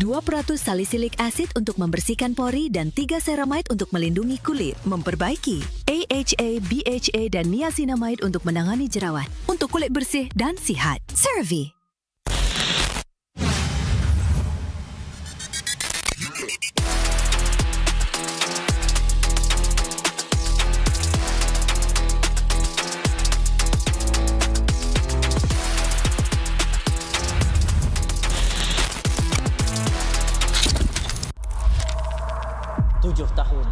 2% salisilik asid untuk membersihkan pori dan 3 ceramide untuk melindungi kulit, memperbaiki. AHA, BHA dan niacinamide untuk menangani jerawat, untuk kulit bersih dan sihat. CeraVe. Tahun,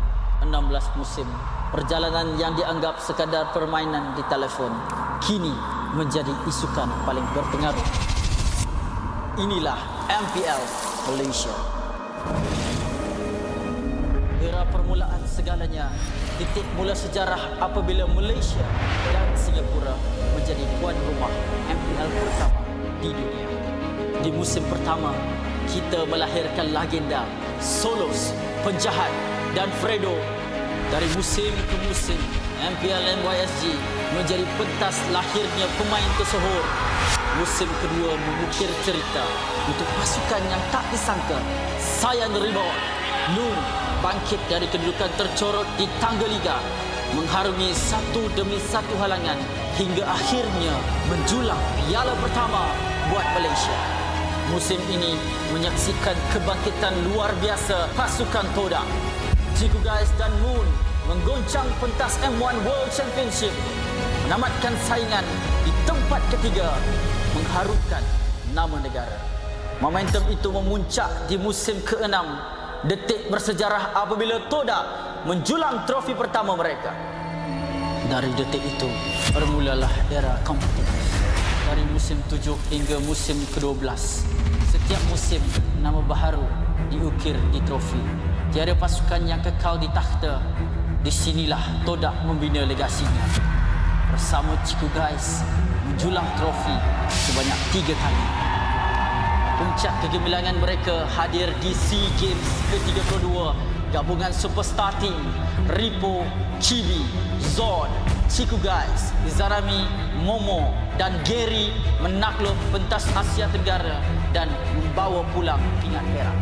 16 musim, perjalanan yang dianggap sekadar permainan di telefon kini menjadi isukan paling berpengaruh. Inilah MPL Malaysia. Era permulaan segalanya, titik mula sejarah apabila Malaysia dan Singapura menjadi tuan rumah MPL pertama di dunia. Di musim pertama, kita melahirkan legenda, Solos, penjahat dan Fredo. Dari musim ke musim, MPL MY S16 menjadi pentas lahirnya pemain tersohor. Musim kedua mengukir cerita untuk pasukan yang tak disangka. Sayan Rebound, Nun bangkit dari kedudukan tercorot di tangga liga, mengharungi satu demi satu halangan hingga akhirnya menjulang piala pertama buat Malaysia. Musim ini menyaksikan kebangkitan luar biasa pasukan Todak. Ciku Guys dan Moon menggoncang pentas M1 World Championship, menamatkan saingan di tempat ketiga, mengharumkan nama negara. Momentum itu memuncak di musim ke-6, detik bersejarah apabila Todak menjulang trofi pertama mereka. Dari detik itu, bermulalah era kompetitif. Dari musim 7 hingga musim ke-12, setiap musim nama baharu diukir di trofi. Tiada pasukan yang kekal di takhta. Di sinilah Todak membina legasinya. Bersama Ciku Guys menjulang trofi sebanyak 3 kali. Puncak kegemilangan mereka hadir di SEA Games ke-32. Gabungan superstar team Ripo, Chibi, Zod, Ciku Guys, Izarami, Momo dan Gary menakluk pentas Asia Tenggara dan membawa pulang pingat perak.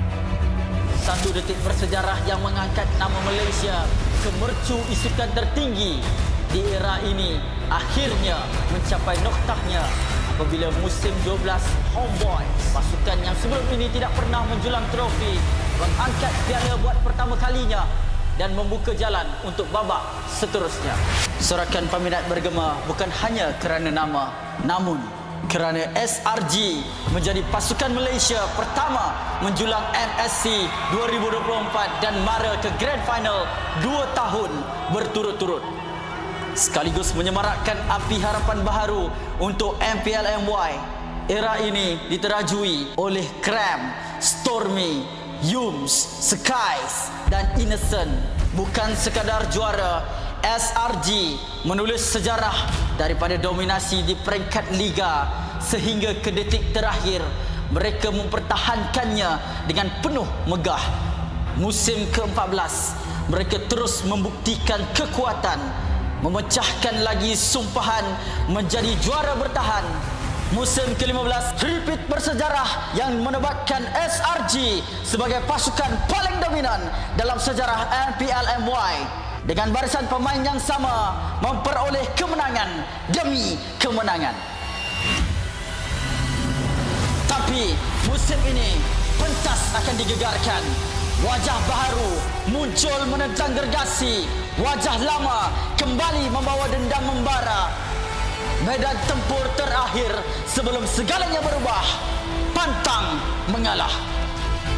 Satu detik bersejarah yang mengangkat nama Malaysia ke mercu isukan tertinggi di era ini akhirnya mencapai noktahnya apabila musim 12 Homeboys, pasukan yang sebelum ini tidak pernah menjulang trofi, mengangkat piala buat pertama kalinya dan membuka jalan untuk babak seterusnya. Sorakan peminat bergema bukan hanya kerana nama, namun kerana SRG menjadi pasukan Malaysia pertama menjulang MSC 2024 dan mara ke Grand Final 2 tahun berturut-turut. Sekaligus menyemarakkan api harapan baharu untuk MPL MY. Era ini diterajui oleh Cram, Stormy, Yums, Skies dan Innocent. Bukan sekadar juara, SRG menulis sejarah daripada dominasi di peringkat liga sehingga ke detik terakhir mereka mempertahankannya dengan penuh megah. Musim ke-14 mereka terus membuktikan kekuatan, memecahkan lagi sumpahan menjadi juara bertahan. Musim ke-15 repeat bersejarah yang menobatkan SRG sebagai pasukan paling dominan dalam sejarah MPL MY. Dengan barisan pemain yang sama memperoleh kemenangan demi kemenangan. Tapi musim ini pentas akan digegarkan. Wajah baharu muncul menentang gergasi. Wajah lama kembali membawa dendam membara. Medan tempur terakhir sebelum segalanya berubah. Pantang mengalah.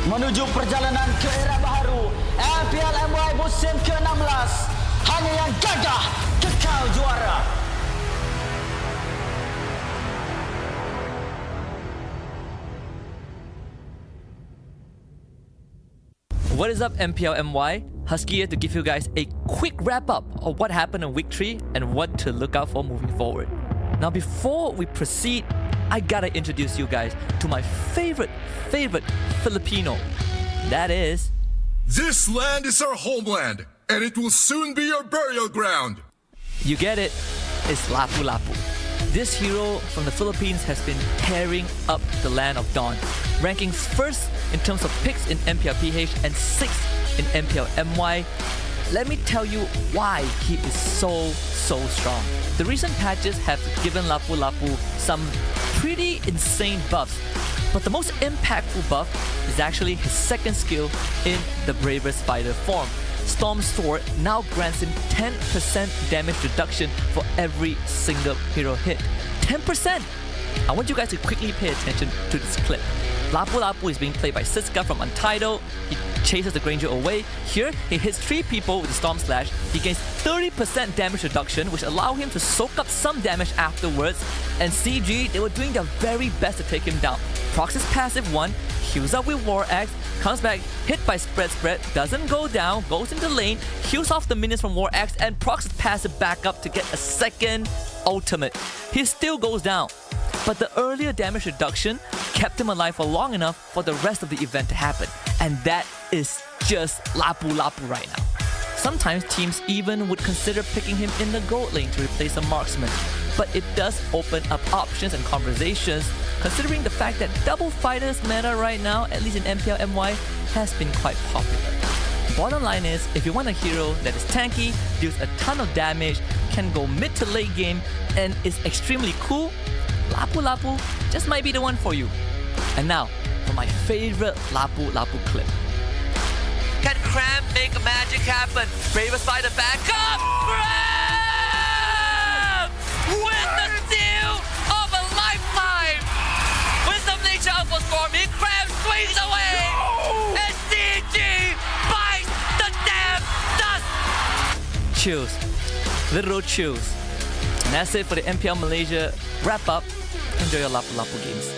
Menuju perjalanan ke era baharu MPL MY musim ke-16. Hanya yang gagah kekal juara. What is up, MPL MY? Husky here to give you guys a quick wrap-up of what happened in week 3 and what to look out for moving forward. Now, before we proceed, I gotta introduce you guys to my favorite Filipino. That is... This land is our homeland, and it will soon be your burial ground. You get it, it's Lapu-Lapu. This hero from the Philippines has been tearing up the land of Dawn, ranking first in terms of picks in MPL PH and 6th in MPL MY. Let me tell you why he is so strong. The recent patches have given Lapu Lapu some pretty insane buffs, but the most impactful buff is actually his second skill in the Bravest Fighter form. Storm Sword now grants him 10% damage reduction for every single hero hit. 10%! I want you guys to quickly pay attention to this clip. Lapu Lapu is being played by Siska from Untitled. He chases the Granger away. Here, he hits 3 people with the Storm Slash. He gains 30% damage reduction, which allow him to soak up some damage afterwards. And CG, they were doing their very best to take him down. Procs his passive 1, heals up with War Axe, comes back, hit by Spread, doesn't go down, goes into lane, heals off the minions from War Axe, and procs his passive back up to get a second ultimate. He still goes down, but the earlier damage reduction kept him alive for long enough for the rest of the event to happen. And that is just Lapu Lapu right now. Sometimes teams even would consider picking him in the gold lane to replace a marksman, but it does open up options and conversations, considering the fact that double fighters meta right now, at least in MPL MY, has been quite popular. Bottom line is, if you want a hero that is tanky, deals a ton of damage, can go mid to late game, and is extremely cool, Lapu Lapu just might be the one for you. And now, for my favorite Lapu Lapu clip. Can Cram make magic happen? Bravest Fighter back up! Cram! With the steal of a lifetime! Wisdom Nature outpost for me, Cram swings away! And CG bites the damn dust! Chills. Literal chills. And that's it for the MPL Malaysia wrap up. Enjoy your Lapu Lapu games.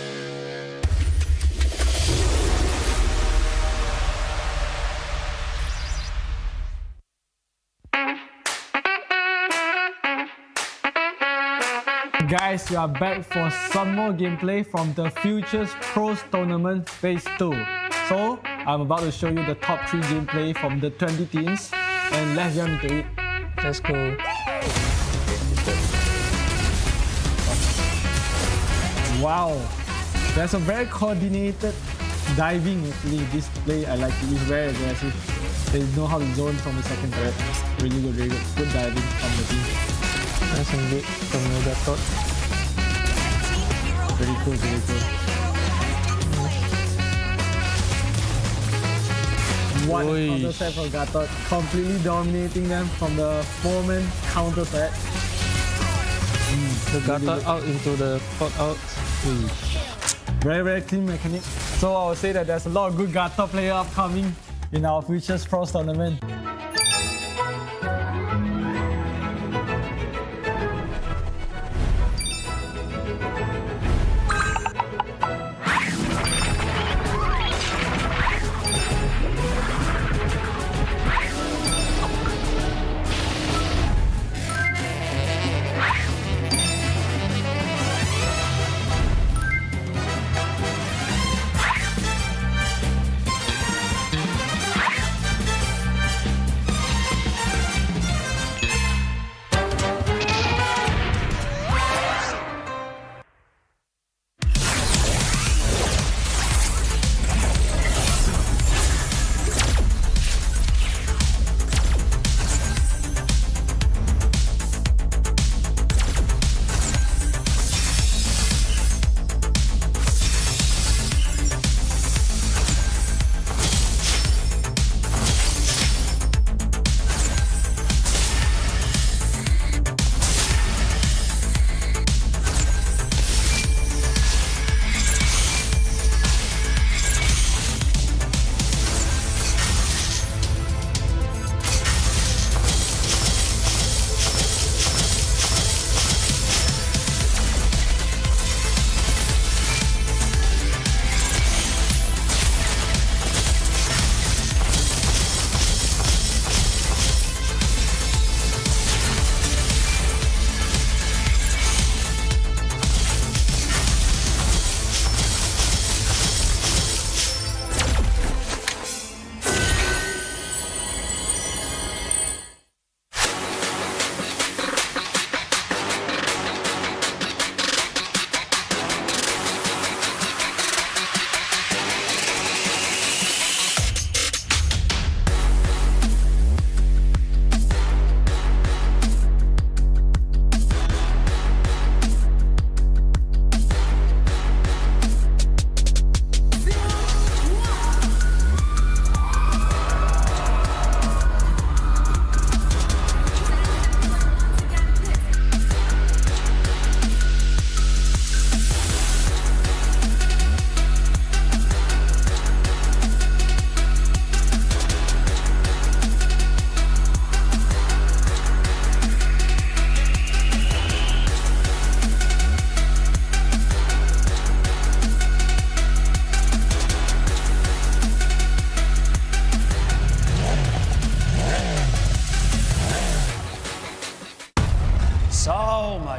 Guys, we are back for some more gameplay from the Futures Pros Tournament Phase 2. So, I'm about to show you the top 3 gameplay from the 20 teams, and let's jump into it. Let's go. Wow, there's a very coordinated diving actually. This play I like it. It's very aggressive. They know how to zone from the second turret. Really good, really good. Good diving from the team. Nice engage from Megatot. Very cool, very cool. What a counter set for Gatot. Completely dominating them from the 4-man counter threat. The Gatot out into the pot out. Very, very clean mechanic. So I would say that there's a lot of good Gatot player upcoming in our Futures Pros tournament.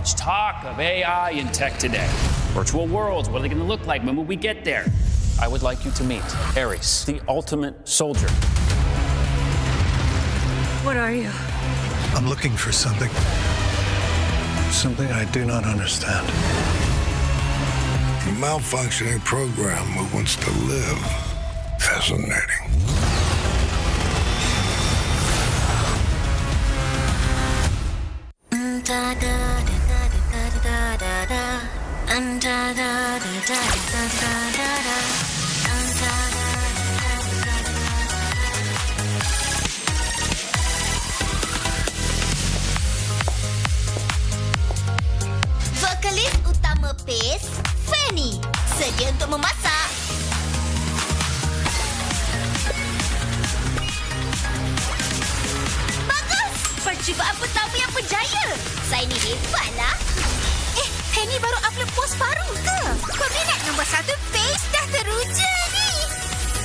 much talk of AI and tech today. Virtual worlds, what are they going to look like when we get there? I would like you to meet Ares, the ultimate soldier. What are you? I'm looking for something. Something I do not understand. A malfunctioning program who wants to live. Fascinating. Vokalis utama PACE, Fanny, sedia untuk memasak. Bagus! Percubaan pertama yang berjaya. Saya ni hebatlah. Fanny baru upload post baru ke? Peminat nombor 1 PACE dah teruja ni.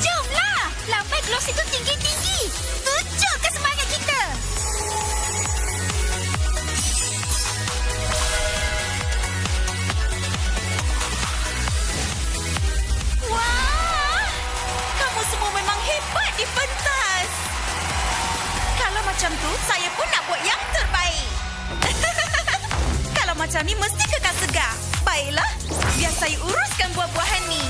Jomlah! Lambai gloss itu tinggi-tinggi. Tunjukkan semangat kita. Wah! Kamu semua memang hebat di pentas. Kalau macam tu, saya pun nak buat yang terbaik. Kalau macam ni, mesti kekal segar. Baiklah, biar saya uruskan buah-buahan ni.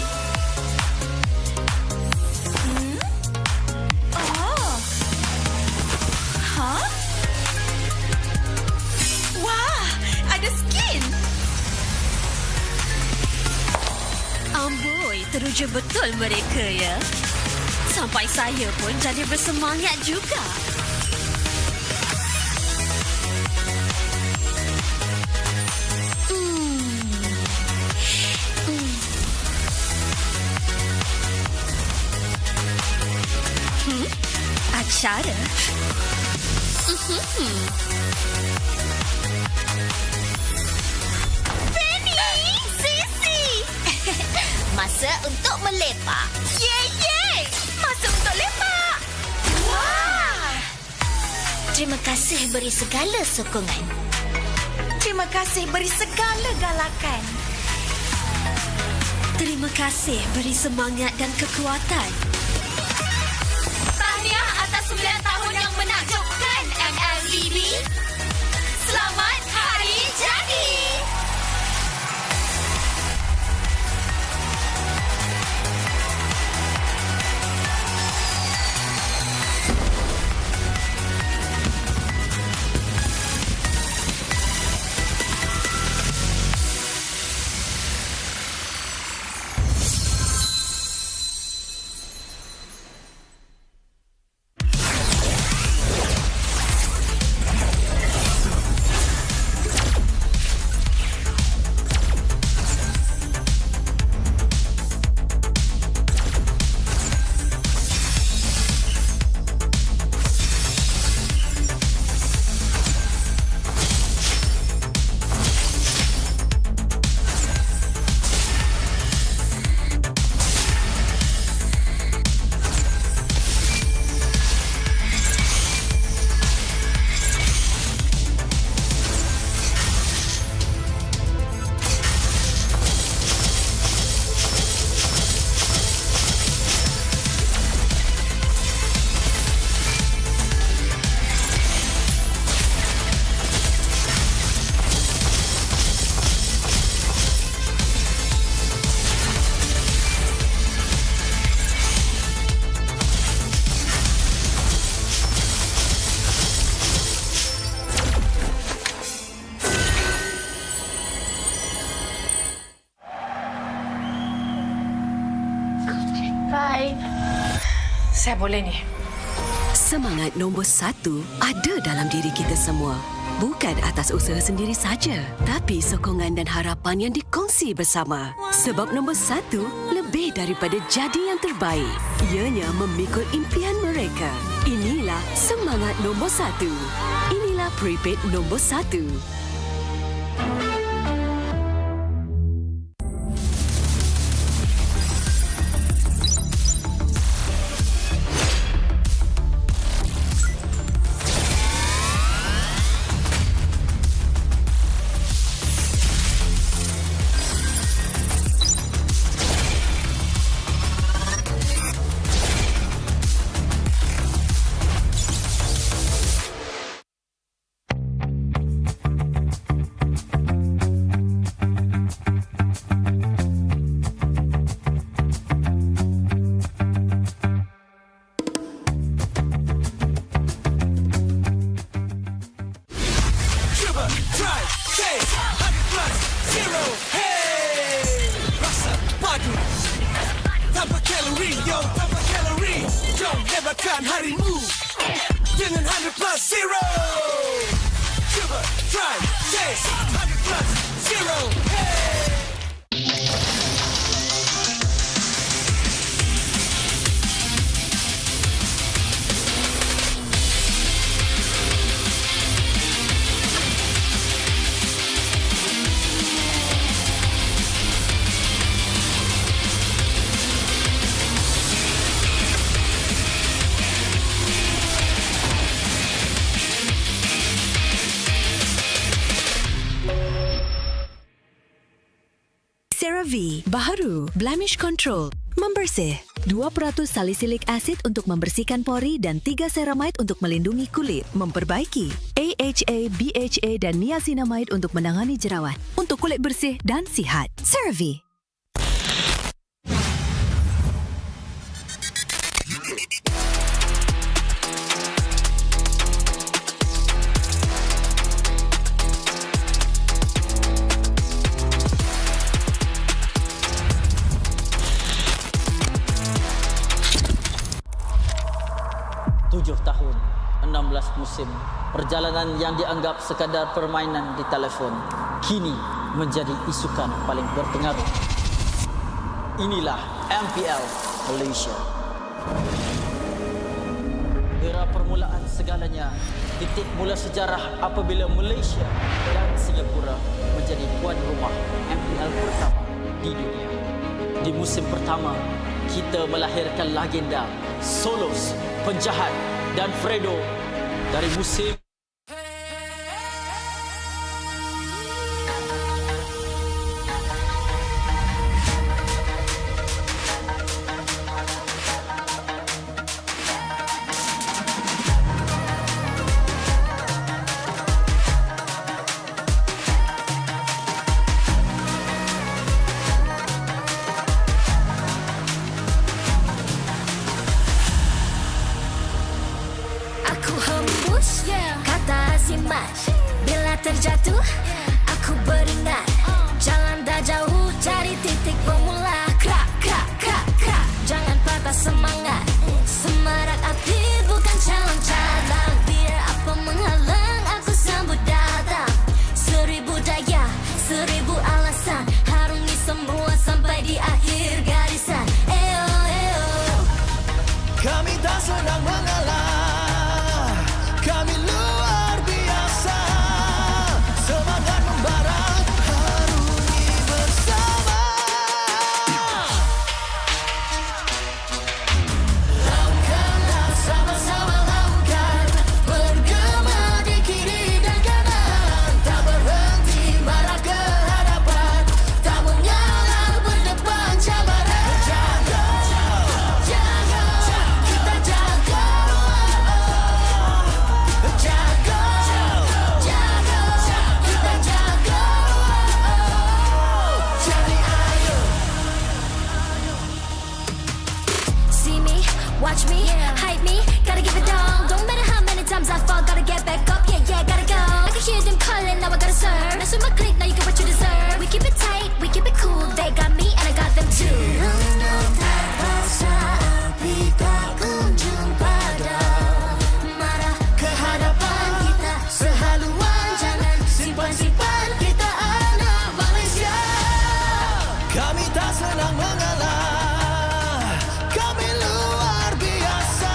Oh. Hah? Wah, ada skin. Amboi, teruja betul mereka ya. Sampai saya pun jadi bersemangat juga. Aksara. Fanny! Sisi! Masa untuk melepak. Ye! Masa untuk lepak. Wah! Terima kasih beri segala sokongan. Terima kasih beri segala galakan. Terima kasih beri semangat dan kekuatan. Tahniah atas 9 tahun yang menakjubkan MLBB. Selamat Hari Jadi. Saya boleh ni. Semangat nombor 1 ada dalam diri kita semua. Bukan atas usaha sendiri saja, tapi sokongan dan harapan yang dikongsi bersama. Sebab nombor 1 lebih daripada jadi yang terbaik. Ianya memikul impian mereka. Inilah semangat nombor 1. Inilah prepaid nombor 1. Mulakan harimu dengan 100 plus 0. Cuba, try, taste 100 plus 0. Hey! CeraVe, baharu, blemish control, membersih. 2% salisilik asid untuk membersihkan pori dan 3 ceramide untuk melindungi kulit, memperbaiki. AHA, BHA dan niacinamide untuk menangani jerawat, untuk kulit bersih dan sihat. CeraVe. Tahun, 16 musim, perjalanan yang dianggap sekadar permainan di telefon kini menjadi isukan paling berpengaruh. Inilah MPL Malaysia. Era permulaan segalanya, titik mula sejarah apabila Malaysia dan Singapura menjadi tuan rumah MPL pertama di dunia. Di musim pertama, kita melahirkan legenda Solos, penjahat dan Fredo dari musim terjatuh, aku beringat jalan dah jauh cari titik bermula. Krak, krak, krak, krak. Jangan patah semangat. Semarak api bukan calon cadangan. Biar apa menghalang, aku sambut datang. 1000 daya, 1000 alasan. Harungi semua sampai di akhir garisan. Eo, eo. Kami tak senang mengalah. Kami luar biasa. Semangat membara, harungi bersama. Lakukanlah sama-sama lakukan. Bergema di kiri dan kanan. Tak berhenti marah ke hadapan. Tak mengalah berdepan cabaran. Jaga, jaga, kita jaga. Jaga, jaga. Kita jaga. Jadi ayo. See me, watch me, hype me, gotta give it all. Don't matter how many times I fall, gotta get back up. Yeah, yeah, gotta go. I can hear them calling, now I gotta serve. Mess with my clique, now you get what you deserve. We keep it tight, we keep it cool. They got me and I got them too. Rundung tak rasa api tak kunjung padam. Marah ke hadapan kita sehaluan. Jangan simpan-simpan, kita anak Malaysia. Kami tak senang mengalah. Kami luar biasa.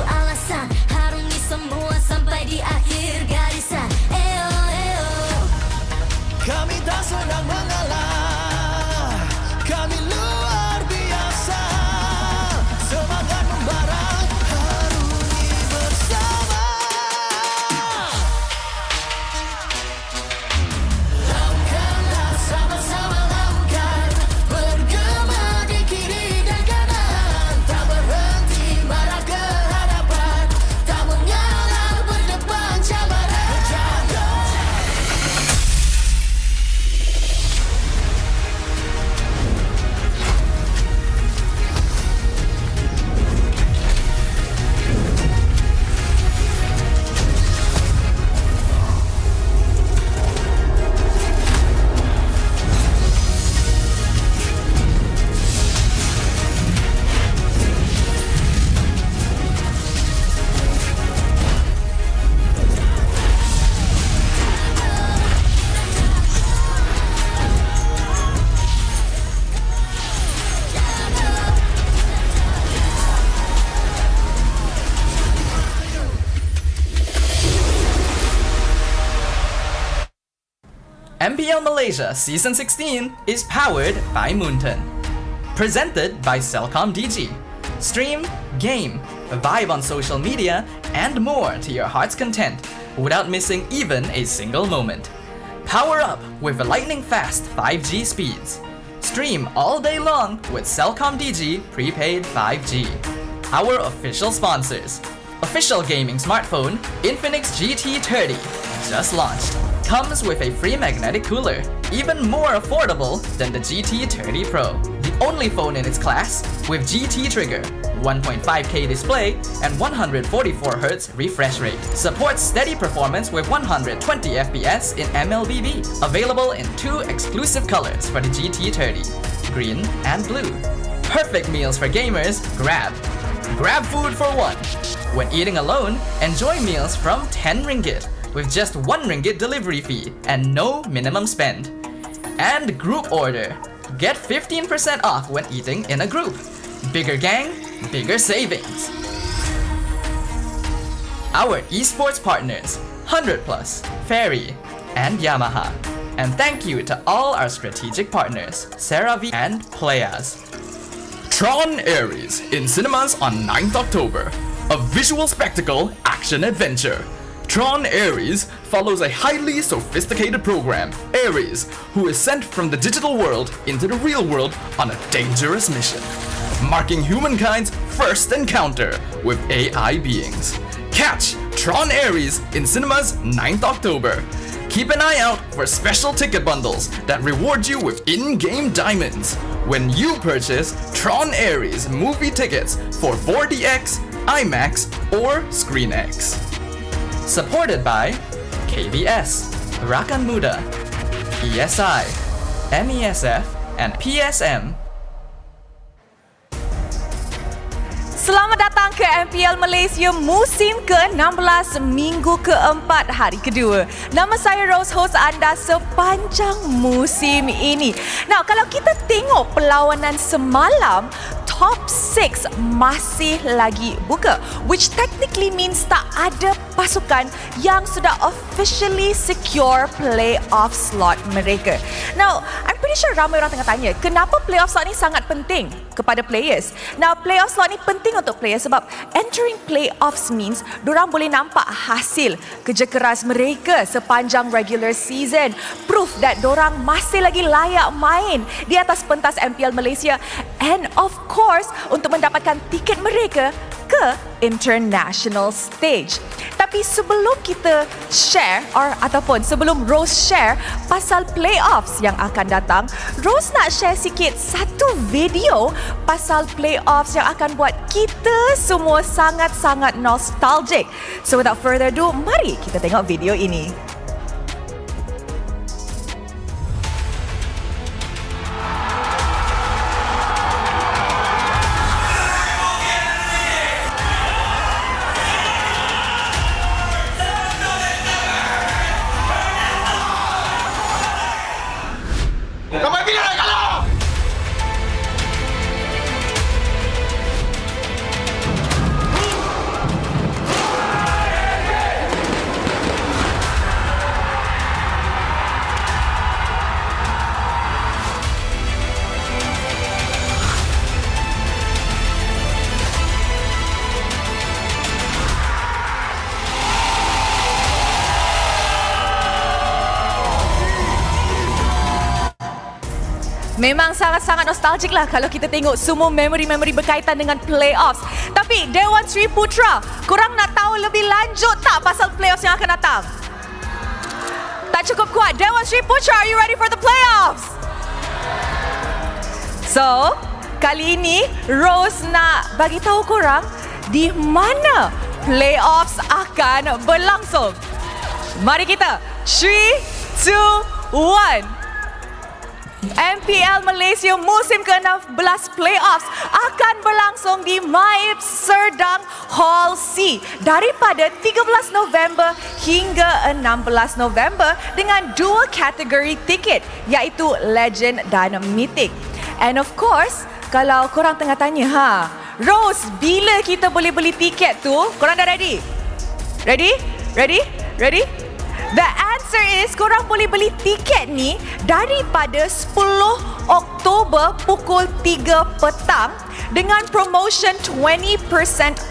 alasan harungi semua sampai di akhir garisan. Eo, eo. Kami tak senang mengalah, kami luar biasa. Semangat membara, harungi bersama. Lakukanlah sama-sama lakukan, bergema di kiri dan kanan. Tak berhenti marah ke hadapan, tak mengalah berdepan cabaran. Jaga. MPL Malaysia Season 16 is powered by Moonton. Presented by Celcom DG. Stream, game, vibe on social media, and more to your heart's content without missing even a single moment. Power up with lightning-fast 5G speeds. Stream all day long with Celcom DG Prepaid 5G. Our official sponsors. Official gaming smartphone Infinix GT30 just launched. Comes with a free magnetic cooler, even more affordable than the GT30 Pro. The only phone in its class with GT trigger, 1.5K display, and 144Hz refresh rate. Supports steady performance with 120 FPS in MLBB. Available in 2 exclusive colors for the GT30, green and blue. Perfect meals for gamers, Grab. Grab food for one. When eating alone, enjoy meals from 10 ringgit. With just 1 ringgit delivery fee and no minimum spend. And group order. Get 15% off when eating in a group. Bigger gang, bigger savings. Our eSports partners, 100 Plus, Ferry, and Yamaha. And thank you to all our strategic partners, CeraVe and Playas. TRON Ares in cinemas on 9th October. A visual spectacle action adventure. TRON Ares follows a highly sophisticated program, Ares, who is sent from the digital world into the real world on a dangerous mission, marking humankind's first encounter with AI beings. Catch TRON Ares in cinemas 9th October. Keep an eye out for special ticket bundles that reward you with in-game diamonds when you purchase TRON Ares movie tickets for 4DX, IMAX, or ScreenX. Supported by KBS, Rakan Muda, ESI, MESF, and PSM. Selamat datang ke MPL Malaysia musim ke-16 minggu ke-4 hari kedua. Nama saya Rose, host anda sepanjang musim ini. Now, kalau kita tengok perlawanan semalam, top 6 masih lagi buka, which technically means tak ada pasukan yang sudah officially secure playoff slot mereka. Now, I'm pretty sure ramai orang tengah tanya, kenapa playoff slot ni sangat penting kepada players? Now, playoff slot ni penting untuk players sebab entering playoffs means dorang boleh nampak hasil kerja keras mereka sepanjang regular season. Proof that dorang masih lagi layak main di atas pentas MPL Malaysia, and of course untuk mendapatkan tiket mereka ke international stage. Tapi sebelum kita share ataupun sebelum Rose share pasal playoffs yang akan datang, Rose nak share sikit satu video pasal playoffs yang akan buat kita semua sangat-sangat nostalgic. So without further ado, mari kita tengok video ini. Memang sangat-sangat nostalgic lah kalau kita tengok semua memori-memori berkaitan dengan playoffs. Tapi Dewan Sri Putra, korang nak tahu lebih lanjut tak pasal playoffs yang akan datang? Tak cukup kuat. Dewan Sri Putra, are you ready for the playoffs? So, kali ini Rose nak bagi tahu korang di mana playoffs akan berlangsung. Mari kita 3, 2, 1. MPL Malaysia musim ke-16 playoffs akan berlangsung di MIP Serdang Hall C daripada 13 November hingga 16 November dengan dua kategori tiket iaitu Legend dan Mythic. And of course, kalau korang tengah tanya, Rose, bila kita boleh beli tiket tu? Korang dah ready? Ready? Ready? Ready? The answer is korang boleh beli tiket ni daripada 10 Oktober pukul 3 petang dengan promotion 20%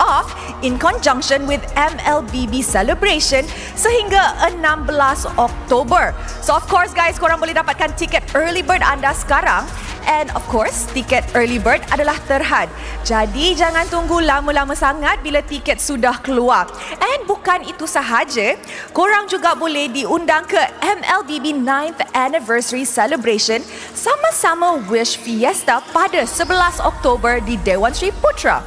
off in conjunction with MLBB celebration sehingga 16 Oktober. So of course guys, korang boleh dapatkan tiket early bird anda sekarang. And of course, tiket early bird adalah terhad. Jadi jangan tunggu lama-lama sangat bila tiket sudah keluar. And bukan itu sahaja, korang juga boleh diundang ke MLBB 9th Anniversary Celebration sama-sama Wish Fiesta pada 11 Oktober di Dewan Sri Putra.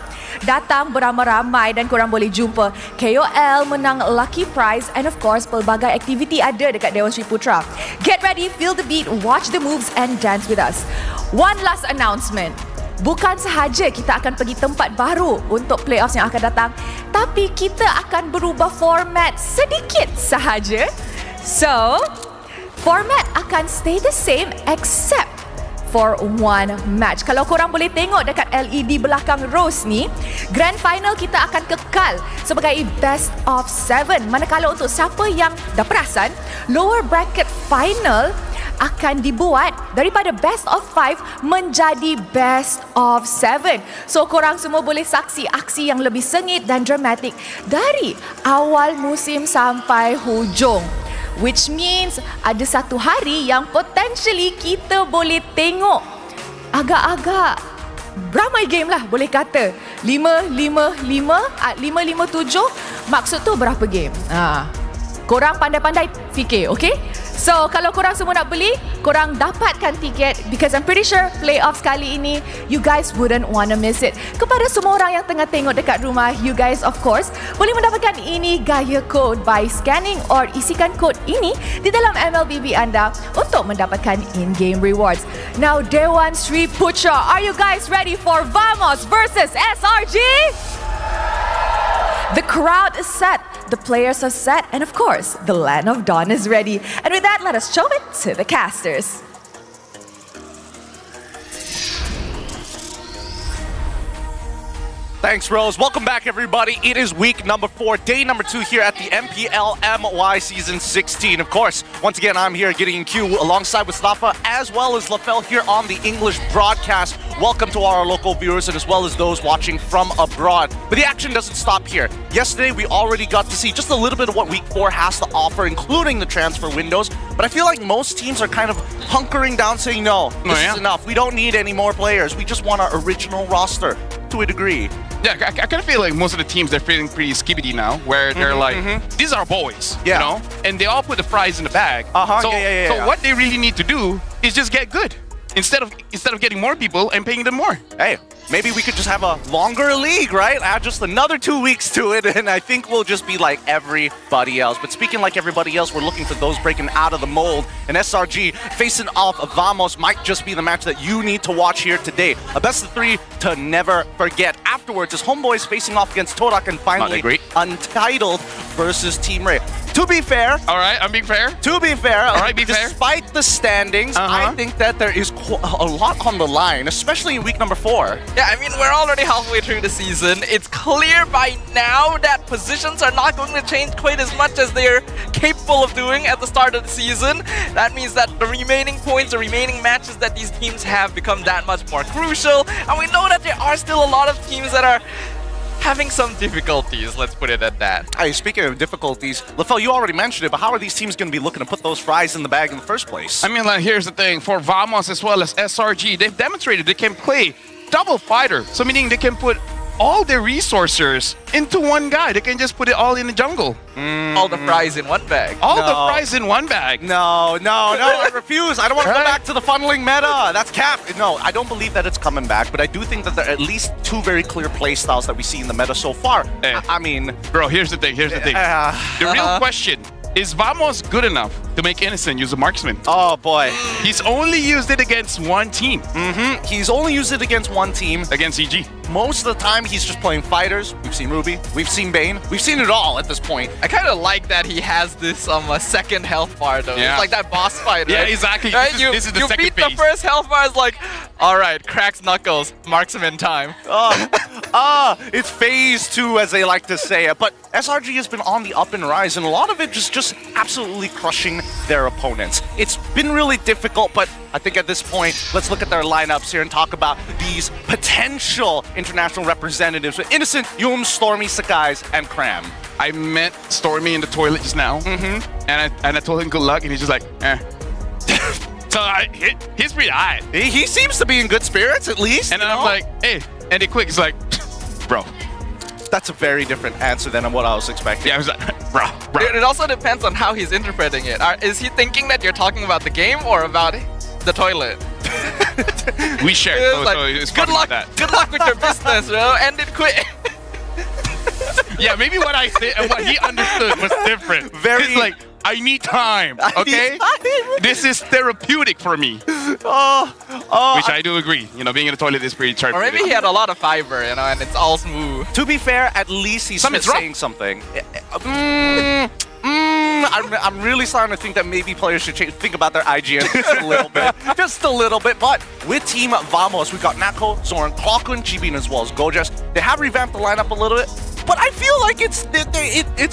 Datang beramai-ramai dan korang boleh jumpa KOL, menang lucky prize and of course pelbagai aktiviti ada dekat Dewan Sri Putra. Get ready, feel the beat, watch the moves and dance with us. One last announcement. Bukan sahaja kita akan pergi tempat baru untuk playoffs yang akan datang, tapi kita akan berubah format sedikit sahaja. So, format akan stay the same except for one match. Kalau korang boleh tengok dekat LED belakang Rose ni, grand final kita akan kekal sebagai best of 7. Manakala untuk siapa yang dah perasan, lower bracket final akan dibuat daripada best of 5 menjadi best of 7. So korang semua boleh saksi aksi yang lebih sengit dan dramatik dari awal musim sampai hujung. Which means ada satu hari yang potentially kita boleh tengok agak-agak ramai game lah boleh kata. 5-5-5, 5-5-7, maksud tu berapa game? Korang pandai-pandai fikir, okay? So, kalau korang semua nak beli, korang dapatkan tiket because I'm pretty sure playoffs kali ini, you guys wouldn't wanna miss it. Kepada semua orang yang tengah tengok dekat rumah, you guys of course boleh mendapatkan ini gaya code by scanning or isikan kod ini di dalam MLBB anda untuk mendapatkan in-game rewards. Now, Dewan Sri Putra, are you guys ready for Vamos versus SRG? The crowd is set, the players are set, and of course, the Land of Dawn is ready. And with that, let us show it to the casters. Thanks, Rose. Welcome back, everybody. It is week number 4, day number 2 here at the MPL MY Season 16. Of course, once again, I'm here getting in queue alongside with Mustafa as well as Lafel here on the English broadcast. Welcome to our local viewers and as well as those watching from abroad. But the action doesn't stop here. Yesterday, we already got to see just a little bit of what week 4 has to offer, including the transfer windows. But I feel like most teams are kind of hunkering down saying, no, this is enough. We don't need any more players. We just want our original roster to a degree. Yeah, I kind of feel like most of the teams, they're feeling pretty skibbity now, where they're these are boys, you know? And they all put the fries in the bag. So what they really need to do is just get good. Instead of getting more people and paying them more. Hey, maybe we could just have a longer league, right? Add just another 2 weeks to it, and I think we'll just be like everybody else. But speaking like everybody else, we're looking for those breaking out of the mold. And SRG facing off Vamos might just be the match that you need to watch here today. A best of 3 to never forget. Afterwards, as Homeboys facing off against Torak and finally Untitled versus Team Ray. To be fair, all right, I'm being fair. To be fair, all right, be fair. Despite the standings, I think that there is a lot on the line, especially in week number 4. Yeah, I mean, we're already halfway through the season. It's clear by now that positions are not going to change quite as much as they're capable of doing at the start of the season. That means that the remaining points, the remaining matches that these teams have become that much more crucial. And we know that there are still a lot of teams that are having some difficulties, let's put it at that. Hey, speaking of difficulties, LaFell, you already mentioned it, but how are these teams going to be looking to put those fries in the bag in the first place? I mean, like, here's the thing. For Vamos as well as SRG, they've demonstrated they can play double fighter. So meaning they can put all their resources into one guy. They can just put it all in the jungle. All the fries in one bag. All the fries in one bag. No, I refuse. I don't want to go back to the funneling meta. That's cap. No, I don't believe that it's coming back, but I do think that there are at least two very clear play styles that we see in the meta so far. I mean... Bro, here's the thing. The real question, is Vamos good enough to make Innocent use a marksman? Oh, boy. He's only used it against one team. He's only used it against one team. Against EG. Most of the time, he's just playing fighters. We've seen Ruby. We've seen Bane. We've seen it all at this point. I kind of like that he has this second health bar, though. Yeah. It's like that boss fight, right? Yeah, exactly. Right? This is the second beat phase. the first health bar, it's like, all right, cracks knuckles, marks him in time. It's phase 2, as they like to say it. But SRG has been on the up and rise, and a lot of it just absolutely crushing their opponents. It's been really difficult, but I think at this point, let's look at their lineups here and talk about these potential international representatives with Innocent, Yum, Stormy, Sakai's, and Cram. I met Stormy in the toilet just now, and I told him good luck, and he's just like, eh. So he's pretty high. He seems to be in good spirits, at least. And then I'm like, hey, and quick, he's like, bro. That's a very different answer than what I was expecting. Yeah, I was like, bro. It also depends on how he's interpreting it. Is he thinking that you're talking about the game or about the toilet? We share. It's good luck. Good luck with your business, bro. End it quick. Yeah, maybe what I said and what he understood was different. It's like, I need time, okay? This is therapeutic for me. Which I do agree. You know, being in the toilet is pretty Or maybe he had a lot of fiber, you know, and it's all smooth. To be fair, at least he's saying something. I'm really starting to think that maybe players should think about their IGN just a little bit. Just a little bit. But with Team Vamos, we've got Nako, Zoran, Klokun, Chibin, as well as Gojas. They have revamped the lineup a little bit, but I feel like it's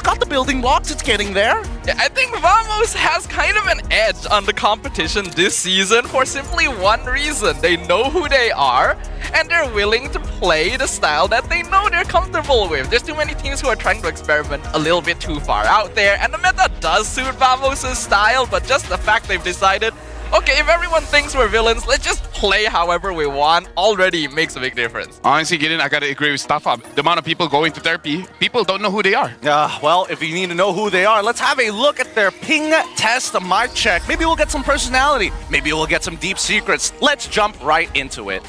got the building blocks. It's getting there. Yeah, I think Vamos has kind of an edge on the competition this season for simply one reason. They know who they are, and they're willing to play the style that they know they're comfortable with. There's too many teams who are trying to experiment a little bit too far out there, and the meta does suit Vamos' style, but just the fact they've decided, okay, if everyone thinks we're villains, let's just play however we want, already makes a big difference. Honestly, Gideon, I gotta agree with Stafa. The amount of people going to therapy, people don't know who they are. Well, if you need to know who they are, let's have a look at their ping test, a mic check. Maybe we'll get some personality. Maybe we'll get some deep secrets. Let's jump right into it.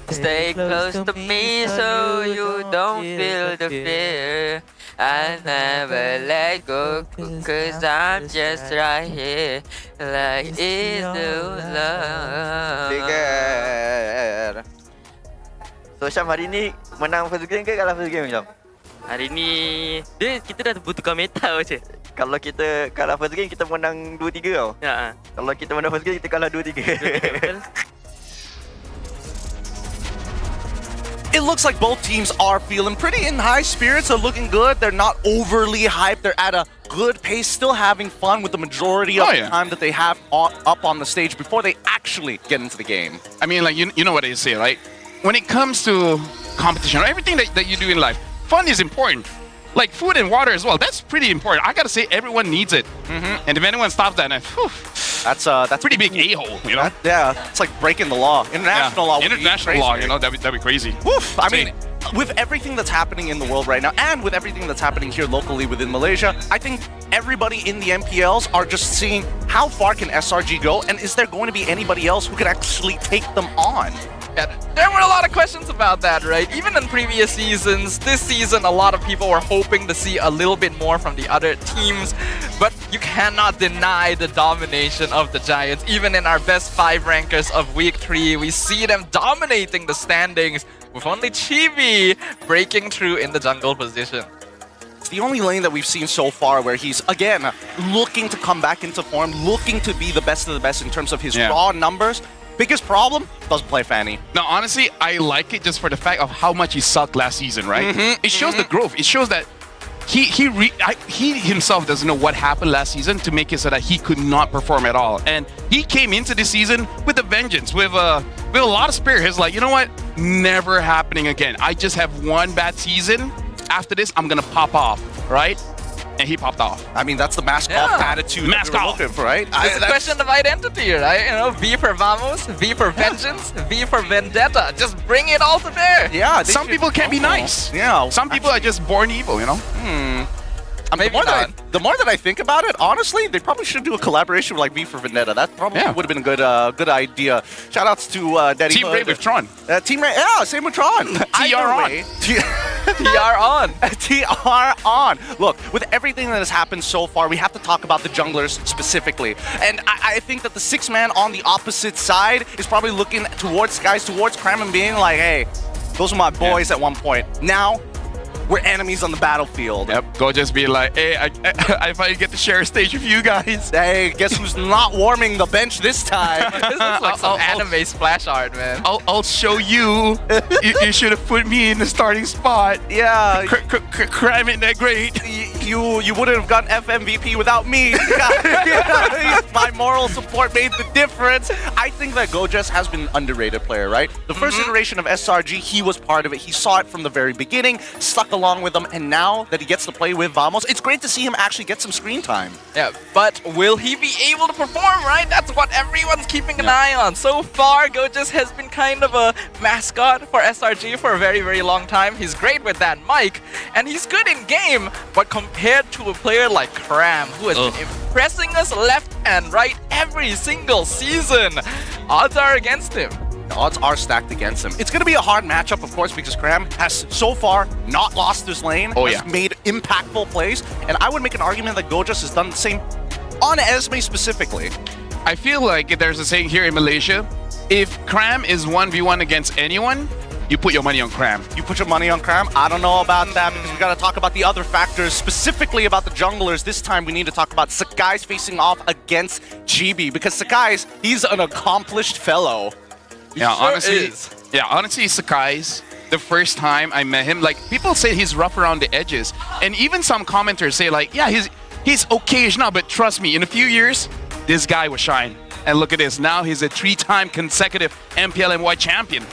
Stay close to me so you don't feel the fear. I never let go, cause I'm just right here, like it's the love. So Syam, hari ni menang first game ke kalah first game Syam? Hari ni kita dah bertukar meta macam. Kalau kita kalah first game, kita menang 2-3 tau. Ya. Kalau kita menang first game, kita kalah 2-3. It looks like both teams are feeling pretty in high spirits. They're looking good. They're not overly hyped. They're at a good pace, still having fun with the majority of the time that they have up on the stage before they actually get into the game. I mean, like, you know what they say, right? When it comes to competition, or everything that you do in life, fun is important. Like food and water as well. That's pretty important. I gotta say, everyone needs it. And if anyone stops that, that's pretty big a-hole, you know? It's like breaking the law. International law. International law, you know, that'd be crazy. I mean, with everything that's happening in the world right now, and with everything that's happening here locally within Malaysia, I think everybody in the MPLs are just seeing how far can SRG go, and is there going to be anybody else who can actually take them on? Yeah, there were a lot of questions about that, right? Even in previous seasons, this season, a lot of people were hoping to see a little bit more from the other teams, but you cannot deny the domination of the Giants. Even in our best 5 rankers of Week 3, we see them dominating the standings, with only Chibi breaking through in the jungle position. It's the only lane that we've seen so far where he's, again, looking to come back into form, looking to be the best of the best in terms of his raw numbers. Biggest problem, doesn't play Fanny. No, honestly, I like it just for the fact of how much he sucked last season, right? It shows the growth. It shows that he himself doesn't know what happened last season to make it so that he could not perform at all. And he came into this season with a vengeance, with a lot of spirit. He's like, you know what? never happening again. I just have one bad season. After this, I'm gonna pop off, right? And he popped off. I mean, that's the mask off attitude Mask that we're off. looking for, right? It's a question of identity, right? You know, V for Vamos, V for Vengeance, V for Vendetta. Just bring it all to bear. Yeah. Some people can be nice. Yeah. Some people are just born evil, you know? Maybe the more that I think about it, honestly, they probably should do a collaboration with like V for Vendetta. That probably would have been a good idea. Shout outs to Daddy Team Brave with Tron. Team Brave, yeah, same with Tron. TR on. TR on. TR on. Look, with everything that has happened so far, we have to talk about the junglers specifically. And I think that the 6-man on the opposite side is probably looking towards Cram and being like, hey, those are my boys at one point. Now, we're enemies on the battlefield. Yep, go just be like, hey, I finally get to share a stage with you guys. Hey, guess who's not warming the bench this time? This looks like some anime splash art, man. I'll show you. You should have put me in the starting spot. Yeah. Cram ain't that great. You wouldn't have gotten FMVP without me. My moral support made the difference. I think that Gojas has been an underrated player, right? The first iteration of SRG, he was part of it. He saw it from the very beginning, stuck along with them, and now that he gets to play with Vamos, it's great to see him actually get some screen time. Yeah, but will he be able to perform, right? That's what everyone's keeping an eye on. So far, Gojas has been kind of a mascot for SRG for a very, very long time. He's great with that mic, and he's good in game, but compared to a player like Cram, who has been impressing us left and right every single season, odds are against him. The odds are stacked against him. It's going to be a hard matchup, of course, because Cram has so far not lost his lane, has made impactful plays, and I would make an argument that Gojas has done the same on Esme specifically. I feel like there's a saying here in Malaysia, if Cram is 1v1 against anyone, you put your money on Cram. You put your money on Cram? I don't know about that, because we got to talk about the other factors, specifically about the junglers. This time we need to talk about Sakai's facing off against GB, because Sakai's, he's an accomplished fellow. Yeah, honestly, Sakai's, the first time I met him, like, people say he's rough around the edges. And even some commenters say, like, yeah, he's okay-ish now, but trust me, in a few years, this guy will shine. And look at this, now he's a 3-time consecutive MPL MY champion.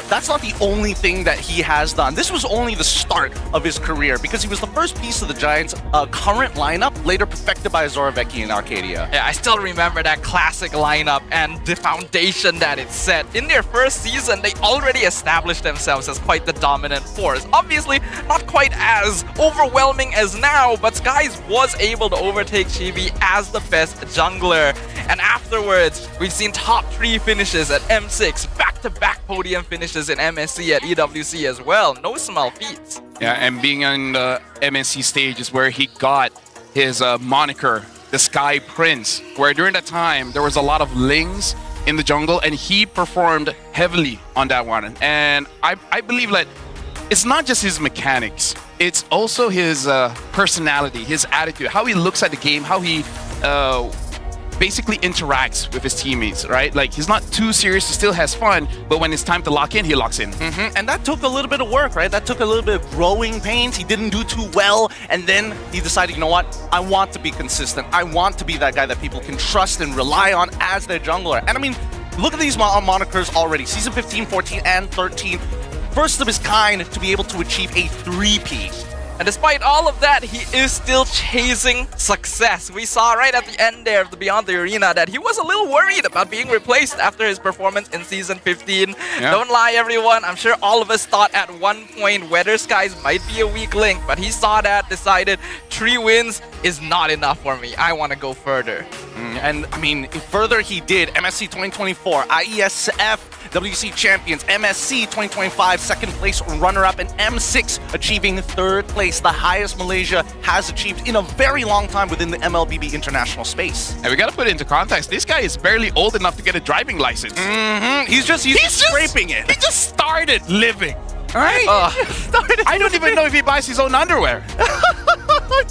That's not the only thing that he has done. This was only the start of his career, because he was the first piece of the Giants' current lineup, later perfected by Zoravecki in Arcadia. Yeah, I still remember that classic lineup and the foundation that it set. In their first season, they already established themselves as quite the dominant force. Obviously, not quite as overwhelming as now, but Skies was able to overtake Chibi as the best jungler. And afterwards, we've seen top 3 finishes at M6, back-to-back podium finishes in MSC at EWC as well. No small feats. Yeah, and being on the MSC stage is where he got his moniker, the Sky Prince, where during that time, there was a lot of Lings in the jungle, and he performed heavily on that one. And I believe that it's not just his mechanics, it's also his personality, his attitude, how he looks at the game, how he basically interacts with his teammates, right? Like, he's not too serious, he still has fun, but when it's time to lock in, he locks in. And that took a little bit of work, right? That took a little bit of growing pains. He didn't do too well, and then he decided, you know what? I want to be consistent. I want to be that guy that people can trust and rely on as their jungler. And I mean, look at these monikers already. Season 15, 14, and 13. First of his kind to be able to achieve a 3-peat. And despite all of that, he is still chasing success. We saw right at the end there of the Beyond the Arena that he was a little worried about being replaced after his performance in Season 15. Yeah. Don't lie, everyone. I'm sure all of us thought at one point whether Skies might be a weak link, but he saw that, decided 3 wins is not enough for me. I want to go further. And I mean, further he did. MSC 2024, IESF WC champions, MSC 2025 second place runner-up, and M6 achieving 3rd place, the highest Malaysia has achieved in a very long time within the MLBB international space. And we gotta put it into context, this guy is barely old enough to get a driving license. He's just scraping it. He just started living. Right? I don't even know if he buys his own underwear.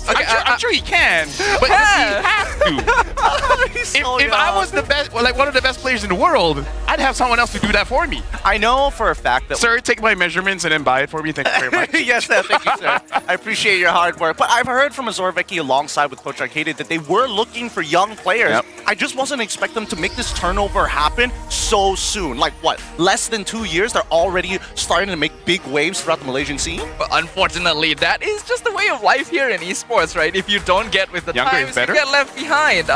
I'm sure he can, but does he have to? If I was the best, like one of the best players in the world, I'd have someone else to do that for me. I know for a fact that... Sir, take my measurements and then buy it for me. Thank you very much. Yes, thank you, sir. I appreciate your hard work. But I've heard from Azorveki alongside with Coach Arcade that they were looking for young players. Yep. I just wasn't expecting them to make this turnover happen so soon. Like, what, less than 2 years, they're already starting to make big waves throughout the Malaysian scene? But unfortunately, that is just the way of life here in esports, right? If you don't get with the times, you get left behind.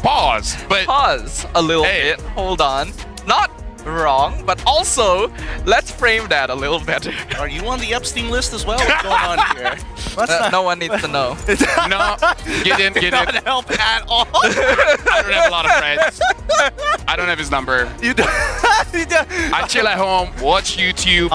Pause a little bit. Hold on. Not wrong, but also, let's frame that a little better. Are you on the Epstein list as well? What's going on here? No one needs to know. No, get in. Not help at all. I don't have a lot of friends. I don't have his number. You don't. I chill at home, watch YouTube,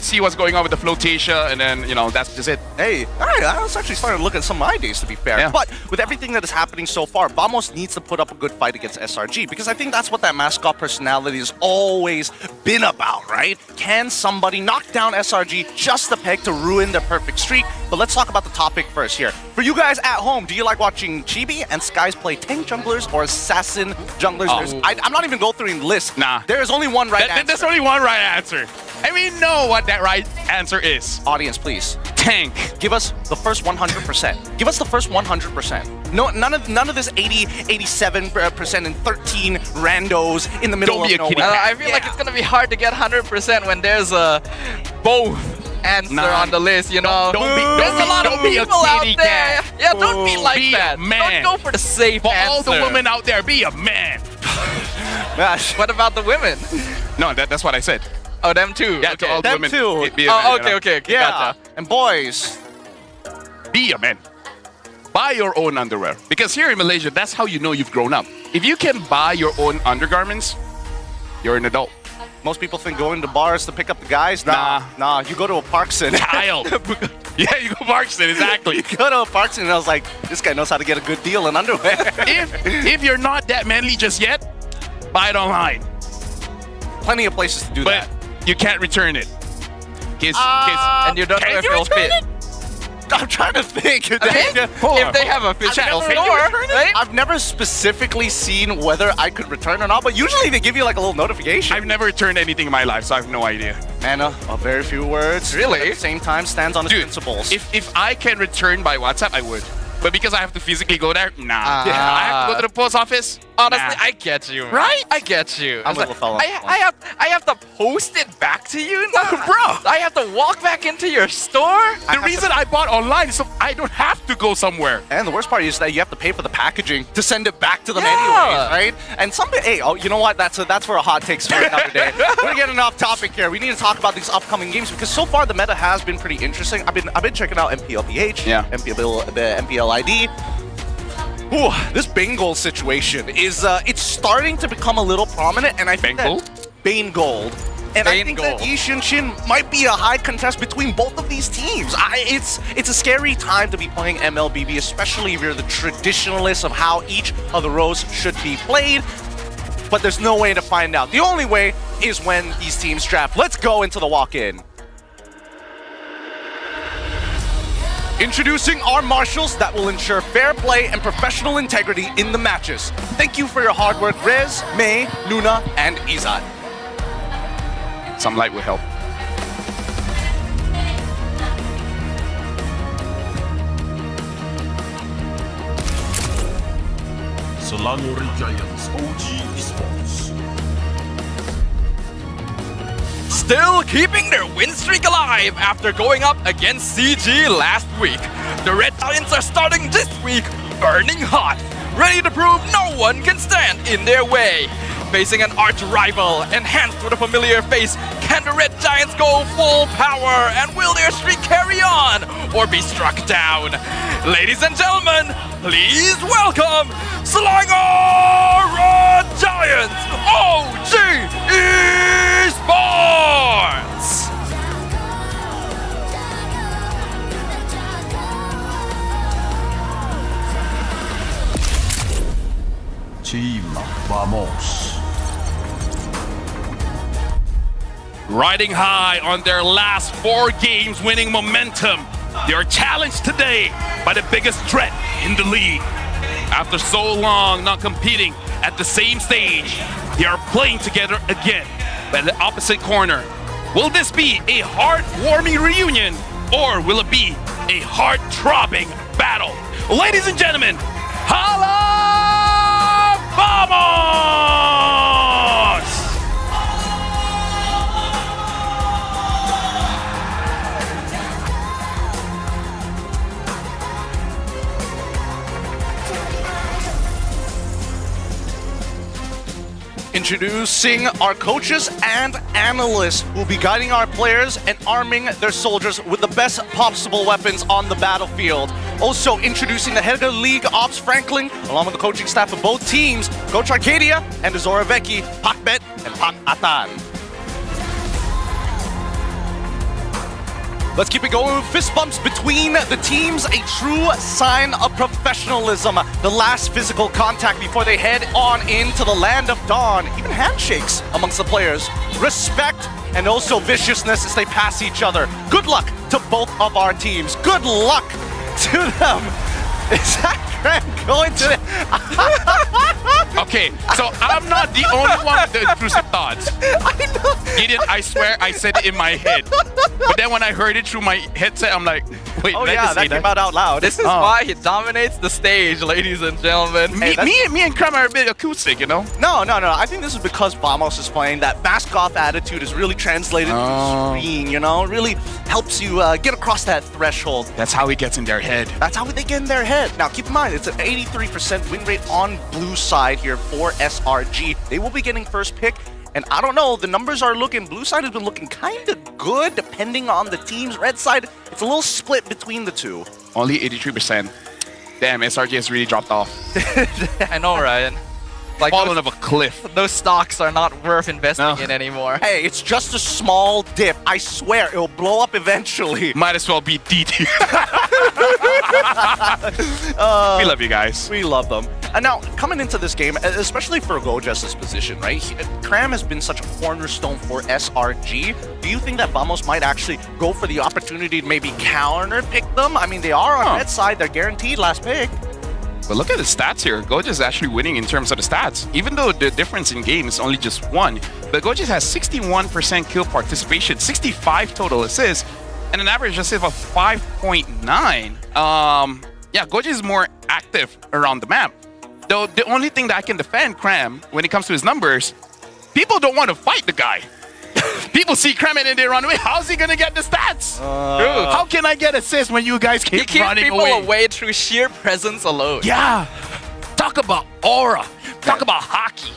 see what's going on with the Flotatia, and then, you know, that's just it. Hey, all right, I was actually starting to look at some of my days, to be fair. Yeah. But with everything that is happening so far, Vamos needs to put up a good fight against SRG, because I think that's what that mascot personality has always been about, right? Can somebody knock down SRG just a peg to ruin their perfect streak? But let's talk about the topic first here. For you guys at home, do you like watching Chibi and Skies play tank junglers or assassin junglers? I'm not even going through the list. Nah. There is only one right answer. There's only one right answer. And we know what that right answer is. Audience, please. Tank. Give us the first 100%. Give us the first 100%. No, none of this 80, 87% and 13 randos in the middle of nowhere. I feel like it's gonna be hard to get 100% when there's a both answer on the list, you know. There's a lot of people out there. Yeah, don't be like that. Man. Don't go for the safe For answer. all the women out there, be a man. Gosh. What about the women? No, that's what I said. Oh, them too. Yeah, okay. to all the Them women. too. Be a man, okay. Yeah. Gotcha. And boys, be a man. Buy your own underwear. Because here in Malaysia, that's how you know you've grown up. If you can buy your own undergarments, you're an adult. most people think going to bars to pick up the guys. Nah. You go to a Parkson. Child. Yeah, you go Parkson, exactly. You go to a Parkson and I was like, this guy knows how to get a good deal in underwear. if you're not that manly just yet, buy it online. Plenty of places to do that. But you can't return it. And you don't know if it'll fit. I'm trying to think. If they have a physical store, right? I've never specifically seen whether I could return or not, but usually they give you like a little notification. I've never returned anything in my life, so I have no idea. Man, a very few words. Really? At the same time, stands on its principles. If I can return by WhatsApp, I would. But because I have to physically go there, nah. I have to go to the post office. Honestly, I get you. Right? I get you. I'm with the fella. I have to post it back to you? No, bro. I have to walk back into your store? The reason I bought online is so I don't have to go somewhere. And the worst part is that you have to pay for the packaging to send it back to them anyways, right? And you know what? That's for a hot take for another day. We're getting off topic here. We need to talk about these upcoming games because so far the meta has been pretty interesting. I've been checking out MPL PH, MPL ID. Ooh, this Bengal situation is it's starting to become a little prominent, and I think Bane Gold. And I think that Yixin Shin might be a high contest between both of these teams. It's a scary time to be playing MLBB, especially if you're the traditionalist of how each of the roles should be played. But there's no way to find out. The only way is when these teams draft. Let's go into the walk-in. Introducing our marshals that will ensure fair play and professional integrity in the matches. Thank you for your hard work, Rez, May, Luna, and Izad. Some light will help. Selangor Giants OG eSports. Still keeping their win streak alive after going up against CG last week. The Red Giants are starting this week burning hot, ready to prove no one can stand in their way. Facing an arch rival enhanced with a familiar face, can the Red Giants go full power and will their streak carry on or be struck down? Ladies and gentlemen, please welcome Selangor Red Giants OG eSports! Team Vamos. Riding high on their last 4 games, winning momentum. They are challenged today by the biggest threat in the league. After so long not competing at the same stage, they are playing together again by the opposite corner. Will this be a heartwarming reunion, or will it be a heart-throbbing battle? Ladies and gentlemen, ¡Hala! ¡Vamos! Introducing our coaches and analysts who will be guiding our players and arming their soldiers with the best possible weapons on the battlefield. Also introducing the head of league, Ops Franklin, along with the coaching staff of both teams, Coach Arcadia and Azora Vecchi, Pakbet and Pak Atan. Let's keep it going with fist bumps between the teams, a true sign of professionalism. The last physical contact before they head on into the land of dawn. Even handshakes amongst the players. Respect and also viciousness as they pass each other. Good luck to both of our teams. Good luck to them. Is that Grant going to Okay, so I'm not the only one with the intrusive thoughts. I know. Gideon, I swear I said it in my head. But then when I heard it through my headset, I'm like, wait, oh yeah, that came out loud. This is why he dominates the stage, ladies and gentlemen. Me and Krem are a bit acoustic, you know? No. I think this is because Vamos is playing. That mask-off attitude is really translated to the screen, you know? It really helps you get across that threshold. That's how he gets in their head. That's how they get in their head. Now, keep in mind, it's an 83% win rate on blue side here for SRG. They will be getting first pick. And I don't know, the numbers are looking, blue side has been looking kind of good depending on the teams. Red side, it's a little split between the two. Only 83%. Damn, SRG has really dropped off. I know, Ryan. Like fallen off a cliff. Those stocks are not worth investing in anymore. Hey, it's just a small dip. I swear, it'll blow up eventually. Might as well be DT. We love you guys. We love them. And now, coming into this game, especially for Gojas' position, right? Cram has been such a cornerstone for SRG. Do you think that Vamos might actually go for the opportunity to maybe counter-pick them? I mean, they are on red side. They're guaranteed last pick. But look at the stats here. Gojas is actually winning in terms of the stats. Even though the difference in game is only just one. But Gojas has 61% kill participation, 65 total assists, and an average assist of 5.9. Yeah, Gojas is more active around the map. Though the only thing that I can defend Cram when it comes to his numbers, people don't want to fight the guy. People see Cram and they run away. How's he gonna get the stats? How can I get assists when you guys keep running away? He keeps people away through sheer presence alone. Yeah. Talk about aura. Talk about hockey.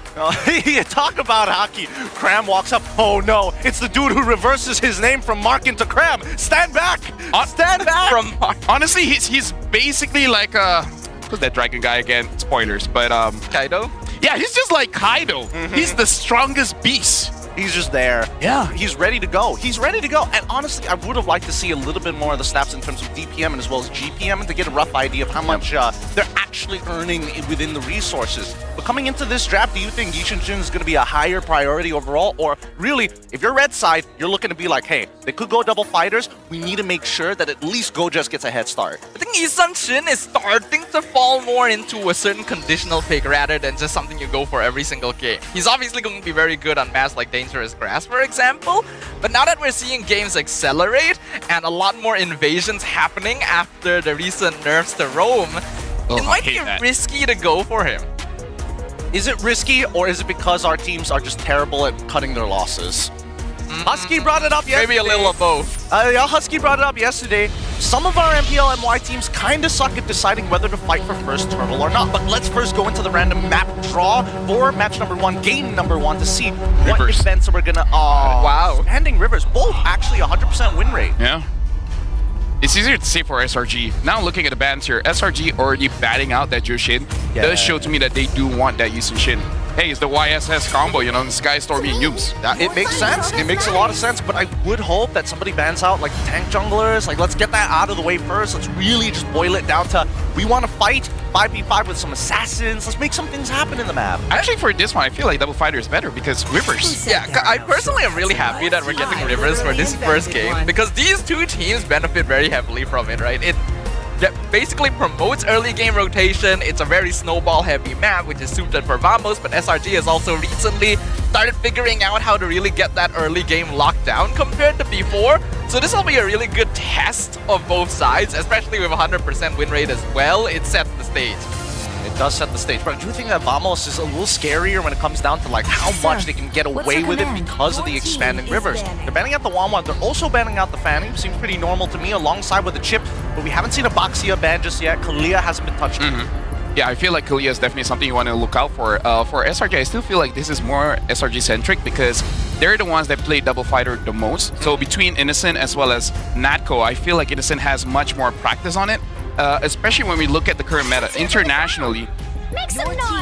Talk about hockey. Cram walks up. Oh no, it's the dude who reverses his name from Mark into Cram. Stand back. Stand back. From Mark. Honestly, he's basically like who's that dragon guy again? Spoilers, but Kaido? Yeah, he's just like Kaido. He's the strongest beast. He's just there. Yeah. He's ready to go. He's ready to go. And honestly, I would have liked to see a little bit more of the stats in terms of DPM and as well as GPM and to get a rough idea of how much they're actually earning within the resources. But coming into this draft, do you think Yishinjin is going to be a higher priority overall? Or really, if you're red side, you're looking to be like, hey, they could go double fighters. We need to make sure that at least Gojas gets a head start. I think Yishinjin is starting to fall more into a certain conditional pick rather than just something you go for every single game. He's obviously going to be very good on maps like Dangerous Grass, for example, but now that we're seeing games accelerate and a lot more invasions happening after the recent nerfs to roam, it might be risky to go for him. Is it risky, or is it because our teams are just terrible at cutting their losses? Husky brought it up yesterday. Maybe a little of both. Yeah, Husky brought it up yesterday. Some of our MPL MY teams kind of suck at deciding whether to fight for first turtle or not. But let's first go into the random map draw for match number 1, game number 1, to see what events we're gonna. Wow. Ending Rivers, both actually 100% win rate. Yeah. It's easier to say for SRG. Now looking at the bans here, SRG already batting out that Jushin does show to me that they do want that Yushin Shin. hey, it's the YSS combo, you know, the Sky, Stormy, and Yums. It makes sense. It makes a lot of sense, but I would hope that somebody bans out like tank junglers. Like, let's get that out of the way first. Let's really just boil it down to, we want to fight 5v5 with some assassins. Let's make some things happen in the map. Actually, for this one, I feel like Double Fighter is better because Rivers. Yeah, I personally am really happy that we're getting Rivers for this first game because these two teams benefit very heavily from it, right? It basically promotes early game rotation. It's a very snowball heavy map, which is suited for Vamos, but SRG has also recently started figuring out how to really get that early game locked down compared to before. So this will be a really good test of both sides, especially with 100% win rate as well. It sets the stage. It does set the stage, but I do think that Vamos is a little scarier when it comes down to like how much they can get away with it because of the expanding rivers. They're banning out the Wanwan, they're also banning out the Fanny, seems pretty normal to me, alongside with the Chip, but we haven't seen a Baxia ban just yet. Kalia hasn't been touched. Yeah, I feel like Kalia is definitely something you want to look out for. For SRG, I still feel like this is more SRG-centric because they're the ones that play Double Fighter the most. So between Innocent as well as Natco, I feel like Innocent has much more practice on it. Especially when we look at the current meta internationally.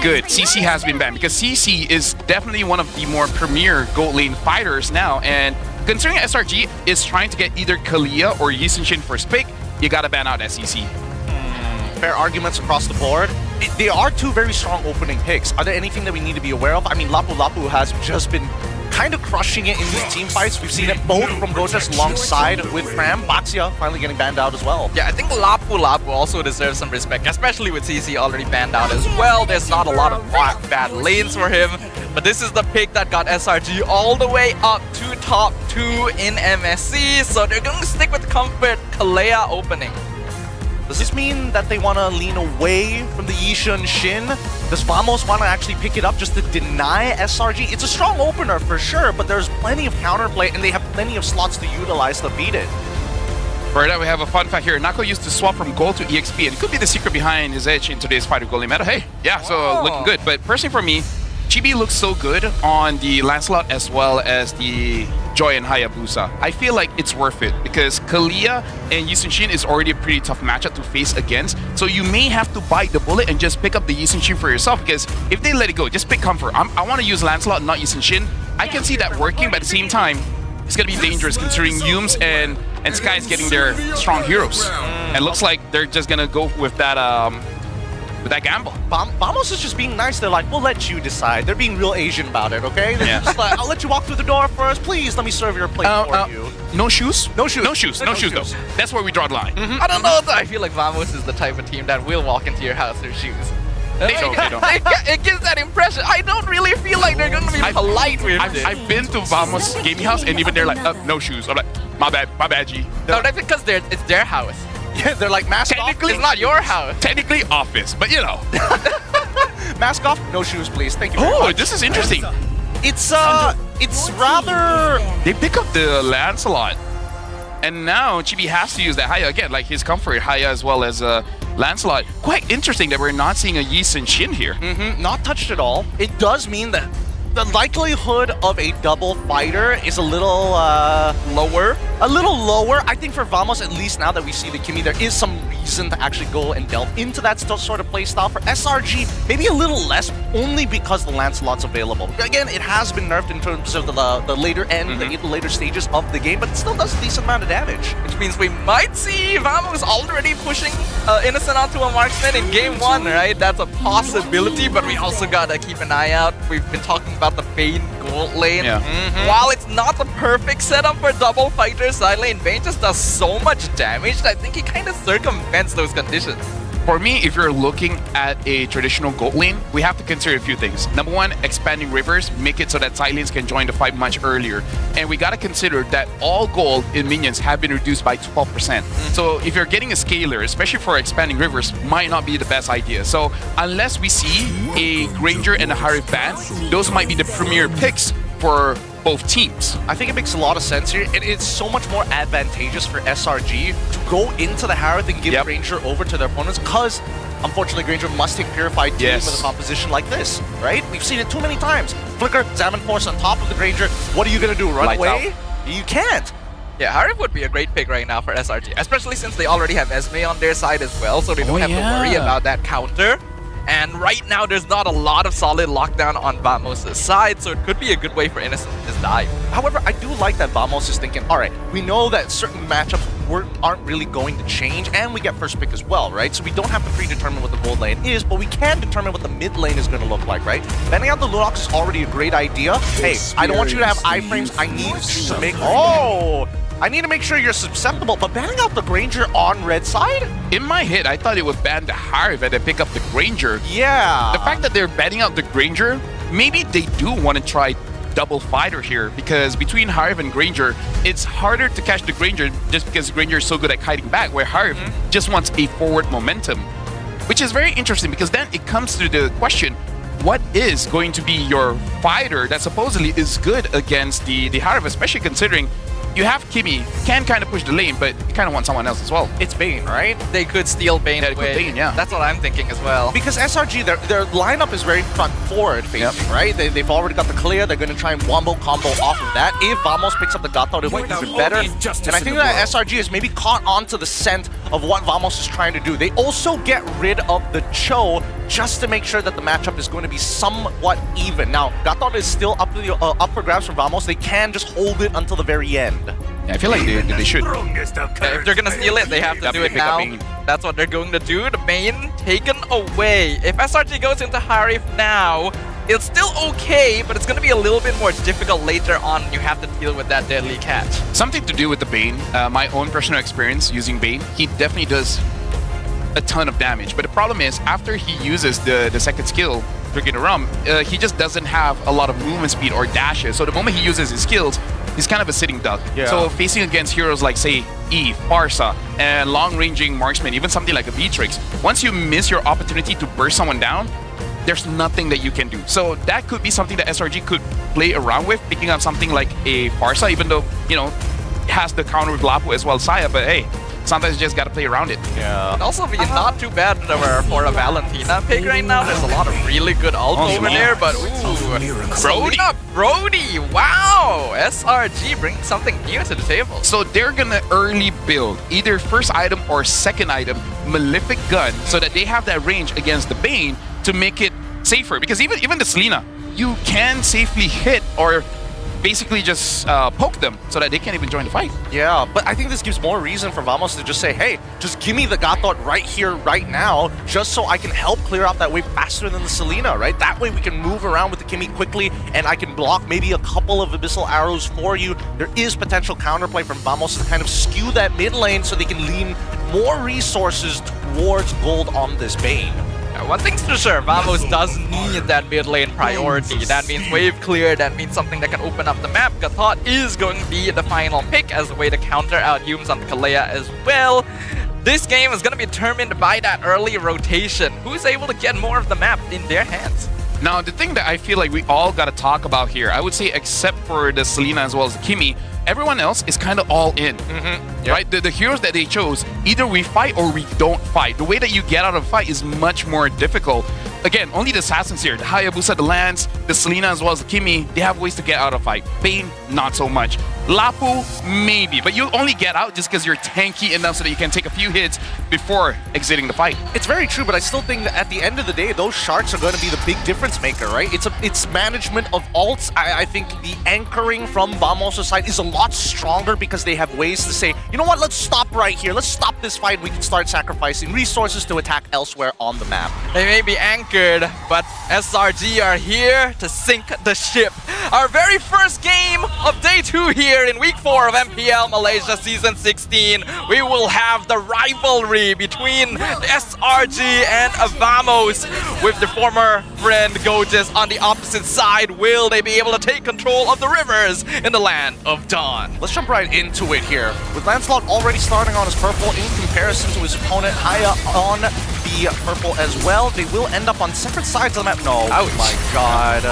Good, CC has been banned because CC is definitely one of the more premier gold lane fighters now, and considering SRG is trying to get either Kalia or Yi Sun-shin first pick, you gotta ban out SCC. Fair arguments across the board. They are two very strong opening picks. Are there anything that we need to be aware of? I mean, Lapu Lapu has just been kind of crushing it in these team fights. We've seen it both from Gotas alongside with Pram. Baxia finally getting banned out as well. Yeah, I think Lapu Lapu also deserves some respect, especially with CC already banned out as well. There's not a lot of bad lanes for him, but this is the pick that got SRG all the way up to top 2 in MSC, so they're going to stick with Comfort Kalea opening. Does this mean that they want to lean away from the Yi Sun-shin? Does Vamos want to actually pick it up just to deny SRG? It's a strong opener for sure, but there's plenty of counterplay and they have plenty of slots to utilize to beat it. For that, we have a fun fact here. Nako used to swap from gold to EXP, and it could be the secret behind his edge in today's fighter gold meta. Hey, yeah, so looking good. But personally for me, Chibi looks so good on the Lancelot as well as the Joy and Hayabusa. I feel like it's worth it because Kalia and Yi Sun-shin is already a pretty tough matchup to face against. So you may have to bite the bullet and just pick up the Yi Sun-shin for yourself, because if they let it go, just pick Comfort. I want to use Lancelot, not Yi Sun-shin. I can see that working, but at the same time, it's going to be dangerous considering Yums and Sky is getting their strong heroes. And looks like they're just going to go with that gamble. Vamos is just being nice. They're like, we'll let you decide. They're being real Asian about it, okay? They're just like, I'll let you walk through the door first. Please, let me serve your plate for you. No shoes? No shoes. No shoes. No shoes, though. That's where we draw the line. I don't know, though. I feel like Vamos is the type of team that will walk into your house with shoes. They don't. It gives that impression. I don't really feel like they're going to be polite with it. I've been to Vamos gaming house, and even they're like, no shoes. I'm like, my bad, G. No, that's because it's their house. Yeah, they're like, mask off. It's not your house. Technically office, but you know. Mask off, no shoes, please. Thank you very much. This is interesting. It's rather... They pick up the Lancelot. And now Chibi has to use that Haya again, like his Comfort Haya as well as Lancelot. Quite interesting that we're not seeing a Yi Sun-shin here. Not touched at all. It does mean that the likelihood of a double fighter is a little lower. A little lower. I think for Vamos, at least now that we see the Kimi, there is some reason to actually go and delve into that sort of play style. For SRG, maybe a little less, only because the Lancelot's available. Again, it has been nerfed in terms of the later end, the later stages of the game, but it still does a decent amount of damage. Which means we might see Vamos already pushing Innocent onto a marksman in game 1, right? That's a possibility, but we also gotta keep an eye out. We've been talking about the Bane gold lane. While it's not the perfect setup for double fighters, side lane Bane just does so much damage that I think he kind of circumvents those conditions. For me, if you're looking at a traditional gold lane, we have to consider a few things. Number one, expanding rivers, make it so that side lanes can join the fight much earlier. And we gotta consider that all gold in minions have been reduced by 12%. So if you're getting a scaler, especially for expanding rivers, might not be the best idea. So unless we see a Granger and a Harif ban, those might be the premier picks for both teams. I think it makes a lot of sense here, and it's so much more advantageous for SRG to go into the Harith and give Granger over to their opponents, because unfortunately Granger must take Purified Team with a composition like this, right? We've seen it too many times. Flicker, Zaman Force on top of the Granger. What are you gonna do, run Lights away? out. You can't. Yeah, Harif would be a great pick right now for SRG, especially since they already have Esme on their side as well, so they don't have to worry about that counter. And right now, there's not a lot of solid lockdown on Vamos' side, so it could be a good way for Innocent to just dive. However, I do like that Vamos is thinking, all right, we know that certain matchups aren't really going to change, and we get first pick as well, right? So we don't have to predetermine what the gold lane is, but we can determine what the mid lane is going to look like, right? Banning out the Lunox is already a great idea. Hey, I don't want you to have iframes. I need to make... Oh! I need to make sure you're susceptible, but banning out the Granger on red side? In my head, I thought it would ban the Harv and then pick up the Granger. Yeah. The fact that they're banning out the Granger, maybe they do want to try double fighter here, because between Harv and Granger, it's harder to catch the Granger just because Granger is so good at kiting back, where Harv just wants a forward momentum, which is very interesting, because then it comes to the question, what is going to be your fighter that supposedly is good against the Harv, especially considering you have Kimmy, can kind of push the lane, but you kind of want someone else as well. It's Bane, right? They could steal Bane away. Bane, yeah. That's what I'm thinking as well. Because SRG, their lineup is very front forward facing, right? They've already got the clear. They're going to try and wombo combo off of that. If Vamos picks up the Gato, it might be even better. And I think that SRG has maybe caught on to the scent of what Vamos is trying to do. They also get rid of the Cho just to make sure that the matchup is going to be somewhat even. Now, Gato is still up for grabs from Vamos. They can just hold it until the very end. Yeah, I feel like they should. If they're gonna steal it, they have to do it now. That's what they're going to do. The Bane taken away. If SRG goes into Harif now, it's still okay, but it's gonna be a little bit more difficult later on. You have to deal with that deadly catch. Something to do with the Bane. My own personal experience using Bane, he definitely does a ton of damage. But the problem is, after he uses the second skill, Brigade Rum, he just doesn't have a lot of movement speed or dashes. So the moment he uses his skills, he's kind of a sitting duck. Yeah. So facing against heroes like, say, Eve, Farsa, and long-ranging marksman, even something like a Beatrix, once you miss your opportunity to burst someone down, there's nothing that you can do. So that could be something that SRG could play around with, picking up something like a Farsa, even though, you know, it has the counter with Lapu as well, Saya, but hey, sometimes you just gotta play around it. Yeah. And also be not too bad for a Valentina pick right now. There's a lot of really good ult over there, but Brody, wow! SRG brings something new to the table. So they're gonna early build either first item or second item Malefic Gun, so that they have that range against the Bane to make it safer. Because even the Selena, you can safely hit or basically just poke them so that they can't even join the fight. Yeah, but I think this gives more reason for Vamos to just say, hey, just give me the Gatot right here, right now, just so I can help clear out that wave faster than the Selena, right? That way we can move around with the Kimmy quickly, and I can block maybe a couple of Abyssal Arrows for you. There is potential counterplay from Vamos to kind of skew that mid lane so they can lean more resources towards gold on this Bane. One thing's for sure, Vamos does need that mid lane priority. That means wave clear, that means something that can open up the map. Gatot is going to be the final pick as a way to counter out Humes on Kalea as well. This game is going to be determined by that early rotation. Who's able to get more of the map in their hands? Now, the thing that I feel like we all got to talk about here, I would say except for the Selena as well as the Kimmy, everyone else is kind of all in, right? The heroes that they chose, either we fight or we don't fight. The way that you get out of a fight is much more difficult. Again, only the Assassins here, the Hayabusa, the Lance, the Selena as well as the Kimmy, they have ways to get out of fight. Bane, not so much. Lapu, maybe, but you only get out just because you're tanky enough so that you can take a few hits before exiting the fight. It's very true, but I still think that at the end of the day, those sharks are going to be the big difference maker, right? It's management of ults. I think the anchoring from Vamos' side is a lot stronger because they have ways to say, you know what, let's stop right here. Let's stop this fight. We can start sacrificing resources to attack elsewhere on the map. They may be anchored, but SRG are here to sink the ship. Our very first game of day 2 here in week 4 of MPL Malaysia Season 16. We will have the rivalry between SRG and Vamos with the former friend Goges on the opposite side. Will they be able to take control of the rivers in the land of Dawn? Let's jump right into it here. With Lancelot already starting on his purple in comparison to his opponent, Haya on the purple as well. They will end up on separate sides of the map. No, ouch. My God.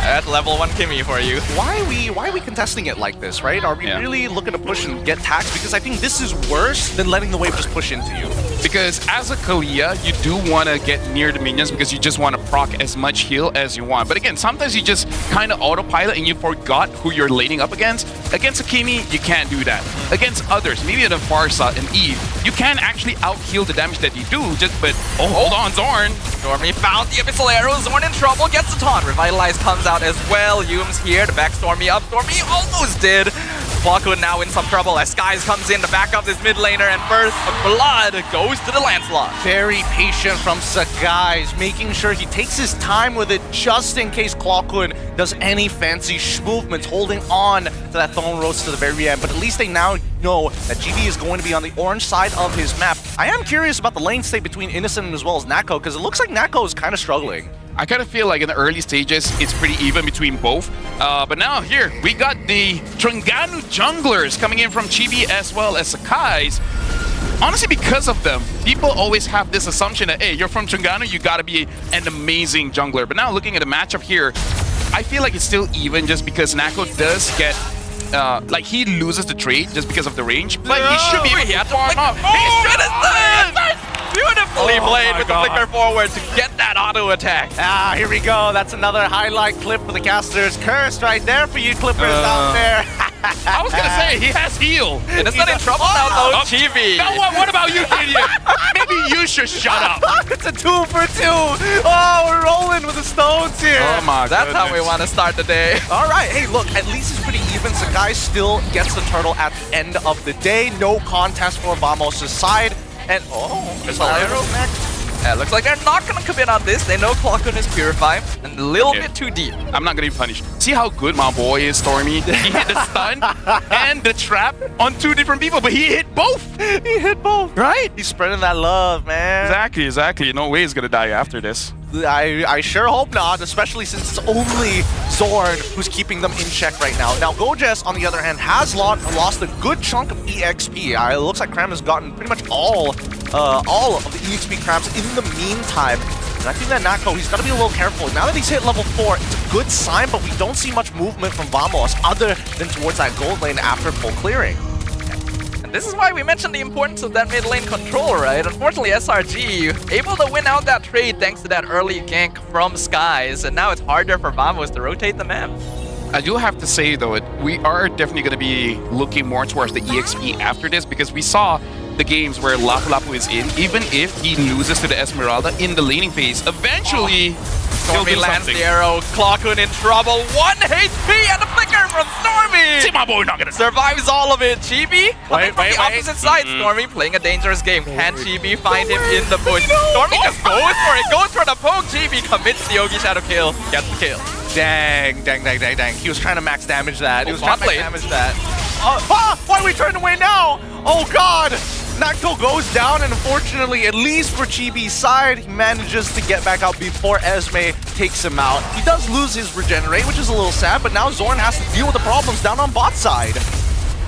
At level 1 Kimmy for you. Why are we contesting it like this, right? Are we really looking to push and get taxed? Because I think this is worse than letting the wave just push into you. Because as a Kalia, you do want to get near the minions because you just want to proc as much heal as you want. But again, sometimes you just kind of autopilot and you forgot who you're laning up against. Against Akimi, you can't do that. Against others, maybe the Farsa and Eve, you can actually out-heal the damage that you do. But hold on, Zorn. Stormy found the Abyssal Arrow. Zorn in trouble, gets the taunt. Revitalize comes out as well. Yume's here to back Stormy up. Stormy almost did. Flocko now in some trouble as Skies comes in to back up this mid laner, and First Blood goes to the Lancelot. Very patient from Skies, making sure he takes his time with it just in case Clockwood does any fancy movements, holding on to that Thorn Rose to the very end. But at least they now know that GB is going to be on the orange side of his map. I am curious about the lane state between Innocent as well as Nako, because it looks like Nako is kind of struggling. I kind of feel like in the early stages, it's pretty even between both. But now here, we got the Trunganu junglers coming in from Chibi as well as Sakai's. Honestly, because of them, people always have this assumption that, hey, you're from Trunganu, you gotta be an amazing jungler. But now looking at the matchup here, I feel like it's still even just because Nako does get like he loses the trade just because of the range, but he should be able to farm up. He should have done! Beautifully played with the flicker forward to get that auto attack. Ah, here we go. That's another highlight clip for the casters. Cursed right there for you clippers out there. I was gonna say, he has heal. And it's not in trouble now though, Chibi. Now what about you, idiot? Maybe you should shut up. It's a 2 for 2. Oh, we're rolling with the stones here. Oh my That's goodness. how we want to start the day. All right, hey, look, at least it's pretty even. Sakai still gets the turtle at the end of the day. No contest for Vamos' side. And there's arrow next. Yeah, looks like they're not going to commit on this. They know Clockwood is purified and a little bit too deep. I'm not going to be punished. See how good my boy is, Stormy? He hit the stun and the trap on 2 different people, but he hit both. He hit both. Right? He's spreading that love, man. Exactly. No way he's going to die after this. I sure hope not, especially since it's only Zorn who's keeping them in check right now. Now, Gojes, on the other hand, has lost a good chunk of EXP. It looks like Cram has gotten pretty much all of the EXP crabs in the meantime. And I think that Nako, he's got to be a little careful. Now that he's hit level 4, it's a good sign, but we don't see much movement from Vamos other than towards that gold lane after full clearing. This is why we mentioned the importance of that mid lane control, right? Unfortunately, SRG able to win out that trade thanks to that early gank from Skies, and now it's harder for Vamos to rotate the map. I do have to say, though, we are definitely going to be looking more towards the EXP after this, because we saw the games where Lapu Lapu is in, even if he loses to the Esmeralda in the laning phase, eventually Stormy lands the arrow, Clockwood in trouble, 1 HP and a flicker from Stormy! See my boy not gonna survives all of it. Chibi coming from the opposite side. Stormy playing a dangerous game. Can Chibi find him in the bush? Stormy just goes for it, goes for the poke. Chibi commits the Yogi Shadow kill, gets the kill. Dang. He was trying to max damage that. He was trying to max damage that. Why are we turning away now? Oh god! Nako goes down, and unfortunately, at least for Chibi's side, he manages to get back out before Esme takes him out. He does lose his regenerate, which is a little sad, but now Zorn has to deal with the problems down on bot side.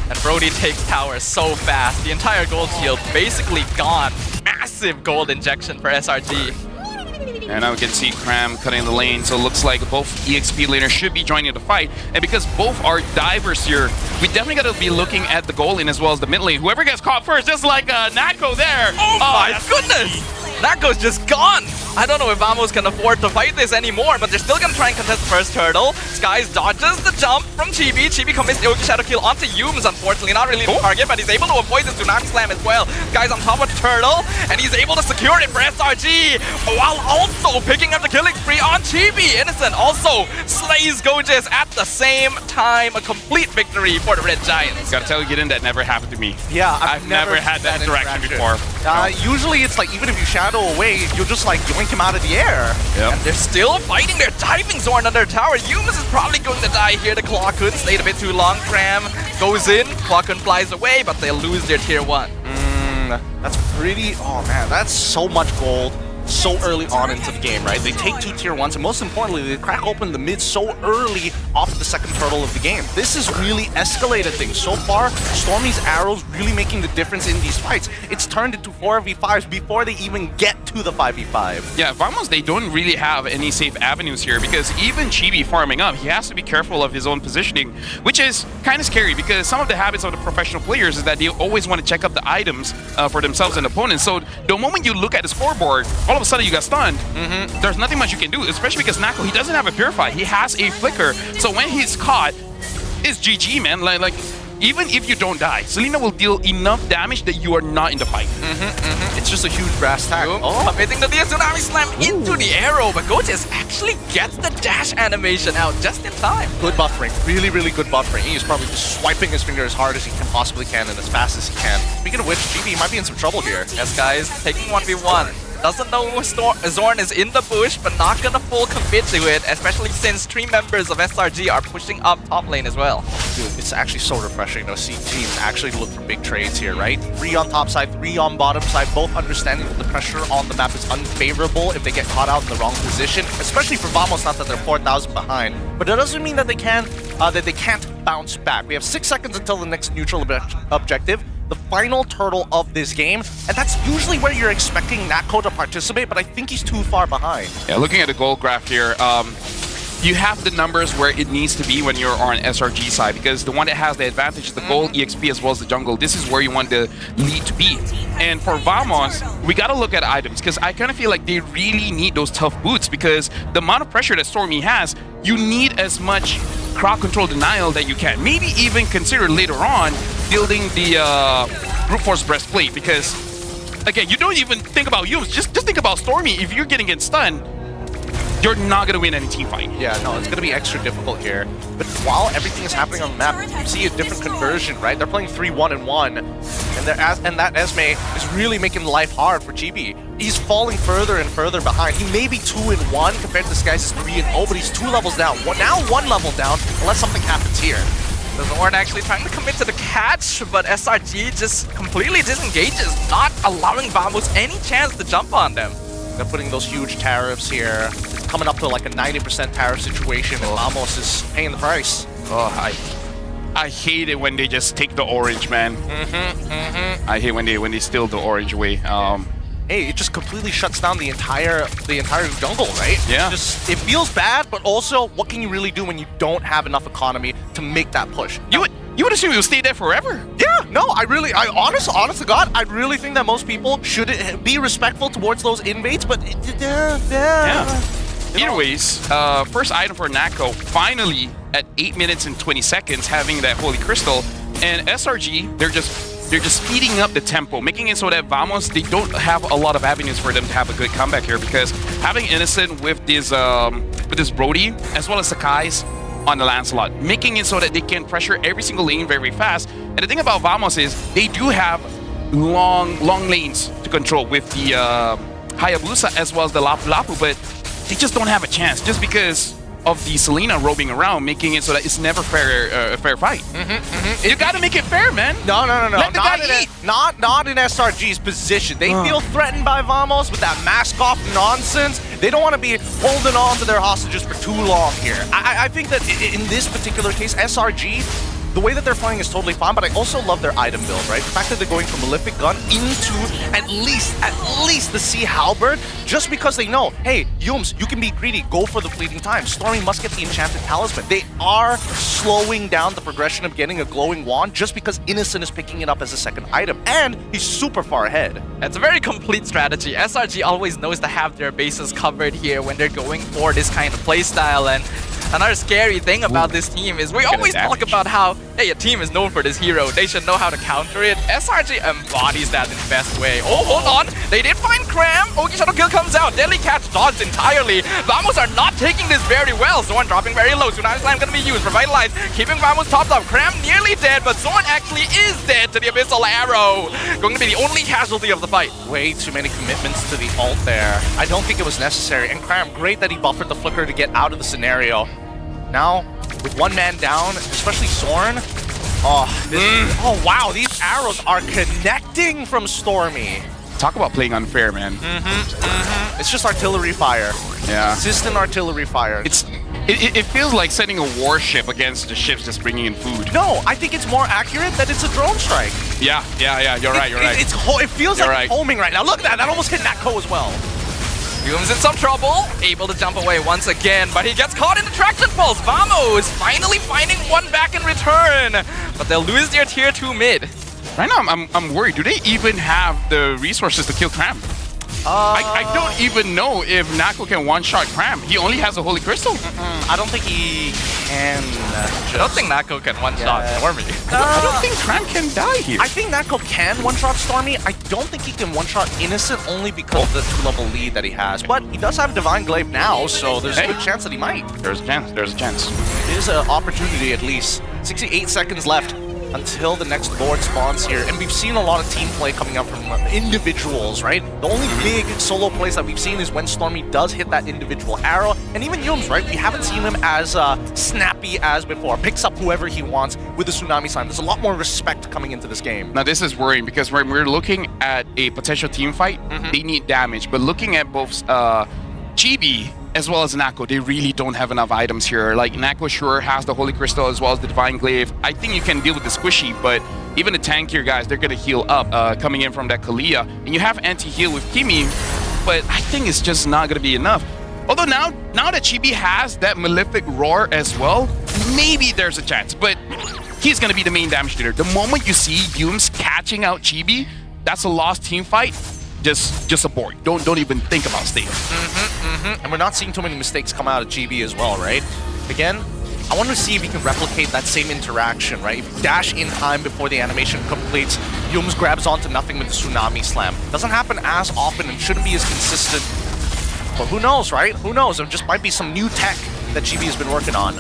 And Brody takes tower so fast. The entire gold shield basically gone. Massive gold injection for SRG. And now we can see Cram cutting the lane, so it looks like both EXP laners should be joining the fight. And because both are divers here, we definitely got to be looking at the goal lane as well as the mid lane. Whoever gets caught first, just like Nako there. Oh my goodness! Nako's just gone! I don't know if Vamos can afford to fight this anymore, but they're still gonna try and contest the first turtle. Skies dodges the jump from Chibi. Chibi commits the Yogi Shadow kill onto Yumes, unfortunately. Not really the target, but he's able to avoid the Tsunami Slam as well. Skies on top of the turtle, and he's able to secure it for SRG, while also picking up the killing spree on Chibi. Innocent also slays Gojes at the same time. A complete victory for the Red Giants. Gotta tell you, Gideon, that never happened to me. Yeah, I've never had that interaction before. Usually it's like, even if you shadow away, you'll just like yoink him out of the air. Yep. And they're still fighting. They're diving Zorn under the tower. Yumas is probably going to die here. The Clockwood stayed a bit too long. Cram goes in. Clockwood flies away, but they lose their tier 1. That's pretty... Oh man, that's so much gold. so early on into the game, right? They take 2 tier 1s, and most importantly, they crack open the mid so early off the second turtle of the game. This has really escalated things. So far, Stormy's arrows really making the difference in these fights. It's turned into 4v5s before they even get to the 5v5. Yeah, Vamos, they don't really have any safe avenues here because even Chibi farming up, he has to be careful of his own positioning, which is kind of scary because some of the habits of the professional players is that they always want to check up the items for themselves and opponents. So the moment you look at the scoreboard, all of a sudden you got stunned. There's nothing much you can do, especially because Nako, he doesn't have a Purify. He has a Flicker. So when he's caught, it's GG, man. Like even if you don't die, Selena will deal enough damage that you are not in the fight. It's just a huge brass tag. Amazing that the Tsunami Slam into the arrow, but Goches actually gets the dash animation out just in time. Good buffering. Really, really good buffering. He's probably just swiping his finger as hard as he possibly can and as fast as he can. Speaking of which, GB might be in some trouble here. Yes, guys. Taking 1v1. Doesn't know Zorn is in the bush, but not gonna full commit to it, especially since 3 members of SRG are pushing up top lane as well. Dude, it's actually so refreshing to see teams actually look for big trades here, right? 3 on top side, 3 on bottom side, both understanding that the pressure on the map is unfavorable if they get caught out in the wrong position, especially for Vamos, not that they're 4,000 behind. But that doesn't mean that they can't bounce back. We have 6 seconds until the next neutral objective. The final turtle of this game, and that's usually where you're expecting Nako to participate, but I think he's too far behind. Yeah, looking at the goal graph here, you have the numbers where it needs to be when you're on SRG side, because the one that has the advantage is the gold, EXP, as well as the jungle. This is where you want the lead to be. And for Vamos, we gotta look at items, because I kind of feel like they really need those tough boots, because the amount of pressure that Stormy has, you need as much crowd control denial that you can. Maybe even consider later on building the brute force breastplate, because again, you don't even think about Yums, just think about Stormy. If you're getting stunned, you're not going to win any team fight. Yeah, no, it's going to be extra difficult here. But while everything is happening on the map, you see a different conversion, right? They're playing 3-1-1, and that Esme is really making life hard for GB. He's falling further and further behind. He may be 2-1 compared to this guy's 3-0, but he's 2 levels down. Now 1 level down, unless something happens here. The Zorn actually trying to commit to the catch, but SRG just completely disengages, not allowing Vamos any chance to jump on them. They're putting those huge tariffs here, coming up to like a 90% tariff situation, and Vamos is paying the price. Oh, I hate it when they just take the orange, man. I hate when they steal the orange away. Hey, it just completely shuts down the entire jungle, right? Yeah. It feels bad, but also, what can you really do when you don't have enough economy to make that push? You would assume you'll stay there forever. Yeah, no, honest to God, I really think that most people should be respectful towards those inmates, but yeah. Either ways, first item for Nako, finally at 8 minutes and 20 seconds, having that Holy Crystal, and SRG, they're just speeding up the tempo, making it so that Vamos, they don't have a lot of avenues for them to have a good comeback here, because having Innocent with this Brody, as well as Sakai's on the Lancelot, making it so that they can pressure every single lane very fast. And the thing about Vamos is they do have long lanes to control with the Hayabusa as well as the Lapu Lapu, but they just don't have a chance just because of the Selena roaming around, making it so that it's never a fair fight. You gotta make it fair, man. No. Let the guy eat. Not in SRG's position. They feel threatened by Vamos with that mask off nonsense. They don't want to be holding on to their hostages for too long here. I think that in this particular case, SRG, the way that they're playing is totally fine, but I also love their item build, right? The fact that they're going from Malefic Gun into at least the Sea Halberd, just because they know, hey, Yums, you can be greedy, go for the fleeting time. Stormy must get the Enchanted Talisman. They are slowing down the progression of getting a glowing wand just because Innocent is picking it up as a second item, and he's super far ahead. It's a very complete strategy. SRG always knows to have their bases covered here when they're going for this kind of playstyle, and another scary thing about this team is we always talk about how, hey, a team is known for this hero. They should know how to counter it. SRG embodies that in the best way. Oh, hold on. They did find Cram. Ogi Shadow Kill comes out. Deadly Catch dodged entirely. Vamos are not taking this very well. Zorn dropping very low. Tsunami Slam going to be used. Revitalize. Keeping Vamos topped up. Cram nearly dead, but Zorn actually is dead to the Abyssal Arrow. Going to be the only casualty of the fight. Way too many commitments to the ult there. I don't think it was necessary. And Cram, great that he buffered the flicker to get out of the scenario. Now, with one man down, especially Zorn, oh wow, these arrows are connecting from Stormy. Talk about playing unfair, man. It's just artillery fire. Yeah. Consistent artillery fire. It feels like sending a warship against the ships just bringing in food. No, I think it's more accurate that it's a drone strike. Yeah. You're right. It feels You're like right. homing right now. Look at that. That almost hit Natko as well. Yums in some trouble, able to jump away once again, but he gets caught in the traction pulse. Vamos finally finding one back in return, but they'll lose their tier 2 mid. Right now, I'm worried. Do they even have the resources to kill Cram? I don't even know if Nako can one-shot Cram. He only has a Holy Crystal. I don't think he can. I don't think Nako can one-shot Stormy. I don't think Cram can die here. I think Nako can one-shot Stormy. I don't think he can one-shot Innocent only because of the 2-level lead that he has. But he does have Divine Glaive now, so there's a good chance that he might. There's a chance. It is an opportunity at least. 68 seconds left until the next Lord spawns here. And we've seen a lot of team play coming up from individuals, right? The only big solo plays that we've seen is when Stormy does hit that individual arrow. And even Yums, right? We haven't seen him as snappy as before. Picks up whoever he wants with the Tsunami Slam. There's a lot more respect coming into this game. Now this is worrying because when we're looking at a potential team fight, they need damage. But looking at both Chibi as well as Nako, they really don't have enough items here. Like, Nako sure has the Holy Crystal as well as the Divine Glaive. I think you can deal with the squishy, but even the tankier guys, they're gonna heal up coming in from that Kalia. And you have anti-heal with Kimi, but I think it's just not gonna be enough. Although now that Chibi has that Malefic Roar as well, maybe there's a chance, but he's gonna be the main damage dealer. The moment you see Yums catching out Chibi, that's a lost team fight. Just abort. Don't even think about staying. And we're not seeing too many mistakes come out of GB as well, right? Again, I want to see if he can replicate that same interaction, right? If you dash in time before the animation completes, Yums grabs onto nothing with the Tsunami Slam. Doesn't happen as often and shouldn't be as consistent. But who knows, right? Who knows? There just might be some new tech that GB has been working on.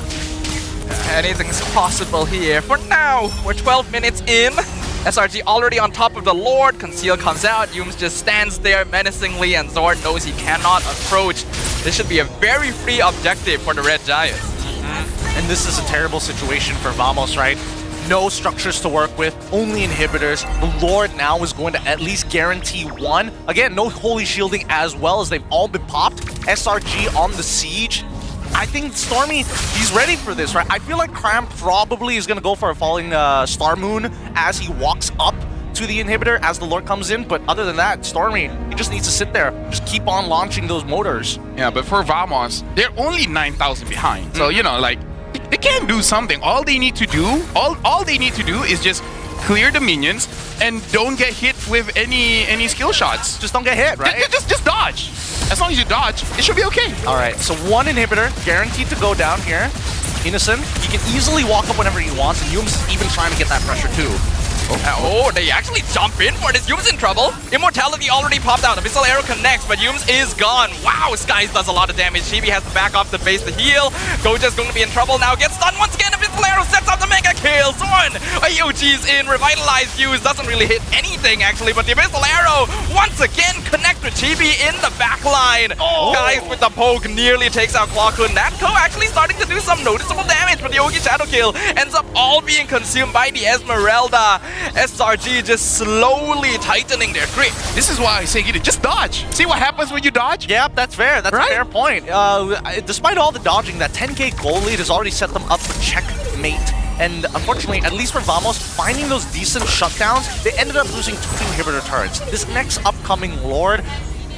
Anything's possible here. For now, we're 12 minutes in. SRG already on top of the Lord. Conceal comes out. Yums just stands there menacingly, and Zorn knows he cannot approach. This should be a very free objective for the Red Giants. And this is a terrible situation for Vamos, right? No structures to work with, only inhibitors. The Lord now is going to at least guarantee one. Again, no holy shielding as well as they've all been popped. SRG on the siege. I think Stormy, he's ready for this, right? I feel like Cram probably is going to go for a falling Star Moon as he walks up to the inhibitor as the Lord comes in. But other than that, Stormy, he just needs to sit there. Just keep on launching those motors. Yeah, but for Vamos, they're only 9,000 behind. So, you know, like, they can do something. All they need to do, all they need to do is just clear the minions and don't get hit with any skill shots. Just don't get hit, right? Just dodge. As long as you dodge, it should be okay. All right, so one inhibitor guaranteed to go down here. Innocent, he can easily walk up whenever he wants, and Yums is even trying to get that pressure too. Oh, they actually jump in for this. Yums in trouble. Immortality already popped out. Abyssal Arrow connects, but Yums is gone. Wow, Skies does a lot of damage. Chibi has to back off the base to heal. Goja's going to be in trouble now. Gets stunned once again. Abyssal Arrow sets up the mega kill. Zorn, EOG's in. Revitalized Fuse doesn't really hit anything, actually, but the Abyssal Arrow once again connect with Chibi in the back line. Skies with the poke nearly takes out Clawkun. Natko actually starting to do some noticeable damage, but the Ogi Shadow Kill ends up all being consumed by the Esmeralda. SRG just slowly tightening their grip. This is why I say, just dodge. See what happens when you dodge? Yep, that's fair. That's a fair point. Despite all the dodging, that 10k goal lead has already set them up for checkmate. And unfortunately, at least for Vamos, finding those decent shutdowns, they ended up losing 2 inhibitor turrets. This next upcoming Lord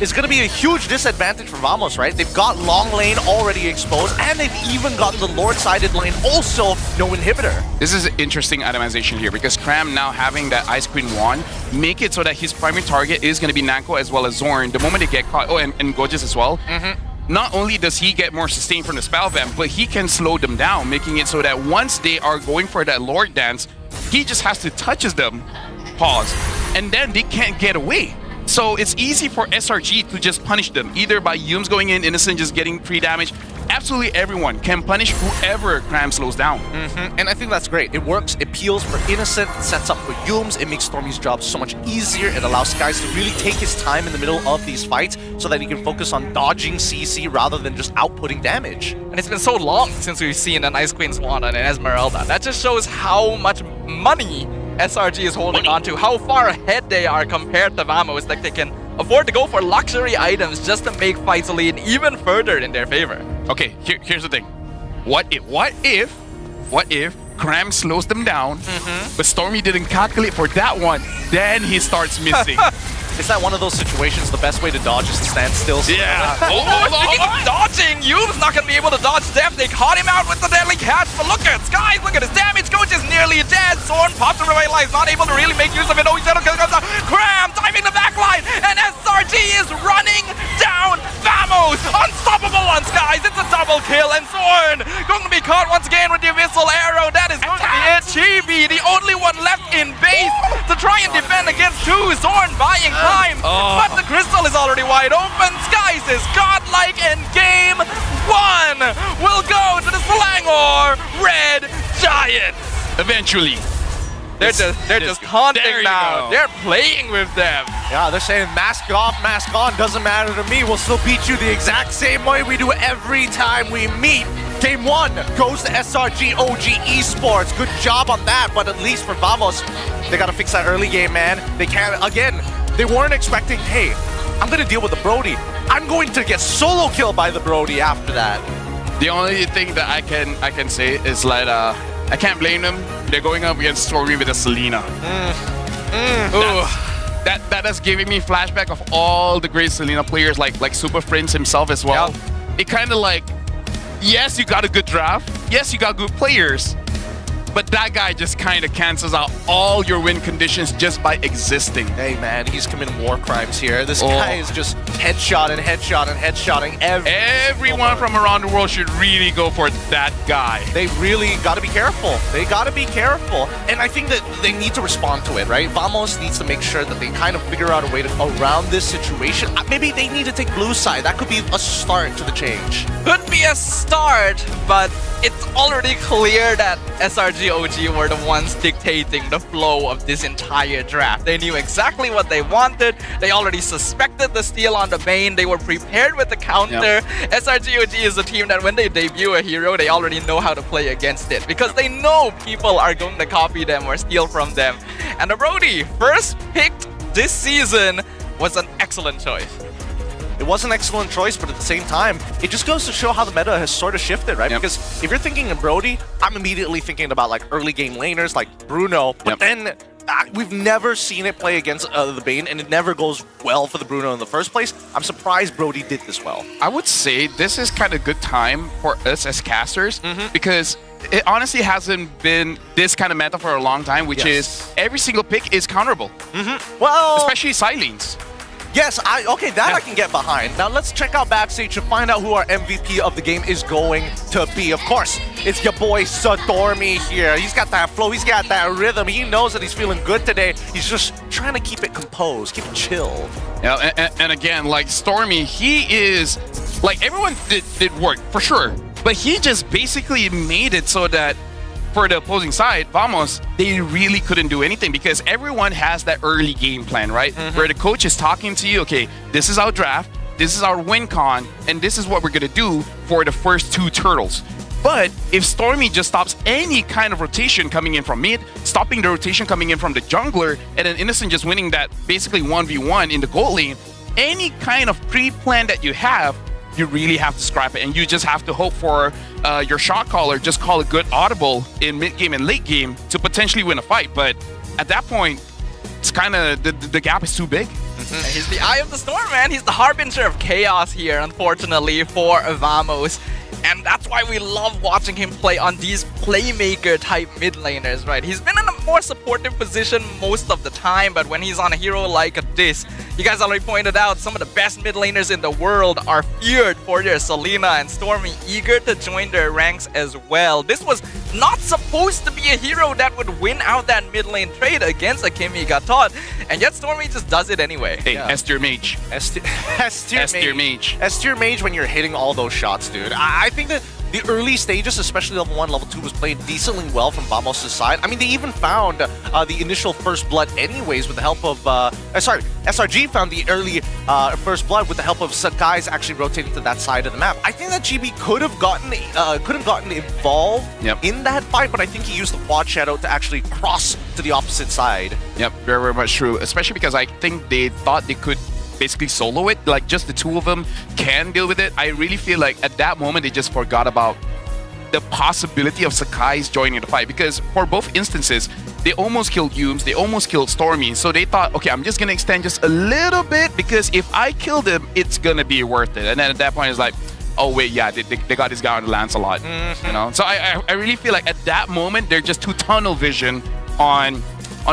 is going to be a huge disadvantage for Vamos, right? They've got long lane already exposed, and they've even gotten the Lord-sided lane also no inhibitor. This is an interesting itemization here because Cram now having that Ice Queen wand make it so that his primary target is going to be Nako as well as Zorn. The moment they get caught, and Gojas as well, not only does he get more sustain from the spell vamp, but he can slow them down, making it so that once they are going for that Lord dance, he just has to touches them, pause, and then they can't get away. So it's easy for SRG to just punish them, either by Yums going in, Innocent just getting free damage. Absolutely everyone can punish whoever Cram slows down. And I think that's great. It works, it peels for Innocent, sets up for Yums, it makes Stormy's job so much easier. It allows Skies to really take his time in the middle of these fights so that he can focus on dodging CC rather than just outputting damage. And it's been so long since we've seen an Ice Queen's wand and an Esmeralda. That just shows how much money SRG is holding on to, how far ahead they are compared to Vamos. Like they can afford to go for luxury items just to make fights lean even further in their favor. Okay, here's the thing. What if Cram slows them down, but Stormy didn't calculate for that one, then he starts missing. Is that one of those situations the best way to dodge is to stand still? Yeah. Speaking of dodging, Yume's not going to be able to dodge Def. They caught him out with the deadly catch, but look at Skies, look at his damage. Coach is nearly dead. Zorn pops to revitalize, not able to really make use of it. Oh, he's going to come down. Cram diving the backline, and SRG is running down Vamos. Unstoppable on Skies. It's a double kill, and Zorn going to be caught once again with the Abyssal Arrow. That is going to be it. Chibi, the only one left in base to try and defend against two. Zorn buying time, but the crystal is already wide open. Skies is godlike, and game 1 will go to the Selangor Red Giants. Eventually. They're just haunting now. They're playing with them. Yeah, they're saying mask off, mask on, doesn't matter to me. We'll still beat you the exact same way we do every time we meet. Game 1 goes to SRG.OG eSports. Good job on that, but at least for Vamos, they gotta fix that early game, man. They can't, again, they weren't expecting, hey, I'm gonna deal with the Brody. I'm going to get solo killed by the Brody after that. The only thing that I can say is that I can't blame them. They're going up against Stormy with a Selena. That has given me flashback of all the great Selena players, like Super Prince himself as well. Yep. It kind of like, yes, you got a good draft. Yes, you got good players. But that guy just kind of cancels out all your win conditions just by existing. Hey man, he's committing war crimes here. This guy is just headshotting everyone from around the world should really go for that guy. They really got to be careful. They got to be careful. And I think that they need to respond to it, right? Vamos needs to make sure that they kind of figure out a way to around this situation. Maybe they need to take blue side. That could be a start to the change. Could be a start, but it's already clear that SRG.OG were the ones dictating the flow of this entire draft. They knew exactly what they wanted. They already suspected the steal on the Bane. They were prepared with the counter. Yep. SRG.OG is a team that when they debut a hero, they already know how to play against it because they know people are going to copy them or steal from them. And the Brody, first picked this season, was an excellent choice. It was an excellent choice, but at the same time, it just goes to show how the meta has sort of shifted, right? Yep. Because if you're thinking of Brody, I'm immediately thinking about like early game laners like Bruno, but then we've never seen it play against the Bane, and it never goes well for the Bruno in the first place. I'm surprised Brody did this well. I would say this is kind of good time for us as casters because it honestly hasn't been this kind of meta for a long time, which is every single pick is counterable. Well, especially Silenes. Yes, I can get behind. Now let's check out backstage to find out who our MVP of the game is going to be. Of course, it's your boy Stormy here. He's got that flow, he's got that rhythm. He knows that he's feeling good today. He's just trying to keep it composed, keep it chill. Yeah, and again, like Stormy, he is like everyone did work for sure, but he just basically made it so that for the opposing side, Vamos, they really couldn't do anything because everyone has that early game plan, right? Where the coach is talking to you, okay, this is our draft, this is our win con, and this is what we're gonna do for the first 2 turtles. But if Stormy just stops any kind of rotation coming in from mid, stopping the rotation coming in from the jungler, and then Innocent just winning that basically 1v1 in the gold lane, any kind of pre-plan that you have, you really have to scrap it, and you just have to hope for your shot caller just call a good audible in mid game and late game to potentially win a fight. But at that point, it's kind of the gap is too big. He's the eye of the storm, man. He's the harbinger of chaos here, unfortunately, for Vamos. And that's why we love watching him play on these playmaker-type mid laners, right? He's been in a more supportive position most of the time, but when he's on a hero like this, you guys already pointed out, some of the best mid laners in the world are feared for their Selena and Stormy, eager to join their ranks as well. This was not supposed to be a hero that would win out that mid lane trade against Akemi Gatot, and yet Stormy just does it anyway. Hey, S-tier mage. S-tier mage when you're hitting all those shots, dude. I think that the early stages, especially level 1, level 2, was played decently well from Vamos' side. I mean, they even found the initial first blood anyways with the help of... SRG found the early first blood with the help of Sakai's actually rotating to that side of the map. I think that GB could have gotten involved in that fight, but I think he used the quad shadow to actually cross to the opposite side. Yep, very, very much true. Especially because I think they thought they could basically solo it, like just the two of them can deal with it. I really feel like at that moment they just forgot about the possibility of Sakai's joining the fight, because for both instances they almost killed Yumes, they almost killed Stormy, so they thought, okay, I'm just gonna extend just a little bit because if I kill them it's gonna be worth it. And then at that point it's like, oh wait, yeah, they got this guy on the Lancelot, you know. So I really feel like at that moment they're just too tunnel vision on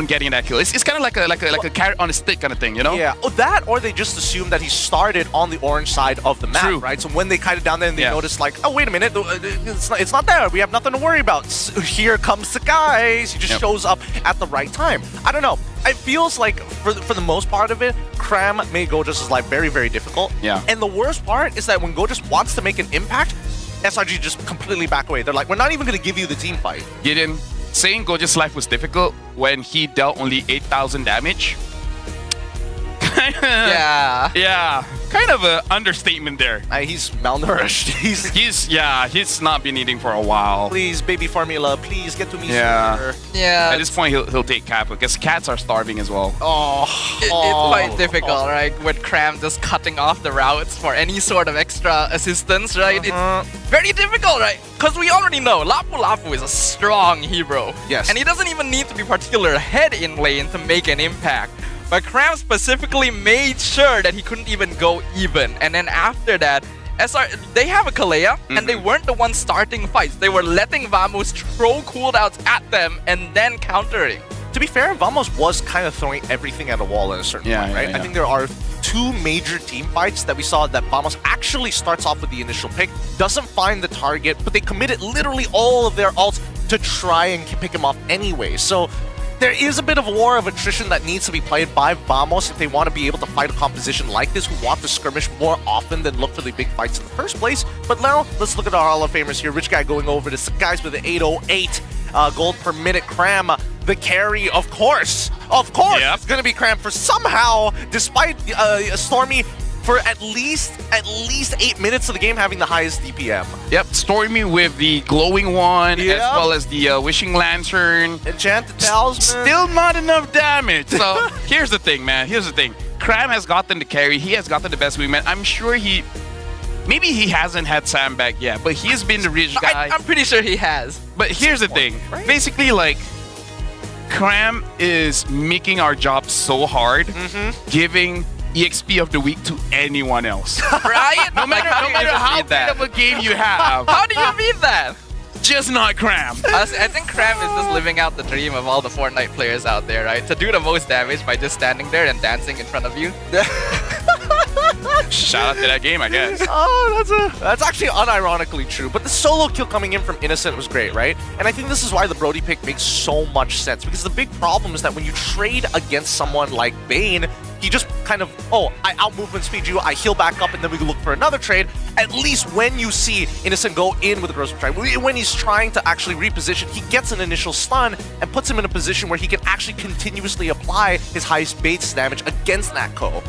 getting that kill. It's kind of like a carrot on a stick kind of thing, you know? Yeah, that or they just assume that he started on the orange side of the map, right? So when they kited down there and they noticed like, oh, wait a minute, it's not there. We have nothing to worry about. So here comes the guys. He just shows up at the right time. I don't know. It feels like for the most part of it, Cram made Goja's life very, very difficult. Yeah. And the worst part is that when Gojas wants to make an impact, SRG just completely back away. They're like, we're not even going to give you the team fight. Gideon, saying Goja's life was difficult when he dealt only 8,000 damage. Yeah. Kind of an understatement there. He's malnourished. He's not been eating for a while. Please, baby formula, please get to me sooner. Yeah. At this point, he'll take Cap because cats are starving as well. It's quite difficult, right? With Cram just cutting off the routes for any sort of extra assistance, right? It's very difficult, right? Because we already know Lapu Lapu is a strong hero. Yes. And he doesn't even need to be particular head in lane to make an impact. But Cram specifically made sure that he couldn't even go even. And then after that, they have a Kalea, and they weren't the ones starting fights. They were letting Vamos throw cooldowns at them and then countering. To be fair, Vamos was kind of throwing everything at a wall at a certain point, right? I think there are two major team fights that we saw that Vamos actually starts off with the initial pick, doesn't find the target, but they committed literally all of their ults to try and pick him off anyway. So there is a bit of war of attrition that needs to be played by Vamos if they want to be able to fight a composition like this who want to skirmish more often than look for the big fights in the first place. But now, let's look at our Hall of Famers here. Rich Guy going over to guys with an 808 gold per minute. Cram, the carry, of course. Of course, it's going to be Cram for somehow, despite Stormy, for at least 8 minutes of the game having the highest DPM. Yep, Stormy with the glowing one, as well as the wishing lantern. Enchanted talisman. Still not enough damage. So here's the thing, man. Here's the thing. Cram has gotten the carry. He has gotten the best wingman. I'm sure maybe he hasn't had Sam back yet, but he's been the rich guy. I'm pretty sure he has. But here's the thing. Right? Basically, like, Cram is making our job so hard, giving EXP of the week to anyone else. Right? No matter how big of a game you have. How do you beat that? Just not Cram. I think Cram is just living out the dream of all the Fortnite players out there, right? To do the most damage by just standing there and dancing in front of you. Shout out to that game, I guess. Oh, that's actually unironically true. But the solo kill coming in from Innocent was great, right? And I think this is why the Brody pick makes so much sense. Because the big problem is that when you trade against someone like Bane, he just kind of, I out-movement speed you, I heal back up, and then we can look for another trade. At least when you see Innocent go in with a Gross Trade, when he's trying to actually reposition, he gets an initial stun and puts him in a position where he can actually continuously apply his highest base damage against that co.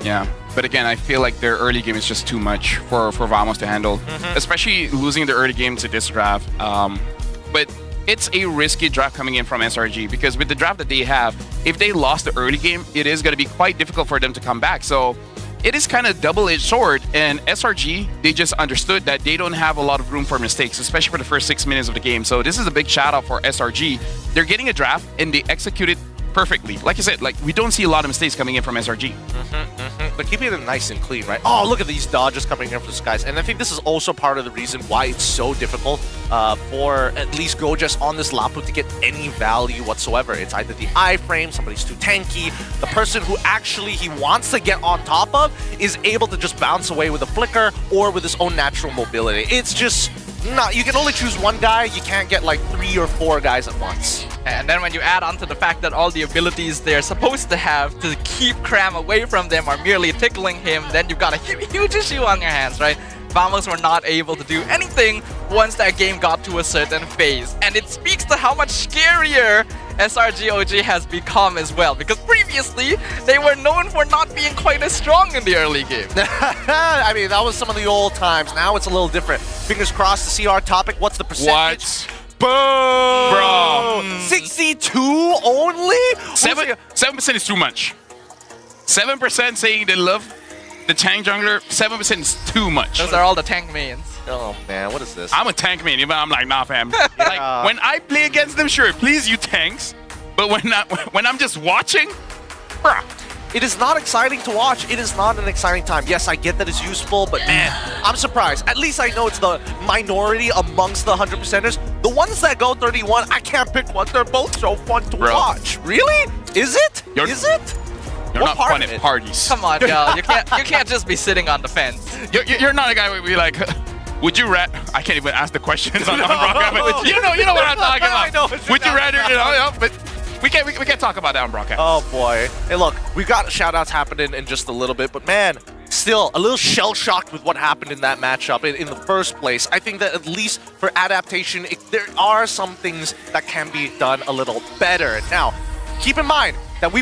Yeah, but again, I feel like their early game is just too much for Vamos to handle, especially losing the early game to this draft. But it's a risky draft coming in from SRG because with the draft that they have, if they lost the early game, it is going to be quite difficult for them to come back. So it is kind of double-edged sword, and SRG, they just understood that they don't have a lot of room for mistakes, especially for the first 6 minutes of the game. So this is a big shout out for SRG. They're getting a draft and they execute it perfectly. Like I said, like we don't see a lot of mistakes coming in from SRG. But keeping it nice and clean, right? Oh, look at these dodges coming in from the skies. And I think this is also part of the reason why it's so difficult for at least Gojas on this Lapu to get any value whatsoever. It's either the iframe, somebody's too tanky, the person who actually he wants to get on top of is able to just bounce away with a flicker or with his own natural mobility. It's just not, you can only choose one guy, you can't get like 3 or 4 guys at once. And then when you add on to the fact that all the abilities they're supposed to have to keep Cram away from them are merely tickling him, then you've got a huge issue on your hands, right? Vamos were not able to do anything once that game got to a certain phase. And it speaks to how much scarier SRG.OG has become as well, because previously they were known for not being quite as strong in the early game. I mean, that was some of the old times. Now it's a little different. Fingers crossed to see our topic. What's the percentage? Boom! Bro. 62 only? 7% is too much. 7% saying they love the tank jungler, 7% is too much. Those are all the tank mains. Oh man, what is this? I'm a tank main, but I'm like, nah fam. Like, when I play against them, sure, please you tanks. But when I'm just watching, bruh. It is not exciting to watch. It is not an exciting time. Yes, I get that it's useful, but man, I'm surprised. At least I know it's the minority amongst the 100%ers. The ones that go 31, I can't pick one. They're both so fun to watch. Really? Is it? Is it? You're not fun at parties. Come on, yo. You can't just be sitting on the fence. You're not a guy where we like, would you rather? I can't even ask the questions on broadcast. But you know what I'm talking about. I know would you rather? But we can't talk about that on broadcast. Oh boy. Hey, look, we've got shoutouts happening in just a little bit, but man, still a little shell-shocked with what happened in that matchup in the first place. I think that at least for adaptation, there are some things that can be done a little better. Now, keep in mind that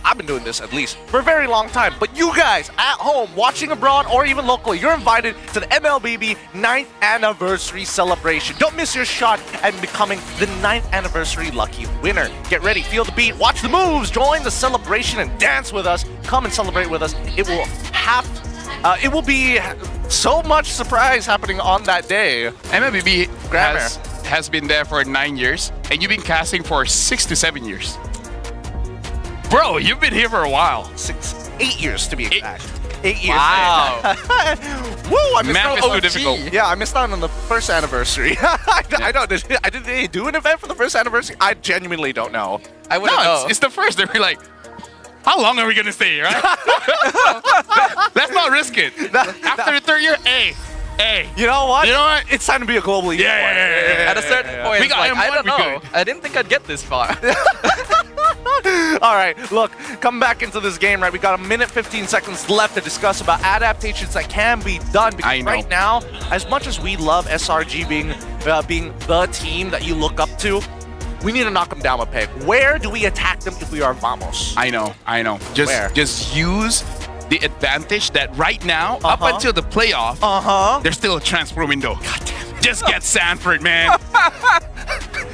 I've been doing this at least for a very long time, but you guys at home, watching abroad or even locally, you're invited to the MLBB 9th anniversary celebration. Don't miss your shot at becoming the 9th anniversary lucky winner. Get ready, feel the beat, watch the moves, join the celebration and dance with us. Come and celebrate with us. It will be so much surprise happening on that day. MLBB has been there for 9 years, and you've been casting for 6 to 7 years. Bro, you've been here for a while. 8 years to be exact. 8 years. Wow. Woo! I missed Math out is too difficult. Yeah, I missed out on the first anniversary. I know. Did they do an event for the first anniversary? I genuinely don't know. I wouldn't know. It's the first. They were like, how long are we gonna stay, right? Let's not risk it. After the third year, hey. You know what? It's time to be a global eSport. Yeah. At a certain point, it's like, I don't know. I didn't think I'd get this far. All right, look, come back into this game, right? We got 1 minute 15 seconds left to discuss about adaptations that can be done. Because right now, as much as we love SRG being the team that you look up to, we need to knock them down a peg. Where do we attack them if we are Vamos? I know. Just use the advantage that right now, up until the playoff, there's still a transfer window. God damn it. Just get Sanford, man.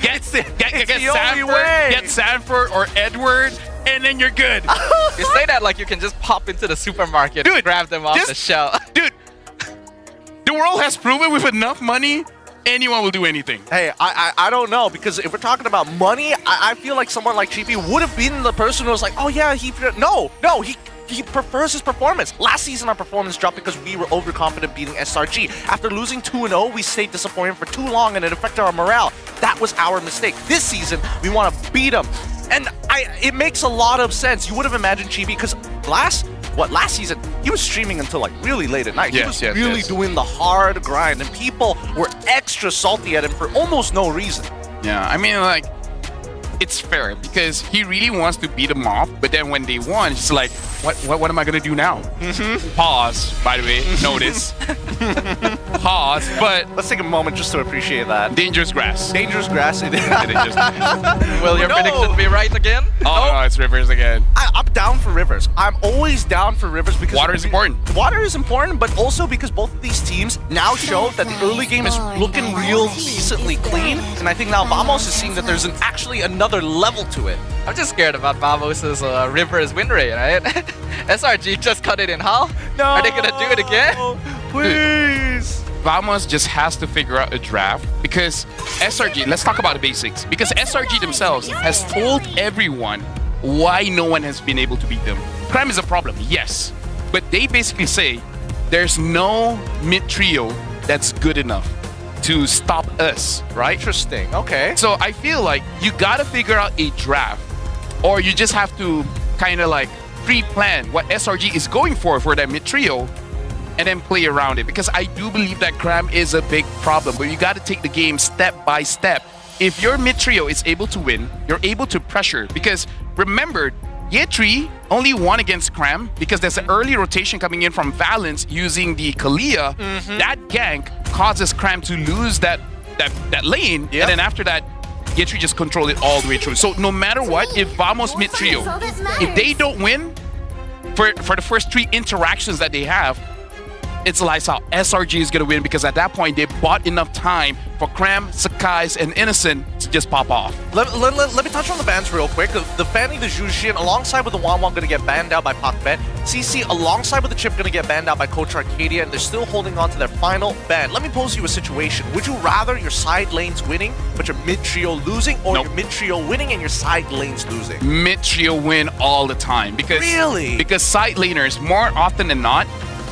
Get Sanford or Edward, and then you're good. You say that like you can just pop into the supermarket and grab them off the shelf. Dude, the world has proven with enough money, anyone will do anything. Hey, I don't know, because if we're talking about money, I feel like someone like Chippy would have been the person who was like, oh yeah, he prefers his performance. Last season, our performance dropped because we were overconfident beating SRG. After losing 2-0, we stayed disappointed for too long and it affected our morale. That was our mistake. This season, we want to beat him. And it makes a lot of sense. You would have imagined Chibi, because last season, he was streaming until like really late at night. He was really doing the hard grind, and people were extra salty at him for almost no reason. Yeah, I mean, like, it's fair because he really wants to beat them off, but then when they won, it's like, what am I gonna do now? Pause, by the way, notice. Pause, but let's take a moment just to appreciate that. Dangerous grass. Dangerous grass. Will your prediction be right again? Oh no, it's Rivers again. I'm down for Rivers. I'm always down for Rivers because water is important. Water is important, but also because both of these teams now show that the early game is looking real decently clean, and I think now Vamos is seeing that there's actually another level to it. I'm just scared about Vamos' Rivers win rate, right? SRG just cut it in half. No. Are they gonna do it again? Please. Vamos just has to figure out a draft because SRG, let's talk about the basics. Because SRG themselves has told everyone why no one has been able to beat them. Crime is a problem, yes. But they basically say there's no mid trio that's good enough to stop us, right? Interesting, okay. So I feel like you gotta figure out a draft, or you just have to kind of like pre-plan what SRG is going for that mid trio, and then play around it. Because I do believe that Cram is a big problem, but you got to take the game step by step. If your mid trio is able to win, you're able to pressure. Because remember, G3 only won against Cram because there's an early rotation coming in from Valence using the Kalia. That gank causes Cram to lose that lane, and then after that, G3 just controlled it all the way through. So no matter what, if Vamos mid trio, if they don't win for the first 3 interactions that they have, it's lights out. SRG is going to win because at that point, they bought enough time for Cram, Sakai's, and Innocent to just pop off. Let me touch on the bans real quick. The banning the Jushin alongside with the Wanwan going to get banned out by Pakbet. CC alongside with the Chip going to get banned out by Coach Arcadia, and they're still holding on to their final ban. Let me pose you a situation. Would you rather your side lanes winning, but your mid-trio losing, or your mid-trio winning and your side lanes losing? Mid-trio win all the time. Because side laners, more often than not,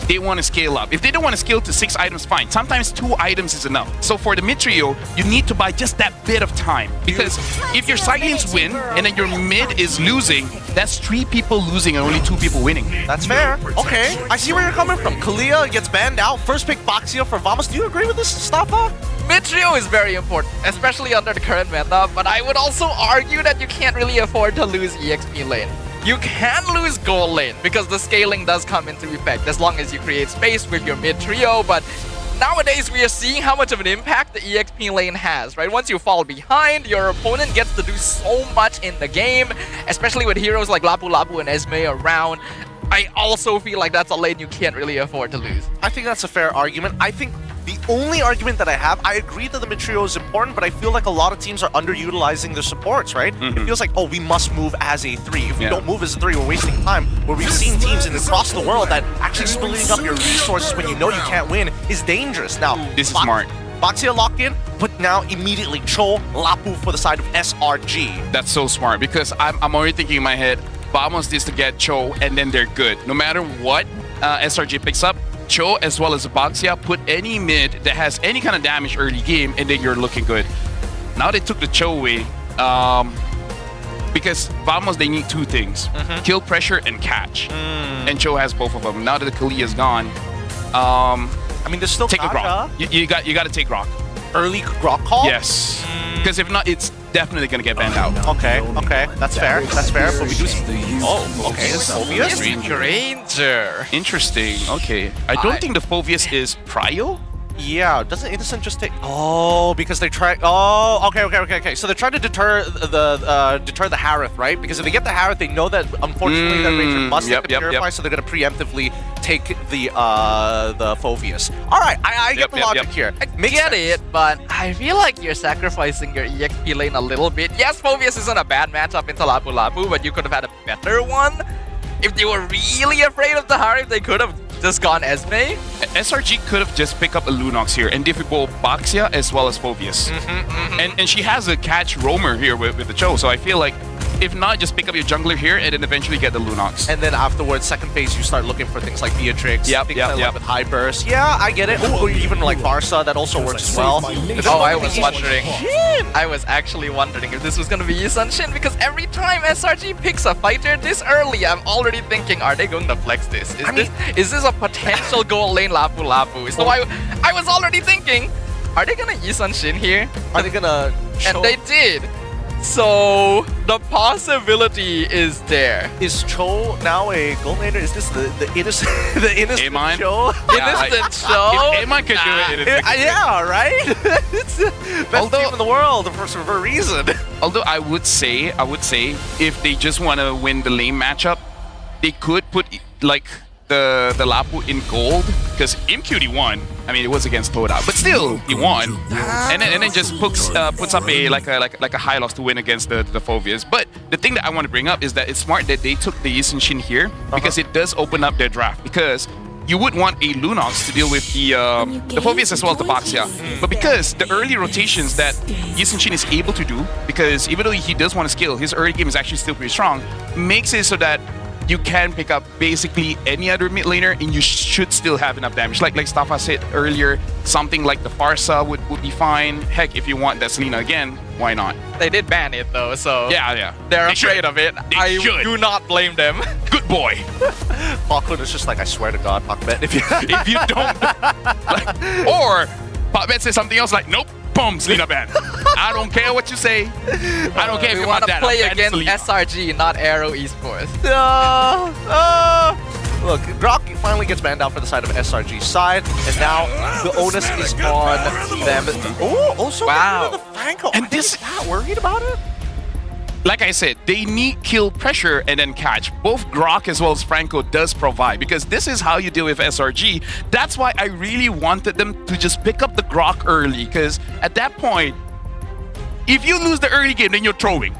they want to scale up. If they don't want to scale to 6 items, fine. Sometimes 2 items is enough. So for the mid trio, you need to buy just that bit of time. Because if your side lanes win and then your mid is losing, that's 3 people losing and only 2 people winning. That's fair. Okay, I see where you're coming from. Kalia gets banned out. First pick Boxia for Vamos. Do you agree with this, Staffa? Mid-trio is very important, especially under the current meta, but I would also argue that you can't really afford to lose EXP lane. You can lose gold lane because the scaling does come into effect as long as you create space with your mid-trio, but nowadays we are seeing how much of an impact the EXP lane has, right? Once you fall behind, your opponent gets to do so much in the game, especially with heroes like Lapu Lapu and Esme around. I also feel like that's a lane you can't really afford to lose. I think that's a fair argument. I think the only argument that I have, I agree that the mid-trio is important, but I feel like a lot of teams are underutilizing their supports, right? It feels like, oh, we must move as a 3. If we don't move as a 3, we're wasting time. Where we've seen teams across the world that actually splitting up your resources when you know you can't win is dangerous. Now, this is smart. Boxia locked in, but now immediately Cho, Lapu for the side of SRG. That's so smart because I'm already thinking in my head, Vamos needs to get Cho and then they're good. No matter what SRG picks up, Cho as well as Boxia put any mid that has any kind of damage early game and then you're looking good. Now they took the Cho away because Vamos, they need 2 things. Kill pressure and catch. And Cho has both of them. Now that the Kalia is gone, I mean, there's still take a Grok. You got to take Grok. Early Grok call? Yes. Because if not, it's definitely going to get banned out. Okay, that's fair. That's fair, but we do see... Oh, okay, Phoveus? Ranger. Interesting, okay. I don't think the Phoveus is Prio? Yeah, doesn't Innocent just take... Oh, because they try... Oh, okay. So they're trying to deter the Harith, right? Because if they get the Harith, they know that, unfortunately, that Ranger must take the Purify, so they're going to preemptively take the Phoveus. All right, I get the logic here. I get it, but I feel like you're sacrificing your EXP lane a little bit. Yes, Phoveus isn't a bad matchup into Lapu Lapu, but you could have had a better one. If they were really afraid of the Harith, they could have just gone Esme. SRG could have just picked up a Lunox here and defeat both Boxia as well as Phoveus. And she has a catch roamer here with the Cho, so I feel like if not, just pick up your jungler here and then eventually get the Lunox. And then afterwards, second phase, you start looking for things like Beatrix, things like with high burst. Yeah, I get it. Or even like Barca, that also works as well. Oh, I was wondering. I was actually wondering if this was going to be Yisun Shin because every time SRG picks a fighter this early, I'm already thinking, are they going to flex this? Is this a potential gold lane Lapu Lapu? So I was already thinking, are they going to Yisun Shin here? Are they going to... And they did. So the possibility is there. Is Cho now a gold laner? Is this the innocent Cho? Innocent Cho? If Amon could do it, yeah, right? It's the best team in the world for a reason. Although I would say if they just want to win the lane matchup, they could put like the Lapu in gold because MQD won. I mean, it was against Toda, but still he won. And then just puts up a like a high loss to win against the Phoveus. But the thing that I want to bring up is that it's smart that they took the Yisun Shin here because it does open up their draft. Because you would want a Lunox to deal with the Phoveus as well as the Boxia. But because the early rotations that Yisun Shin is able to do, because even though he does want to scale, his early game is actually still pretty strong, makes it so that you can pick up basically any other mid laner and you should still have enough damage. Like Staffa said earlier, something like the Farsa would be fine. Heck, if you want that Selena again, why not? They did ban it though, so yeah. They're afraid of it. I do not blame them. Good boy. Falkland is just like, I swear to God, Pakbet, if you don't. Or Pakbet says something else like, nope, boom, Selena ban. I don't care what you say. I don't care if We you want want to that. play I'm against mentally- SRG, not Aero Esports. Look, Grok finally gets banned out for the side of SRG's side, and now the onus is on them. Oh, also wow. the Franco. And this not worried about it. Like I said, they need kill pressure and then catch. Both Grok as well as Franco does provide, because this is how you deal with SRG. That's why I really wanted them to just pick up the Grok early, because at that point, if you lose the early game, then you're throwing.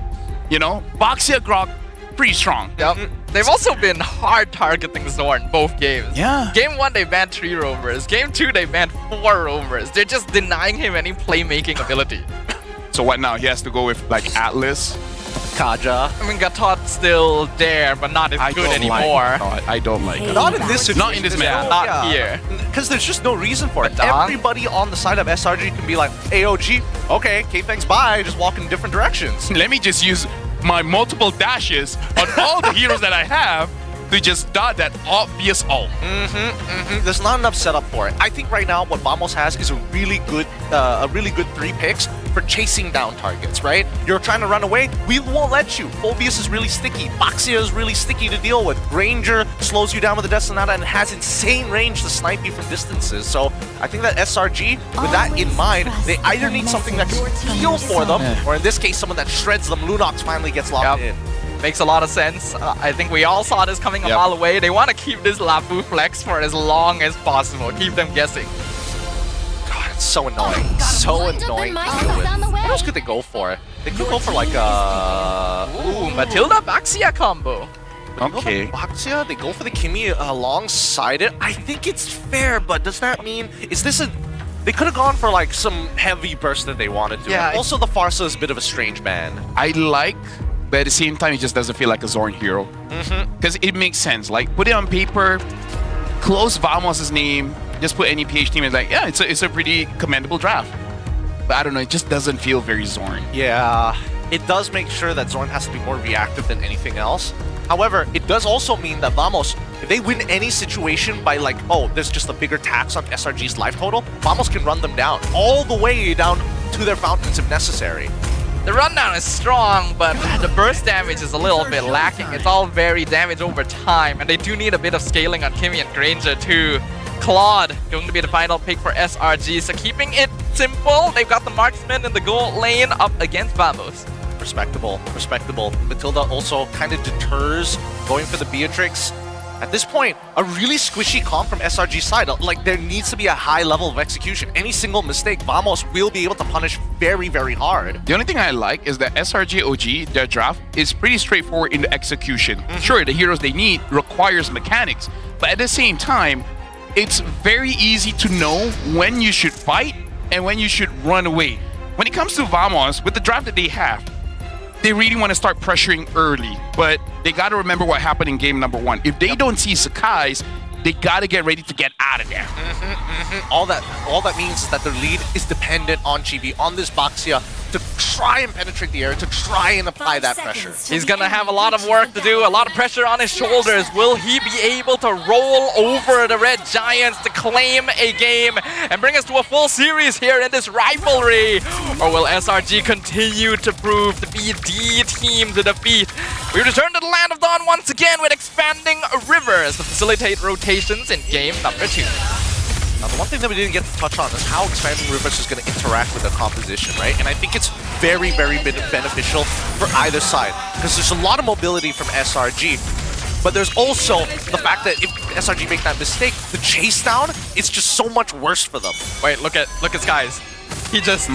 You know, Boxia Grok, pretty strong. Yep. They've also been hard targeting Zorn both games. Yeah. Game 1, they banned 3 roamers. Game 2, they banned 4 roamers. They're just denying him any playmaking ability. So what now? He has to go with like Atlas? Kaja. I mean, Gatot's still there, but not as good anymore. I don't like it. Not in this Not in this map. Not here. Because there's just no reason for it. Dong? Everybody on the side of SRG can be like, AOG, okay, K-Thanks, bye, just walk in different directions. Let me just use my multiple dashes on all the heroes that I have to just dot that obvious ult. There's not enough setup for it. I think right now what Vamos has is a really good 3 picks for chasing down targets, right? You're trying to run away, we won't let you. Phobius is really sticky. Boxia is really sticky to deal with. Ranger slows you down with the Destinata and has insane range to snipe you from distances. So I think that SRG, with that in mind, they either need something that can heal for them, or in this case, someone that shreds them. Lunox finally gets locked in. Makes a lot of sense. I think we all saw this coming a mile away. They want to keep this Lafu flex for as long as possible. Keep them guessing. God, it's so annoying. So annoying to deal with. What else could they go for? They could go for like Ooh, Matilda Baxia combo. Okay. Boxia, they go for the Kimi alongside it. I think it's fair, but does that mean... Is this a... They could have gone for like some heavy burst that they wanted to. Yeah, And also, the Farsa is a bit of a strange ban. I like, but at the same time, it just doesn't feel like a Zorn hero. Because it makes sense. Like, put it on paper, close Vamos' name, just put any PH team and like, yeah, it's a pretty commendable draft. But I don't know, it just doesn't feel very Zorn. Yeah, it does make sure that Zorn has to be more reactive than anything else. However, it does also mean that Vamos, if they win any situation by like, oh, there's just a bigger tax on SRG's life total, Vamos can run them down all the way down to their fountains if necessary. The rundown is strong, but the burst damage is a little bit lacking. It's all very damage over time, and they do need a bit of scaling on Kimi and Granger too. Claude going to be the final pick for SRG, so keeping it simple, they've got the marksman in the gold lane up against Vamos. Respectable, respectable. Matilda also kind of deters going for the Beatrix. At this point, a really squishy comp from SRG's side. Like, there needs to be a high level of execution. Any single mistake, Vamos will be able to punish very, very hard. The only thing I like is that SRG.OG, their draft, is pretty straightforward in the execution. Sure, the heroes they need requires mechanics, but at the same time, it's very easy to know when you should fight and when you should run away. When it comes to Vamos, with the draft that they have, they really want to start pressuring early, but they got to remember what happened in game number 1. If they don't see Sakai's, they got to get ready to get out of there. All that means is that their lead is dependent on Chibi, on this Boxia, to try and penetrate the area, to try and apply that pressure. He's gonna have a lot of work to do, a lot of pressure on his shoulders. Will he be able to roll over the Red Giants to claim a game and bring us to a full series here in this rivalry? Or will SRG continue to prove to be the team to defeat? We return to the Land of Dawn once again with expanding rivers to facilitate rotations in game number 2. Now, the one thing that we didn't get to touch on is how Expanding Rivers is going to interact with the composition, right? And I think it's very, very beneficial for either side, because there's a lot of mobility from SRG, but there's also the fact that if SRG make that mistake, the chase down is just so much worse for them. Wait, look at Skies. He just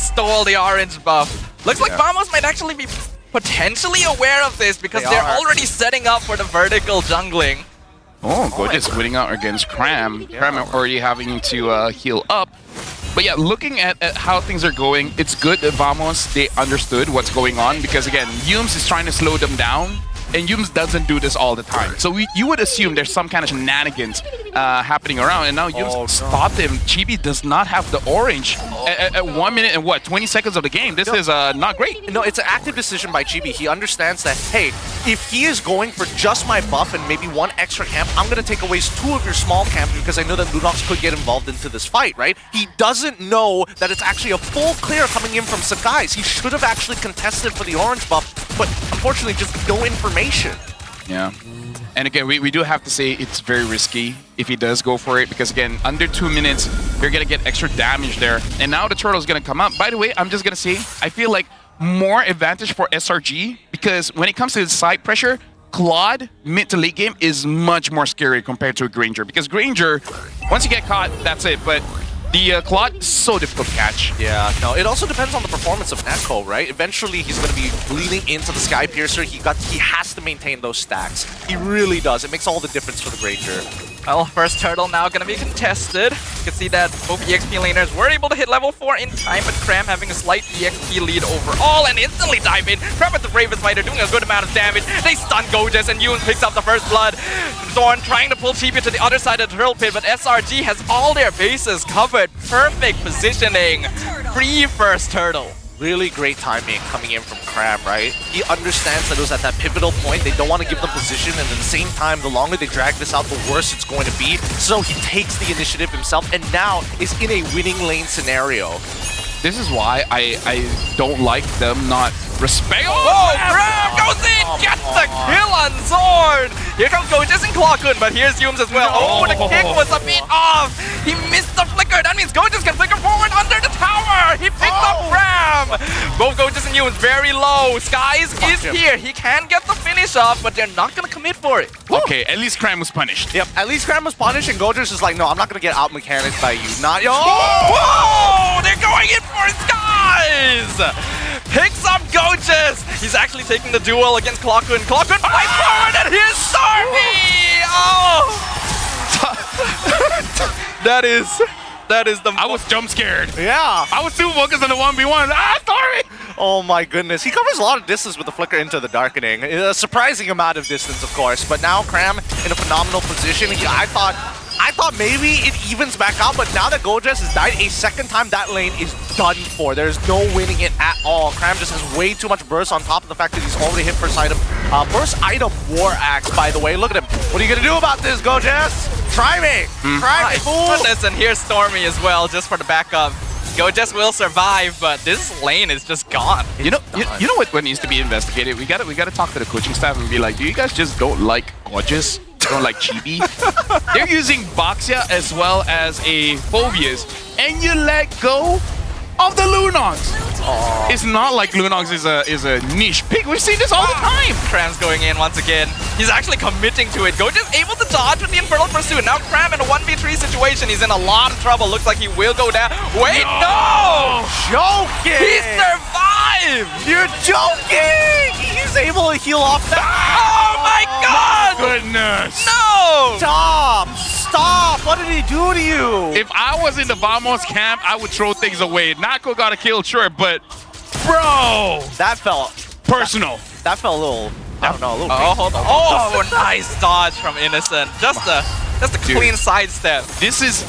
stole the orange buff. Looks like Vamos might actually be potentially aware of this because they're already setting up for the vertical jungling. Oh, gorgeous winning out against Cram. Cram already having to heal up. But yeah, looking at how things are going, it's good that Vamos, they understood what's going on because again, Yums is trying to slow them down and Yums doesn't do this all the time. So you would assume there's some kind of shenanigans happening around, and now Yums stopped him. Chibi does not have the orange at 1 minute and 20 seconds of the game. This is not great. No, it's an active decision by Chibi. He understands that, hey, if he is going for just my buff and maybe one extra camp, I'm going to take away 2 of your small camps because I know that Lunox could get involved into this fight, right? He doesn't know that it's actually a full clear coming in from Sakai's. He should have actually contested for the orange buff, but unfortunately just no information. Yeah. And again, we do have to say it's very risky if he does go for it, because again, under 2 minutes, you're going to get extra damage there. And now the turtle is going to come up. By the way, I'm just going to say, I feel like more advantage for SRG, because when it comes to the side pressure, Claude mid to late game is much more scary compared to a Granger, because Granger, once you get caught, that's it. But the Claude is so difficult to catch. Yeah, no, it also depends on the performance of Neko, right? Eventually, he's going to be leaning into the Sky Piercer. He has to maintain those stacks. He really does. It makes all the difference for the Granger. Well, first turtle now gonna be contested. You can see that both EXP laners were able to hit level 4 in time, but Cram having a slight EXP lead overall and instantly dive in. Cram with the Bravest Fighter doing a good amount of damage. They stun Gojas and Yoon picks up the first blood. Thorn trying to pull Chibi to the other side of the turtle pit, but SRG has all their bases covered. Perfect positioning. Free first turtle. Really great timing coming in from Cram, right? He understands that it was at that pivotal point. They don't want to give them position, and at the same time, the longer they drag this out, the worse it's going to be. So he takes the initiative himself, and now is in a winning lane scenario. This is why I don't like them not respect. Oh, Cram goes in, gets the kill on Zorn. Here comes Gojas and Clockun, but here's Yums as well. Oh, the kick was a bit off. He missed the flicker. That means Gojas can flicker forward under the tower. He picked up Cram. Both Gojas and Yums very low. Skies is here. He can get the finish off, but they're not going to commit for it. Okay, at least Cram was punished. Yep, at least Cram was punished, and Gojas is like, no, I'm not going to get out-mechanicked by you. Not yo. Whoa! They're going in for Skies! Picks up Gojas! He's actually taking the duel against Clockun. Clockun fights forward, and here's Stormy! Oh! That is the... I was jump scared. Yeah. I was too focused on the 1v1. Ah, Stormy! Oh my goodness. He covers a lot of distance with the flicker into the darkening. A surprising amount of distance, of course. But now Cram in a phenomenal position. I thought maybe it evens back out, but now that Gojas has died a second time, that lane is done for. There's no winning it at all. Cram just has way too much burst on top of the fact that he's already hit first item. First item War Axe, by the way. Look at him. What are you going to do about this, Gojas? Try me. Try me, fool. Goodness, and here's Stormy as well, just for the backup. Gojas will survive, but this lane is just gone. You know what needs to be investigated? We gotta talk to the coaching staff and be like, do you guys just don't like Gorgeous? Don't like Chibi? They're using Baxia as well as a Phobias, and you let go of the Lunox. It's not like Lunox is a niche pick. We've seen this all the time. Cram's going in once again. He's actually committing to it. Gojas able to dodge with the Infernal Pursuit. Now Cram in a 1v3 situation. He's in a lot of trouble. Looks like he will go down. Wait, no! Joking! He survived! You're joking! He's able to heal off that. Oh my god! Goodness! No! Stop! What did he do to you? If I was in the Vamos camp, I would throw things away. Nako got a kill, sure, but bro! That felt personal. That felt a little, I don't know, a little hold on. Oh, nice dodge from Innocent. Just a clean sidestep. This is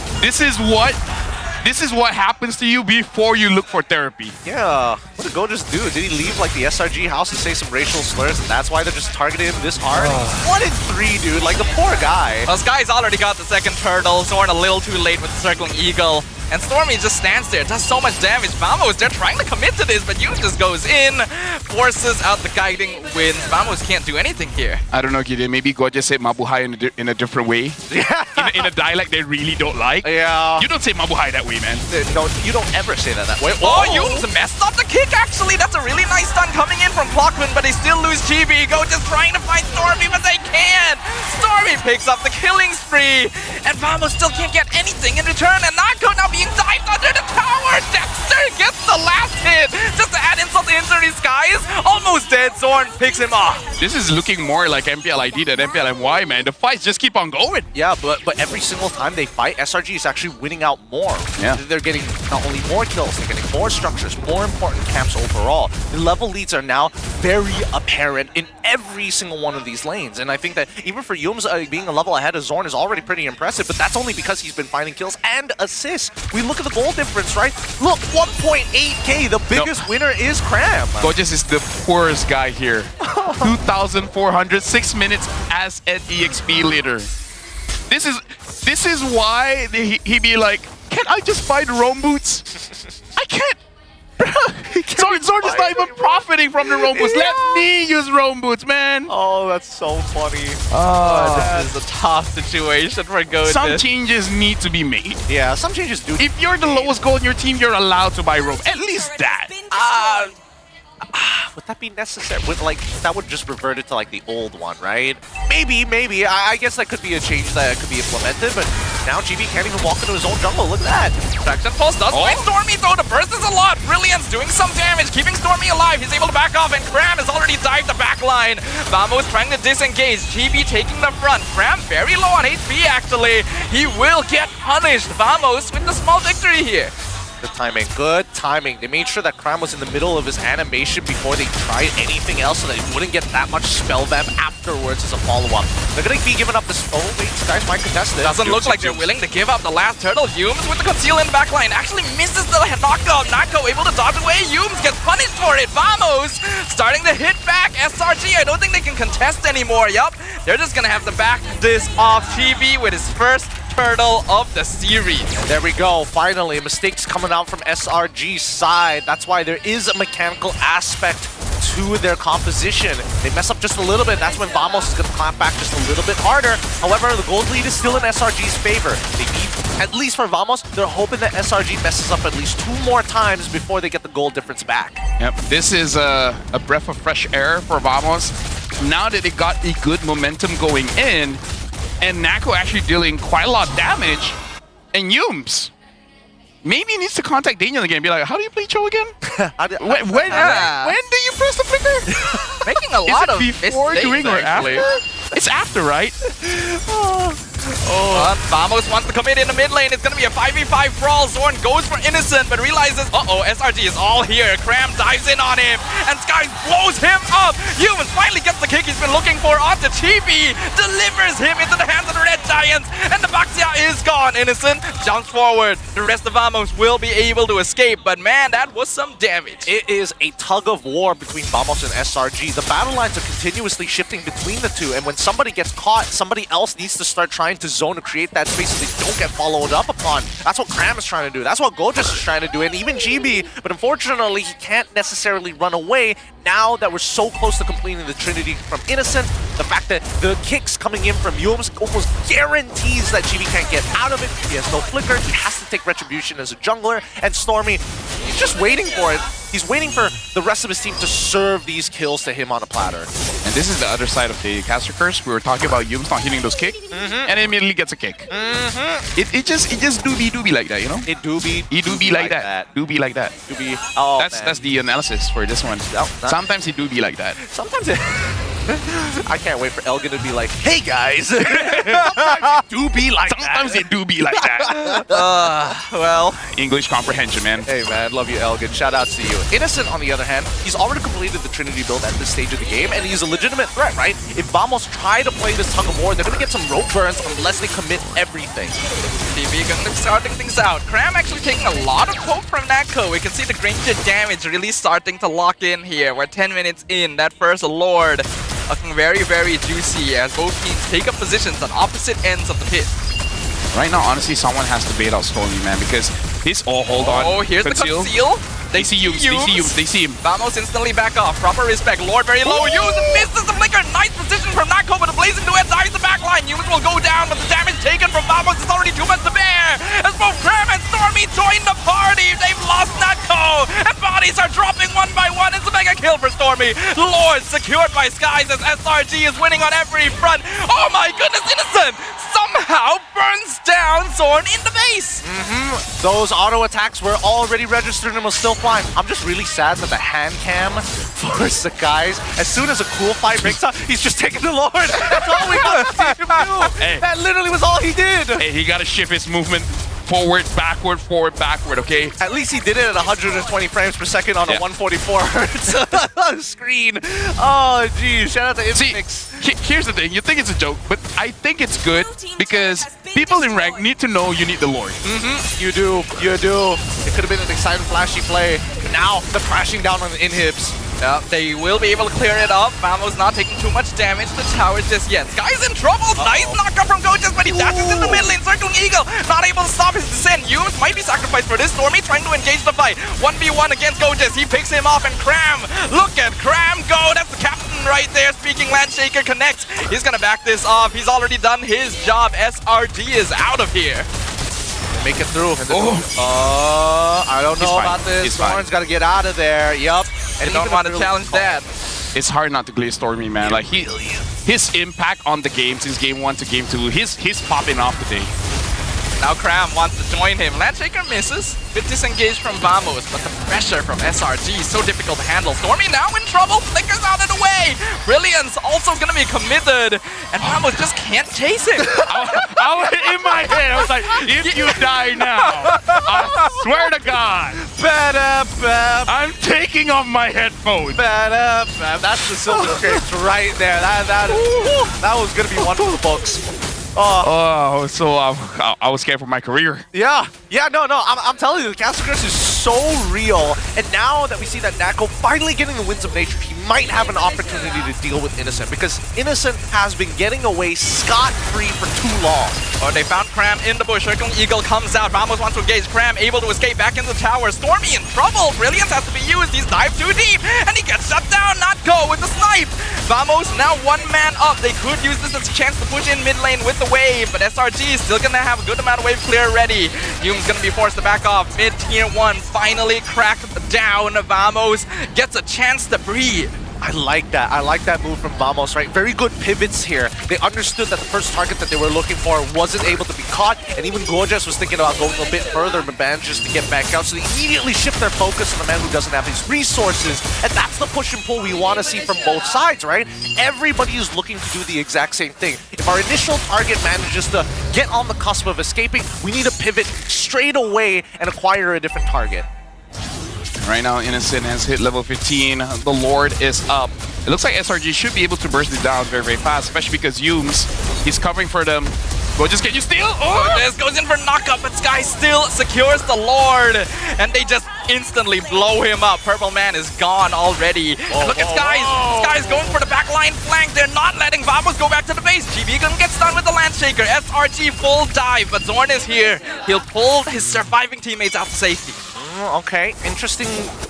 what happens to you before you look for therapy. Yeah. What did Gojas do? Did he leave like the SRG house and say some racial slurs, and that's why they're just targeting him this hard? 1 in 3, dude. Like the poor guy. Well, Sky's already got the second turtle. Zorn a little too late with the circling eagle. And Stormy just stands there, does so much damage. Vamos, they're trying to commit to this, but Yoon just goes in, forces out the guiding winds. Vamos can't do anything here. I don't know, Gideon. Maybe God just said Mabuhay in a different way. Yeah. in a dialect they really don't like. Yeah. You don't say Mabuhay that way, man. No, you don't ever say that way. Oh, Yoon's messed up the kick, actually. That's a really nice stun coming in from Clockman, but they still lose Chibi. Go just trying to fight Stormy, but they can't. Stormy picks up the killing spree, and Vamos still can't get anything in return, and Nako now being dived under the tower. Dexter gets the last hit. Just to add insult to injury, Skies almost dead. Zorn picks him off. This is looking more like MPL ID than MPL MY, man. The fights just keep on going. Yeah, but every single time they fight, SRG is actually winning out more. Yeah. They're getting not only more kills, they're getting more structures, more important camps overall. The level leads are now very apparent in every single one of these lanes. And I think that even for Yums, being a level ahead of Zorn is already pretty impressive, but that's only because he's been finding kills and assists. We look at the goal difference, right? Look, 1.8k. The biggest winner is Cram. Gorgeous is the poorest guy here. 2,406 minutes as an EXP leader. This is why he be like, can I just buy the Roam boots? I can't. Zorn is not even profiting from the Roam boots. Let me use Roam boots, man. Oh, that's so funny. Oh, this is a tough situation for Goat. Some changes need to be made. Yeah, some changes do. If you're the lowest goal in your team, you're allowed to buy Roam. At least that. Would that be necessary? That would just revert it to like the old one, right? Maybe. I guess that could be a change that could be implemented, but now GB can't even walk into his own jungle. Look at that. Traction Pulse does find Stormy though. The burst is a lot. Brilliance doing some damage, keeping Stormy alive. He's able to back off, and Cram has already dived the back line. Vamos trying to disengage. GB taking the front. Cram very low on HP actually. He will get punished. Vamos with the small victory here. Good timing. They made sure that Cram was in the middle of his animation before they tried anything else so that he wouldn't get that much spell vamp afterwards as a follow-up. They're going to be giving up this... Oh, wait, these guys might contest it. Doesn't look like they're willing to give up the last turtle. Yums with the conceal in backline actually misses the knockout. Nako able to dodge away. Yums gets punished for it. Vamos starting to hit back. SRG, I don't think they can contest anymore. Yup, they're just going to have to back this off. GB with his first turtle of the series. There we go. Finally, mistakes coming out from SRG's side. That's why there is a mechanical aspect to their composition. They mess up just a little bit. That's when Vamos is going to clamp back just a little bit harder. However, the gold lead is still in SRG's favor. They need, at least for Vamos, they're hoping that SRG messes up at least 2 more times before they get the gold difference back. Yep, this is a breath of fresh air for Vamos. Now that they got a good momentum going in, and Nako actually dealing quite a lot of damage, and Yums maybe he needs to contact Daniel again and be like, how do you play Cho again? when do you press the flicker? Making a lot of before mistakes, doing or actually. after? It's after, right? Vamos wants to commit in the mid lane. It's going to be a 5v5 brawl. Zorn goes for Innocent, but realizes, SRG is all here. Cram dives in on him, and Skies blows him up. Humans finally gets the kick he's been looking for onto Chibi, delivers him into the hands of the Red Giants, and the Baxia is gone. Innocent jumps forward. The rest of Vamos will be able to escape, but man, that was some damage. It is a tug of war between Vamos and SRG. The battle lines are continuously shifting between the two, and when somebody gets caught, somebody else needs to start trying to zone to create that space so they don't get followed up upon. That's what Cram is trying to do. That's what Gorgeous is trying to do, and even GB, but unfortunately, he can't necessarily run away now that we're so close to completing the Trinity from Innocent. The fact that the kicks coming in from Yums almost guarantees that GB can't get out of it. He has no flicker. He has to take Retribution as a jungler, and Stormy, he's just waiting for it. He's waiting for the rest of his team to serve these kills to him on a platter. And this is the other side of the caster curse. We were talking about Yums not hitting those kicks, and immediately gets a kick. It just do be like that, you know? It do be like that. Do be like that. Do be. Oh, that's the analysis for this one. Sometimes it do be like that. Sometimes it. I can't wait for Elgin to be like, hey guys! Sometimes it do be like that. Sometimes it do be like that. Well. English comprehension, man. Hey man, love you Elgin. Shout out to you. Innocent, on the other hand, he's already completed the Trinity build at this stage of the game, and he's a legitimate threat, right? If Vamos try to play this tug of war, they're going to get some rope burns unless they commit everything. TV going to starting things out. Cram actually taking a lot of hope from Nako. We can see the Granger damage really starting to lock in here. We're 10 minutes in. That first Lord looking very, very juicy as both teams take up positions on opposite ends of the pit. Right now, honestly, someone has to bait out Stormy, man, because this... hold on. Oh, here's the conceal. They see Yums. They see him. Vamos instantly back off. Proper respect. Lord very low. Yums misses the flicker. Nice position from Nako, but the blazing duet dives the backline. Yums will go down, but the damage taken from Vamos is already too much to bear. As both Cram and Stormy join the party, they've lost Nako, and bodies are dropping one by one. It's a mega kill for Stormy. Lord secured by Skies as SRG is winning on every front. Oh my goodness, Innocent somehow burns down on Zorn in the base. Those auto attacks were already registered and was still flying. I'm just really sad that the hand cam for Sakai's, as soon as a cool fight breaks out, he's just taking the Lord. That's all we got to see him do. Hey. That literally was all he did. Hey, he got to shift his movement forward, backward, okay? At least he did it at 120 frames per second on a 144 hertz screen. Oh, geez. Shout out to Infix. See, here's the thing. You think it's a joke, but I think it's good because people in rank need to know you need the Lord. You do. You do. It could have been an exciting, flashy play. But now, the crashing down on the inhibs. Yeah, they will be able to clear it up. Vamos not taking too much damage to the tower just yet. Guy's in trouble. Nice knockup from Gojas, but he dashes into mid lane, circling Eagle. Not able to stop his descent. Yums might be sacrificed for this. Stormy trying to engage the fight. 1v1 against Gojas. He picks him off, and Cram. Look at Cram go. That's the captain right there. Speaking Landshaker connects. He's gonna back this off. He's already done his job. SRG is out of here. Make it through. I don't know about this. Zorn's got to get out of there. Yup. And don't want to challenge that. It's hard not to glaze Stormy, man. Like his impact on the game since game 1 to game 2, he's popping off today. Now Cram wants to join him. Landshaker misses. Bit disengaged from Vamos, but the pressure from SRG is so difficult to handle. Stormy now in trouble. Flickers out of the way. Brilliance also going to be committed. And Vamos just can't chase him. In my head, I was like, if you die now, I swear to God, I'm taking off my headphones. That's the silver script right there. That was going to be one for the books. So I was scared for my career. Yeah, no, I'm telling you, the castle curse is so real. And now that we see that Nako finally getting the winds of nature, he might have an opportunity to deal with Innocent, because Innocent has been getting away scot-free for too long. Oh, they found Cram in the bush. Circling Eagle comes out. Vamos wants to engage. Cram able to escape back into the tower. Stormy in trouble. Brilliance has to be used. He's dived too deep, and he gets shut down. Not go with the snipe. Vamos now one man up. They could use this as a chance to push in mid lane with the wave, but SRG is still gonna have a good amount of wave clear ready. Hume's gonna be forced to back off. Mid tier 1 finally cracked down. Vamos gets a chance to breathe. I like that. I like that move from Vamos, right? Very good pivots here. They understood that the first target that they were looking for wasn't able to be caught, and even Gorgeous was thinking about going a bit further, but manages to get back out. So they immediately shift their focus on the man who doesn't have his resources, and that's the push and pull we want to see from both sides, right? Everybody is looking to do the exact same thing. If our initial target manages to get on the cusp of escaping, we need to pivot straight away and acquire a different target. Right now, Innocent has hit level 15. The Lord is up. It looks like SRG should be able to burst it down very, very fast, especially because Yums, he's covering for them. Gorgeous, can you steal? Gorgeous goes in for knockup, but Sky still secures the Lord, and they just instantly blow him up. Purple Man is gone already. And look at Sky. Sky's going for the backline flank. They're not letting Vamos go back to the base. GB gonna get stunned with the Landshaker. SRG full dive, but Zorn is here. He'll pull his surviving teammates out to safety. Okay, interesting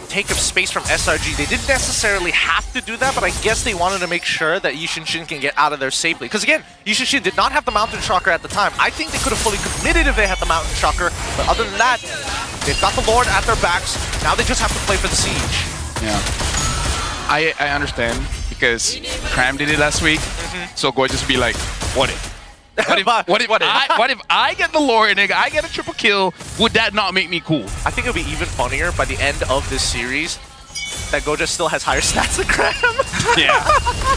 take of space from SRG. They didn't necessarily have to do that, but I guess they wanted to make sure that Yishin Shin can get out of there safely. Because again, Yishin Shin did not have the Mountain Shocker at the time. I think they could have fully committed if they had the Mountain Shocker, but other than that, they've got the Lord at their backs. Now they just have to play for the siege. Yeah. I understand, because Cram did it last week, so Gorgeous be like, what if? What if I get the Lord and I get a triple kill? Would that not make me cool? I think it would be even funnier by the end of this series that Goja still has higher stats than Cram.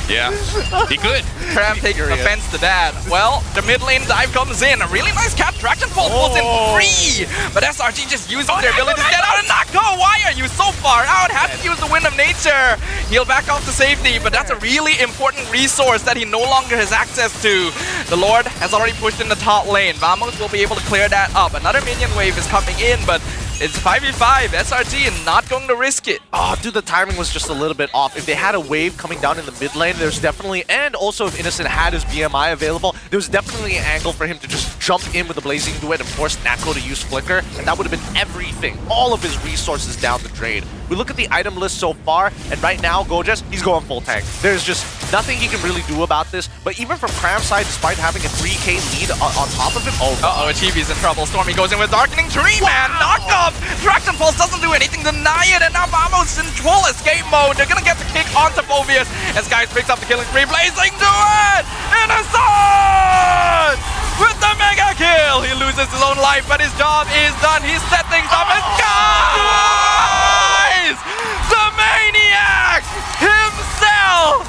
Yeah, he could. Cram takes offense to that. Well, the mid lane dive comes in. A really nice cap. Traction pulls in free. But SRG just uses their ability to get out and not go. Why are you so far out? Has to use the Wind of Nature. He'll back off to safety, but that's a really important resource that he no longer has access to. The Lord has already pushed in the top lane. Vamos will be able to clear that up. Another minion wave is coming in, but it's 5v5. SRG not going to risk it. Oh, dude, the timing was just a little bit off. If they had a wave coming down in the mid lane, there's definitely, and also if Innocent had his BMI available, there was definitely an angle for him to just jump in with a Blazing Duet and force Nako to use Flicker, and that would have been everything. All of his resources down the drain. We look at the item list so far, and right now, Gojas, he's going full tank. There's just nothing he can really do about this, but even from Cram's side, despite having a 3k lead on top of him, Chibi's in trouble. Stormy goes in with Darkening Tree, man, knocked up! Traction Pulse doesn't do anything, deny it, and now Vamos in full escape mode. They're gonna get the kick onto Phobius, and Skies picks up the killing spree, Blazing Duet! Innocent! With the mega kill! He loses own life, but his job is done. He's set things up, and guys, the maniac himself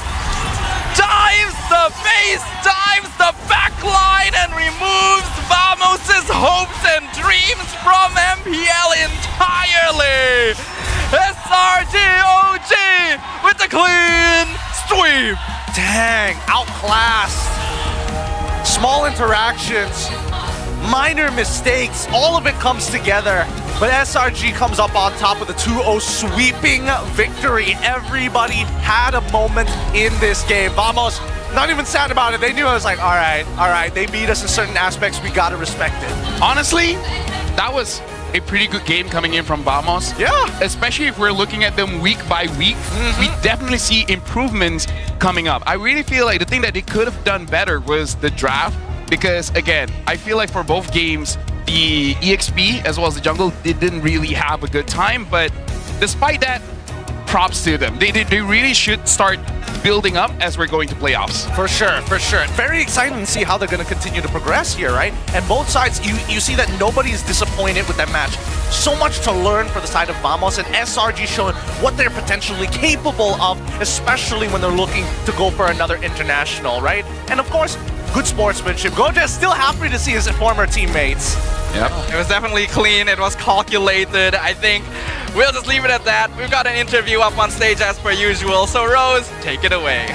dives the base, dives the backline, and removes Vamos' hopes and dreams from MPL entirely. SRG.OG with the clean sweep. Dang, outclassed. Small interactions, minor mistakes, all of it comes together. But SRG comes up on top with a 2-0 sweeping victory. Everybody had a moment in this game. Vamos, not even sad about it. They knew it was like, all right, they beat us in certain aspects. We gotta respect it. Honestly, that was a pretty good game coming in from Vamos. Yeah. Especially if we're looking at them week by week, we definitely see improvements coming up. I really feel like the thing that they could have done better was the draft, because again, I feel like for both games, the EXP as well as the jungle, they didn't really have a good time, but despite that, props to them. They really should start building up as we're going to playoffs. For sure, for sure. Very exciting to see how they're going to continue to progress here, right? And both sides, you see that nobody's disappointed with that match. So much to learn for the side of Vamos, and SRG showing what they're potentially capable of, especially when they're looking to go for another international, right? And of course, good sportsmanship. Goja is still happy to see his former teammates. Yep. It was definitely clean. It was calculated. I think we'll just leave it at that. We've got an interview up on stage as per usual. So Rose, take it away.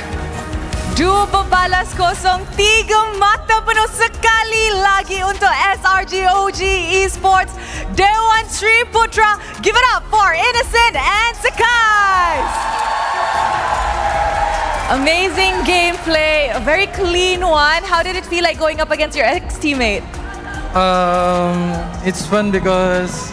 Dua berbalas kosong, 3 mata penuh sekali lagi untuk SRG.OG eSports. Dewan Sri Putra, give it up for Innocent and Sakais. Amazing gameplay, a very clean one. How did it feel like going up against your ex-teammate? It's fun because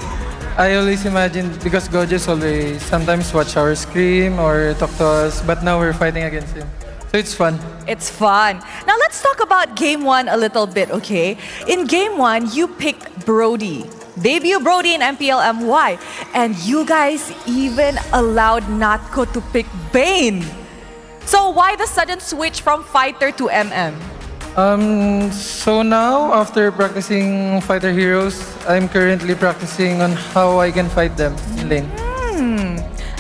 I always imagine, because Gojas always sometimes watch our scream or talk to us, but now we're fighting against him. So it's fun. It's fun. Now let's talk about game 1 a little bit, okay? In game 1, you picked Brody. Debut Brody in MPL MY. And you guys even allowed Natko to pick Bane. So why the sudden switch from fighter to MM? So now, after practicing fighter heroes, I'm currently practicing on how I can fight them in lane.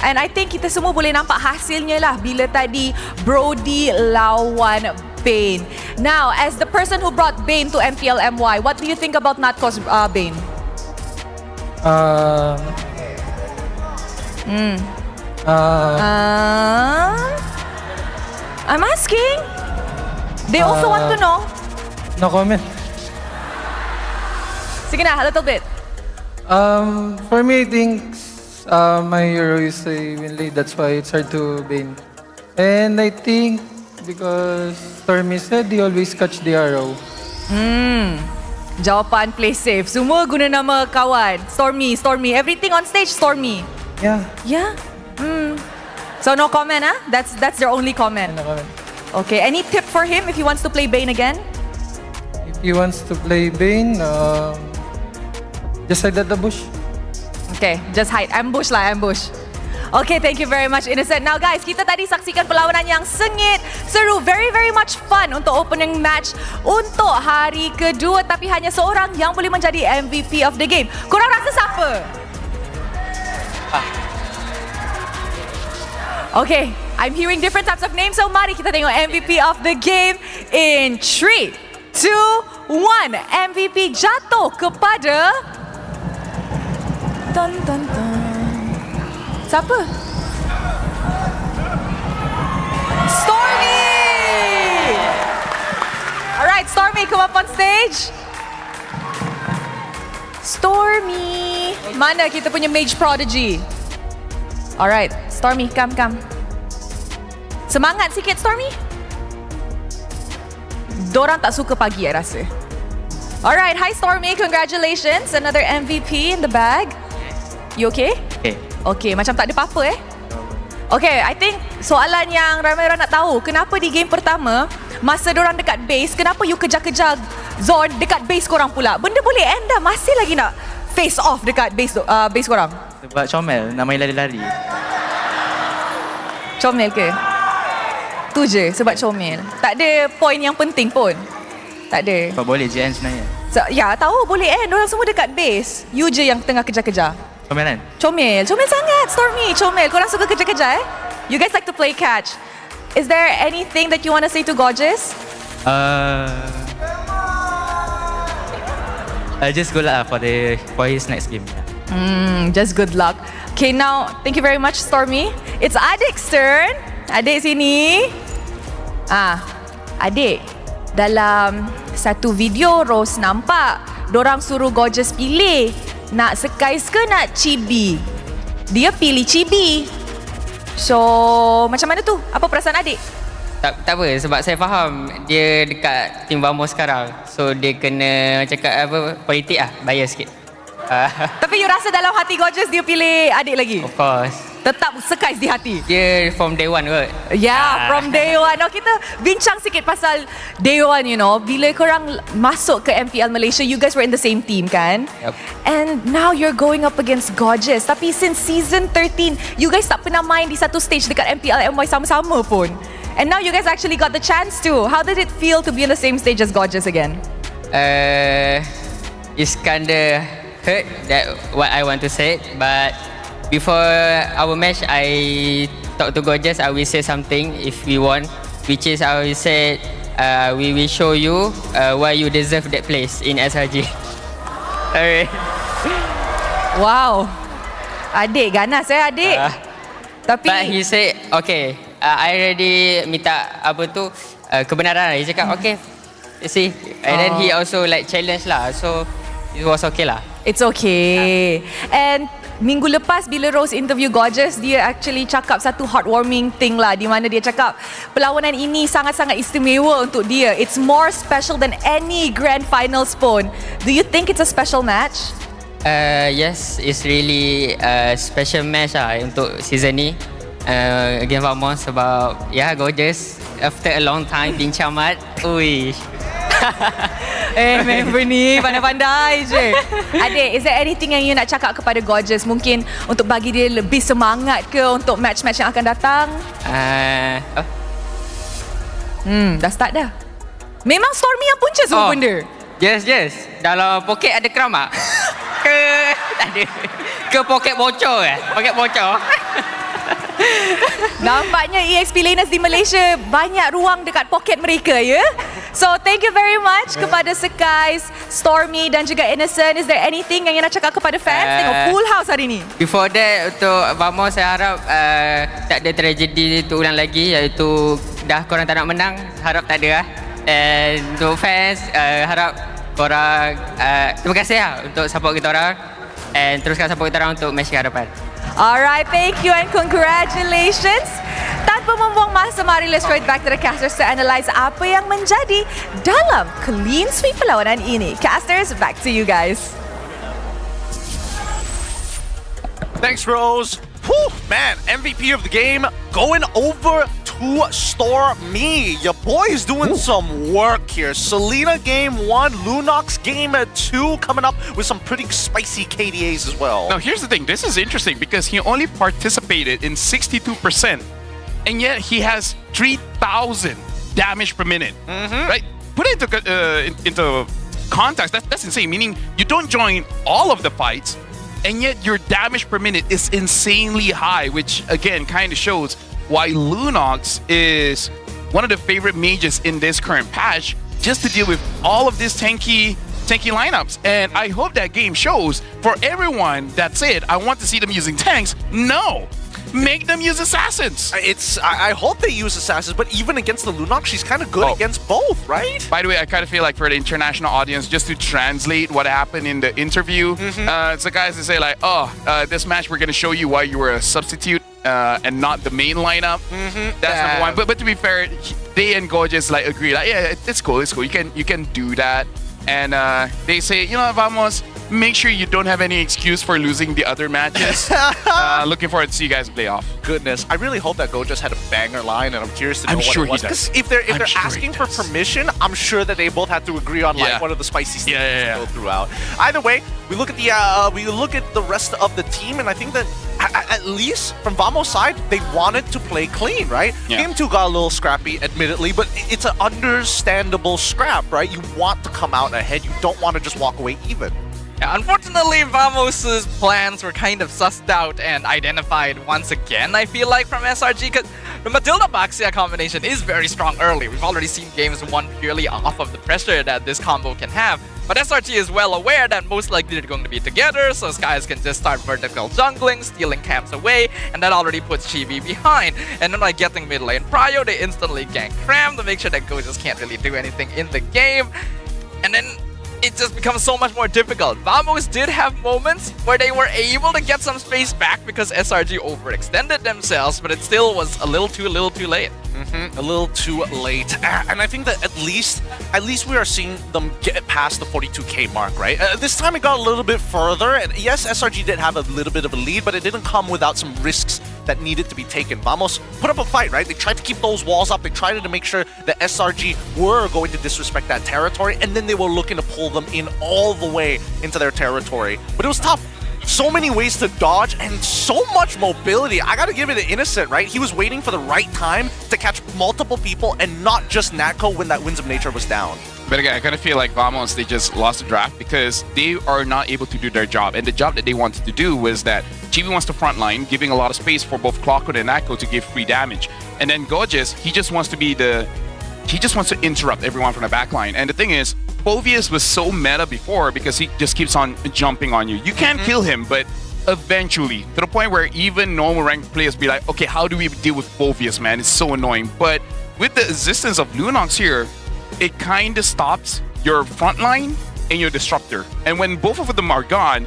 And I think kita semua boleh nampak hasilnya lah bila tadi Brody lawan Bane. Now, as the person who brought Bane to MPL MY, what do you think about Natko's Bane? I'm asking. They also want to know. No comment. Sige na, a little bit. For me, I think my hero is a win lane. That's why it's hard to Bane. And I think because Stormy said he always catch the arrow. Jawapan play safe. Semua guna nama kawan. Stormy. Everything on stage, Stormy. Yeah. Yeah? So no comment, huh? That's their only comment. No comment. Okay, any tip for him if he wants to play Bane again? If he wants to play Bane, just hide at the bush. Okay, just hide. Ambush. Okay, thank you very much, Innocent. Now guys, kita tadi saksikan perlawanan yang sengit, seru, very much fun untuk opening match untuk hari kedua. Tapi hanya seorang yang boleh menjadi MVP of the game. Korang rasa siapa? Okay, I'm hearing different types of names, so mari kita tengok MVP of the game in 3, 2, 1. MVP jatuh kepada... Dun. Siapa? Stormy! Alright, Stormy, come up on stage. Stormy! Mana kita punya Mage Prodigy? Alright, Stormy, come. Semangat sikit, Stormy. Dorang tak suka pagi, I rasa. Alright, hi Stormy, congratulations. Another MVP in the bag. You okay? Okay, macam tak ada apa-apa Okay, I think soalan yang ramai orang nak tahu, kenapa di game pertama, masa dorang dekat base, kenapa you kejar-kejar Zon dekat base korang pula? Benda boleh end dah, masih lagi nak face off dekat base korang? Sebab comel, nak main lari-lari. Comel ke? Tu je, sebab comel. Tak ada point yang penting pun? Tak ada? Sebab boleh JN sebenarnya. So, ya, tahu boleh Diorang semua dekat base. You je yang tengah kejar-kejar. Comelan. Comel sangat, Stormy. Comel. Korang suka kejar-kejar You guys like to play catch. Is there anything that you want to say to Gorgeous? Just good luck for his next game. Just good luck. Okay, now, thank you very much, Stormy. It's Adik's turn. Adik sini. Adik. Dalam satu video, Rose nampak dorang suruh Gorgeous pilih nak Skies ke nak Chibi. Dia pilih Chibi. So, macam mana tu? Apa perasaan adik? Tak apa, sebab saya faham dia dekat tim Vamos sekarang. So dia kena cakap politik bias sikit. Tapi you rasa dalam hati Gorgeous dia pilih adik lagi? Of course. Tetap Skies di hati? Dia from day one kot. From day one. Kita bincang sikit pasal day one, Bila korang masuk ke MPL Malaysia, you guys were in the same team kan? Yep. And now you're going up against Gorgeous. Tapi since season 13, you guys tak pernah main di satu stage dekat MPL MY sama-sama pun. And now you guys actually got the chance to. How did it feel to be in the same stage as Gorgeous again? It's kinda hurt that what I want to say, but before our match, I talked to Gorgeous. I will say something if we won, which is I will say we will show you why you deserve that place in SRG. Alright. Wow. Adik ganas adik. Tapi but he said okay. I already minta kebenaran. He cakap okay. See, and then he also like challenge lah. So it was okay lah. It's okay. And minggu lepas bila Rose interview Gorgeous, dia actually cakap satu heartwarming thing lah, di mana dia cakap perlawanan ini sangat-sangat istimewa untuk dia. It's more special than any grand finals pun. Do you think it's a special match? Yes, it's really a special match lah untuk season ni. Again Vamos sebab Gorgeous after a long time bincang mat. Ui. Member ni pandai-pandai je. Adik, is there anything yang you nak cakap kepada Gorgeous? Mungkin untuk bagi dia lebih semangat ke untuk match-match yang akan datang? Dah start dah. Memang Stormy yang punca semua benda. Yes. Dalam poket ada keramak. Tak ada. Ke poket bocor Poket bocor. Nampaknya EXP laners di Malaysia banyak ruang dekat poket mereka, ya? So, thank you very much kepada Skies, Stormy dan juga Innocent. Is there anything yang nak cakap kepada fans? Tengok full house hari ni. Before that, untuk Vamos saya harap tak ada tragedi tu ulang lagi, iaitu dah korang tak nak menang, harap tak ada lah. And untuk fans, harap korang terima kasih lah untuk support kita orang, and teruskan support kita orang untuk match ke hadapan. Alright, thank you and congratulations. Tanpa membuang masa, mari let's straight back to the casters to analyze apa yang menjadi dalam clean sweep perlawanan ini. Casters, back to you guys. Thanks, Rose. Whew, man, MVP of the game going over to Stormy. Your boy's doing some work here. Selena game 1, Lunox game 2, coming up with some pretty spicy KDAs as well. Now, here's the thing. This is interesting because he only participated in 62%, and yet he has 3,000 damage per minute. Right? Put it into context. That's insane. Meaning you don't join all of the fights, and yet your damage per minute is insanely high, which again kind of shows why Lunox is one of the favorite mages in this current patch, just to deal with all of these tanky lineups. And I hope that game shows for everyone that said, I want to see them using tanks. No, make them use assassins. I hope they use assassins, but even against the Lunox, she's kind of good against both, right? By the way, I kind of feel like for the international audience, just to translate what happened in the interview, it's the guys that say like, this match we're going to show you why you were a substitute and not the main lineup. That's number one. But to be fair, they and Gorgeous like agree like, yeah, it's cool. You can do that. And they say, you know, Vamos, make sure you don't have any excuse for losing the other matches. Looking forward to see you guys play off. Goodness, I really hope that Gorgeous had a banger line, and I'm curious to know what it was. Because if they're asking for permission, I'm sure that they both had to agree on like one of the spicy stages to go throughout. Either way, we look at the rest of the team, and I think that at least from Vamo's side, they wanted to play clean, right? Game 2 got a little scrappy, admittedly, but it's an understandable scrap, right? You want to come out ahead. You don't want to just walk away even. Yeah, unfortunately, Vamos' plans were kind of sussed out and identified once again, I feel like, from SRG, because the Matilda-Baxia combination is very strong early. We've already seen games won purely off of the pressure that this combo can have. But SRG is well aware that most likely they're going to be together, so Skies can just start vertical jungling, stealing camps away, and that already puts Chibi behind. And then by getting mid lane prio, they instantly gank Cram to make sure that Go just can't really do anything in the game. And then it just becomes so much more difficult. Vamos did have moments where they were able to get some space back because SRG overextended themselves, but it still was a little too late. A little too late. And I think that at least we are seeing them get past the 42k mark, right? This time it got a little bit further, and yes, SRG did have a little bit of a lead, but it didn't come without some risks that needed to be taken. Vamos put up a fight, right? They tried to keep those walls up. They tried to make sure that SRG were going to disrespect that territory, and then they were looking to pull them in all the way into their territory. But it was tough. So many ways to dodge and so much mobility. I gotta give it to Innocent, right? He was waiting for the right time to catch multiple people and not just Natco when that Winds of Nature was down. But again, I kind of feel like Vamos, they just lost the draft because they are not able to do their job. And the job that they wanted to do was that Chibi wants to frontline, giving a lot of space for both Clockwood and Natco to give free damage. And then Gorgeous, he just wants to be he just wants to interrupt everyone from the backline. And the thing is, Povius was so meta before because he just keeps on jumping on you. You can't kill him, but eventually, to the point where even normal ranked players be like, okay, how do we deal with Povius, man? It's so annoying. But with the existence of Lunox here, it kind of stops your frontline and your disruptor. And when both of them are gone,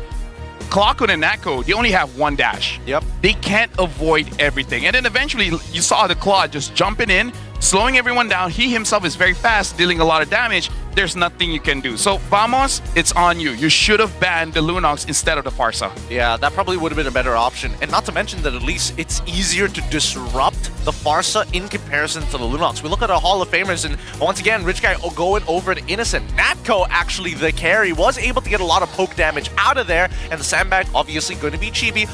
Clockwood and Natco, they only have one dash. Yep. They can't avoid everything. And then eventually, you saw the Claw just jumping in, slowing everyone down. He himself is very fast, dealing a lot of damage. There's nothing you can do. So, Vamos, it's on you. You should have banned the Lunox instead of the Farsa. Yeah, that probably would have been a better option. And not to mention that at least it's easier to disrupt the Farsa in comparison to the Lunox. We look at our Hall of Famers, and once again, Rich Guy going over to Innocent. Natco, actually, the carry, was able to get a lot of poke damage out of there. And the sandbag, obviously, going to be Chibi.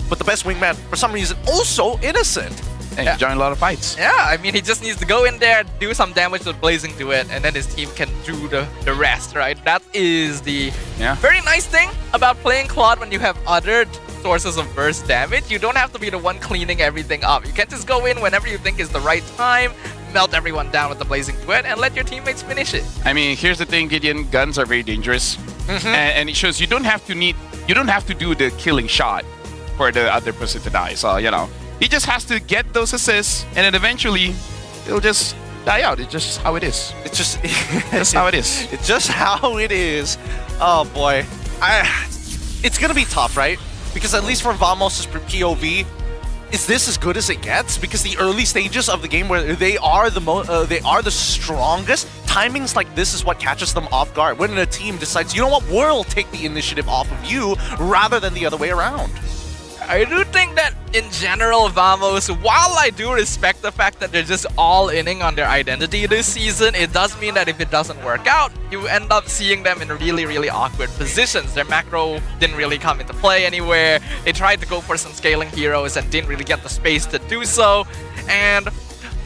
But the best wingman, for some reason, also Innocent. And he joined a lot of fights. Yeah, I mean, he just needs to go in there, do some damage with Blazing Duet, and then his team can do the rest, right? That is the very nice thing about playing Claude when you have other sources of burst damage. You don't have to be the one cleaning everything up. You can just go in whenever you think is the right time, melt everyone down with the Blazing Duet, and let your teammates finish it. I mean, here's the thing, Gideon. Guns are very dangerous. And it shows you don't have to do the killing shot for the other person to die. So, you know, he just has to get those assists, and then eventually, it'll just die out. It's just how it is. It's just that's how it is. It's just how it is. Oh boy, it's gonna be tough, right? Because at least from Vamos' POV, is this as good as it gets? Because the early stages of the game where they are the strongest, timings like this is what catches them off guard. When a team decides, you know what, we'll take the initiative off of you rather than the other way around. I do think that in general, Vamos, while I do respect the fact that they're just all inning on their identity this season, it does mean that if it doesn't work out, you end up seeing them in really, really awkward positions. Their macro didn't really come into play anywhere. They tried to go for some scaling heroes and didn't really get the space to do so. And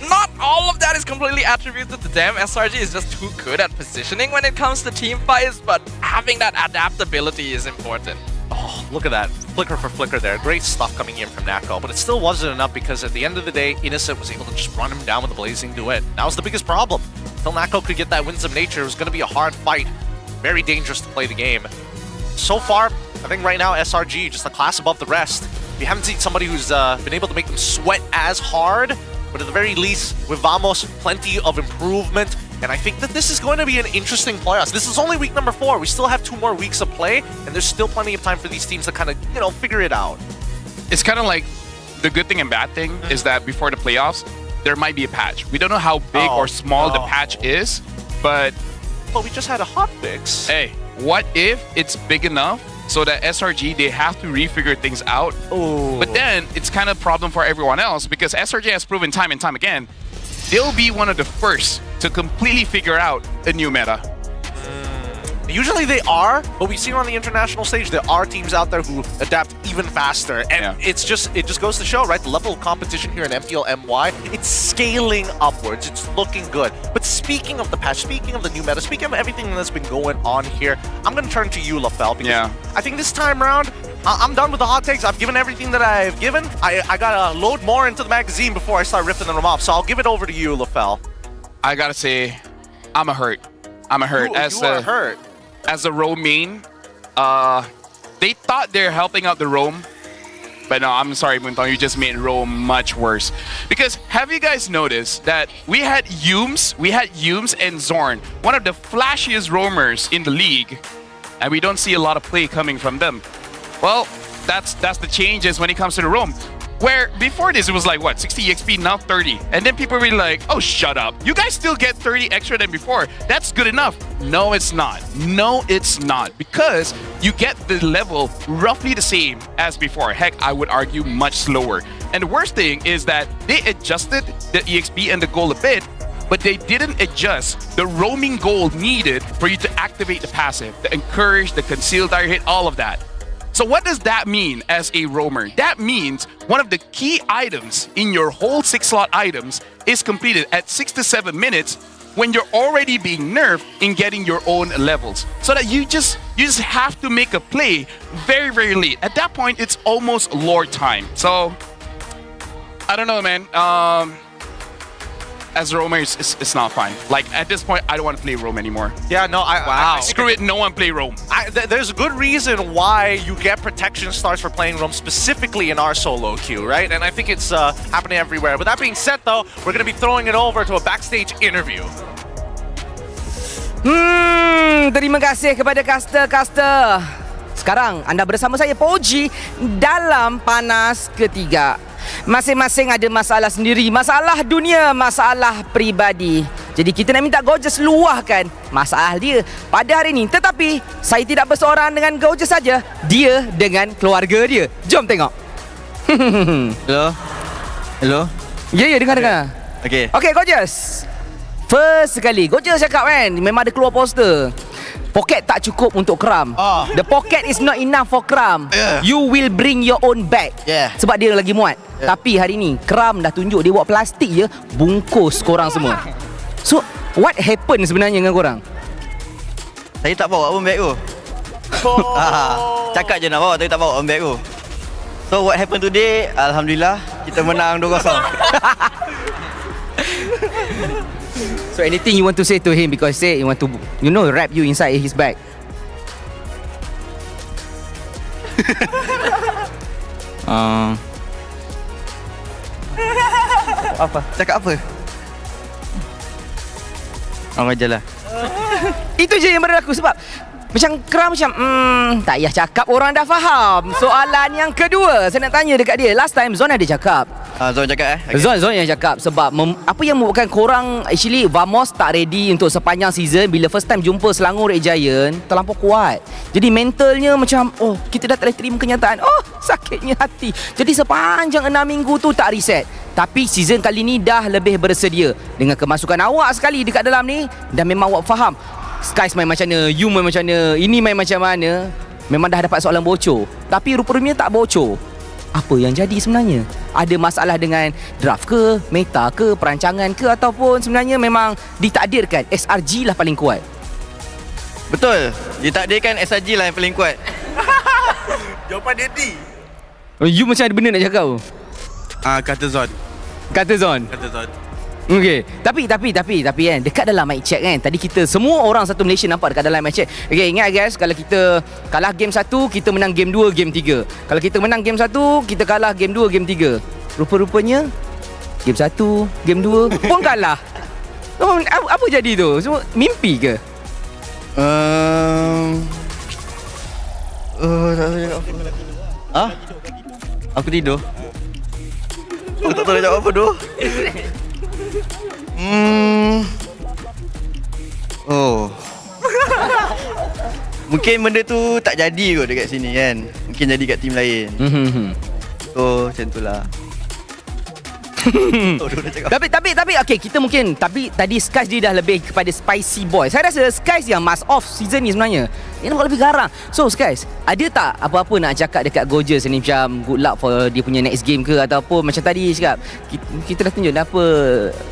not all of that is completely attributed to them. SRG is just too good at positioning when it comes to team fights, but having that adaptability is important. Oh, look at that. Flicker for flicker there. Great stuff coming in from Natco, but it still wasn't enough because at the end of the day, Innocent was able to just run him down with the Blazing Duet. That was the biggest problem. Until Natco could get that Winds of Nature, it was going to be a hard fight. Very dangerous to play the game. So far, I think right now, SRG, just a class above the rest. We haven't seen somebody who's been able to make them sweat as hard, but at the very least, with Vamos, plenty of improvement. And I think that this is going to be an interesting playoffs. This is only week number 4. We still have 2 more weeks of play, and there's still plenty of time for these teams to kind of, you know, figure it out. It's kind of like the good thing and bad thing is that before the playoffs, there might be a patch. We don't know how big or small the patch is, but we just had a hotfix. Hey, what if it's big enough so that SRG, they have to refigure things out? But then it's kind of a problem for everyone else because SRG has proven time and time again, they'll be one of the first to completely figure out a new meta. Usually they are, but we've seen on the international stage there are teams out there who adapt even faster, and it just goes to show, right? The level of competition here in MPL MY, it's scaling upwards. It's looking good. But speaking of the patch, speaking of the new meta, speaking of everything that's been going on here, I'm going to turn to you, Lafel, because I think this time around, I'm done with the hot takes. I've given everything that I've given. I gotta load more into the magazine before I start ripping them off. So I'll give it over to you, Lafel. I gotta say, I'm a hurt. You are hurt. As a Rome main, they thought they're helping out the Rome, but no, I'm sorry, Muntong, you just made Rome much worse. Because have you guys noticed that we had Yums and Zorn, one of the flashiest roamers in the league, and we don't see a lot of play coming from them. Well, that's the changes when it comes to the Rome. Where before this, it was like, what, 60 EXP, now 30. And then people were like, oh, shut up. You guys still get 30 extra than before. That's good enough. No, it's not. No, it's not. Because you get the level roughly the same as before. Heck, I would argue much slower. And the worst thing is that they adjusted the EXP and the gold a bit, but they didn't adjust the roaming gold needed for you to activate the passive, the encourage, the conceal dire hit, all of that. So what does that mean as a roamer? That means one of the key items in your whole 6-slot items is completed at 6 to 7 minutes when you're already being nerfed in getting your own levels. So that you just have to make a play very, very late. At that point, it's almost lore time. So, I don't know, man. As a roamer, it's not fun. Like, at this point, I don't want to play Rome anymore. Yeah, no, screw it, no one play Rome. There's a good reason why you get protection stars for playing Rome, specifically in our solo queue, right? And I think it's happening everywhere. With that being said, though, we're going to be throwing it over to a backstage interview. Terima kasih kepada caster-caster. Sekarang anda bersama saya Poji dalam panas ketiga. Masing-masing ada masalah sendiri, masalah dunia, masalah peribadi. Jadi kita nak minta Gorgeous luahkan masalah dia pada hari ini. Tetapi saya tidak berseorang dengan Gorgeous saja, dia dengan keluarga dia. Jom tengok. Hello. Ya, dengar. Okay, Gorgeous. First sekali, Gorgeous cakap kan, memang ada keluar poster. Pocket tak cukup untuk Kram. The pocket is not enough for Kram. You will bring your own bag. Sebab dia lagi muat. Tapi hari ni Kram dah tunjuk dia buat plastik je, bungkus korang semua. So, what happened sebenarnya dengan korang? Saya tak bawa pun bag tu. Cakap je nak bawa, tapi tak bawa pun bag tu. So, what happened today? Alhamdulillah, kita menang 2-0. So anything you want to say to him, because say you want to, wrap you inside his bag. Apa? Cakap apa? Orang je lah. Itu je yang berlaku sebab macam Kram macam tak payah cakap, orang dah faham. Soalan yang kedua saya nak tanya dekat dia. Last time Zon ada cakap. Zon cakap okay. Zon yang cakap sebab apa yang membuatkan korang actually Vamos tak ready untuk sepanjang season. Bila first time jumpa Selangor Red Giant terlampau kuat. Jadi mentalnya macam kita dah tak boleh terima kenyataan. Sakitnya hati. Jadi sepanjang 6 minggu tu tak reset. Tapi season kali ni dah lebih bersedia. Dengan kemasukan awak sekali dekat dalam ni, dan memang awak faham Skies main macam mana, You main macam mana, ini main macam mana. Memang dah dapat soalan bocor. Tapi rupa-rupanya tak bocor. Apa yang jadi sebenarnya? Ada masalah dengan draft ke, meta ke, perancangan ke, ataupun sebenarnya memang ditakdirkan SRG lah paling kuat? Betul. Ditakdirkan SRG lah yang paling kuat. Jawapan Daddy. You macam ada benda nak cakap tu? Kata Zon. Okay. Tapi kan dekat dalam mic check kan, tadi kita semua orang satu Malaysia nampak dekat dalam mic check. Okay, ingat guys, kalau kita kalah game 1, kita menang game 2, game 3. Kalau kita menang game 1, kita kalah game 2, game 3. Rupa-rupanya game 1, game 2 pun kalah. Apa jadi tu? Semua mimpi ke? Tak tahu cakap apa. Aku tidur. Aku tak tahu jawab apa tu. Mungkin benda tu tak jadi kot dekat sini kan. Mungkin jadi kat tim lain. So macam tu lah. Tapi okay, kita mungkin tapi tadi Skies dia dah lebih kepada spicy boy. Saya rasa Skies yang must off season ni sebenarnya. Dia nampak lebih garang. So Skies, ada tak apa-apa nak cakap dekat Gorgeous ni macam good luck for dia punya next game ke ataupun macam tadi cakap kita dah tunjuk dah apa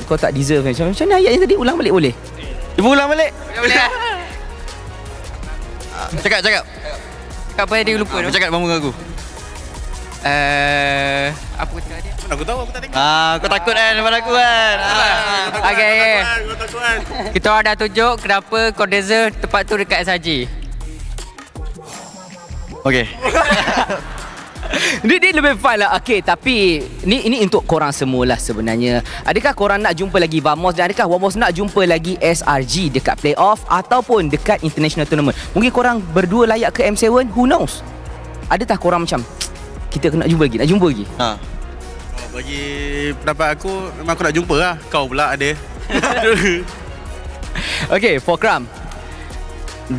kau tak deserve macam mana ayat yang tadi ulang balik boleh? Ibu ulang balik. Boleh. Cakap. Apa yang dia lupa tu? Cakap bangun aku. Apa cakap dia? Aku tahu, aku tak tengok. Kau takut kan daripada aku kan? Okay. Kita orang dah tunjuk kenapa kau deserve tempat tu dekat SRG. Okay. Dia lebih fun lah. Okay, tapi ini untuk korang semualah sebenarnya. Adakah korang nak jumpa lagi Vamos dan adakah Vamos nak jumpa lagi SRG dekat playoff ataupun dekat international tournament? Mungkin korang berdua layak ke M7, who knows? Ada tak korang macam kita nak jumpa lagi? Bagi pendapat aku, memang aku nak jumpa lah. Kau pula ada. Okay, for Kram,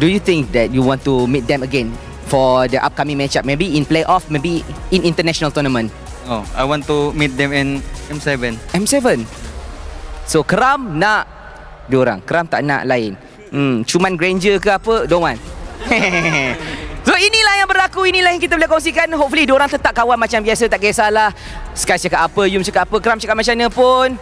do you think that you want to meet them again for the upcoming matchup? Maybe in playoff, maybe in international tournament? Oh, I want to meet them in M7. M7? So Kram nak diorang, Kram tak nak lain. Cuman Granger ke apa, don't want. So inilah yang berlaku, inilah yang kita boleh kongsikan. Hopefully diorang tetap kawan macam biasa, tak kisahlah Sky cakap apa, Yum cakap apa, Kram cakap macam mana pun.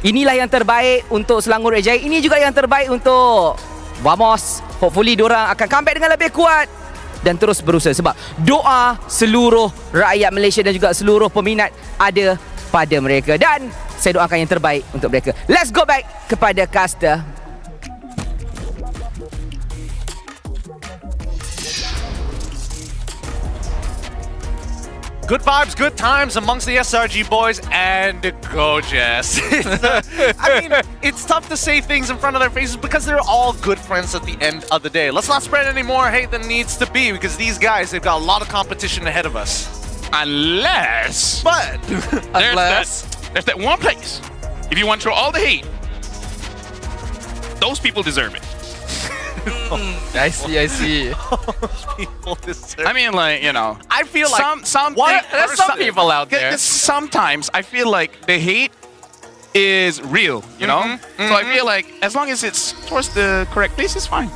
Inilah yang terbaik untuk Selangor Red Giant. Ini juga yang terbaik untuk Vamos. Hopefully diorang akan comeback dengan lebih kuat dan terus berusaha sebab doa seluruh rakyat Malaysia dan juga seluruh peminat ada pada mereka dan saya doakan yang terbaik untuk mereka. Let's go back kepada caster. Good vibes, good times amongst the SRG boys and Gorgeous. I mean, it's tough to say things in front of their faces because they're all good friends at the end of the day. Let's not spread any more hate than needs to be because these guys, they've got a lot of competition ahead of us. Unless... But... there's that one place. If you want to throw all the hate, those people deserve it. I see. People deserve. I mean, like, you know, I feel like there's some people out there. Sometimes I feel like the hate is real, you know. So I feel like as long as it's towards the correct place, it's fine.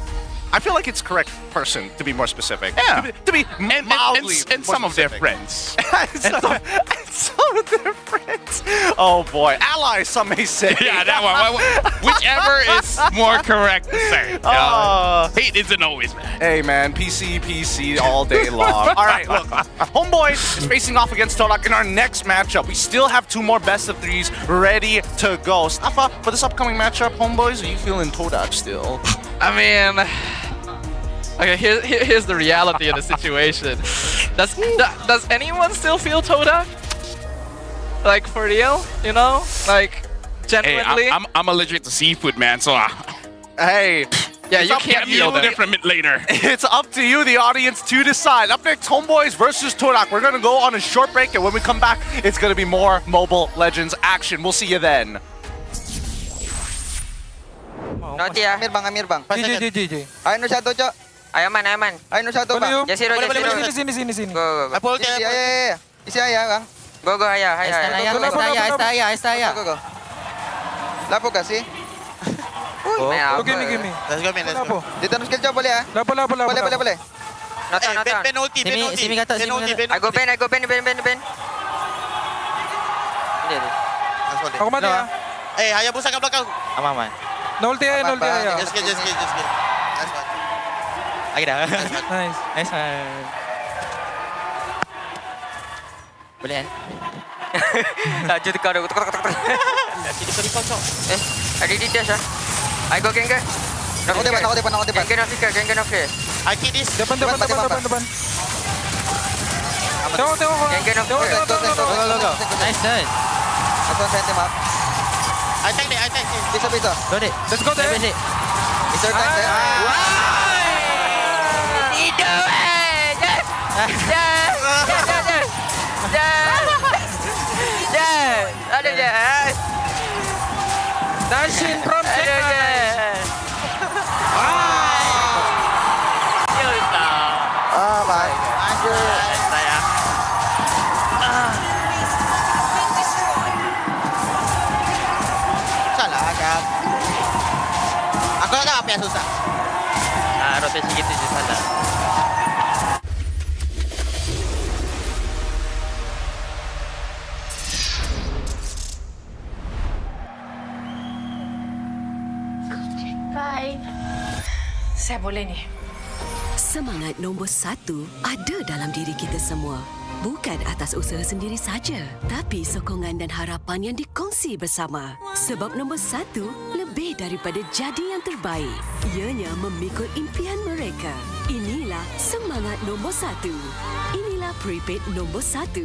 I feel like it's correct person to be more specific. Yeah, to be mildly and some of their friends. and some of their friends. Oh boy, allies some may say. Yeah, that one. Whichever is more correct to say. Hate isn't always bad. Hey man, PC all day long. All right, look, Homeboy is facing off against Torak in our next matchup. We still have 2 more best of 3s ready to go. Stafa, for this upcoming matchup, Homeboys, are you feeling Todak still? I mean, okay, here's the reality of the situation. Does anyone still feel Toda? Like for real, you know? Like genuinely? Hey, I'm allergic to seafood, man. So hey, yeah, you can't feel that. Different later. It's up to you, the audience, to decide. Up next, Homeboys versus Todak. We're gonna go on a short break, and when we come back, it's gonna be more Mobile Legends action. We'll see you then. Nanti ya. Amir bang. J. Ayo nur satu, Cok. Ayo man. Ayo nur satu, Bang. Jasiro. Sini. Go. Apol ya. Isi ayah, Bang. Go, ayah. Estaya. Go. Lapo kasih. Give me. Let's go. Dito skill job boleh ya? Lapo. Boleh. Nonton. Penalty. I go pen. Aku mati ya. Hayabusa kat belakang. Aman. Nolti ya. Just kill. Nice one. Lagi dah. Nice one. Boleh kan? Lanjut tukar. Ada di dash ah. I go geng. Aku depan. Geng Nafika. I kill this. Depan. Tengok. Geng Nafika. Go. Nice. Atau saya tembak. I take it. Bisa. Got it. Let's go there. It's our time there. Ada je. Dashin from baik. apa yang susah? Rotasi gitu je salah. Bye. Saya boleh ni. Semangat nombor 1 ada dalam diri kita semua. Bukan atas usaha sendiri saja, tapi sokongan dan harapan yang dikongsi bersama. Sebab nombor 1 lebih daripada jadi yang terbaik. Ianya memikul impian mereka. Inilah semangat nombor 1. Inilah prepaid nombor 1.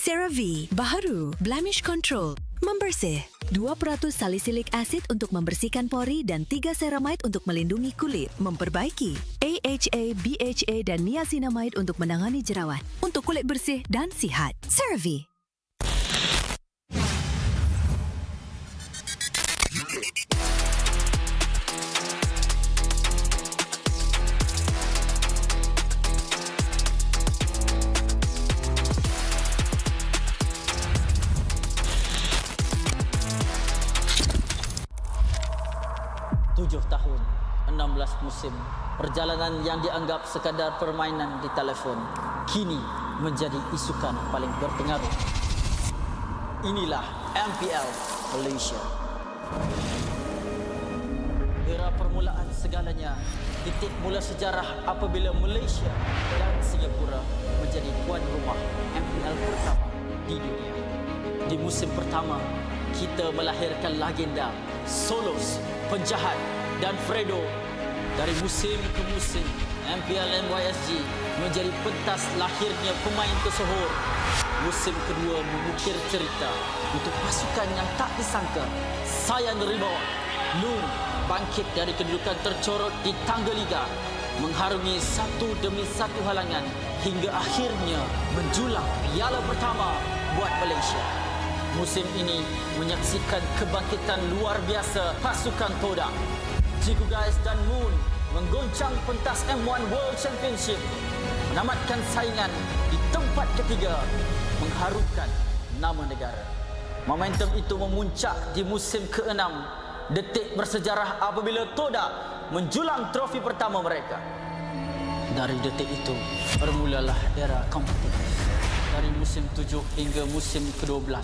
CeraVe baru blemish control membersih 2% salicylic acid untuk membersihkan pori dan 3 ceramide untuk melindungi kulit, memperbaiki AHA, BHA dan niacinamide untuk menangani jerawat untuk kulit bersih dan sihat. CeraVe. Tahun 16 musim perjalanan yang dianggap sekadar permainan di telefon kini menjadi isukan paling berpengaruh. Inilah MPL Malaysia. Era permulaan segalanya, titik mula sejarah apabila Malaysia dan Singapura menjadi tuan rumah MPL pertama di dunia. Di musim pertama, kita melahirkan legenda, Solos, penjahat dan Fredo. Dari musim ke musim, MPL MY S16 menjadi pentas lahirnya pemain tersohor. Musim kedua mengukir cerita untuk pasukan yang tak disangka. Sayan Rimau, Nun bangkit dari kedudukan tercorot di tangga liga, mengharungi satu demi satu halangan hingga akhirnya menjulang piala pertama buat Malaysia. Musim ini menyaksikan kebangkitan luar biasa pasukan Todak. Ciku Guys dan Moon menggoncang pentas M1 World Championship, menamatkan saingan di tempat ketiga, mengharumkan nama negara. Momentum itu memuncak di musim ke-6, detik bersejarah apabila Todak menjulang trofi pertama mereka. Dari detik itu, bermulalah era kompetitif. Dari musim 7 hingga musim ke-12,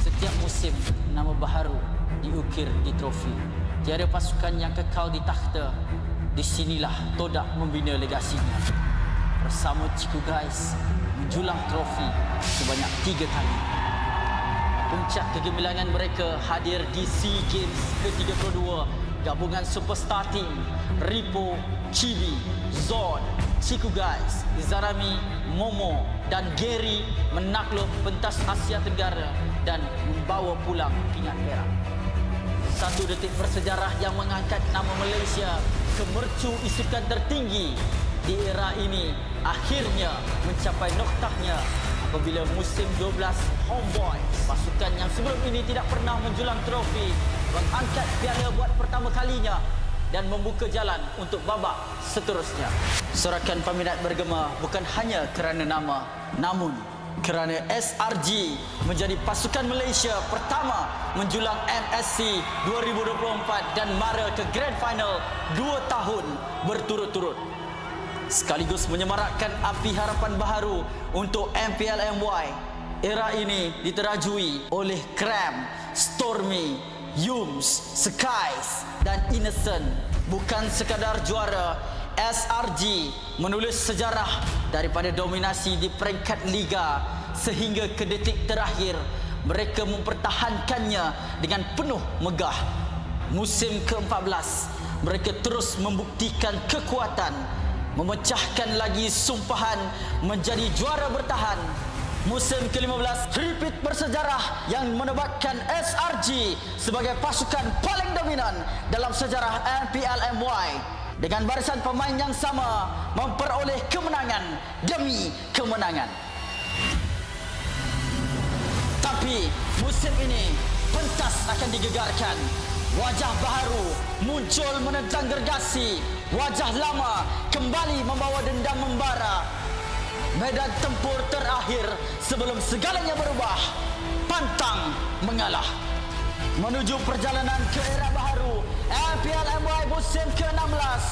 setiap musim nama baharu diukir di trofi. Tiada pasukan yang kekal di takhta. Di sinilah Todak membina legasinya. Bersama Ciku Guys menjulang trofi sebanyak 3 kali. Puncak kegemilangan mereka hadir di SEA Games ke-32. Gabungan superstar team Ripo, Chibi, Zod, Ciku Guys, Izarami, Momo dan Gary menakluk pentas Asia Tenggara dan membawa pulang pingat perak. Satu detik bersejarah yang mengangkat nama Malaysia ke mercu isukan tertinggi. Di era ini, akhirnya mencapai noktahnya apabila musim 12 Homeboy, pasukan yang sebelum ini tidak pernah menjulang trofi, mengangkat piala buat pertama kalinya dan membuka jalan untuk babak seterusnya. Sorakan peminat bergema bukan hanya kerana nama, namun kerana SRG menjadi pasukan Malaysia pertama menjulang MSC 2024 dan mara ke Grand Final 2 tahun berturut-turut. Sekaligus menyemarakkan api harapan baharu untuk MPL MY. Era ini diterajui oleh Cram, Stormy, Yums, Skies dan Innocent. Bukan sekadar juara, SRG menulis sejarah daripada dominasi di peringkat liga sehingga ke detik terakhir mereka mempertahankannya dengan penuh megah. Musim ke-14 mereka terus membuktikan kekuatan, memecahkan lagi sumpahan menjadi juara bertahan. Musim ke-15 repeat bersejarah yang menobatkan SRG sebagai pasukan paling dominan dalam sejarah MPL MY. Dengan barisan pemain yang sama memperoleh kemenangan demi kemenangan. Tapi musim ini pentas akan digegarkan. Wajah baharu muncul menentang gergasi. Wajah lama kembali membawa dendam membara. Medan tempur terakhir sebelum segalanya berubah. Pantang mengalah. Menuju perjalanan ke era baharu MPL MY musim ke-16.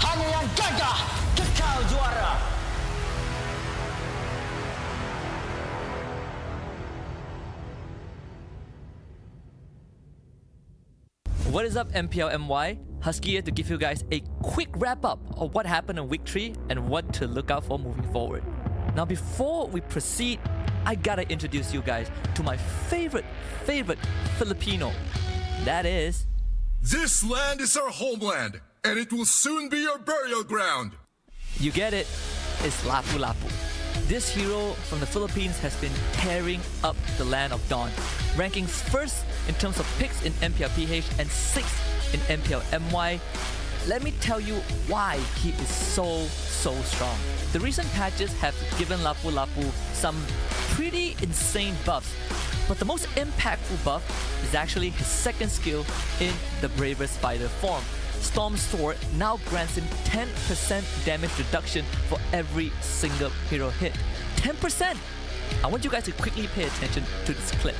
Hanya yang gagah kekal juara. What is up, MPL MY? Husky here to give you guys a quick wrap up of what happened in week 3 and what to look out for moving forward. Now, before we proceed, I gotta introduce you guys to my favorite Filipino. That is... This land is our homeland, and it will soon be our burial ground. You get it, it's Lapu-Lapu. This hero from the Philippines has been tearing up the land of Dawn, ranking first in terms of picks in MPL PH and 6th in MPL MY. Let me tell you why he is so strong. The recent patches have given Lapu-Lapu some pretty insane buffs, but the most impactful buff is actually his second skill in the Braver Spider form. Storm Sword now grants him 10% damage reduction for every single hero hit. 10%! I want you guys to quickly pay attention to this clip.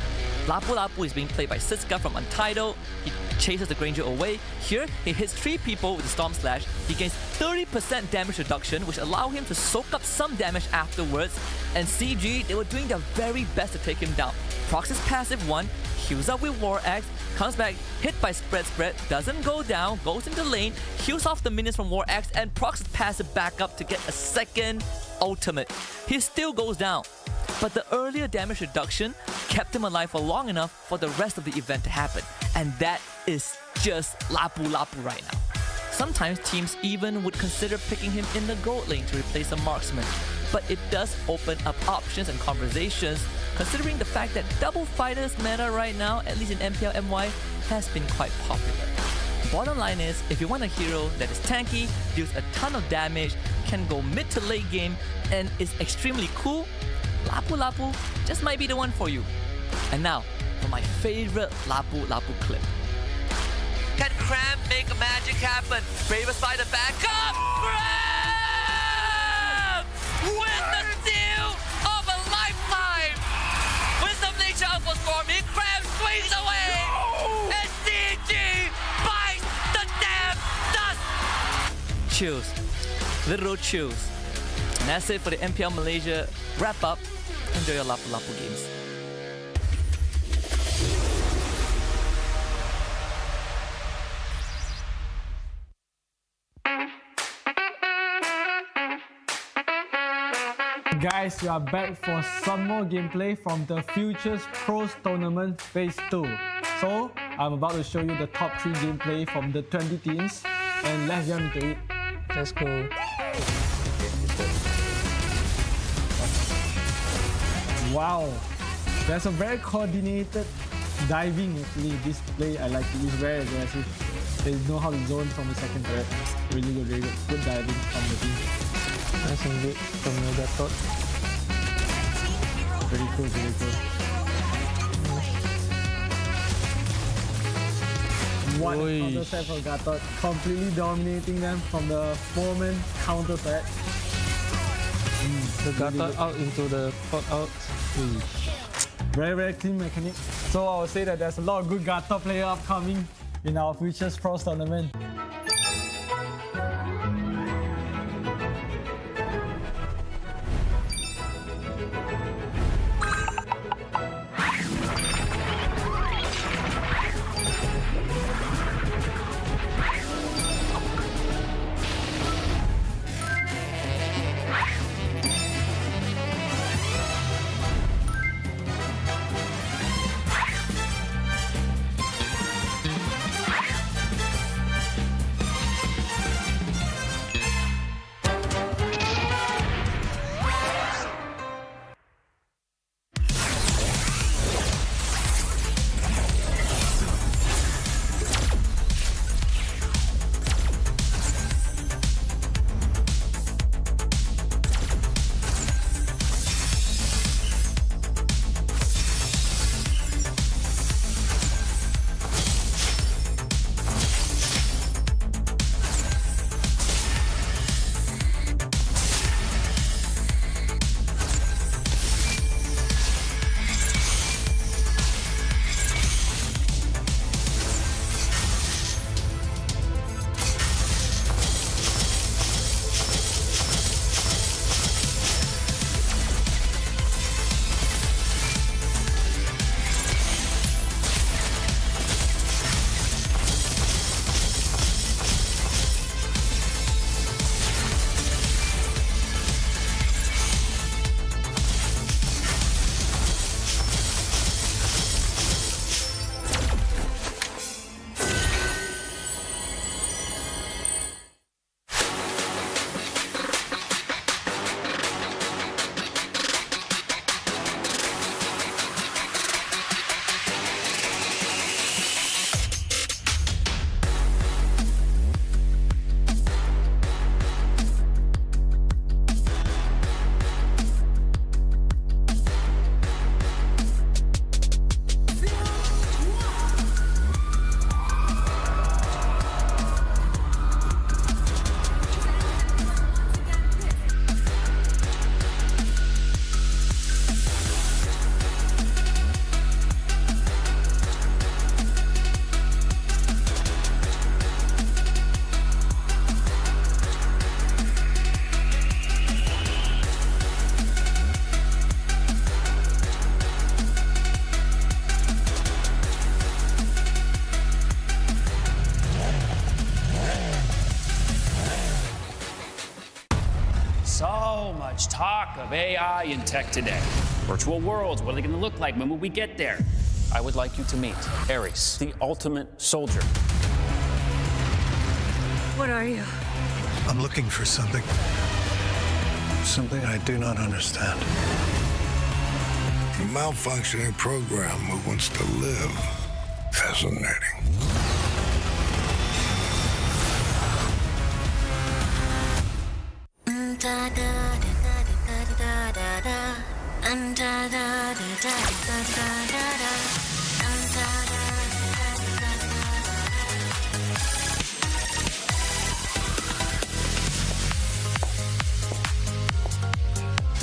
Lapu-Lapu is being played by Siska from Untitled. He chases the Granger away. Here, he hits 3 people with the Storm Slash. He gains 30% damage reduction, which allow him to soak up some damage afterwards. And CG, they were doing their very best to take him down. Procs his passive 1, heals up with War Axe, comes back, hit by Spread, doesn't go down, goes into lane, heals off the minions from War Axe, and procs his passive back up to get a second ultimate. He still goes down, but the earlier damage reduction kept him alive for long enough for the rest of the event to happen. And that is just Lapu-Lapu right now. Sometimes teams even would consider picking him in the gold lane to replace a marksman, but it does open up options and conversations, considering the fact that double fighters meta right now, at least in MPL MY, has been quite popular. Bottom line is, if you want a hero that is tanky, deals a ton of damage, can go mid to late game, and is extremely cool, Lapu-Lapu just might be the one for you. And now, for my favorite Lapu-Lapu clip. Can Cram make magic happen? Braver Spider back up! Cram! With the steal of a lifetime! Wisdom Nature outpost for me, Cram swings away! No! And CG bites the damn dust! Chills. Literal chills. And that's it for the MPL Malaysia wrap up. Enjoy your Lapu-Lapu games. Guys, we are back for some more gameplay from the Futures Pros Tournament Phase 2. So, I'm about to show you the top 3 gameplay from the 20 teams, and let's jump into it. Let's go. Wow, there's a very coordinated diving actually. This play I like to use, very aggressive. They know how to zone from the second threat. Really good, very good. Good diving from the team. Nice engage from Gatot. Very cool, very cool. What a counter set for Gatot. Completely dominating them from the 4-man counter set. The Gatot out into the pot out. Very, very clean mechanic. So I would say that there's a lot of good Gatot player upcoming in our Futures Pros tournament. So much talk of AI in tech today. Virtual worlds, what are they going to look like? When will we get there? I would like you to meet Ares, the ultimate soldier. What are you? I'm looking for something. Something I do not understand. A malfunctioning program who wants to live. Fascinating.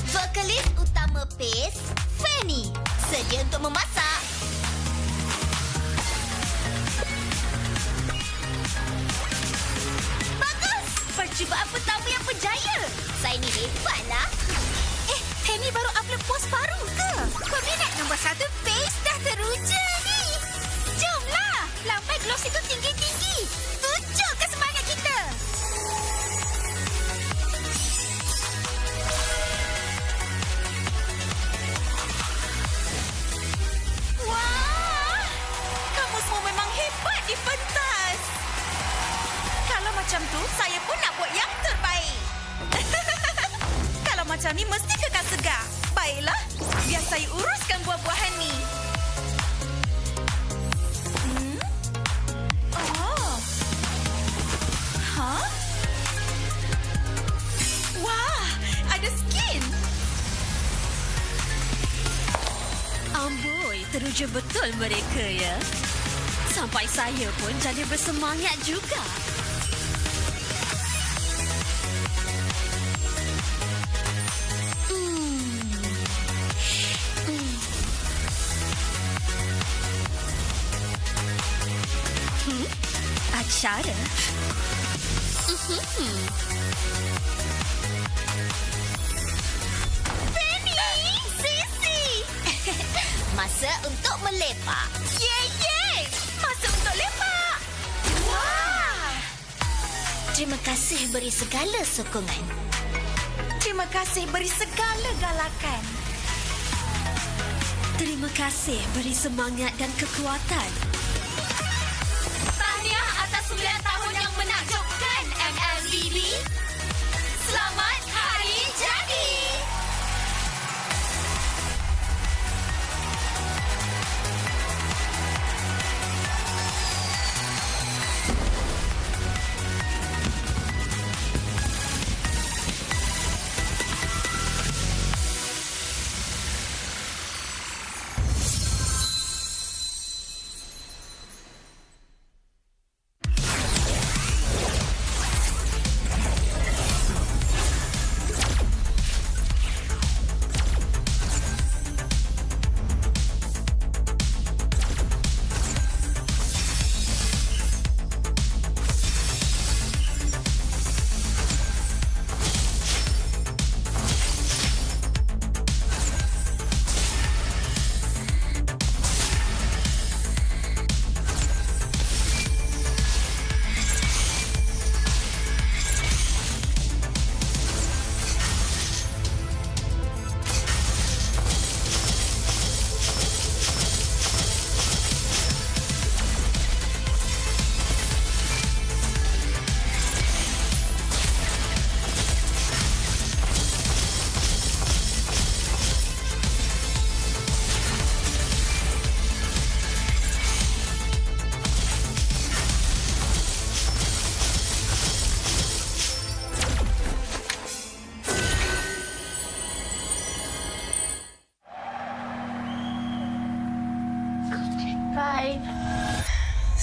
Vokalis utama PACE, Fanny, sedia untuk memasak. Bagus! Percubaan pertama yang berjaya. Saya ni hebatlah. Fanny baru upload post baru ke? Peminat nombor 1 PACE dah teruja ni. Jomlah, lampai gloss itu tinggi-tinggi. Tunjukkan semangat kita. Wah, kamu semua memang hebat di pentas. Kalau macam tu, saya pun nak buat yang terbaik. Kalau macam ni, mesti kekal segar. Baiklah, biar saya uruskan buah-buahan ni. Oh. Hah? Wah, pada skin. Amboi, teruja betul mereka ya. Sampai saya pun jadi bersemangat juga. Acara? Penny! Sisi! Masa untuk melepak. Yeay! Masa untuk lepak! Wah! Terima kasih beri segala sokongan. Terima kasih beri segala galakan. Terima kasih beri semangat dan kekuatan. Tahniah atas 9 tahun yang menakjubkan MLBB. Selamat Hari Jadi!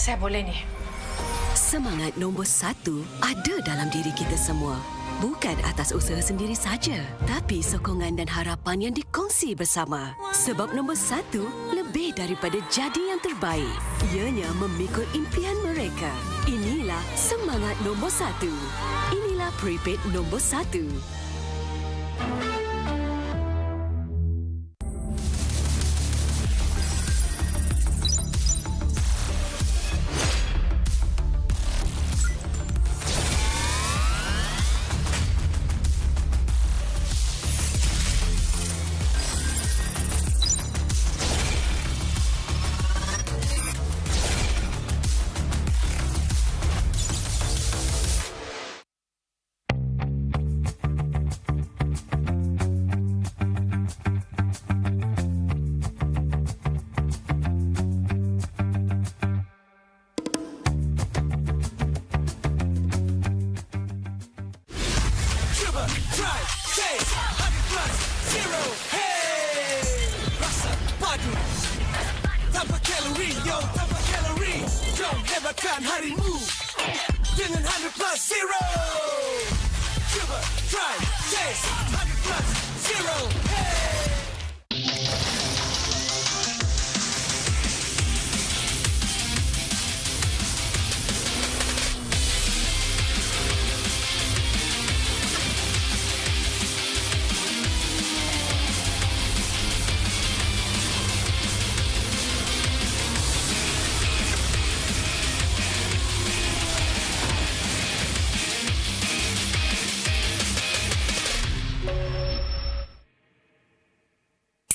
Saya boleh ni. Semangat nombor 1 ada dalam diri kita semua. Bukan atas usaha sendiri saja, tapi sokongan dan harapan yang dikongsi bersama. Sebab nombor 1 lebih daripada jadi yang terbaik. Ianya memikul impian mereka. Inilah semangat nombor 1. Inilah prepaid nombor 1.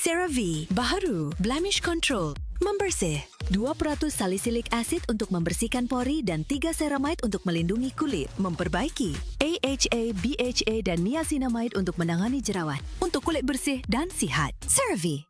CeraVe baharu, blemish control, membersih. 2% salicylic acid untuk membersihkan pori dan 3 ceramide untuk melindungi kulit, memperbaiki. AHA, BHA dan niacinamide untuk menangani jerawat, untuk kulit bersih dan sihat. CeraVe.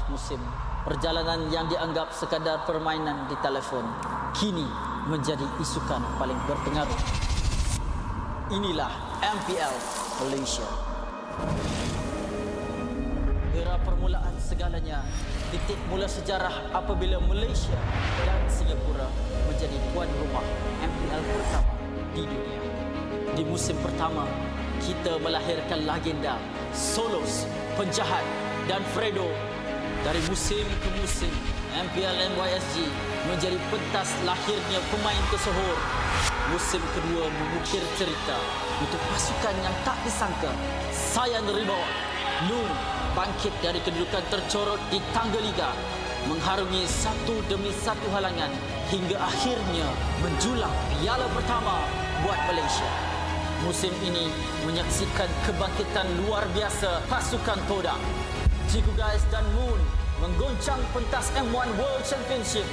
musim, perjalanan yang dianggap sekadar permainan di telefon kini menjadi isukan paling berpengaruh. Inilah MPL Malaysia. Era permulaan segalanya, titik mula sejarah apabila Malaysia dan Singapura menjadi tuan rumah MPL pertama di dunia. Di musim pertama, kita melahirkan legenda, Solos, penjahat dan Fredo. Dari musim ke musim, MPL MY SG menjadi pentas lahirnya pemain tersohor. Musim kedua mengukir cerita untuk pasukan yang tak disangka. Sayan Rebound, Noon bangkit dari kedudukan tercorot di tangga liga, mengharungi satu demi satu halangan hingga akhirnya menjulang piala pertama buat Malaysia. Musim ini menyaksikan kebangkitan luar biasa pasukan Todak. Ciku Guys dan Moon menggoncang pentas M1 World Championship,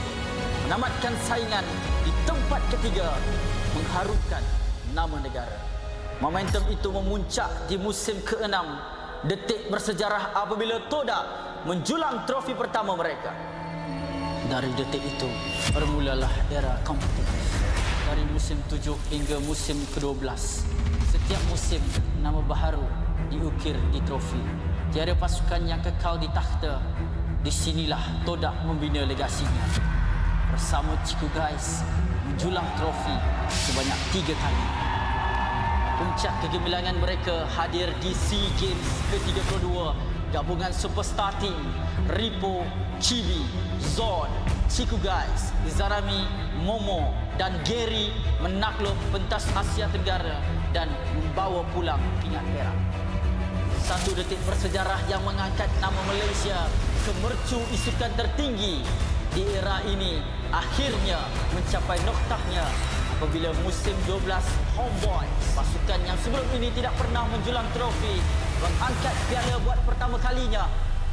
menamatkan saingan di tempat ketiga, mengharumkan nama negara. Momentum itu memuncak di musim ke-6, detik bersejarah apabila Todak menjulang trofi pertama mereka. Dari detik itu, bermulalah era kompetitif. Dari musim 7 hingga musim ke-12, setiap musim nama baharu diukir di trofi. Tiada pasukan yang kekal di takhta. Di sinilah Todak membina legasinya. Bersama Ciku Guys menjulang trofi sebanyak 3 kali. Puncak kegemilangan mereka hadir di SEA Games ke-32. Gabungan superstar team Ripo, Chibi, Zod, Ciku Guys, Izarami, Momo dan Gary menakluk pentas Asia Tenggara dan membawa pulang pingat perak. Satu detik bersejarah yang mengangkat nama Malaysia ke mercu isukan tertinggi di era ini akhirnya mencapai noktahnya apabila musim 12 Homeboy, pasukan yang sebelum ini tidak pernah menjulang trofi, mengangkat piala buat pertama kalinya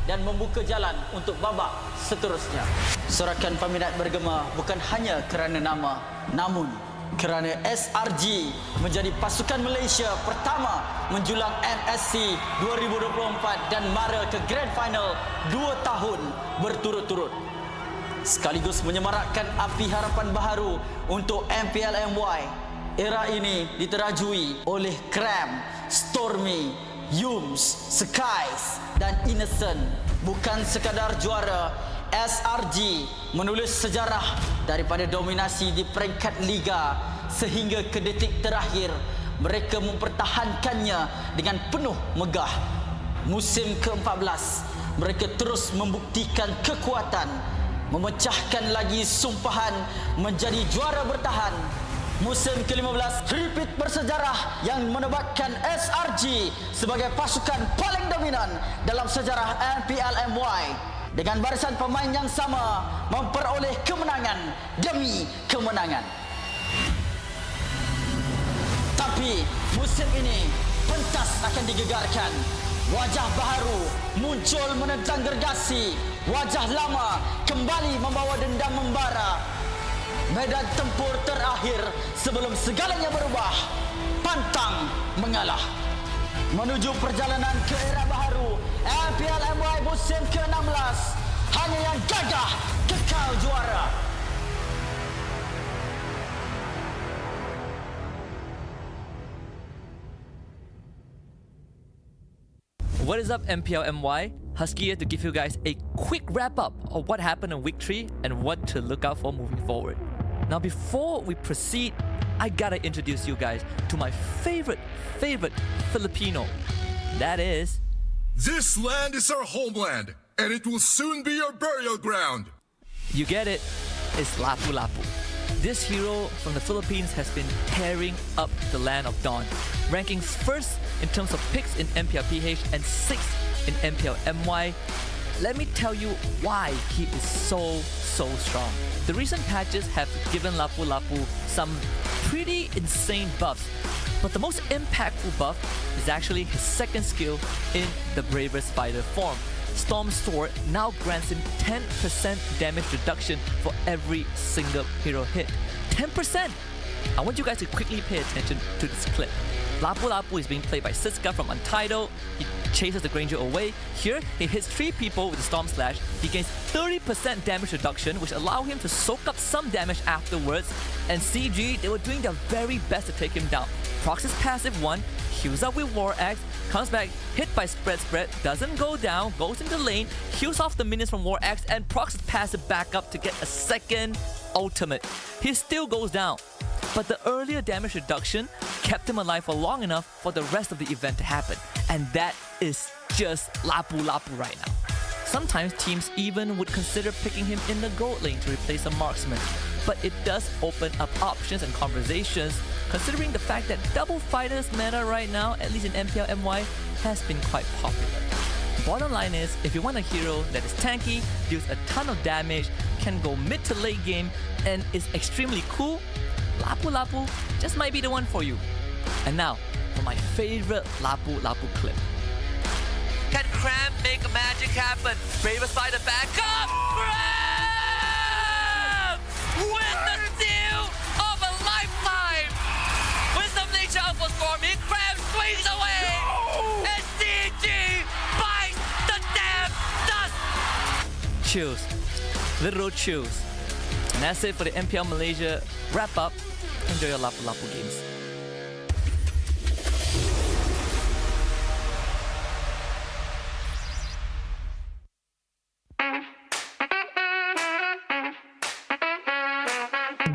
dan membuka jalan untuk babak seterusnya. Sorakan peminat bergema bukan hanya kerana nama, namun kerana SRG menjadi pasukan Malaysia pertama menjulang MSC 2024 dan mara ke Grand Final 2 tahun berturut-turut. Sekaligus menyemarakkan api harapan baharu untuk MPL MY. Era ini diterajui oleh Cram, Stormy, Yums, Skies dan Innocent. Bukan sekadar juara, SRG menulis sejarah daripada dominasi di peringkat liga sehingga ke detik terakhir mereka mempertahankannya dengan penuh megah. Musim ke-14 mereka terus membuktikan kekuatan, memecahkan lagi sumpahan menjadi juara bertahan. Musim ke-15 repeat bersejarah yang menobatkan SRG sebagai pasukan paling dominan dalam sejarah MPL MY dengan barisan pemain yang sama memperoleh kemenangan demi kemenangan. Tapi musim ini pentas akan digegarkan. Wajah baharu muncul menentang gergasi. Wajah lama kembali membawa dendam membara. Medan tempur terakhir sebelum segalanya berubah. Pantang mengalah. Menuju perjalanan ke era baharu MPL MY musim ke-16. Hanya yang gagah kekal juara. What is up, MPL MY? Husky here to give you guys a quick wrap-up of what happened in Week 3 and what to look out for moving forward. Now, before we proceed, I gotta introduce you guys to my favorite Filipino. That is... This land is our homeland, and it will soon be our burial ground. You get it, it's Lapu-Lapu. This hero from the Philippines has been tearing up the land of Dawn, ranking first in terms of picks in MPL PH and 6th in MPL MY. Let me tell you why he is so strong. The recent patches have given Lapu-Lapu some pretty insane buffs, but the most impactful buff is actually his second skill in the Braver Spider form. Storm Sword now grants him 10% damage reduction for every single hero hit. 10%! I want you guys to quickly pay attention to this clip. Lapu-Lapu is being played by Siska from Untitled. He chases the Granger away. Here, he hits 3 people with the Storm Slash. He gains 30% damage reduction, which allow him to soak up some damage afterwards. And CG, they were doing their very best to take him down. Procs his passive 1, heals up with War Axe, comes back, hit by Spread, doesn't go down, goes into lane, heals off the minions from War Axe, and procs his passive back up to get a second ultimate. He still goes down, but the earlier damage reduction kept him alive for long enough for the rest of the event to happen. And that is just Lapu right now. Sometimes teams even would consider picking him in the gold lane to replace a marksman, but it does open up options and conversations, considering the fact that double fighters meta right now, at least in MPL MY, has been quite popular. Bottom line is, if you want a hero that is tanky, deals a ton of damage, can go mid to late game, and is extremely cool, Lapu just might be the one for you. And now, for my favorite Lapu clip. Can Cram make magic happen? Bravest by the back up! Cram! With the steal of a lifetime! Wisdom Nature outperforming, Cram swings away! And DG bites the damn dust! Chills. Literal chills. And that's it for the MPL Malaysia wrap up. Enjoy your Lapu games.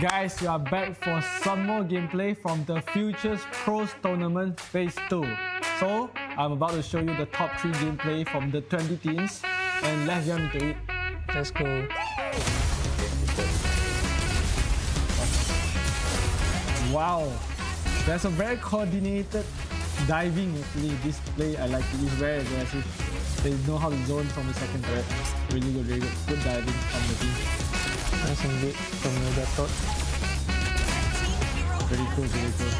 Guys, we are back for some more gameplay from the Futures Pros Tournament Phase 2. So, I'm about to show you the top 3 gameplay from the 20 teams, and let's jump into it. Let's go. Wow, there's a very coordinated diving actually. This play, I like it. It's very aggressive. They know how to zone from the second turret. Really good, really good. Good diving from the team. Nice and good from the Gatot. Very cool, very cool.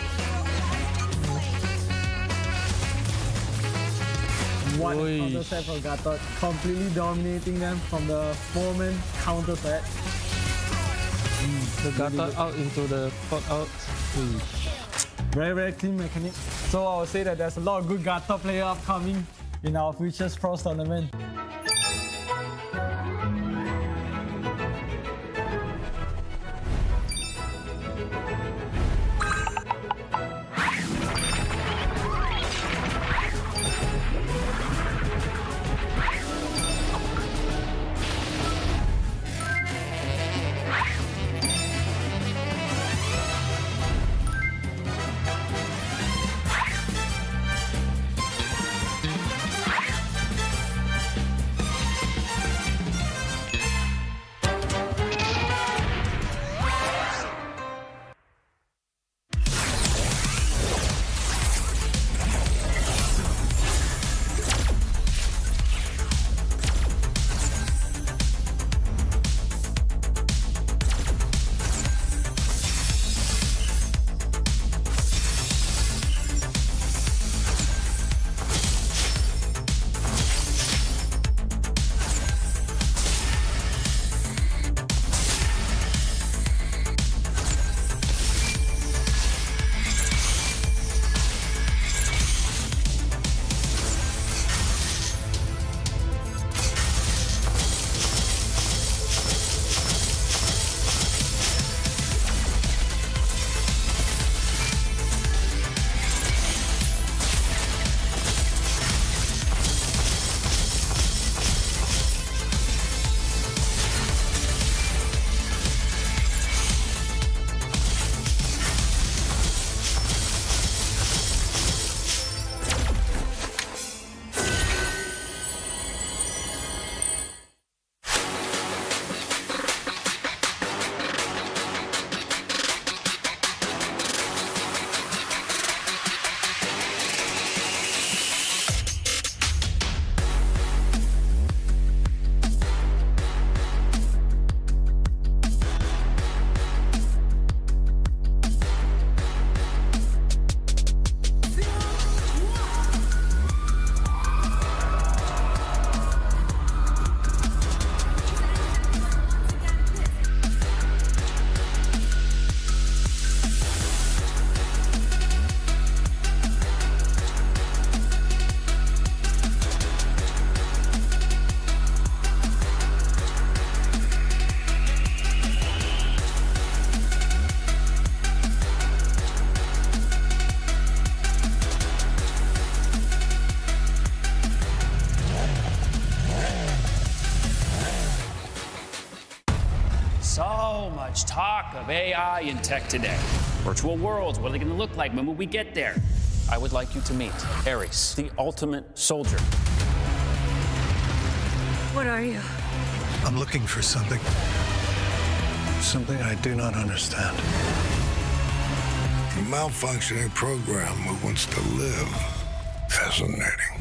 One counter set for Gatot, completely dominating them from the 4-man counter threat. The Gatot out into the pot out. Very, very clean mechanic. So I would say that there's a lot of good Gatot player upcoming in our Futures Pros tournament. So much talk of AI and tech today. Virtual worlds, what are they going to look like when we get there? I would like you to meet Ares, the ultimate soldier. What are you? I'm looking for something. Something I do not understand. A malfunctioning program who wants to live. Fascinating.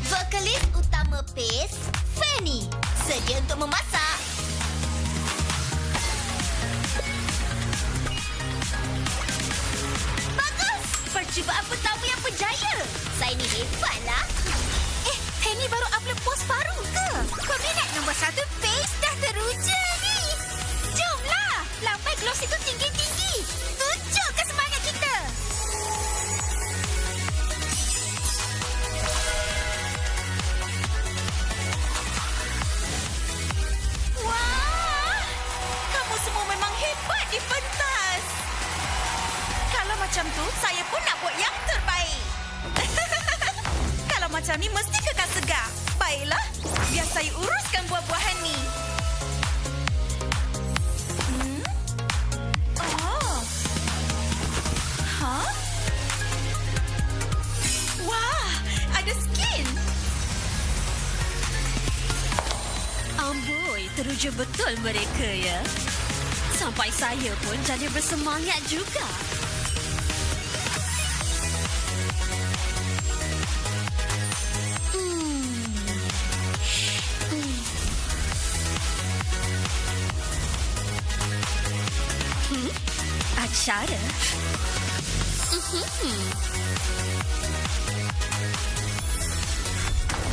Vokalis utama PACE, Fanny, sedia untuk memasak. Bagus! Percubaan pertama yang berjaya. Saya ni hebatlah. Fanny baru upload post baru ke? Peminat nombor 1 PACE dah teruja ni. Jomlah, lampai gloss itu tinggi-tinggi. Tunjukkan semangat kita. Wah, kamu semua memang hebat di pentas. Kalau macam tu, saya pun nak buat yang terbaik. Kalau macam ni, mesti kekal segar. Baiklah, biar saya uruskan buah-buahan ni. Oh. Hah? Wah, ada skin. Amboi, teruja betul mereka ya. Sampai saya pun jadi bersemangat juga. Acara?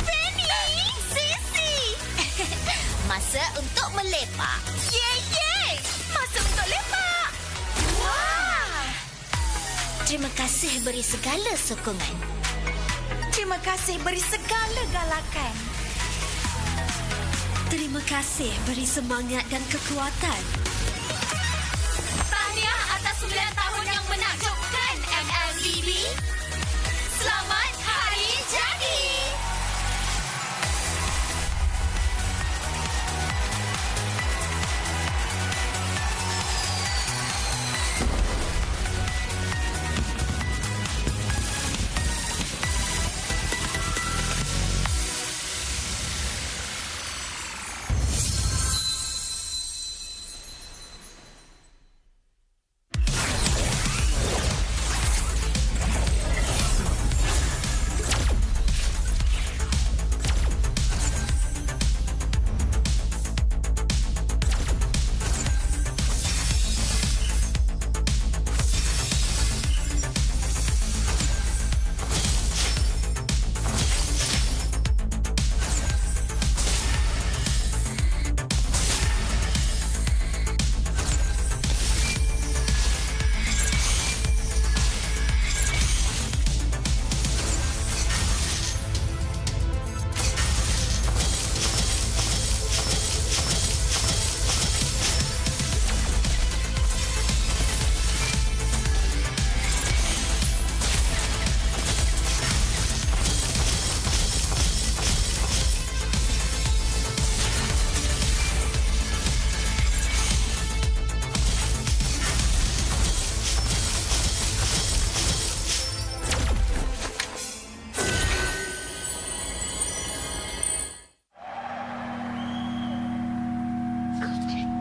Penny! Sisi! Masa untuk melepak. Yeay! Masa untuk lepak! Wah! Terima kasih beri segala sokongan. Terima kasih beri segala galakan. Terima kasih beri semangat dan kekuatan. Tahniah atas 9 tahun yang menakjubkan MLBB. Selamat Hari Jadi!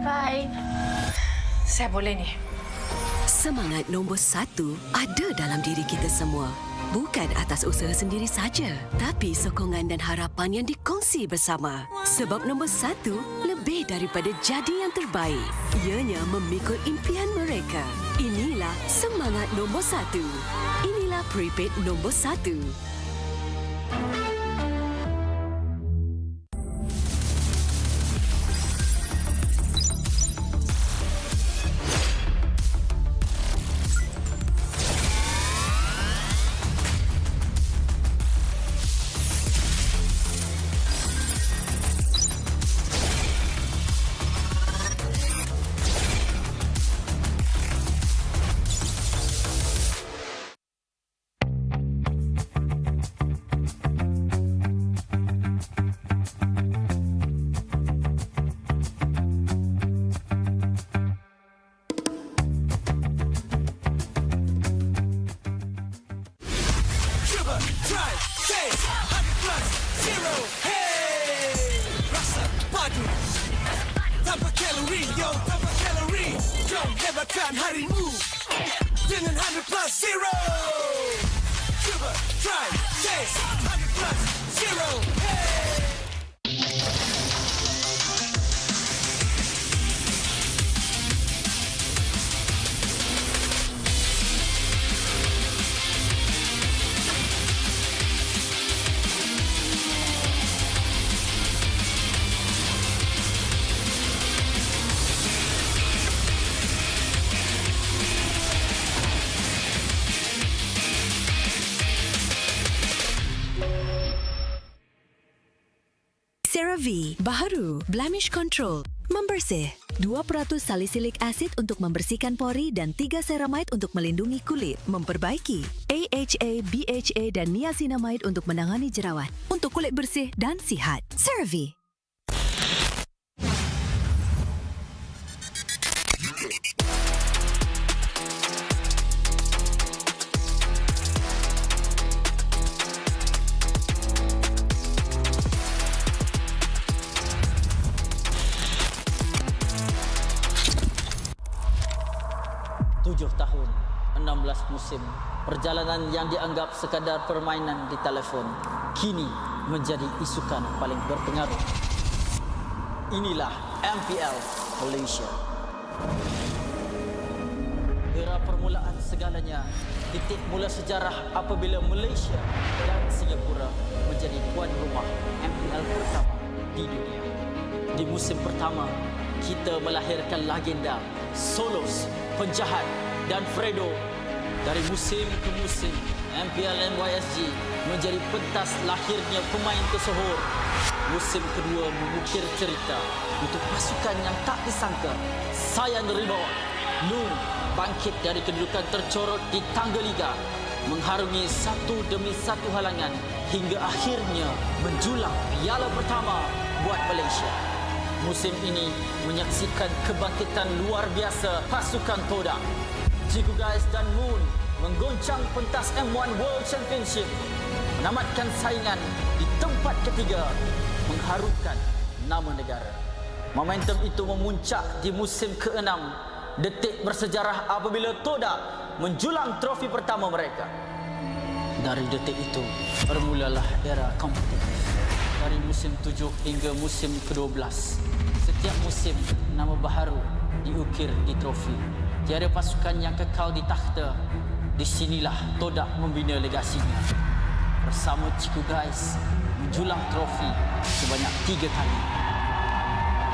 Bye. Saya boleh ni. Semangat nombor 1 ada dalam diri kita semua. Bukan atas usaha sendiri saja, tapi sokongan dan harapan yang dikongsi bersama. Sebab nombor 1 lebih daripada jadi yang terbaik. Ianya memikul impian mereka. Inilah semangat nombor 1. Inilah prepaid nombor 1. Cuba, try, chase, 100 plus, zero, hey! Rasa, padu, tanpa kalori, yo, tanpa kalori. Jom hebatkan harimu dengan 100 plus, zero. Cuba, try, chase, 100 plus, zero, hey! CeraVe, baharu, blemish control, membersih. 2% salisilik asid untuk membersihkan pori dan 3 ceramide untuk melindungi kulit, memperbaiki. AHA, BHA dan niacinamide untuk menangani jerawat, untuk kulit bersih dan sihat. CeraVe. Tahun, 16 musim, perjalanan yang dianggap sekadar permainan di telefon kini menjadi isukan paling berpengaruh. Inilah MPL Malaysia. Era permulaan segalanya, titik mula sejarah apabila Malaysia dan Singapura menjadi tuan rumah MPL pertama di dunia. Di musim pertama, kita melahirkan legenda, Solos, penjahat dan Fredo. Dari musim ke musim, MPL MY S16 menjadi pentas lahirnya pemain tersohor. Musim kedua mengukir cerita untuk pasukan yang tak disangka. Sayan Rimau, Lung bangkit dari kedudukan tercorot di tangga liga, mengharungi satu demi satu halangan hingga akhirnya menjulang piala pertama buat Malaysia. Musim ini menyaksikan kebangkitan luar biasa pasukan Todak. Ciku Guys dan Moon menggoncang pentas M1 World Championship, menamatkan saingan di tempat ketiga, mengharumkan nama negara. Momentum itu memuncak di musim ke-6, detik bersejarah apabila Todak menjulang trofi pertama mereka. Dari detik itu, bermulalah era kompetitif. Dari musim 7 hingga musim ke-12, setiap musim nama baharu diukir di trofi. Tiada pasukan yang kekal di takhta. Di sinilah Todak membina legasinya. Bersama Ciku Guys menjulang trofi sebanyak 3 kali.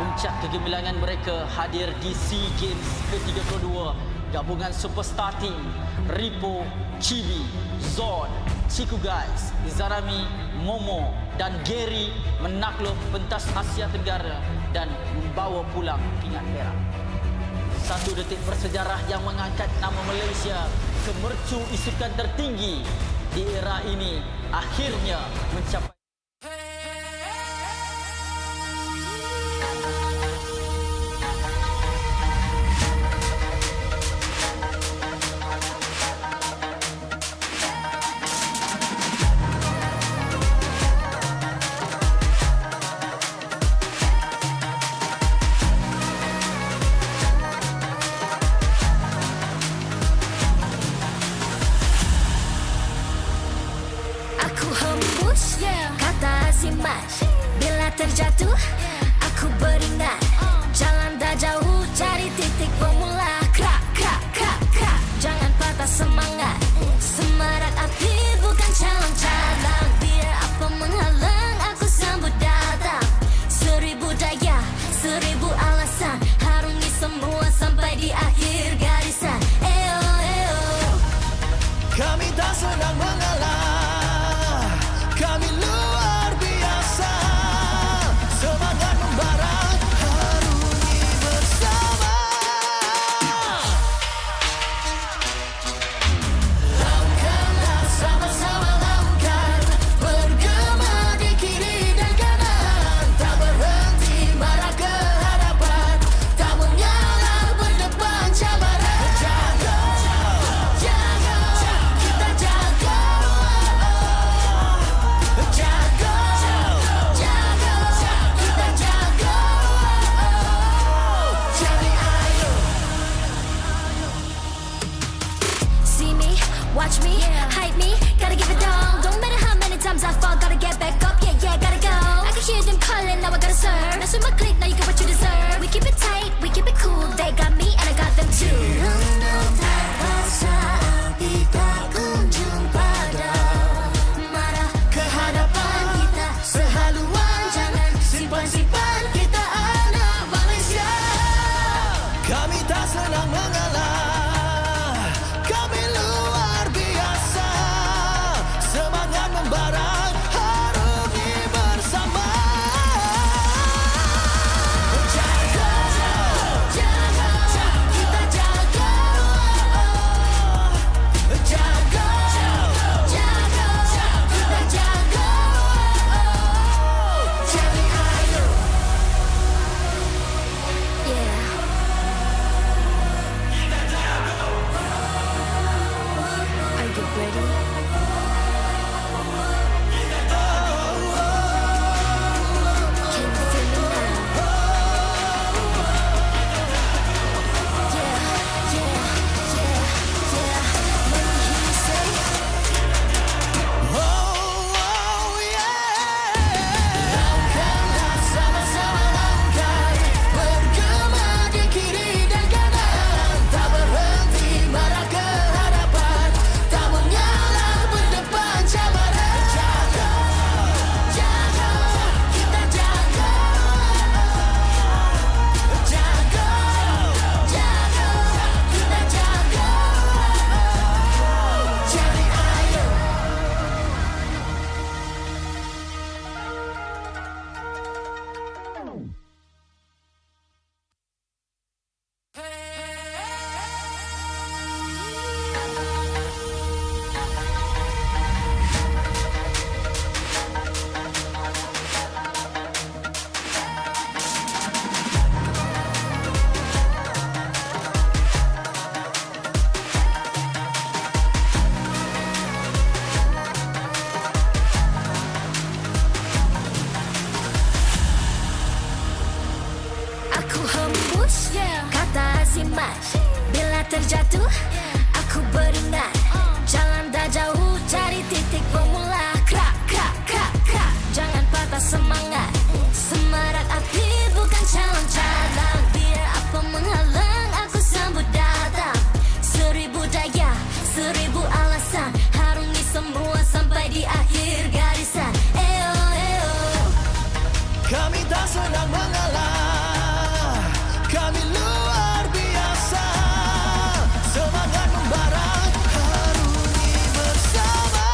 Puncak kegemilangan mereka hadir di SEA Games ke-32. Gabungan superstar team Ripo, Chibi, Zod, Ciku Guys, Izarami, Momo dan Gary menakluk pentas Asia Tenggara dan membawa pulang pingat perak. Satu detik bersejarah yang mengangkat nama Malaysia ke mercu isukan tertinggi di era ini akhirnya mencapai. Bila terjatuh, aku beringat jalan dah jauh, cari titik bermula. Krak, krak, krak, krak. Jangan patah semangat. Semarak api bukan calang-calang. Biar apa menghalang, aku sambut datang. 1000 daya, 1000 alasan, harungi semua sampai di akhir garisan. Eo, eo. Kami tak senang mengalah, kami luar biasa. Semangat membara, harungi bersama. semua klik, now you get what you deserve. We keep it tight, we keep it cool. They got me and I got them too. Rundung tak rasa api tak kunjung padam. Marah ke hadapan kita sehaluan, jangan simpan-simpan kita anak Malaysia. Kami tak senang mengalah, kami luar biasa. Semangat membara, harungi bersama. Jaga, jaga, kita jaga. Jaga, jaga, kita jaga. Jadi ayo. Yeah. Are you ready? Can you feel me now? Yeah, yeah, yeah, yeah. Let me hear you say. Langkahlah sama-sama langkah, bergema di kiri dan kanan. Tak berhenti marah ke hadapan, tak mengalah berdepan cabaran. Jaga, jaga, kita jaga. Jaga, jaga, kita jaga. Jadi ayo. Aku hembus kata azimat. Bila terjatuh, aku beringat. Jalan dah jauh, cari titik bermula. Krak, krak, krak, krak. Jangan patah semangat. Semarak api bukan calon cadangan. Biar apa menghalang, aku sambut datang. 1000 daya, 1000 alasan. Harungi semua sampai di akhir garisan. Eo, eo. Kami tak senang mengalah, kami luar biasa. Semangat membara, harungi bersama.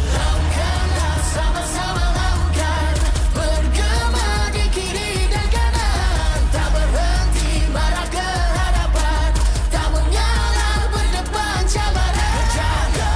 Langkahlah sama-sama langkah, bergema di kiri dan kanan. Tak berhenti marah ke hadapan, tak mengalah berdepan cabaran. Jaga.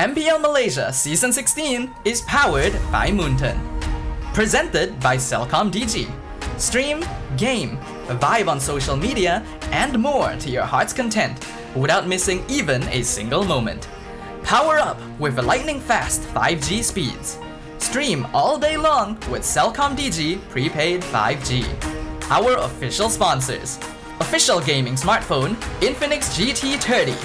MPL Malaysia Season 16 is powered by Moonton. Presented by Celcom DG. Stream, game, vibe on social media, and more to your heart's content without missing even a single moment. Power up with lightning-fast 5G speeds. Stream all day long with Celcom DG prepaid 5G. Our official sponsors. Official gaming smartphone, Infinix GT30,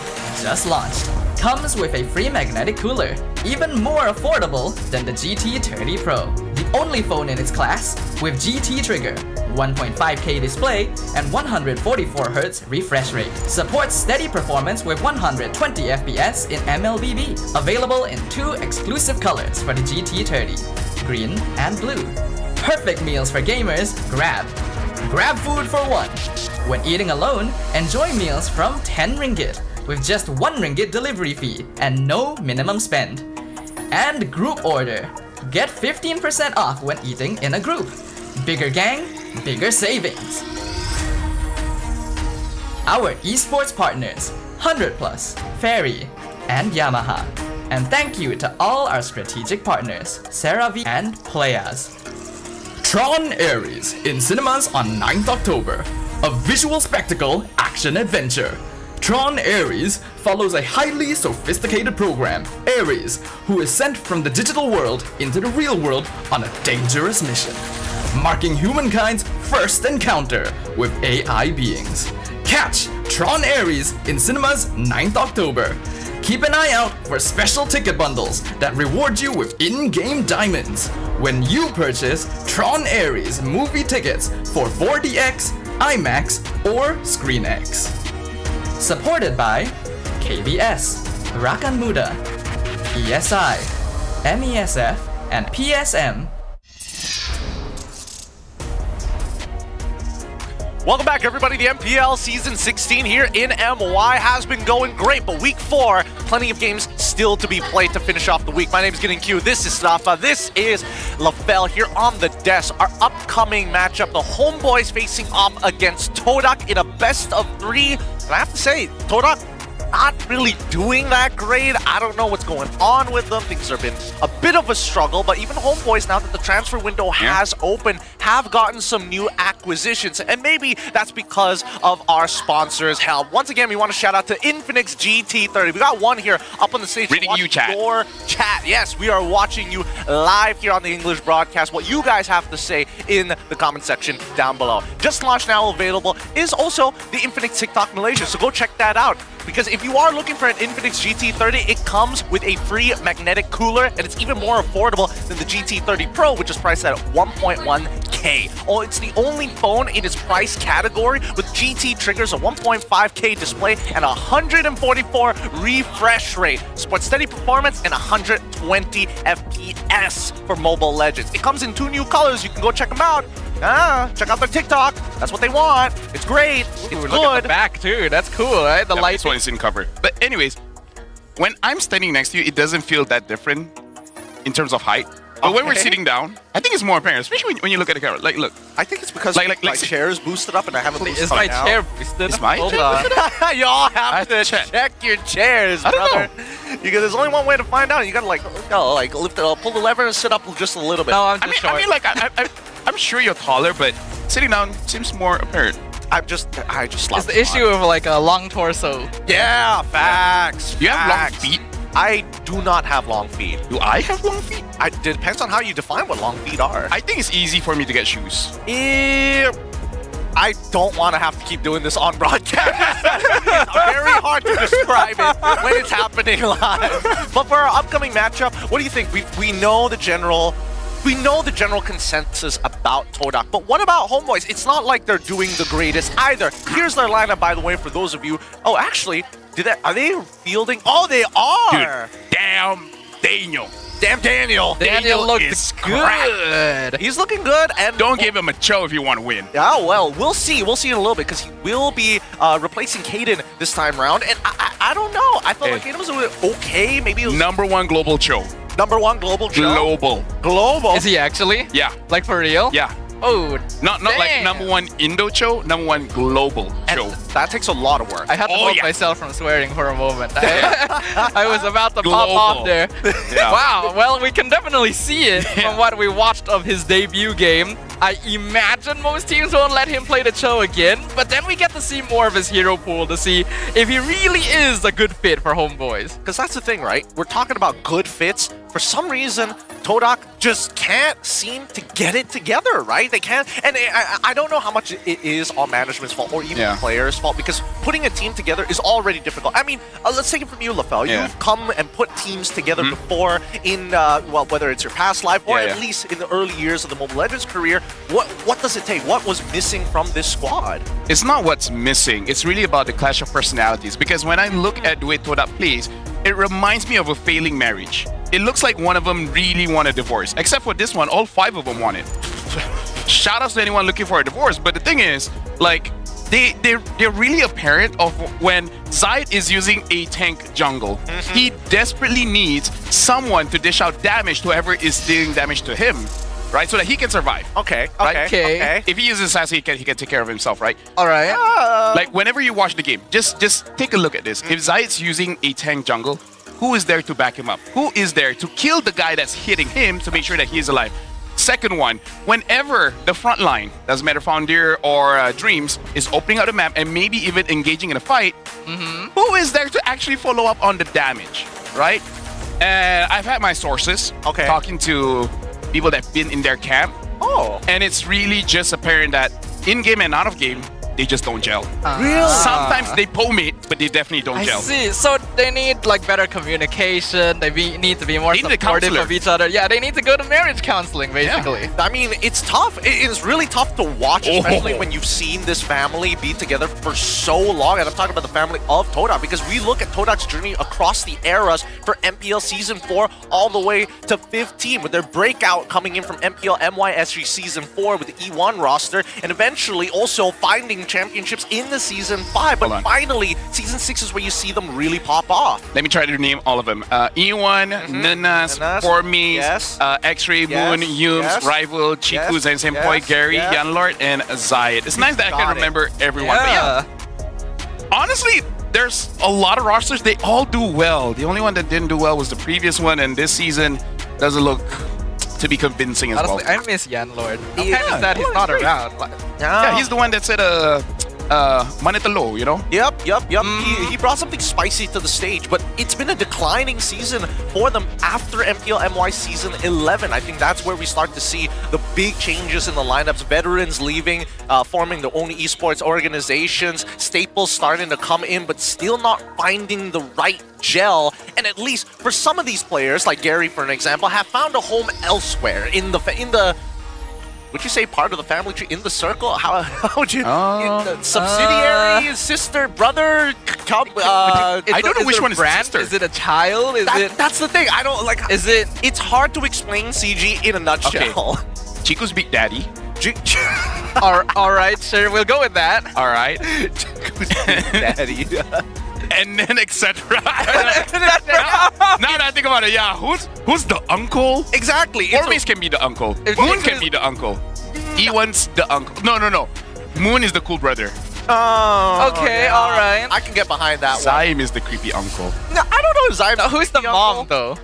just launched. Comes with a free magnetic cooler, even more affordable than the GT30 Pro. The only phone in its class with GT trigger, 1.5K display, and 144Hz refresh rate. Supports steady performance with 120 FPS in MLBB. Available in 2 exclusive colors for the GT30, green and blue. Perfect meals for gamers, Grab. Grab food for one. When eating alone, enjoy meals from 10 ringgit with just 1 ringgit delivery fee and no minimum spend. and group order. Get 15% off when eating in a group. Bigger gang, bigger savings. Our esports partners, 100 Plus, Fairy, and Yamaha. And thank you to all our strategic partners, CeraVe and Playaz. TRON Ares in cinemas on 9th October. A visual spectacle action adventure. TRON Ares follows a highly sophisticated program, Ares, who is sent from the digital world into the real world on a dangerous mission, marking humankind's first encounter with AI beings. Catch TRON Ares in cinemas 9th October. Keep an eye out for special ticket bundles that reward you with in-game diamonds when you purchase TRON Ares movie tickets for 4DX, IMAX, or ScreenX. Supported by KBS, Rakan Muda, ESI, MESF, and PSM. Welcome back, everybody. The MPL Season 16 here in MY has been going great, but Week 4, plenty of games still to be played to finish off the week. My name is Getting Q. This is Stafa. This is LaFell here on the desk. Our upcoming matchup, the Homeboys facing off against Todak in a best of 3. And I have to say, Todak not really doing that great. I don't know what's going on with them. Things have been a bit of a struggle, but even Homeboys, now that the transfer window has opened, have gotten some new acquisitions, and maybe that's because of our sponsors' help. Once again, we want to shout out to Infinix GT30. We got one here up on the stage. Reading you, chat. Your chat. Yes, we are watching you live here on the English broadcast. What you guys have to say in the comment section down below. Just launched now, available is also the Infinix TikTok Malaysia, so go check that out. Because if you are looking for an Infinix GT30, it comes with a free magnetic cooler, and it's even more affordable than the GT30 Pro, which is priced at 1.1K. Oh, it's the only phone in its price category with GT triggers, a 1.5K display, and 144 refresh rate. Supports steady performance and 120 FPS for Mobile Legends. It comes in 2 new colors. You can go check them out. Check out their TikTok. That's what they want. It's great. It's good. Look at the back too. That's cool, right? The light. This one is in cover. But anyways, when I'm standing next to you, it doesn't feel that different in terms of height. But when we're sitting down, I think it's more apparent, especially when you look at the camera. Like, look. I think it's because my chair is boosted up and I haven't boosted Is up my now. chair boosted? Is my Hold chair on. boosted? Y'all have to check your chairs, brother. Because there's only one way to find out. You gotta like lift it up, pull the lever, and sit up just a little bit. No, I'm just short. I mean, like, I'm sure you're taller, but sitting down seems more apparent. I just It's the issue of like a long torso. Yeah, facts. You have long feet. I do not have long feet. Do I have long feet? It depends on how you define what long feet are. I think it's easy for me to get shoes. I don't want to have to keep doing this on broadcast. It's very hard to describe it when it's happening live. But for our upcoming matchup, what do you think? We know the general consensus about Todak, but what about Homeboys? It's not like they're doing the greatest either. Here's their lineup, by the way, for those of you. Oh, actually, are they fielding? Oh, they are. Dude, damn Daniel. Damn Daniel. Daniel looks good. He's looking good, and don't give him a cho if you want to win. Yeah, well, we'll see. We'll see in a little bit because he will be replacing Caden this time around, and I don't know. I felt like Caden was okay. Maybe it was #1 global cho. #1 global cho. Global. Is he actually? Yeah. Like for real? Yeah. Oh, not like #1 Indo cho, #1 global cho. That takes a lot of work. I had to hold myself from swearing for a moment. I was about to pop off there. Yeah. Wow. Well, we can definitely see it from what we watched of his debut game. I imagine most teams won't let him play the Cho again, but then we get to see more of his hero pool to see if he really is a good fit for Homeboys. Because that's the thing, right? We're talking about good fits. For some reason, Todak just can't seem to get it together, right? They can't, and I don't know how much it is on management's fault or even the players' fault, because putting a team together is already difficult. I mean, let's take it from you, LaFell. You've come and put teams together before in, well, whether it's your past life or at least in the early years of the Mobile Legends career. What does it take? What was missing from this squad? It's not what's missing. It's really about the clash of personalities, because when I look at the way Todak plays, it reminds me of a failing marriage. It looks like one of them really want a divorce. Except for this one, all 5 of them want it. Shout out to anyone looking for a divorce. But the thing is, like, they're really apparent of when Zayed is using a tank jungle. He desperately needs someone to dish out damage to whoever is dealing damage to him, right? So that he can survive. Okay. Right? Okay. If he uses Sassy, he can take care of himself, right? All right. Like whenever you watch the game, just take a look at this. If Zayed's using a tank jungle, who is there to back him up? Who is there to kill the guy that's hitting him to make sure that he's alive? Second one, whenever the front line, doesn't matter Foundier or Dreams, is opening up the map and maybe even engaging in a fight, who is there to actually follow up on the damage, right? And I've had my sources talking to people that've been in their camp. And it's really just apparent that in-game and out-of-game, they just don't gel. Really? Sometimes they pomade, but they definitely don't gel. I see. So they need like better communication. They need to be more supportive of each other. Yeah, they need to go to marriage counseling, basically. Yeah. I mean, it's tough. It is really tough to watch, especially when you've seen this family be together for so long. And I'm talking about the family of Todak, because we look at Todak's journey across the eras for MPL Season 4 all the way to 15, with their breakout coming in from MPL MY S16 Season 4 with the E1 roster, and eventually also finding championships in the Season 5. But finally, Season 6 is where you see them really pop off. Let me try to name all of them. E1, Nanas, Formis, X-Ray, Moon, Yumes, Rival, Chiku, Zen Senpai, Gary, Yanlord, and Zayed. It's nice that I can remember everyone. But yeah, honestly, there's a lot of rosters. They all do well. The only one that didn't do well was the previous one, and this season doesn't look to be convincing as Honestly, well. I miss Yanlord. I'm kind of sad he's not around. Like, yeah, he's the one that said Manitalo, you know? Yep. He brought something spicy to the stage, but it's been a declining season for them after MPL MY Season 11. I think that's where we start to see the big changes in the lineups. Veterans leaving, forming their own esports organizations, staples starting to come in, but still not finding the right gel. And at least for some of these players, like Gary, for an example, have found a home elsewhere in the would you say part of the family tree, in the circle? How would you? Subsidiary, sister, brother, I don't know which one is sister. Is it a child? That's the thing. I don't like. Is it? It's hard to explain CG in a nutshell. Chico's big daddy. All right, sure, we'll go with that. All right. Chico's big daddy. And then etc. Now that I think about it, yeah, who's the uncle? Exactly. Formis can be the uncle. Moon can be the uncle. E1's the uncle. No. Moon is the cool brother. Oh, okay, all right. I can get behind that Zaim is the creepy uncle. No, I don't know if Zaim. No, who's the mom though?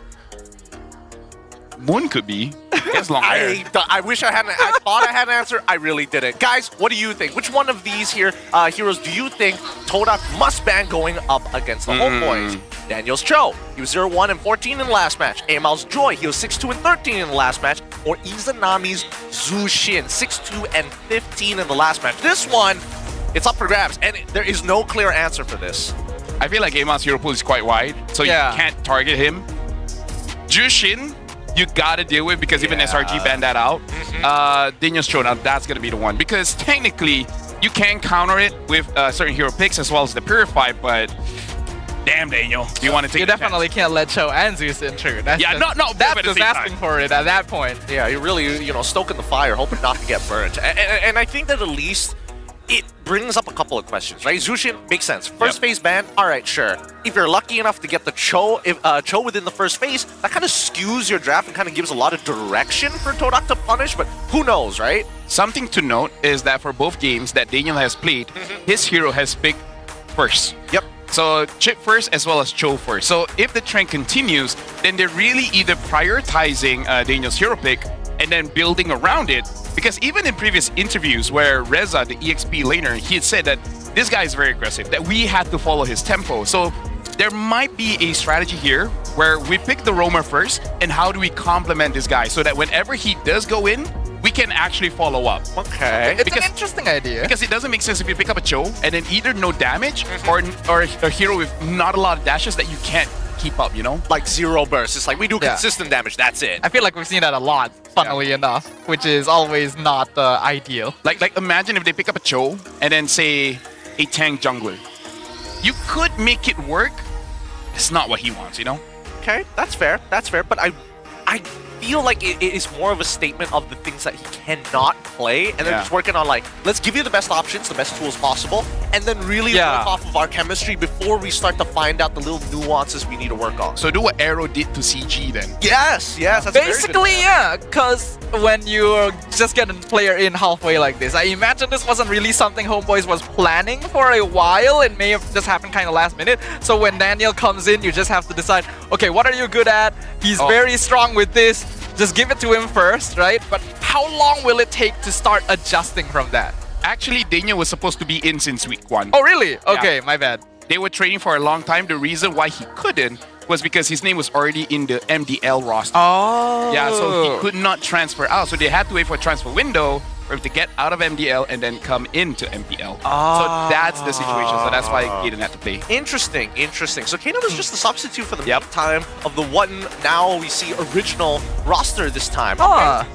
Moon could be. He has long hair. I wish I hadn't. I thought I had an answer. I really didn't. Guys, what do you think? Which one of these here heroes do you think Todak must ban going up against the homeboys? Daniel's Cho. He was 0-1 and 14 in the last match. Amal's Joy. He was 6-2 and 13 in the last match. Or Izanami's Zushin. 6-2 and 15 in the last match. This one, it's up for grabs. And there is no clear answer for this. I feel like Amal's hero pool is quite wide, so you can't target him. Jushin, you gotta deal with, because even SRG banned that out. Daniel's Cho, now that's gonna be the one, because technically you can counter it with certain hero picks as well as the Purify, but damn, Daniel, do you want to take? You definitely can't let Cho and Zeus intrude. That's that's just asking for it at that point. Yeah, you're really stoking the fire, hoping not to get burnt. And I think that at least it brings up a couple of questions, right? Zushin makes sense. First phase ban, all right, sure. If you're lucky enough to get the Cho within the first phase, that kind of skews your draft and kind of gives a lot of direction for Todak to punish, but who knows, right? Something to note is that for both games that Daniel has played, his hero has picked first. Yep. So Chip first as well as Cho first. So if the trend continues, then they're really either prioritizing Daniel's hero pick and then building around it. Because even in previous interviews where Reza, the EXP laner, he had said that this guy is very aggressive, that we had to follow his tempo. So there might be a strategy here where we pick the roamer first, and how do we complement this guy so that whenever he does go in, we can actually follow up. Okay. It's an interesting idea. Because it doesn't make sense if you pick up a Cho and then either no damage or a hero with not a lot of dashes that you can't keep up, you know? Like zero burst. It's like we do consistent damage, that's it. I feel like we've seen that a lot, funnily enough, which is always not ideal. Like imagine if they pick up a Cho and then say a tank jungler. You could make it work. It's not what he wants, you know? Okay, that's fair. But I feel like it is more of a statement of the things that he cannot play, and they're just working on like, let's give you the best options, the best tools possible, and then really work off of our chemistry before we start to find out the little nuances we need to work on. So do what Aero did to CG then. Yes, that's basically, yeah, because when you just get a player in halfway like this, I imagine this wasn't really something Homeboys was planning for a while. It may have just happened kind of last minute. So when Daniel comes in, you just have to decide, okay, what are you good at? He's very strong with this. Just give it to him first, right? But how long will it take to start adjusting from that? Actually, Daniel was supposed to be in since week 1. Oh, really? Okay, my bad. They were training for a long time. The reason why he couldn't was because his name was already in the MDL roster. Oh. Yeah, so he could not transfer out. So they had to wait for a transfer window for him to get out of MDL and then come into MPL. So that's the situation. So that's why Kaden had to play. Interesting. So Kaden was just the substitute for the time of the one now we see original roster this time.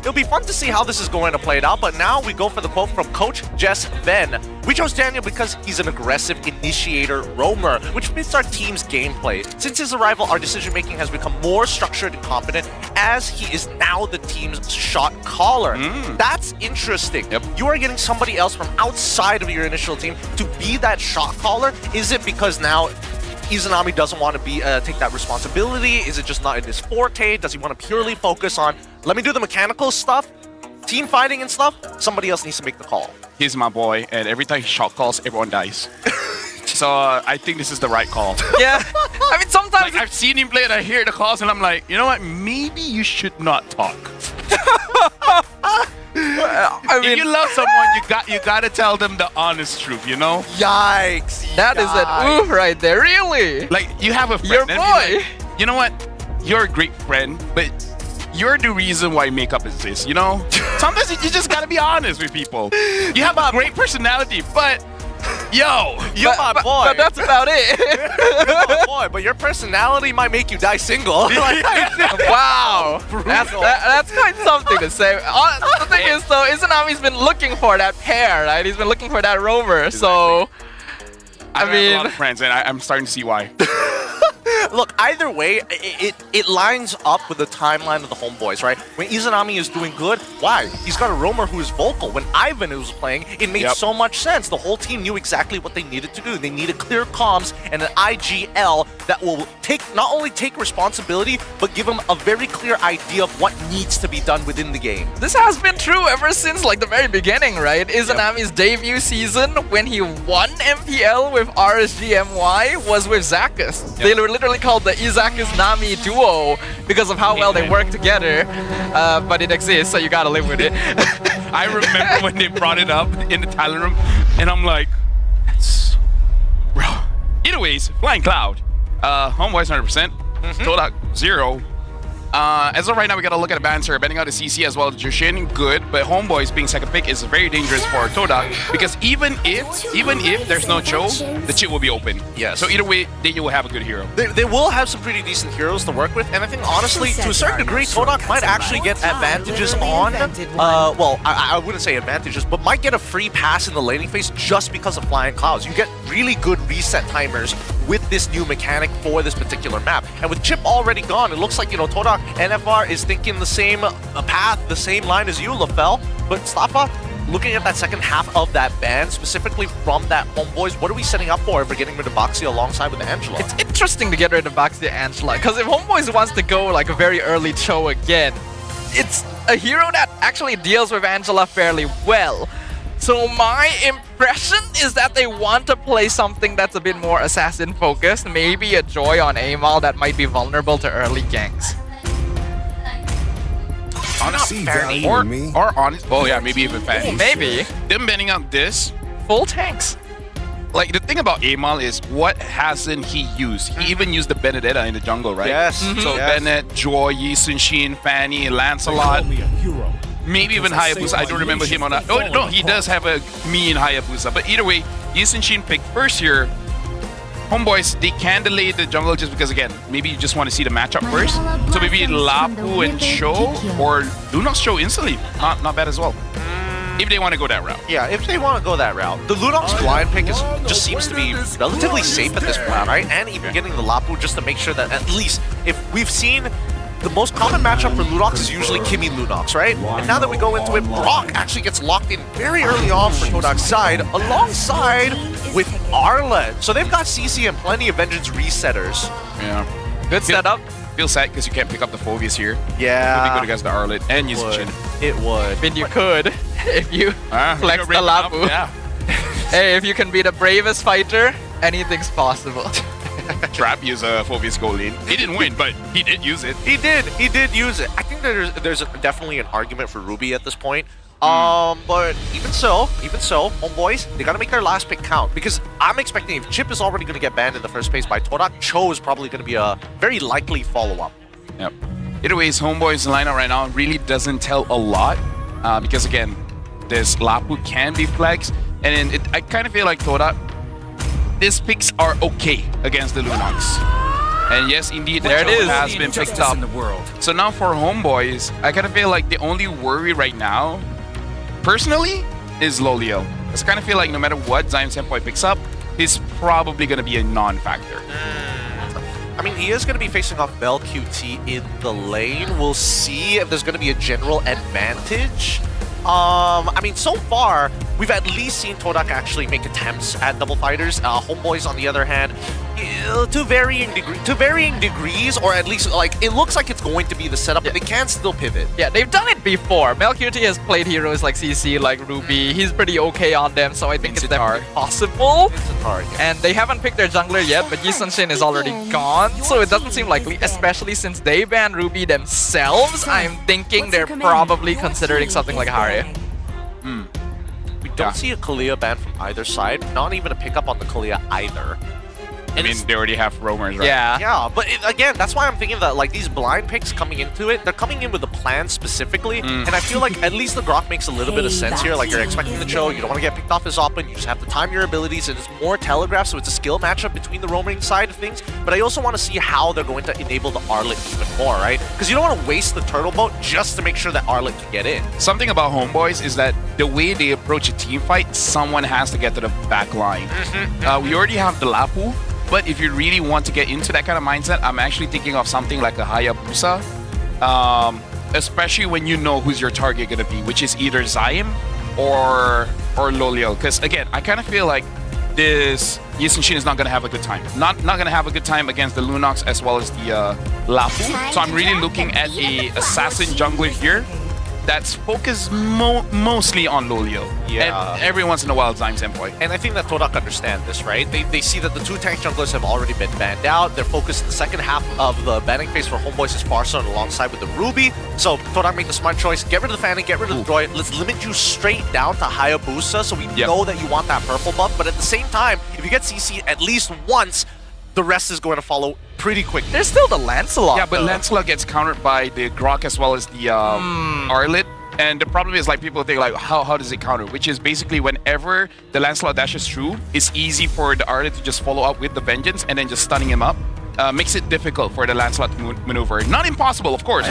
It'll be fun to see how this is going to play it out, but now we go for the quote from Coach Jess Ben. We chose Daniel because he's an aggressive initiator roamer, which fits our team's gameplay. Since his arrival, our decision-making has become more structured and competent as he is now the team's shot caller. That's interesting. You are getting somebody else from outside of your initial team to be that shot caller. Is it because now Izanami doesn't want to be take that responsibility? Is it just not in his forte? Does he want to purely focus on, let me do the mechanical stuff, team fighting and stuff? Somebody else needs to make the call. He's my boy, and every time he shot calls, everyone dies. So I think this is the right call. Yeah, I mean sometimes I've seen him play and I hear the calls and I'm like, you know what? Maybe you should not talk. I mean, if you love someone, you gotta tell them the honest truth, you know? Yikes! That is an oof right there, really. Like you have a friend. Your boy. Like, you know what? You're a great friend, but you're the reason why makeup exists, you know? Sometimes you just gotta be honest with people. You have a great personality, but you're my boy. But that's about it. You're my boy, but your personality might make you die single. Wow, that's quite something to say. The thing is, though, Izanami's been looking for that pair, right? He's been looking for that roamer. Exactly. So, I mean, have a lot of friends, and I'm starting to see why. Look, either way, it lines up with the timeline of the Homeboys, right? When Izanami is doing good, why? He's got a roamer who is vocal. When Ivan was playing, it made so much sense. The whole team knew exactly what they needed to do. They needed clear comms and an IGL that will not only take responsibility, but give them a very clear idea of what needs to be done within the game. This has been true ever since like the very beginning, right? Izanami's debut season when he won MPL with SRG.OG was with Zakus. They were literally called the Izakus-Nami duo because of how well they work together, but it exists, so you gotta live with it. I remember when they brought it up in the talent room, and I'm like, bro. Either ways, Flying Cloud, Homeboys 100%, Todak 0. As of right now, we gotta look at the Banser, betting out the CC as well as Jushin, good, but Homeboys being second pick is very dangerous for Todak because even if there's no Cho, the chip will be open. Yes. So either way, Daniel will have a good hero. They will have some pretty decent heroes to work with, and I think honestly, to a certain degree, Todak might actually get advantages on, well, I wouldn't say advantages, but might get a free pass in the laning phase just because of Flying Clouds. You get really good reset timers with this new mechanic for this particular map. And with Chip already gone, it looks like, you know, Todak NFR is thinking the same path, the same line as you, Lafel. But Staffa, looking at that second half of that ban, specifically from that Homeboys, what are we setting up for if we're getting rid of Baxia alongside with Angela? It's interesting to get rid of Baxia Angela, because if Homeboys wants to go like a very early Cho again, it's a hero that actually deals with Angela fairly well. So my impression is that they want to play something that's a bit more assassin focused, maybe a Joy on Amal that might be vulnerable to early ganks. Honestly, or honest. Oh yeah, maybe even Fanny. Maybe. Them banning out this full tanks. Like the thing about Amal is what hasn't he used? He even used the Benedetta in the jungle, right? Yes. So Bennett, Joy, Yi Sun-Shin, Fanny, Lancelot. Maybe even Hayabusa. I don't remember him on that. Oh no, he does have a me in Hayabusa. But either way, Yi Sun-Shin picked first here. Homeboys, they can delay the jungle just because, again, maybe you just want to see the matchup first. So maybe Lapu and Cho or Lunox Cho instantly. Not bad as well. If they want to go that route. Yeah, if they want to go that route. The Lunox blind pick just seems to be relatively safe at this point, right? And even getting the Lapu just to make sure that at least if we've seen the most common matchup for Lunox is usually Kimmy Lunox, right? And now that we go into it, Brock actually gets locked in very early on for Todak's side, alongside with Arlet. So they've got CC and plenty of Vengeance resetters. Yeah. Good setup. Feel sad because you can't pick up the Phobias here. Yeah. It would be good against the Arlet and Yuzichin. It would. I mean, you could if you flex the Lapu. Yeah. Hey, if you can be the bravest fighter, anything's possible. Trap used a Phobias goal lane. He didn't win, but he did use it. He did use it. I think there's definitely an argument for Ruby at this point. But even so, homeboys, they gotta make their last pick count, because I'm expecting if Chip is already gonna get banned in the first place by Todak, Cho is probably gonna be a very likely follow-up. Yep. Either way, Homeboy's lineup right now really doesn't tell a lot, because again, this Lapu can be flexed, and I kind of feel like Todak, these picks are okay against the Lunox. And yes, indeed, there it is. Has been picked up. So now for Homeboys, I kind of feel like the only worry right now, personally, is Loliel. Because I kind of feel like no matter what Zion Senpai picks up, he's probably going to be a non-factor. I mean, he is going to be facing off Bell QT in the lane. We'll see if there's going to be a general advantage. I mean, so far, we've at least seen Todak actually make attempts at double fighters. Homeboys, on the other hand, to varying degrees, or at least, like, it looks like it's going to be the setup, but they can still pivot. Yeah, they've done it before. Melqt has played heroes like CC, like Ruby. He's pretty okay on them, so I think it's definitely possible. And they haven't picked their jungler yet, but Yi Sun-shin is already gone, so it doesn't seem likely, especially since they banned Ruby themselves. I'm thinking they're probably considering something like Harry. We don't see a Kalia ban from either side, not even a pickup on the Kalia either. I mean, they already have roamers, right? Yeah, but again, that's why I'm thinking that, like, these blind picks coming into it, they're coming in with a plan specifically, and I feel like at least the Grok makes a little bit of sense here. Like, you're expecting the Cho, you don't want to get picked off as often, you just have to time your abilities, and it's more telegraphed, so it's a skill matchup between the roaming side of things, but I also want to see how they're going to enable the Arlet even more, right? Because you don't want to waste the turtle boat just to make sure that Arlet can get in. Something about Homeboys is that the way they approach a team fight, someone has to get to the back line. We already have the Lapu, but if you really want to get into that kind of mindset, I'm actually thinking of something like a Hayabusa, especially when you know who's your target going to be, which is either Zaim or Loliel. Because again, I kind of feel like this Yi Sun-shin is not going to have a good time. Not going to have a good time against the Lunox as well as the Lapu. So I'm really looking at a assassin jungler here that's focused mostly on Loliel. Yeah. And every once in a while, Zaim Senpai. And I think that Todak understand this, right? They see that the two tank junglers have already been banned out. They're focused in the second half of the banning phase for Homeboys is Farson alongside with the Ruby. So Todak made the smart choice. Get rid of the Fanning, get rid of the Droid. Let's limit you straight down to Hayabusa, so we know that you want that purple buff. But at the same time, if you get CC at least once, the rest is going to follow pretty quick. There's still the Lancelot. Yeah, but Lancelot gets countered by the Grok as well as the Arlet. And the problem is, like, people think, like, how does it counter? Which is basically whenever the Lancelot dashes through, it's easy for the Arlet to just follow up with the Vengeance and then just stunning him up. Makes it difficult for the Lancelot to maneuver. Not impossible, of course,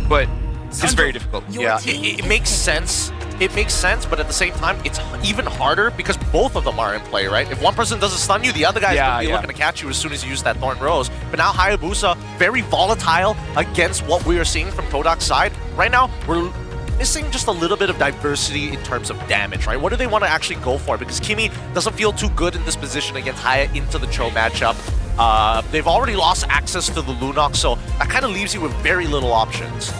but it's very difficult. Yeah, it makes sense. It makes sense, but at the same time, it's even harder because both of them are in play, right? If one person doesn't stun you, the other guy's going to be looking to catch you as soon as you use that Thorn Rose. But now Hayabusa, very volatile against what we are seeing from Todak's side. Right now, we're missing just a little bit of diversity in terms of damage, right? What do they want to actually go for? Because Kimmy doesn't feel too good in this position against Haya into the Cho matchup. They've already lost access to the Lunox, so that kind of leaves you with very little options.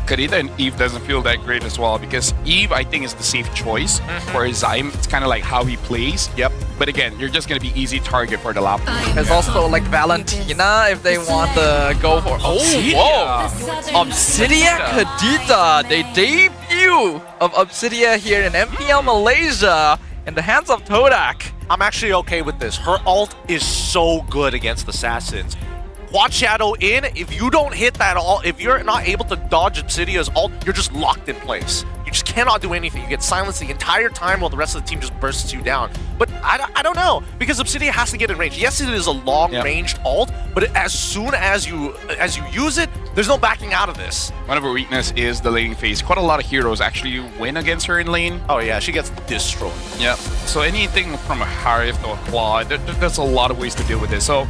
Karita and Eve doesn't feel that great as well, because Eve, I think, is the safe choice for Zaim. It's kind of like how he plays. Yep. But again, you're just going to be easy target for the Lapu. There's also like Valentina if they want to go for... Obsidia Kadita. The debut of Obsidia here in MPL Malaysia in the hands of Todak. I'm actually okay with this. Her ult is so good against assassins. Quad Shadow in, if you don't hit that ult, if you're not able to dodge Obsidia's ult, you're just locked in place. You just cannot do anything. You get silenced the entire time while the rest of the team just bursts you down. But I don't know, because Obsidia has to get in range. Yes, it is a long-ranged ult, but as soon as you use it, there's no backing out of this. One of her weakness is the laning phase. Quite a lot of heroes actually win against her in lane. Oh yeah, she gets destroyed. Yeah, so anything from a Harith or a Claw, there's a lot of ways to deal with this. So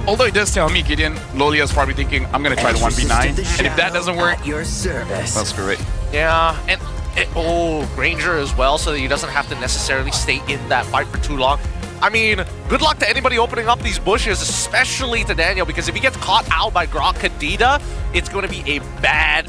Although it does tell me Gideon, Lolia's probably thinking, I'm going to try the 1v9. And if that doesn't work, your service. well, screw it. Yeah, and Granger as well, so that he doesn't have to necessarily stay in that fight for too long. I mean, good luck to anybody opening up these bushes, especially to Daniel, because if he gets caught out by Grok Kadita, it's going to be a bad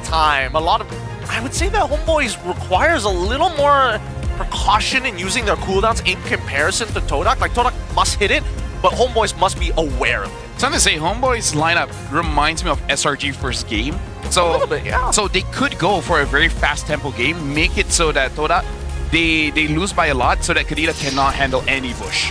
time. A lot of, I would say that Homeboys requires a little more precaution in using their cooldowns in comparison to Todak. Like, Todak must hit it, but Homeboys must be aware of it. Something to say, Homeboys lineup reminds me of SRG first game. So, a little bit, yeah. So they could go for a very fast tempo game, make it so that Todak, they lose by a lot so that Kadita cannot handle any bush.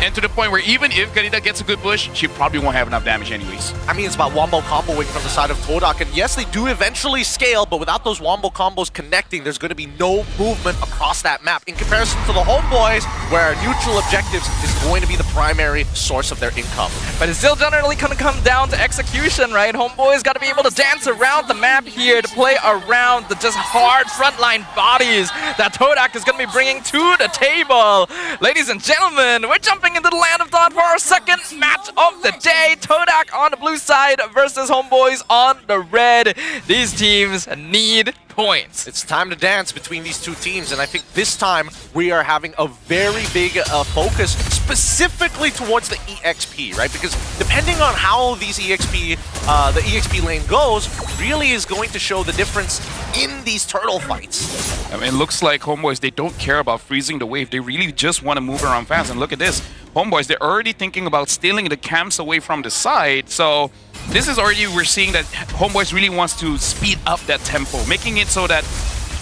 And to the point where even if Kadita gets a good bush, she probably won't have enough damage anyways. I mean, it's about wombo comboing from the side of Todak, and yes, they do eventually scale, but without those wombo combos connecting, there's going to be no movement across that map in comparison to the Homeboys, where neutral objectives is going to be the primary source of their income. But it's still generally going to come down to execution, right? Homeboys got to be able to dance around the map here to play around the just hard frontline bodies that Todak is going to be bringing to the table. Ladies and gentlemen, we're jumping into the land of Dawn for our second match of the day. Todak on the blue side versus Homeboys on the red. These teams need points. It's time to dance between these two teams, and I think this time we are having a very big focus specifically towards the EXP, right? Because depending on how these the EXP lane goes, really is going to show the difference in these turtle fights. I mean, it looks like Homeboys, they don't care about freezing the wave. They really just want to move around fast. And look at this. Homeboys, they're already thinking about stealing the camps away from the side. So this is already, we're seeing that Homeboys really wants to speed up that tempo, making it so that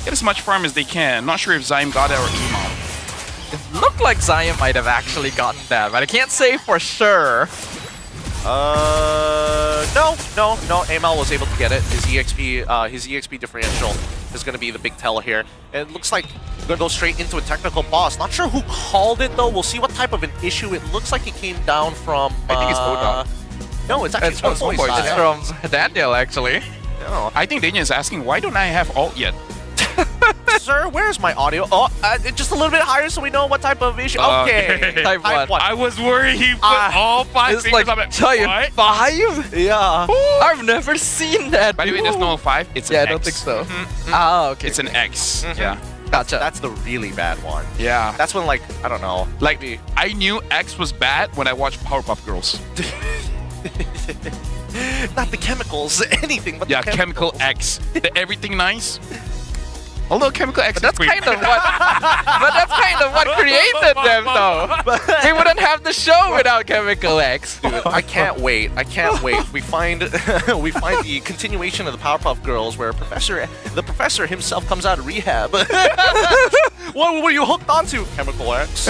get as much farm as they can. Not sure if Zaim got it or Emo. It looked like Zaim might have actually gotten that, but I can't say for sure. No. Amel was able to get it. His EXP differential is going to be the big tell here. It looks like we're going to go straight into a technical pause. Not sure who called it, though. We'll see what type of an issue. It looks like it came down from... I think it's Todak. No, it's actually Homeboys. It's from Daniel, actually. No. I think Daniel is asking, why don't I have ult yet? Sir, where's my audio? Oh, just a little bit higher so we know what type of issue. Okay. Type 1. I was worried he put all 5 fingers like, on it. Tell you, 5? Yeah. I've never seen that. By the way, there's no 5. It's an X. I don't think so. Ah, okay. It's an X. Yeah. Gotcha. That's the really bad one. Yeah. That's when, like, I don't know. Like, I knew X was bad when I watched Powerpuff Girls. Not the chemicals, anything but yeah, the Chemical X. Everything nice. Although Chemical X that's kind of what, but that's kind of what created them, though. They wouldn't have the show without Chemical X. Dude, I can't wait. We find the continuation of the Powerpuff Girls where the professor himself comes out of rehab. What were you hooked onto? Chemical X.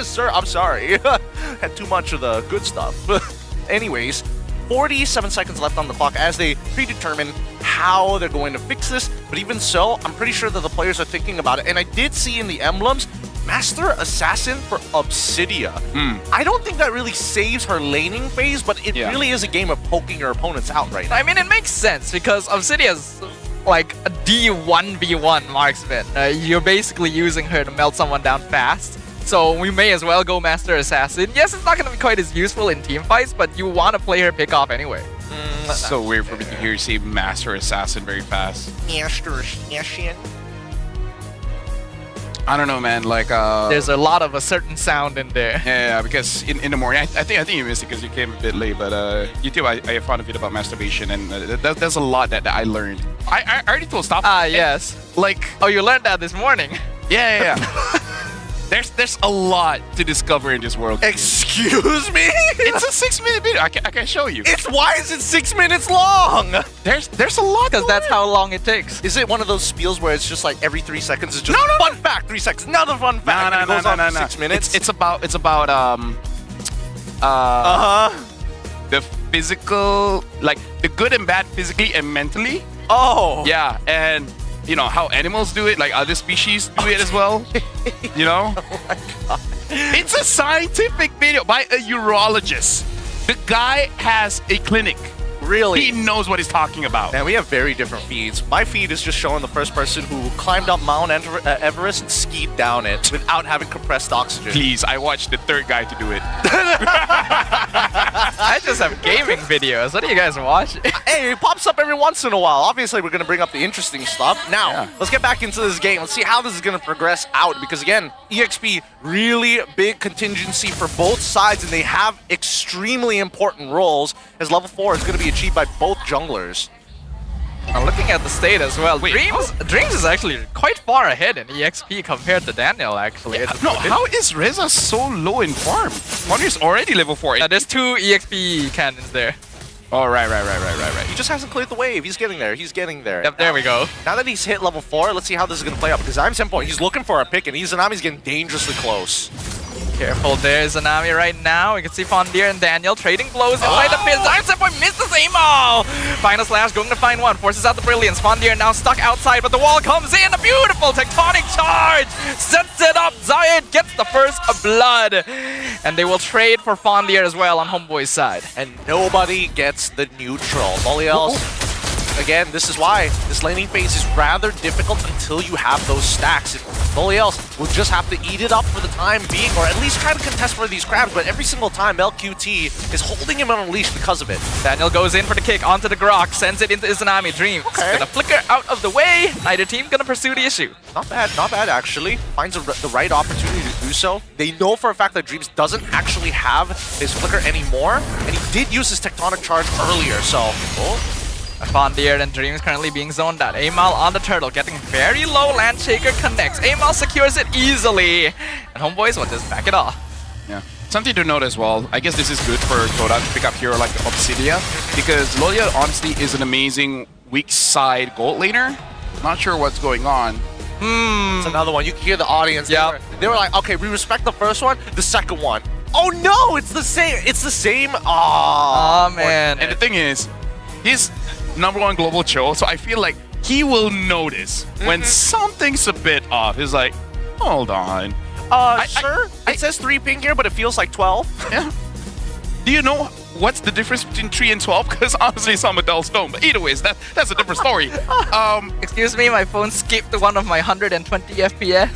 Sir, I'm sorry. Had too much of the good stuff. Anyways, 47 seconds left on the clock as they predetermine how they're going to fix this. But even so, I'm pretty sure that the players are thinking about it. And I did see in the emblems, Master Assassin for Obsidia. I don't think that really saves her laning phase, but it really is a game of poking your opponents out right now. I mean, it makes sense because Obsidia's like a D1v1 marksman. You're basically using her to melt someone down fast. So we may as well go Master Assassin. Yes, it's not going to be quite as useful in team fights, but you want to play her pick off anyway. It's so weird for me to hear you say Master Assassin very fast. Master Assassin. I don't know, man. Like, there's a lot of a certain sound in there. Yeah, because in the morning, I think you missed it because you came a bit late. But YouTube, I found a bit about masturbation, and there's a lot that I learned. I already told Stop. Yes. Like, oh, you learned that this morning. Yeah. There's a lot to discover in this world. Excuse me? It's a 6-minute video. I can show you. Why is it 6 minutes long? There's a lot. Because that's how long it takes. Is it one of those spiels where it's just like every 3 seconds is just fun fact, 3 seconds, another fun fact, and it goes on for 6 minutes? It's about the physical, like the good and bad physically and mentally. Oh. Yeah, and you know how animals do it, like other species do it as well. You know? Oh my God. It's a scientific video by a urologist. The guy has a clinic. Really? He knows what he's talking about. Man, we have very different feeds. My feed is just showing the first person who climbed up Mount Everest and skied down it without having compressed oxygen. Please, I watched the third guy to do it. I just have gaming videos. What do you guys watch? Hey, it pops up every once in a while. Obviously, we're going to bring up the interesting stuff. Now, let's get back into this game. Let's see how this is going to progress out. Because again, EXP, really big contingency for both sides, and they have extremely important roles, as level 4 is going to be achieved by both junglers. I'm looking at the state as well. Dreams is actually quite far ahead in EXP compared to Daniel, actually. Yeah, no, how is Reza so low in farm? Wonder's already level 4. There's 2 EXP cannons there. Oh, right. He just hasn't cleared the wave. He's getting there. Yep, there we go. Now that he's hit level 4, let's see how this is going to play out. Because I'm 10 point. He's looking for a pick, and Izanami's getting dangerously close. Careful there, Izanami right now. We can see Fondir and Daniel trading blows inside the pit. Zimsempoy misses aim. Final slash going to find one. Forces out the brilliance. Fondir now stuck outside, but the wall comes in. A beautiful tectonic charge. Sets it up. Zayed gets the first blood. And they will trade for Fondir as well on Homeboy's side. And nobody gets the neutral. Boliels. Again, this is why this laning phase is rather difficult until you have those stacks. Boliels will just have to eat it up for the time being, or at least try to contest for these crabs, but every single time LQT is holding him on a leash because of it. Daniel goes in for the kick onto the Grok, sends it into Izanami. Dreams gonna flicker out of the way. Neither team gonna pursue the issue. Not bad actually. Finds the right opportunity to do so. They know for a fact that Dreams doesn't actually have his flicker anymore, and he did use his tectonic charge earlier, so... Fondir and Dreams currently being zoned out. Amal on the turtle, getting very low. Landshaker connects. Amal secures it easily. And Homeboys will just back it off. Yeah. Something to note as well, I guess this is good for Toda to pick up hero like Obsidia, because Lolia honestly is an amazing weak side gold laner. Not sure what's going on. It's another one. You can hear the audience. Yeah. They were like, okay, we respect the first one, the second one. Oh no, it's the same. It's the same. Oh man. And the thing is, he's #1 global chill, so I feel like he will notice when something's a bit off. He's like, hold on. Sure. It says 3 ping here, but it feels like 12. Yeah. Do you know what's the difference between 3 and 12? Because honestly, some adults don't. But either ways, that's a different story. Excuse me, my phone skipped one of my 120 FPS.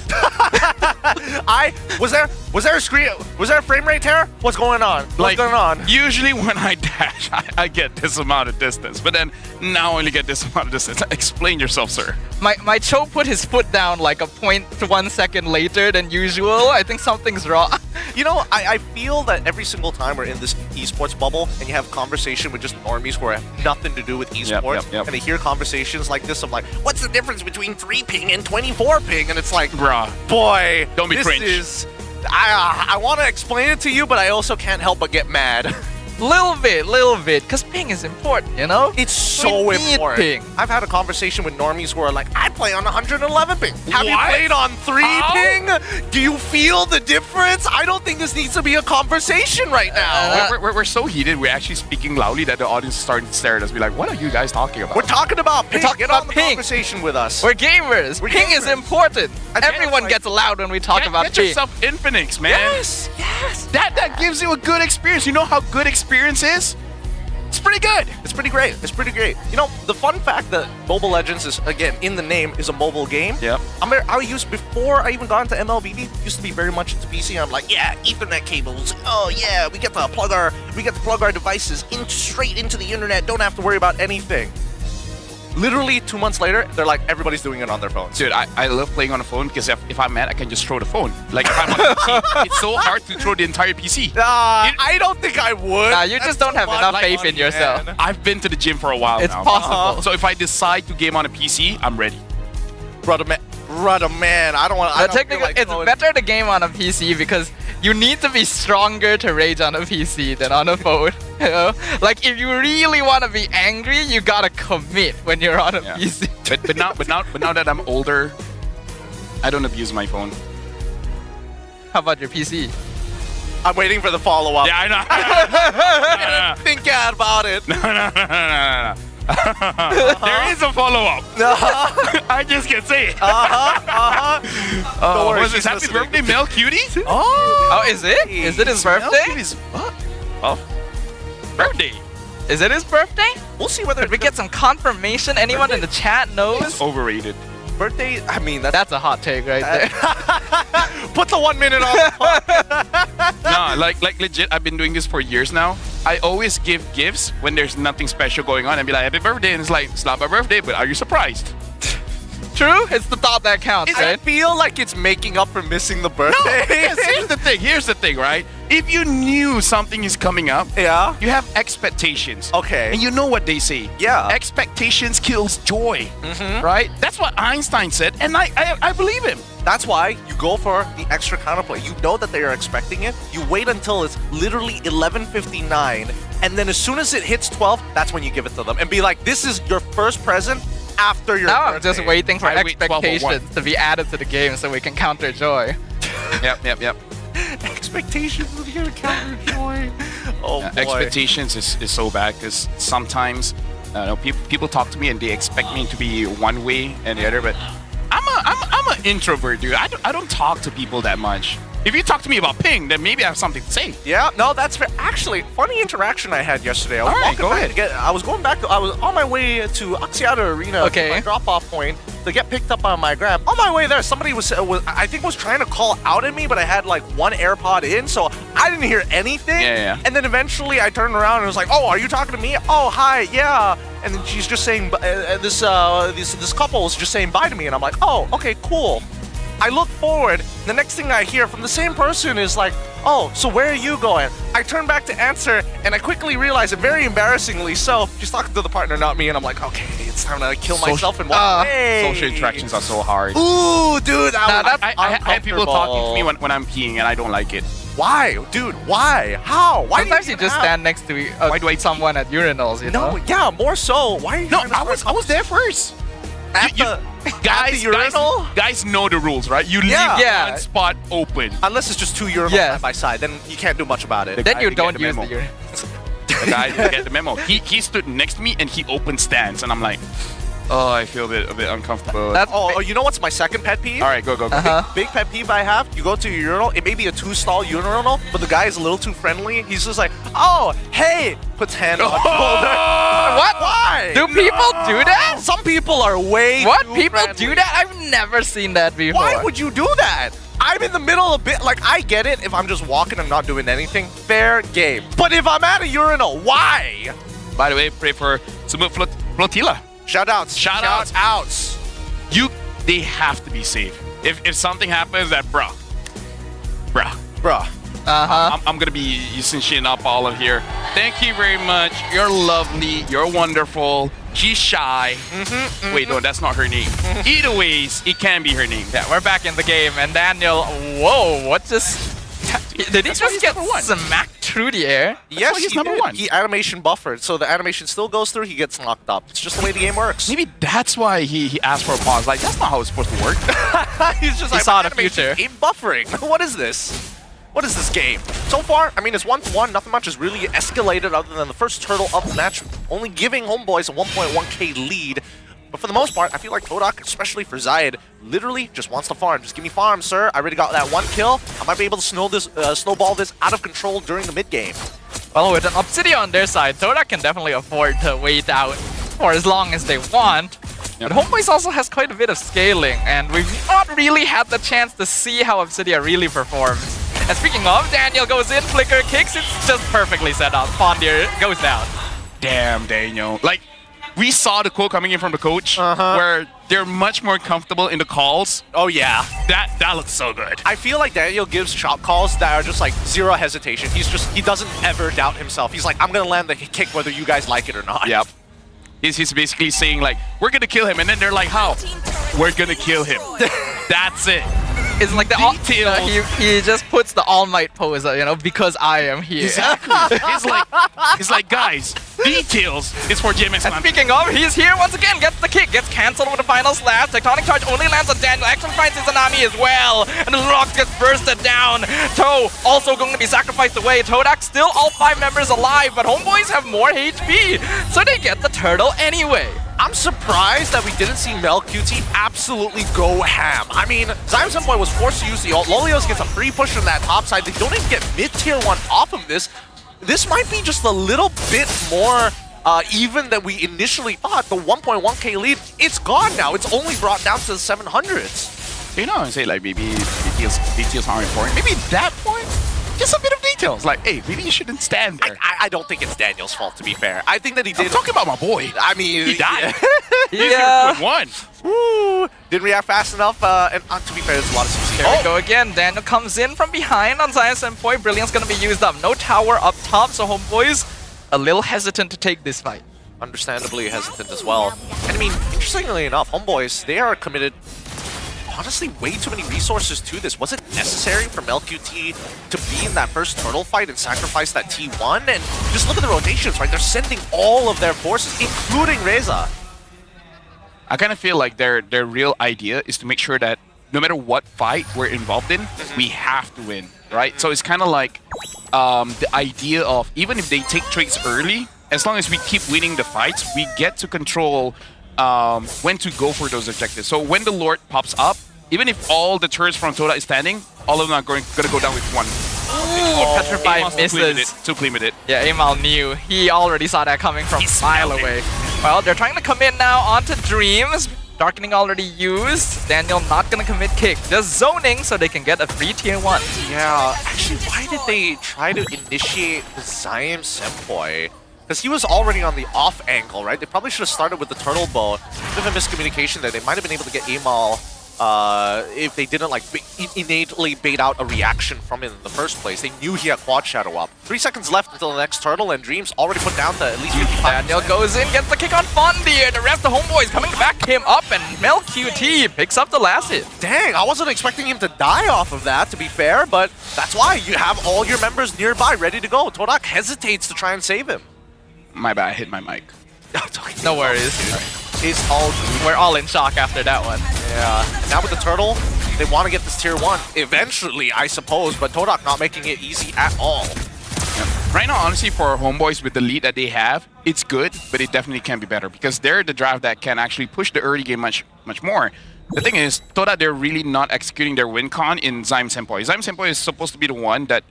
Was there a screen? Was there a frame rate error? What's going on? What's going on? Usually when I dash, I get this amount of distance, but then now I only get this amount of distance. Explain yourself, sir. My Cho put his foot down like a 0.1 second later than usual. I think something's wrong. You know, I feel that every single time we're in this esports bubble and you have conversation with just normies who have nothing to do with esports, and they hear conversations like this of like, what's the difference between 3 ping and 24 ping? And it's like, bruh, boy, don't be cringe. I want to explain it to you, but I also can't help but get mad. Little bit, because ping is important, you know? It's so important. Ping. I've had a conversation with normies who are like, I play on 111 ping. Have you played on 3 ping? Do you feel the difference? I don't think this needs to be a conversation right now. We're so heated, we're actually speaking loudly that the audience is starting to stare at us. Be like, what are you guys talking about? We're talking about ping. Get on the conversation with us. We're gamers. Ping is important. Everyone gets loud when we talk about ping. Get yourself Infinix, man. Yes. That gives you a good experience. You know how good experience is? It's pretty good. It's pretty great. You know, the fun fact that Mobile Legends is, again, in the name, is a mobile game. Yep. I used, before I even got into MLBB, used to be very much into PC. I'm like, yeah, Ethernet cables. Oh yeah, we get to plug our devices straight into the internet. Don't have to worry about anything. Literally 2 months later, they're like, everybody's doing it on their phones. Dude, I love playing on a phone because if I'm mad, I can just throw the phone. Like, if I'm on a PC, it's so hard to throw the entire PC. I don't think I would. Nah, you just don't have enough faith in yourself. I've been to the gym for a while now. It's possible. So if I decide to game on a PC, I'm ready. Brother man, I don't want to. Technically, it's better to game on a PC because you need to be stronger to rage on a PC than on a phone. You know? Like, if you really want to be angry, you gotta commit when you're on a PC. But now that I'm older, I don't abuse my phone. How about your PC? I'm waiting for the follow-up. Yeah, I know. I didn't think about it. No. There is a follow-up. I just can't say it. Don't worry, was it happy birthday, Mel Cutie? Oh, is it? Is it his birthday? What? Oh, birthday. Is it his birthday? We'll see whether we get some confirmation. Anyone in the chat knows? It's overrated. Birthday, I mean, that's a hot take right there. Put the 1 minute on the clock. No, like legit, I've been doing this for years now. I always give gifts when there's nothing special going on and be like, happy birthday, and it's like, it's not my birthday, but are you surprised? True, it's the thought that counts, I right? feel like it's making up for missing the birthday. No, here's the thing, right? If you knew something is coming up, yeah, you have expectations. Okay. And you know what they say. Yeah. Expectations kills joy. Right? That's what Einstein said, and I believe him. That's why you go for the extra counterplay. You know that they are expecting it. You wait until it's literally 11:59, and then as soon as it hits 12, that's when you give it to them and be like, "This is your first present after your Now birthday." I'm just waiting for I wait 12:01. expectations to be added to the game so we can counter joy. Yep. Expectations to be counter joy. Oh boy. Expectations is so bad because sometimes people talk to me and they expect me to be one way and the other, but I'm an introvert, dude. I don't talk to people that much. If you talk to me about ping, then maybe I have something to say. Yeah, no, that's fair. Actually, funny interaction I had yesterday. I was I was going back. I was on my way to Axiata Arena, to my drop-off point, to get picked up on my Grab. On my way there, somebody was I think was trying to call out at me, but I had like one AirPod in, so I didn't hear anything. Yeah. And then eventually I turned around and was like, "Oh, are you talking to me? Oh, hi, yeah." And then she's just saying, this couple was just saying bye to me, and I'm like, "Oh, okay, cool." I look forward, the next thing I hear from the same person is like, "Oh, so where are you going?" I turn back to answer, and I quickly realize it, very embarrassingly so, she's talking to the partner, not me, and I'm like, "Okay, it's time to kill myself and walk away." Social interactions are so hard. Ooh, dude, I have people talking to me when I'm peeing, and I don't like it. Why? Dude, why? How? Why Sometimes you just stand next to someone at urinals, you know? No, yeah, more so. Why are you trying to I was there first. Guys know the rules, right? You leave one spot open. Unless it's just two urinals side by side, then you can't do much about it. Then you don't use the urinal. The guy didn't get the memo. He stood next to me and he opened stands, and I'm like, oh, I feel a bit uncomfortable. You know what's my second pet peeve? All right, go. Big pet peeve I have, you go to your urinal, it may be a 2-stall urinal, but the guy is a little too friendly. He's just like, "Oh, hey," puts hand on shoulder. What? Why? Do people do that? Some people are way too People friendly. do that? I've never seen that before. Why would you do that? I'm in the middle of like, I get it if I'm just walking and not doing anything. Fair game. But if I'm at a urinal, why? By the way, pray for Sumut Flotilla. Shoutouts. Shoutouts. They have to be safe. If something happens, that bruh. I'm gonna be cinching up all of here. Thank you very much. You're lovely. You're wonderful. She's shy. Wait, no, that's not her name. Either ways, it can be her name. Yeah, we're back in the game, and Daniel, whoa, what just... Did he just get smacked through the air? Yes, he's number one. He animation buffered, so the animation still goes through, he gets knocked up. It's just the way the game works. Maybe that's why he asked for a pause. Like, that's not how it's supposed to work. He's just he like, saw my the future. animation ain't buffering. What is this? What is this game? So far, I mean, it's 1-1. Nothing much has really escalated other than the first turtle of the match, only giving Homeboys a 1.1k lead. But for the most part, I feel like Todak, especially for Zayed, literally just wants to farm. Just give me farm, sir. I already got that one kill. I might be able to snowball this out of control during the mid game. Well, with an Obsidian on their side, Todak can definitely afford to wait out for as long as they want. But Homeboys also has quite a bit of scaling, and we've not really had the chance to see how Obsidian really performs. And speaking of, Daniel goes in, flicker kicks, it's just perfectly set up. Fondir goes down. Damn, Daniel. Like, we saw the quote coming in from the coach where they're much more comfortable in the calls. Oh, yeah. That looks so good. I feel like Daniel gives chop calls that are just like zero hesitation. He doesn't ever doubt himself. He's like, I'm going to land the kick whether you guys like it or not. Yep. He's basically saying like, we're going to kill him. And then they're like, how? We're going to kill him. That's it. It's like he just puts the All Might pose, you know, because I am here. Exactly. It's like, guys, details is for JMX. And speaking of, he's here once again, gets the kick, gets cancelled with the final slash. Tectonic Charge only lands on Daniel, actually finds Izanami as well. And the Rocks gets bursted down. Toe also going to be sacrificed away. Todak still all 5 members alive, but Homeboys have more HP, so they get the turtle anyway. I'm surprised that we didn't see Mel QT absolutely go ham. I mean, Zyme Senpai was forced to use the ult. Lolios gets a free push from that top side. They don't even get mid-tier 1 off of this. This might be just a little bit more even than we initially thought. The 1.1k lead, it's gone now. It's only brought down to the 700s. You know, I say like maybe details aren't important. Maybe that point, just a bit of details. Like, hey, maybe you shouldn't stand there. I don't think it's Daniel's fault, to be fair. I think that he did. I'm talking about my boy. I mean, he died. Yeah. Woo. Didn't react fast enough. And to be fair, there's a lot of CC. There we go again. Daniel comes in from behind on Zion Senpoi. Brilliant's gonna be used up. No tower up top, so Homeboys a little hesitant to take this fight. Understandably hesitant as well. And I mean, interestingly enough, Homeboys, they are committed honestly way too many resources to this. Was it necessary for MelQT to be in that first turtle fight and sacrifice that T1? And just look at the rotations, right? They're sending all of their forces, including Reza. I kind of feel like their real idea is to make sure that no matter what fight we're involved in, we have to win, right? So it's kind of like the idea of even if they take trades early, as long as we keep winning the fights, we get to control when to go for those objectives. So when the Lord pops up, even if all the turrets from Toda is standing, all of them are going to go down with one. Oh, Petrify misses. Too clean with it. Yeah, Amal knew. He already saw that coming from a mile away. Well, they're trying to commit now onto Dreams. Darkening already used. Daniel not gonna commit kick. Just zoning so they can get a free tier 1. Yeah, actually, why did they try to initiate the Zion Senpoi? Because he was already on the off angle, right? They probably should have started with the turtle bow. Bit of a miscommunication there. They might have been able to get Amal if they didn't like innately bait out a reaction from him in the first place. They knew he had quad shadow up. 3 seconds left until the next turtle, and Dreams already put down to at least 55%. Daniel goes in, gets the kick on Fondir. The rest of Homeboys coming to back him up, and MelQT picks up the last hit. Dang, I wasn't expecting him to die off of that, to be fair, but that's why you have all your members nearby ready to go. Todak hesitates to try and save him. My bad, I hit my mic. No worries. It's all good. We're all in shock after that one. Yeah. Now with the turtle, they want to get this tier 1 eventually, I suppose, but Todak not making it easy at all. Yeah. Right now, honestly, for Homeboys with the lead that they have, it's good, but it definitely can be better because they're the draft that can actually push the early game much more. The thing is, Toda, they're really not executing their win con in Zion Senpoi. Zion Senpoi is supposed to be the one that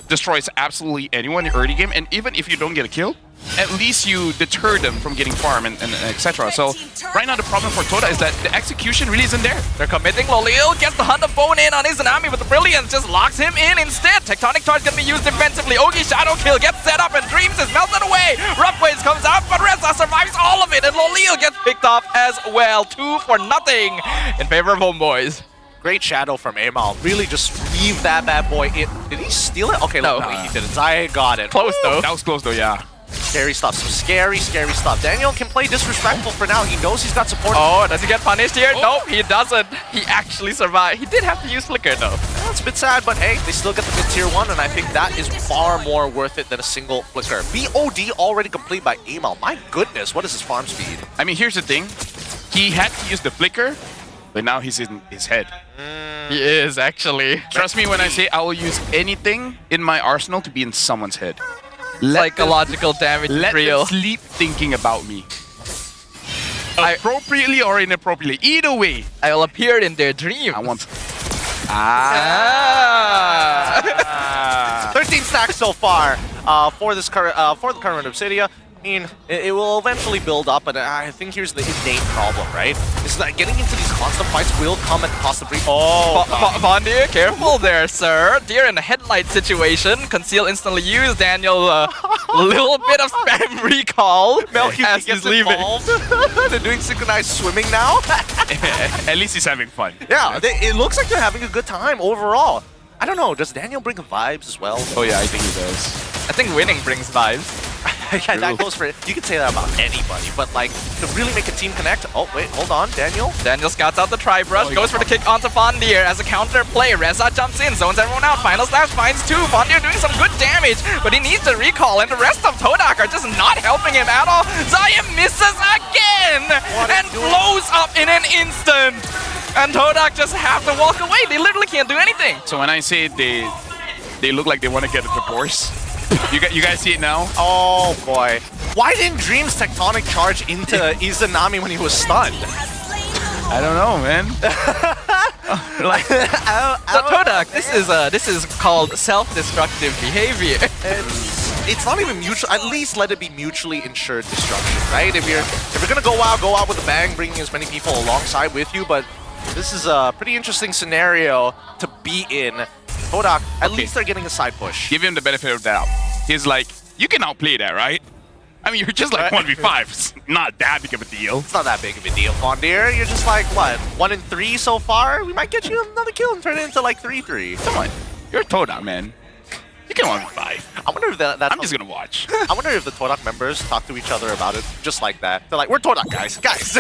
destroys absolutely anyone in the early game, and even if you don't get a kill, at least you deter them from getting farm and etc. So right now the problem for Toda is that the execution really isn't there. They're committing. Lolil gets the Hunter Bone in on Izanami, but the Brilliance just locks him in instead. Tectonic Charge gonna be used defensively. Ogi Shadow Kill gets set up and Dreams is melted away. Rough Waves comes out, but Reza survives all of it, and Lolil gets picked off as well. 2 for nothing in favor of Homeboys. Great shadow from Amal. Really just leave that bad boy in. Did he steal it? Okay, no, he didn't. Zaya got it. Close though. That was close though, yeah. Scary stuff. Some scary stuff. Daniel can play disrespectful for now. He knows he's got support. Oh, does he get punished here? Nope, he doesn't. He actually survived. He did have to use Flicker though. That's a bit sad, but hey, they still get the mid tier 1, and I think that is far more worth it than a single Flicker. BOD already complete by Amal. My goodness, what is his farm speed? I mean, here's the thing. He had to use the Flicker, but now he's in his head. He is, actually. Trust me when I say I will use anything in my arsenal to be in someone's head. Psychological damage is real. Let them sleep thinking about me. Appropriately or inappropriately. Either way. I will appear in their dreams. I want... 13 stacks so far for the current run of Obsidia. I mean, it will eventually build up, but I think here's the innate problem, right? Is that getting into these constant fights will come at the cost of Fondir, careful there, sir. Deer in a headlight situation. Conceal instantly used. Daniel, a little bit of spam recall as he's leaving. They're doing synchronized swimming now. At least he's having fun. Yeah, it looks like they're having a good time overall. I don't know, does Daniel bring vibes as well? Oh yeah, I think he does. I think winning brings vibes. Yeah, that goes for it. You can say that about anybody, but like to really make a team connect. Oh wait, hold on, Daniel. Daniel scouts out the tri-brush, goes for the kick onto Fondir as a counter play. Reza jumps in, zones everyone out. Final slash finds 2. Fondir doing some good damage, but he needs to recall, and the rest of Todak are just not helping him at all. Zion misses again and blows up in an instant. And Todak just have to walk away. They literally can't do anything. So when I say they look like they want to get a divorce, you guys see it now? Oh boy. Why didn't Dreams Tectonic Charge into Izanami when he was stunned? I don't know, man. So Todak, this is called self-destructive behavior. It's not even mutual. At least let it be mutually insured destruction, right? If you're gonna go out with a bang, bringing as many people alongside with you. But this is a pretty interesting scenario to be in Todak, at least they're getting a side push. Give him the benefit of the doubt. He's like, you can outplay that, right? I mean, you're just like 1v5. It's not that big of a deal. It's not that big of a deal, Fondir. You're just like, what, 1 in 3 so far? We might get you another kill and turn it into like 3-3. Come on. You're a Todak, man. You can 1v5. I wonder if that's... I'm just gonna watch. I wonder if the Todak members talk to each other about it just like that. They're like, we're Todak guys. Guys,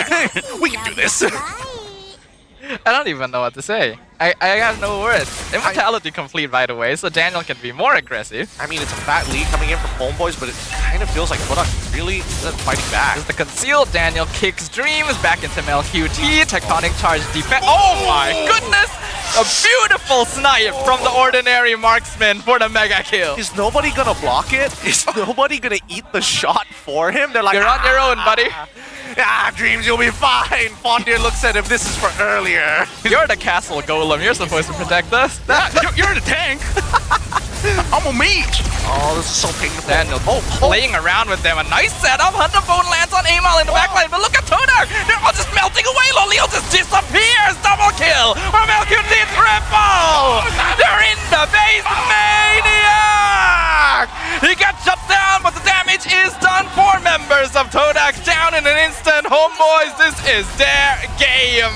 we can do this. I don't even know what to say. I have no words. Immortality complete, by the way, so Daniel can be more aggressive. I mean, it's a fat lead coming in from Homeboys, but it kind of feels like Todak really isn't fighting back. As the concealed Daniel kicks Dreams back into MLQT. Tectonic charge defense. Oh my goodness! A beautiful snipe from the ordinary marksman for the mega kill. Is nobody gonna block it? Is nobody gonna eat the shot for him? They're like, you're on your own, buddy. Dreams, you'll be fine. Fondir looks at him. This is for earlier. You're the castle golem. You're supposed to protect us. You're the tank. I'm a mage. Oh, this is so painful. Daniel playing around with them. A nice setup. Hunter Bone lands on Amal in the backline. But look at Todak. They're all just melting away. Loleo just disappears. Double kill. Or MLQT triple. They're in the base. Maniac. He gets shut down, but the damage is done. 4 members of Todak down in an instant. Homeboys, this is their game.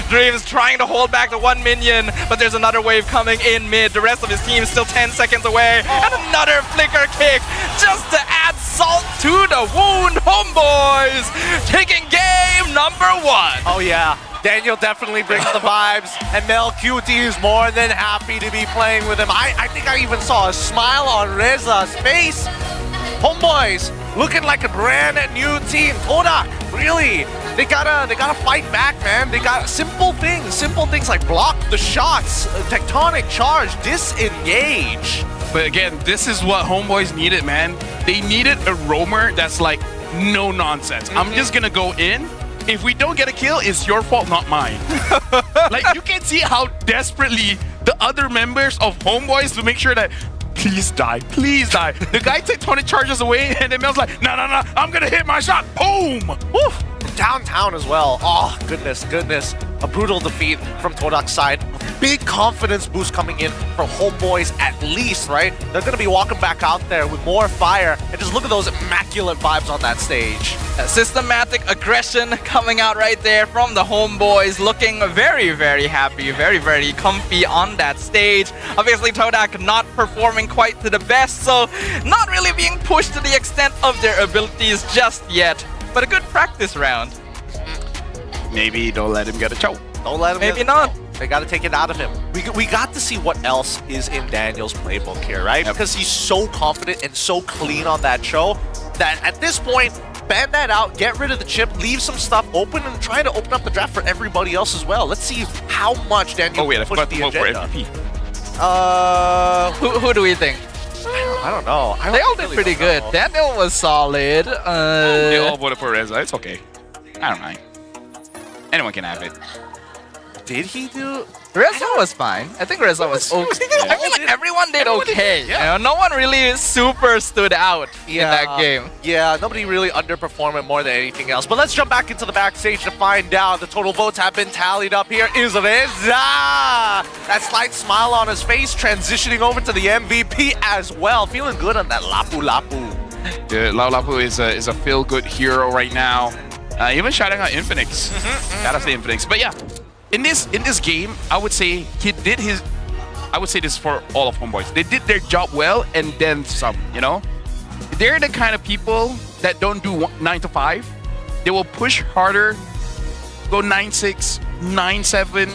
Dreams trying to hold back the 1 minion, but there's another wave coming in mid. The rest of his team is still 10 seconds away. And another flicker kick just to add salt to the wound. Homeboys taking game number 1. Oh yeah, Daniel definitely brings the vibes, and MLQT is more than happy to be playing with him. I think I even saw a smile on Reza's face. Homeboys looking like a brand new team. Todak, really, they gotta fight back, man. They got simple things like block the shots, tectonic charge, disengage. But again, this is what Homeboys needed, man. They needed a roamer that's like no nonsense. I'm just gonna go in. If we don't get a kill, it's your fault, not mine. Like, you can see how desperately the other members of Homeboys to make sure that please die, please die. The guy tectonic charges away, and then Mel's like, no, I'm gonna hit my shot. Boom! Woo! Downtown as well. Oh, goodness. A brutal defeat from Todak's side. Big confidence boost coming in for Homeboys at least, right? They're going to be walking back out there with more fire. And just look at those immaculate vibes on that stage. Systematic aggression coming out right there from the Homeboys. Looking very, very happy, very, very comfy on that stage. Obviously, Todak not performing quite to the best, so not really being pushed to the extent of their abilities just yet. But a good practice round. Maybe don't let him get a choke. Don't let him Maybe not. They got to take it out of him. We got to see what else is in Daniel's playbook here, right? Yep. Because he's so confident and so clean on that show that at this point, ban that out, get rid of the chip, leave some stuff open, and try to open up the draft for everybody else as well. Let's see how much Daniel I pushed forgot the to vote for agenda. MVP. Who do we think? I don't know. They all did pretty good. Daniel was solid. They all voted for Reza. It's okay. I don't mind. Anyone can have it. Did he do? Reza was fine. I think Reza was okay. I feel like everyone did okay. Yeah. You know, no one really super stood out in that game. Yeah, nobody really underperformed it more than anything else. But let's jump back into the backstage to find out. The total votes have been tallied up. Here is Reza. That slight smile on his face, transitioning over to the MVP as well. Feeling good on that Lapu Lapu. Dude, Lapu is a feel-good hero right now. Even shouting out Infinix. Shout out to Infinix. But yeah, in this game, I would say he did his. I would say this for all of Homeboys. They did their job well and then some. You know, they're the kind of people that don't do 9 to 5. They will push harder, go 9-6, 9-7,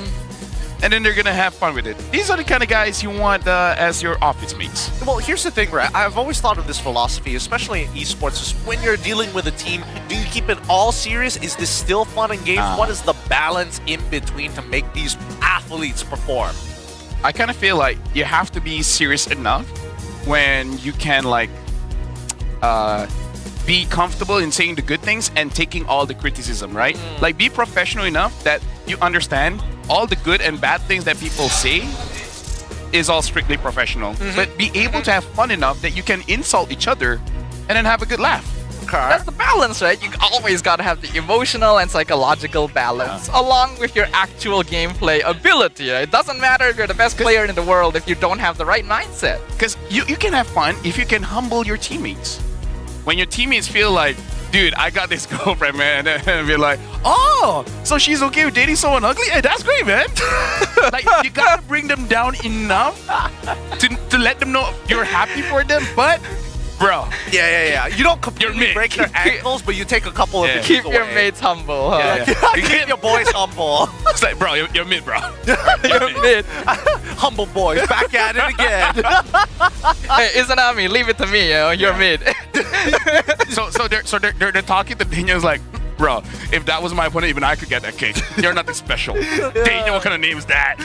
and then they're gonna have fun with it. These are the kind of guys you want as your office mates. Well, here's the thing, right? I've always thought of this philosophy, especially in esports, is when you're dealing with a team, do you keep it all serious? Is this still fun and games? What is the balance in between to make these athletes perform? I kind of feel like you have to be serious enough when you can like be comfortable in saying the good things and taking all the criticism, right? Like be professional enough that you understand all the good and bad things that people say is all strictly professional. But be able to have fun enough that you can insult each other and then have a good laugh. car. That's the balance, right? You always gotta have the emotional and psychological balance along with your actual gameplay ability. Right? It doesn't matter if you're the best player in the world if you don't have the right mindset. Because you can have fun if you can humble your teammates. When your teammates feel like, dude, I got this girlfriend, man, and be like, oh, so she's okay with dating someone ugly? Hey, that's great, man. Like, you gotta bring them down enough to let them know you're happy for them, but bro. Yeah. You don't completely break their ankles, but you take a couple of Keep your mates humble. Huh? Keep your boys humble. It's like, bro, you're mid, bro. You're mid. Humble boys, back at it again. Hey, Izanami, leave it to me. You're mid. So they're talking to Daniel's like, bro, if that was my opponent, even I could get that cake. You're nothing special. Daniel, what kind of name is that?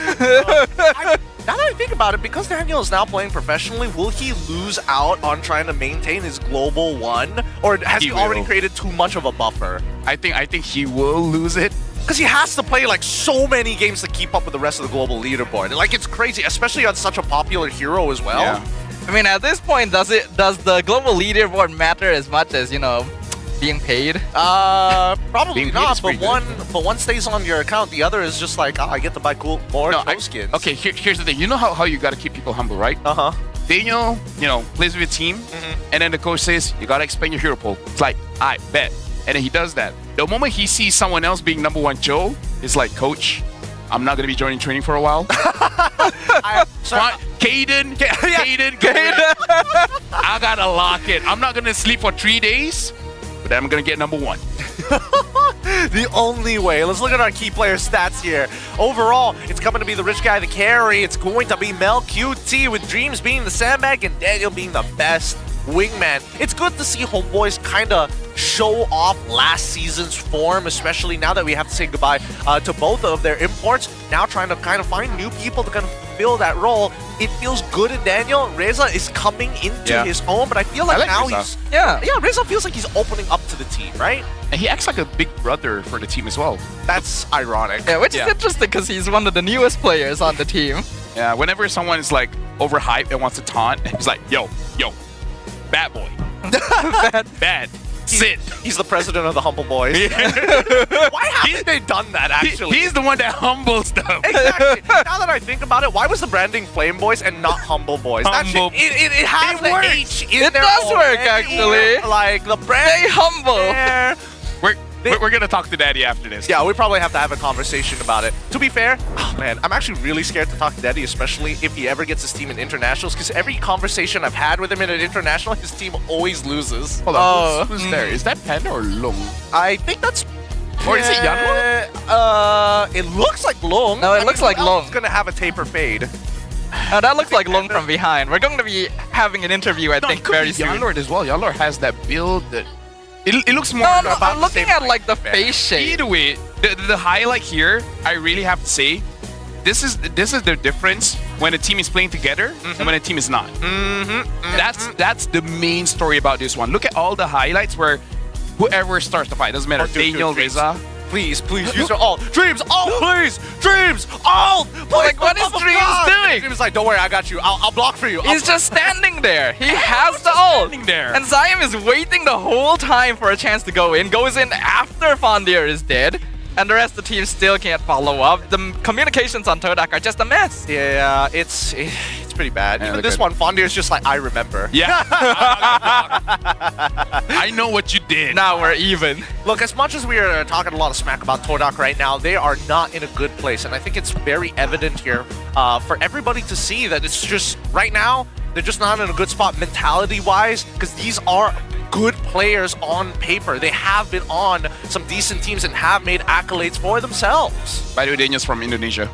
Now that I think about it, because Daniel is now playing professionally, will he lose out on trying to maintain his global 1? Or has he already created too much of a buffer? I think he will lose it. Because he has to play like so many games to keep up with the rest of the global leaderboard. Like, it's crazy, especially on such a popular hero as well. Yeah. I mean, at this point, does the global leaderboard matter as much as, you know, being paid? Probably not, but one stays on your account, the other is just like, I get to buy more skins. Okay, here's the thing. You know how you got to keep people humble, right? Daniel, plays with a team, and then the coach says, you got to expand your hero pool. It's like, I bet. And then he does that. The moment he sees someone else being number 1 Joe, it's like, coach, I'm not going to be joining training for a while. Caden, I got to lock it. I'm not going to sleep for 3 days, but I'm going to get number 1. The only way. Let's look at our key player stats here. Overall, it's coming to be the rich guy, the carry. It's going to be Mel QT, with Dreams being the sandbag and Daniel being the best wingman. It's good to see Homeboys kind of show off last season's form, especially now that we have to say goodbye to both of their imports. Now trying to kind of find new people to kind of fill that role. It feels good in Daniel. Reza is coming into his own, but I feel like now Reza. Reza feels like he's opening up to the team, right? And he acts like a big brother for the team as well. That's ironic. Yeah, which is interesting because he's one of the newest players on the team. Yeah, whenever someone is like overhyped and wants to taunt, he's like, yo, bad boy. bad. Sit. He's the president of the Humble Boys. Why haven't they done that, actually? He's the one that humbles them. Exactly. Now that I think about it, why was the branding Flame Boys and not Humble Boys? Humble. It has the H in there. It does work, actually. Like, the brand. Stay humble. We're going to talk to Daddy after this. Yeah, we probably have to have a conversation about it. To be fair, oh man, I'm actually really scared to talk to Daddy, especially if he ever gets his team in internationals, because every conversation I've had with him in an international, his team always loses. Hold on, who's there? Is that Panda or Long? I think that's... Or is it Yanlo? It looks like Long. No, it looks like Long. It's going to have a taper fade. That looks like Long from behind. We're going to be having an interview, I think, very soon. Yanlord as well. Yanlord has that build that... It looks more No, I'm looking at like the face shape. Either way, the highlight here, I really have to say, this is the difference when a team is playing together and when a team is not. That's the main story about this one. Look at all the highlights where whoever starts the fight, doesn't matter, Daniel, Reza. Please use your ult. Dreams, ult, please! Dreams, ult! Like, what is Dreams doing? Dreams is like, don't worry, I got you. I'll block for you. He's just standing there. He has the ult. And Zion is waiting the whole time for a chance to go in. Goes in after Fondir is dead. And the rest of the team still can't follow up. The communications on Todak are just a mess. Yeah, it's pretty bad. Even this one, Fondir is just like, I remember. Yeah. I know what you did. Now we're even. Look, as much as we are talking a lot of smack about Todak right now, they are not in a good place. And I think it's very evident here for everybody to see that it's just, right now, they're just not in a good spot mentality-wise, because these are good players on paper. They have been on some decent teams and have made accolades for themselves. By the way, Daniel's from Indonesia.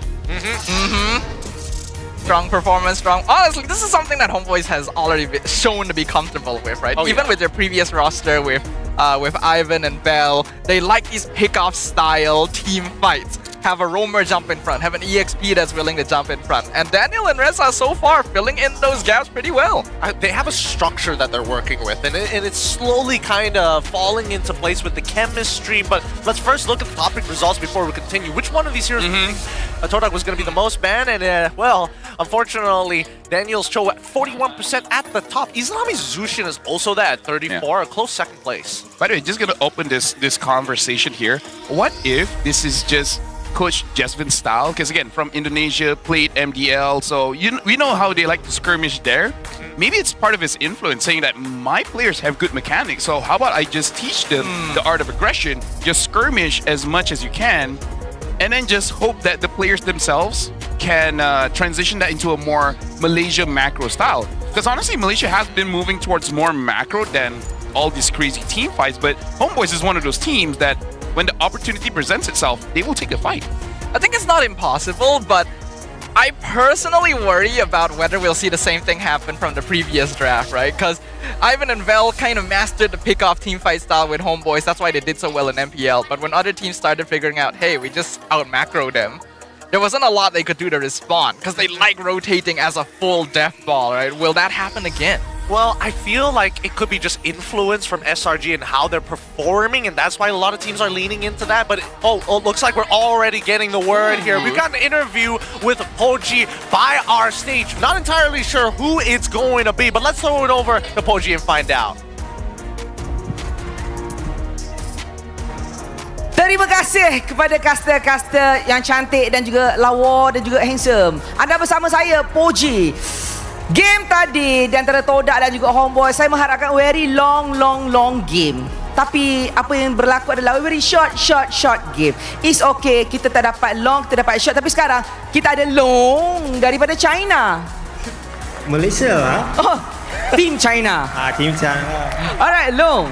Strong performance, strong. Honestly, this is something that Homeboys has already shown to be comfortable with, right? Even with their previous roster with Ivan and Bell, they like these pick-off style team fights. have a roamer jump in front, have an EXP that's willing to jump in front. And Daniel and Reza so far filling in those gaps pretty well. They have a structure that they're working with, and it's slowly kind of falling into place with the chemistry. But let's first look at the topic results before we continue. Which one of these heroes do you think Todak was going to be the most banned? And well, unfortunately, Daniel's Cho at 41% at the top. Islami's Zushin is also that at 34, a close second place. By the way, just gonna open this conversation here. What if this is just Coach Jasvin's style? Because again, from Indonesia, played MDL, so we know how they like to skirmish there. Maybe it's part of his influence, saying that my players have good mechanics, so how about I just teach them the art of aggression, just skirmish as much as you can, and then just hope that the players themselves can transition that into a more Malaysia macro style. Because honestly, Malaysia has been moving towards more macro than all these crazy team fights, but Homeboys is one of those teams that when the opportunity presents itself, they will take a fight. I think it's not impossible, but I personally worry about whether we'll see the same thing happen from the previous draft, right? Because Ivan and Vel kind of mastered the pick-off teamfight style with Homeboys. That's why they did so well in MPL. But when other teams started figuring out, hey, we just out-macro them, there wasn't a lot they could do to respond because they like rotating as a full death ball, right? Will that happen again? Well, I feel like it could be just influence from SRG and how they're performing, and that's why a lot of teams are leaning into that. But looks like we're already getting the word here. We've got an interview with Poji by our stage. Not entirely sure who it's going to be, but let's throw it over to Poji and find out. Terima kasih kepada caster-caster yang cantik dan juga lawa dan juga handsome. Anda bersama saya, Poji. Game tadi di antara Todak dan juga Homeboy, saya mengharapkan very long game. Tapi apa yang berlaku adalah very short game. It's okay, kita tak dapat long, kita dapat short. Tapi sekarang kita ada long daripada China. Malaysia lah. Oh, Team China. Team China. Alright, long.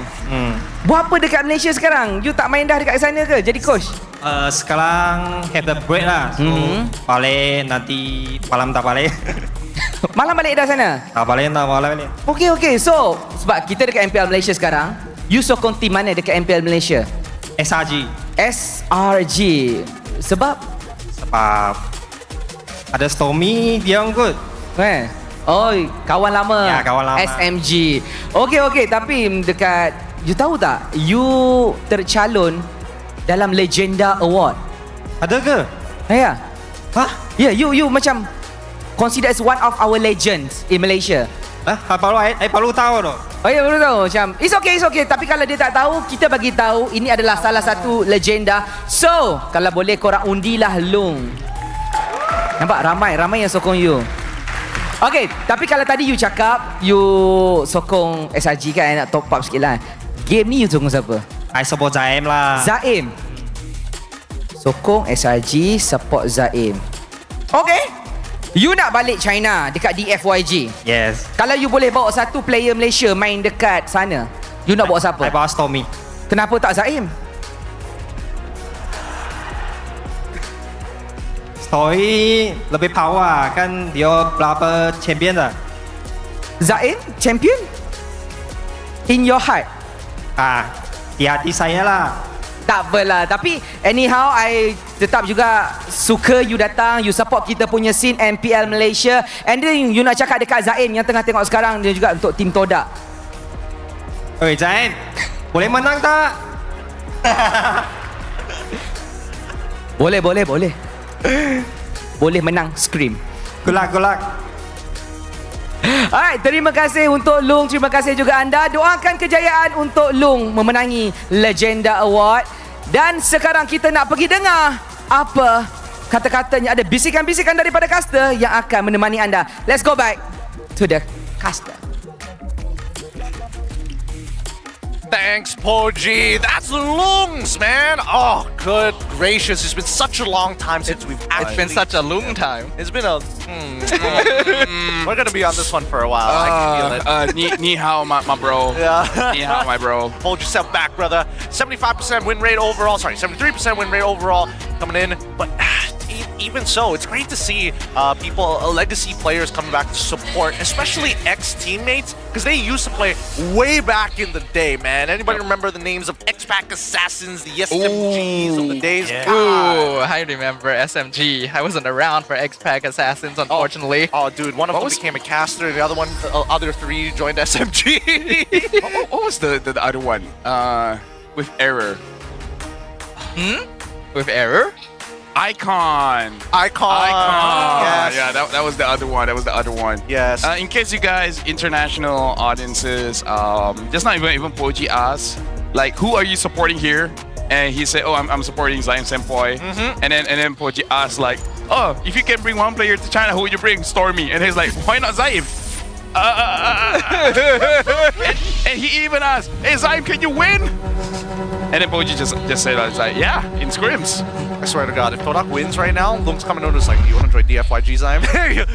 Buat apa dekat Malaysia sekarang? You tak main dah dekat sana ke? Jadi coach? Sekarang have the break lah. So, balik nanti malam tak balik. Malam balik dah sana? Tak balik. Okay. So, sebab kita dekat MPL Malaysia sekarang, you sokong team mana dekat MPL Malaysia? SRG. Sebab ada Stormy, dia good. Oh, kawan lama. Ya, kawan lama. SMG. Okay. Tapi dekat, you tahu tak? You tercalon dalam Legenda Award. Ada ke? Ya. Hah? Ya, you macam considered as one of our legends in Malaysia. Baru tahu tu. Oh ya, baru tahu. Macam it's okay. Tapi kalau dia tak tahu, kita bagi tahu ini adalah salah satu legenda. So, kalau boleh korang undilah Long. Nampak ramai yang sokong you. Okay, tapi kalau tadi you cakap you sokong SRG kan, nak top up sikit lah. Game ni you sokong siapa? I support Zaim lah. Zaim. Sokong SRG, support Zaim. Okay. You nak balik China dekat DFYG? Yes. Kalau you boleh bawa satu player Malaysia main dekat sana, you nak bawa siapa? I bawa Stormy. Kenapa tak Zaim? Stormy lebih power kan, dia berapa champion dah. Zaim champion? In your heart? Di hati saya lah. Tak apalah, tapi anyhow I tetap juga suka you datang, you support kita punya scene MPL Malaysia, and then you nak cakap dekat Zaim yang tengah tengok sekarang, dia juga untuk tim Todak. Oi Zaim, boleh menang tak? Boleh. Boleh menang, scream. Good luck. Alright, terima kasih untuk Long. Terima kasih juga anda. Doakan kejayaan untuk Long memenangi Legenda Award. Dan sekarang kita nak pergi dengar apa kata-katanya, ada bisikan-bisikan daripada caster yang akan menemani anda. Let's go back to the caster. Thanks, Poji. That's Lungs, man. Oh, good gracious. It's been such a long time since we've actually... It's been such a long time. It's been a... We're going to be on this one for a while. I can feel it. Ni hao, my bro. Yeah. Ni hao, my bro. Hold yourself back, brother. 75% win rate overall. Sorry, 73% win rate overall coming in. But even so, it's great to see legacy players coming back to support, especially ex-teammates, because they used to play way back in the day, man. Anybody remember the names of X-Pac Assassins, the SMGs of the days? Yeah. Ooh, I remember SMG. I wasn't around for X-Pac Assassins, unfortunately. Oh, dude, one of them became a caster, the other three joined SMG. What was the other one? With Error. With Error? Icon. Yes. Yeah, that was the other one. Yes. In case you guys, international audiences, just not even Poji asked, like, who are you supporting here? And he said, oh, I'm supporting Zion Senpai. And then Poji asked, like, oh, if you can bring one player to China, who would you bring? Stormy. And he's like, why not Zion? And he even asked, hey Zion, can you win? And then Poji just said, like, yeah, in scrims. I swear to God, if Todak wins right now, Lung's coming out and is like, you want to join DFYG, Zion?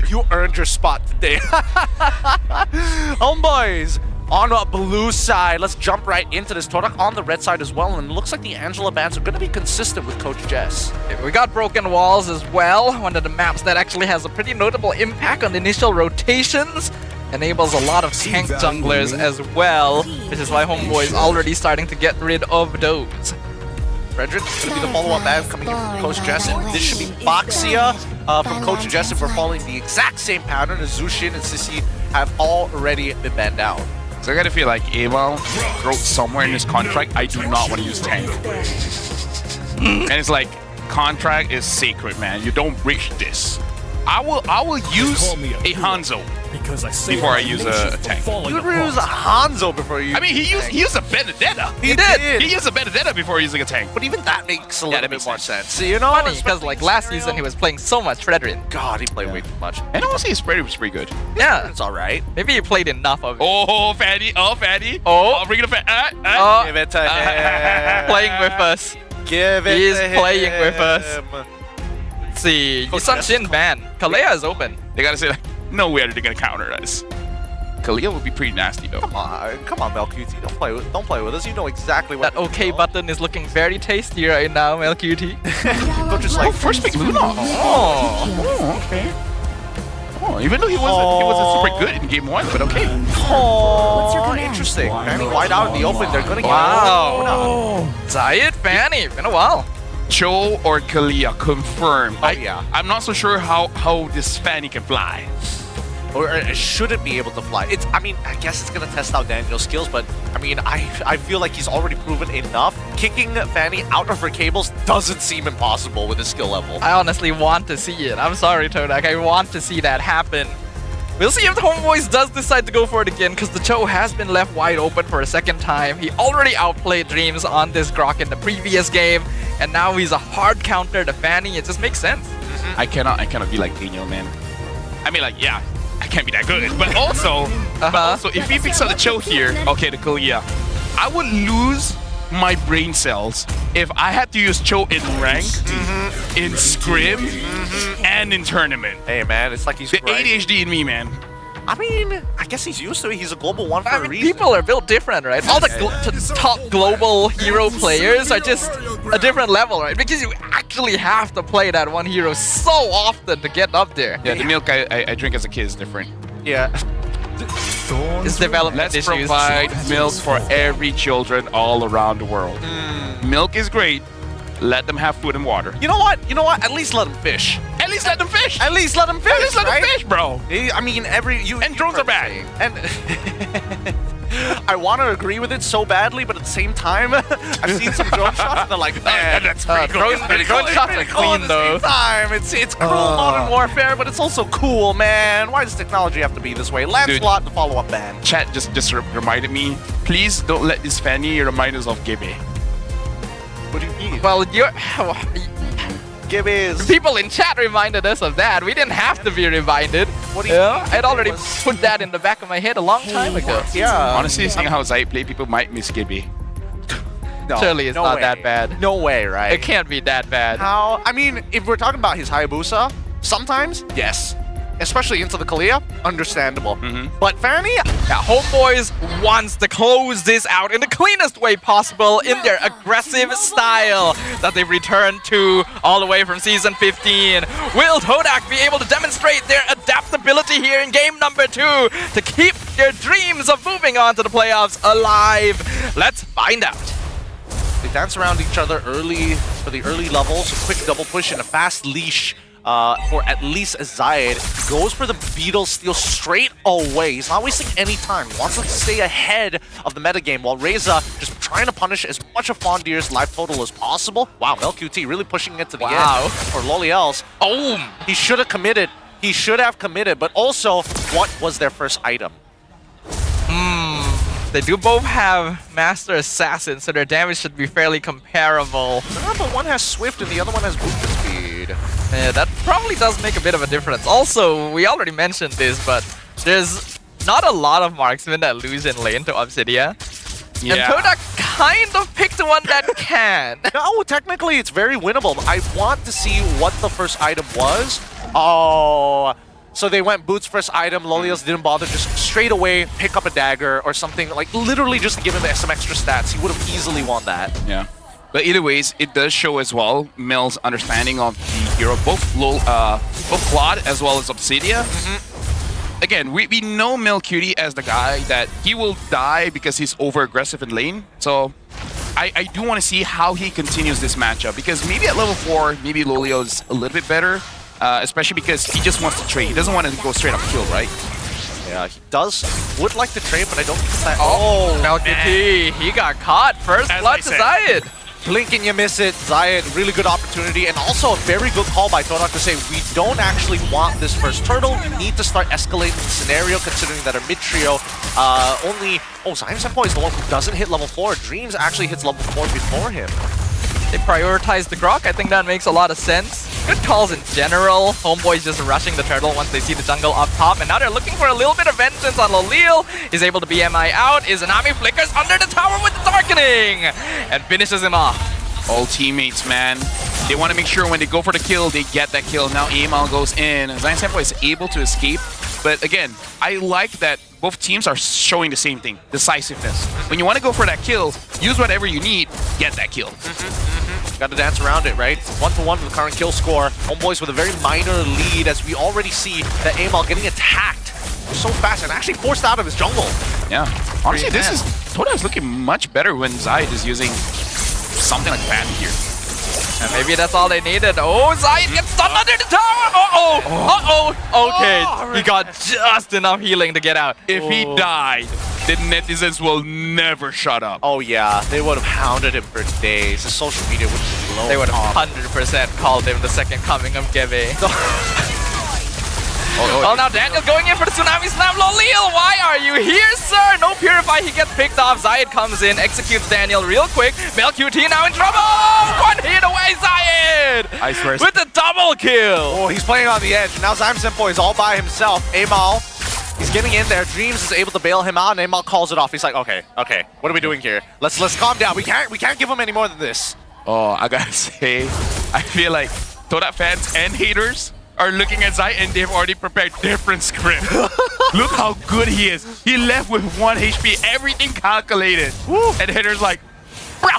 You earned your spot today. Homeboys, on the blue side, let's jump right into this. Todak on the red side as well, and it looks like the Angela bans are going to be consistent with Coach Jess. We got Broken Walls as well, one of the maps that actually has a pretty notable impact on the initial rotations. Enables a lot of tank junglers as well, which is why Homeboy is already starting to get rid of those. Frederick's going to be the follow-up ban coming in from Coach Jess, and this should be Boxia from Coach Jess if we're following the exact same pattern as Zushin and Sissy have already been banned out. So I gotta feel like Eval wrote somewhere in his contract, I do not want to use tank. And it's like, contract is sacred, man. You don't breach this. I will use a Hanzo before I use a tank. You would use a Hanzo before you use he used a Benedetta. He did. He used a Benedetta before using a tank. But even that makes a little bit more sense. You know, funny, because like last season he was playing so much Fredrin. God, he played way too much. And honestly, his spread was pretty good. Yeah. It's alright. Maybe he played enough of it. Oh, Fatty. Oh, Fatty. Oh. Bring it up. Give it to him. Playing with us. Give it He's to him. playing with us. Let's see. Yusan Shin ban. Kalea is open. They gotta say, like, no way are they gonna counter us. Kalea would be pretty nasty though. Come on, MelQT. Don't play with us. You know exactly what. That OK button is looking very tasty right now, MelQT. Go just like first pick Luna. Oh, okay. Oh, even though he wasn't super good in game 1, but okay. Oh, interesting. Fanny wide out in the open. They're gonna get wow. Zayed Fanny. Been a while. Cho or Kalea confirmed. Oh, yeah. I'm not so sure how this Fanny can fly. Or shouldn't be able to fly. I mean, I guess it's gonna test out Daniel's skills, but I mean, I feel like he's already proven enough. Kicking Fanny out of her cables doesn't seem impossible with his skill level. I honestly want to see it. I'm sorry, Todak. I want to see that happen. We'll see if the Homeboys does decide to go for it again, because the Cho has been left wide open for a second time. He already outplayed Dreams on this Grok in the previous game, and now he's a hard counter to Fanny. It just makes sense. I cannot be like Daniel, man. I mean, like, yeah, I can't be that good, but also, if he picks up the Cho here, okay, the Kalea, I would lose my brain cells if I had to use Cho in rank, in scrim, and in tournament. Hey man, it's like he's the ADHD in me, man. I mean, I guess he's used to it. He's a global one for a reason. People are built different, right? All the top global hero players are just a different level, right? Because you actually have to play that one hero so often to get up there. Yeah, the milk I drink as a kid is different. Yeah. It's development Let's issues. provide milk for every children all around the world. Milk is great. Let them have food and water. You know what? At least let them fish. At least let them fish. At least let them fish. At least let them fish, bro. I mean, and drones are bad. And I want to agree with it so badly, but at the same time, I've seen some drone shots and they're like, man, that's pretty drone shots are clean though. It's cruel modern warfare, but it's also cool, man. Why does technology have to be this way? Lancelot, the follow-up ban. Chat just reminded me. Please don't let this Fanny remind us of Gibby. What do you mean? Well, Gibbies. People in chat reminded us of that. We didn't have to be reminded. What do you mean? I'd already put that in the back of my head a long time ago. Yeah. Honestly, seeing how Zai play, people might miss Gibby. No, surely it's not that bad. No way, right? It can't be that bad. How? I mean, if we're talking about his Hayabusa, sometimes, yes. especially into the Kalia, understandable. But Fanny, yeah, Homeboys wants to close this out in the cleanest way possible in their aggressive style that they've returned to all the way from Season 15. Will Todak be able to demonstrate their adaptability here in game number 2 to keep their dreams of moving on to the playoffs alive? Let's find out. They dance around each other early for the early levels, a quick double push and a fast leash for at least Zayed. Goes for the Beetle Steal straight away. He's not wasting any time. He wants to stay ahead of the metagame while Reza just trying to punish as much of Fondir's life total as possible. Wow, MelQT really pushing it to the end for Loliel's. Oh, he should have committed. He should have committed, but also, what was their first item? They do both have Master Assassin, so their damage should be fairly comparable. But one has Swift and the other one has movement speed. Yeah, that probably does make a bit of a difference. Also, we already mentioned this, but there's not a lot of marksmen that lose in lane to Obsidia. And Todak kind of picked the one that can. No, technically it's very winnable. I want to see what the first item was. Oh, so they went Boots first item, Lolios didn't bother, just straight away pick up a dagger or something, like literally just to give him some extra stats. He would have easily won that. Yeah. But either ways, it does show as well Mel's understanding of the hero, both Claude as well as Obsidia. Again, we know MelQT as the guy that he will die because he's over-aggressive in lane. So I do want to see how he continues this matchup, because maybe at level 4, maybe Lolio's a little bit better. Especially because he just wants to trade. He doesn't want to go straight up kill, right? Yeah, he would like to trade, but I don't think it's that. Oh, MelQT, he got caught. First blood to Zayed. Blink and you miss it. Zayed, really good opportunity, and also a very good call by Todak to say, we don't actually want this first turtle. We need to start escalating the scenario, considering that our mid-trio Zion Senpai is the one who doesn't hit level 4. Dreams actually hits level 4 before him. They prioritize the Grok. I think that makes a lot of sense. Good calls in general. Homeboys just rushing the turtle once they see the jungle up top. And now they're looking for a little bit of vengeance on Lolil. He's able to BMI out. Izanami flickers under the tower with the darkening and finishes him off. All teammates, man. They want to make sure when they go for the kill, they get that kill. Now Amal goes in. Zion Senpai is able to escape. But again, I like that both teams are showing the same thing, decisiveness. When you want to go for that kill, use whatever you need, get that kill. Got to dance around it, right? 1-1 with the current kill score. Homeboys with a very minor lead, as we already see that Amal getting attacked so fast and actually forced out of his jungle. Yeah. Honestly, Todak's looking much better when Zayed is using something like that here. And maybe that's all they needed. Oh, Zayed gets stunned under the tower! Okay, he got just enough healing to get out. If he died, the netizens will never shut up. Oh yeah, they would have hounded him for days. The social media would just blow up. They would have 100% called him the second coming of Geve. Well, now Daniel going in for the Tsunami Slam. Lolil, why are you here, sir? No Purify, he gets picked off. Zayed comes in, executes Daniel real quick. MelQT now in trouble! One hit away, Zayed! I swear. With the double kill! Oh, he's playing on the edge. Now Zion Senpai is all by himself. Amal, he's getting in there. Dreams is able to bail him out, and Amal calls it off. He's like, okay, what are we doing here? Let's calm down. We can't give him any more than this. Oh, I gotta say, I feel like Todak fans and haters are looking at Zayed and they've already prepared different script. Look how good he is. He left with 1 HP, everything calculated. Woo. And haters like, bro,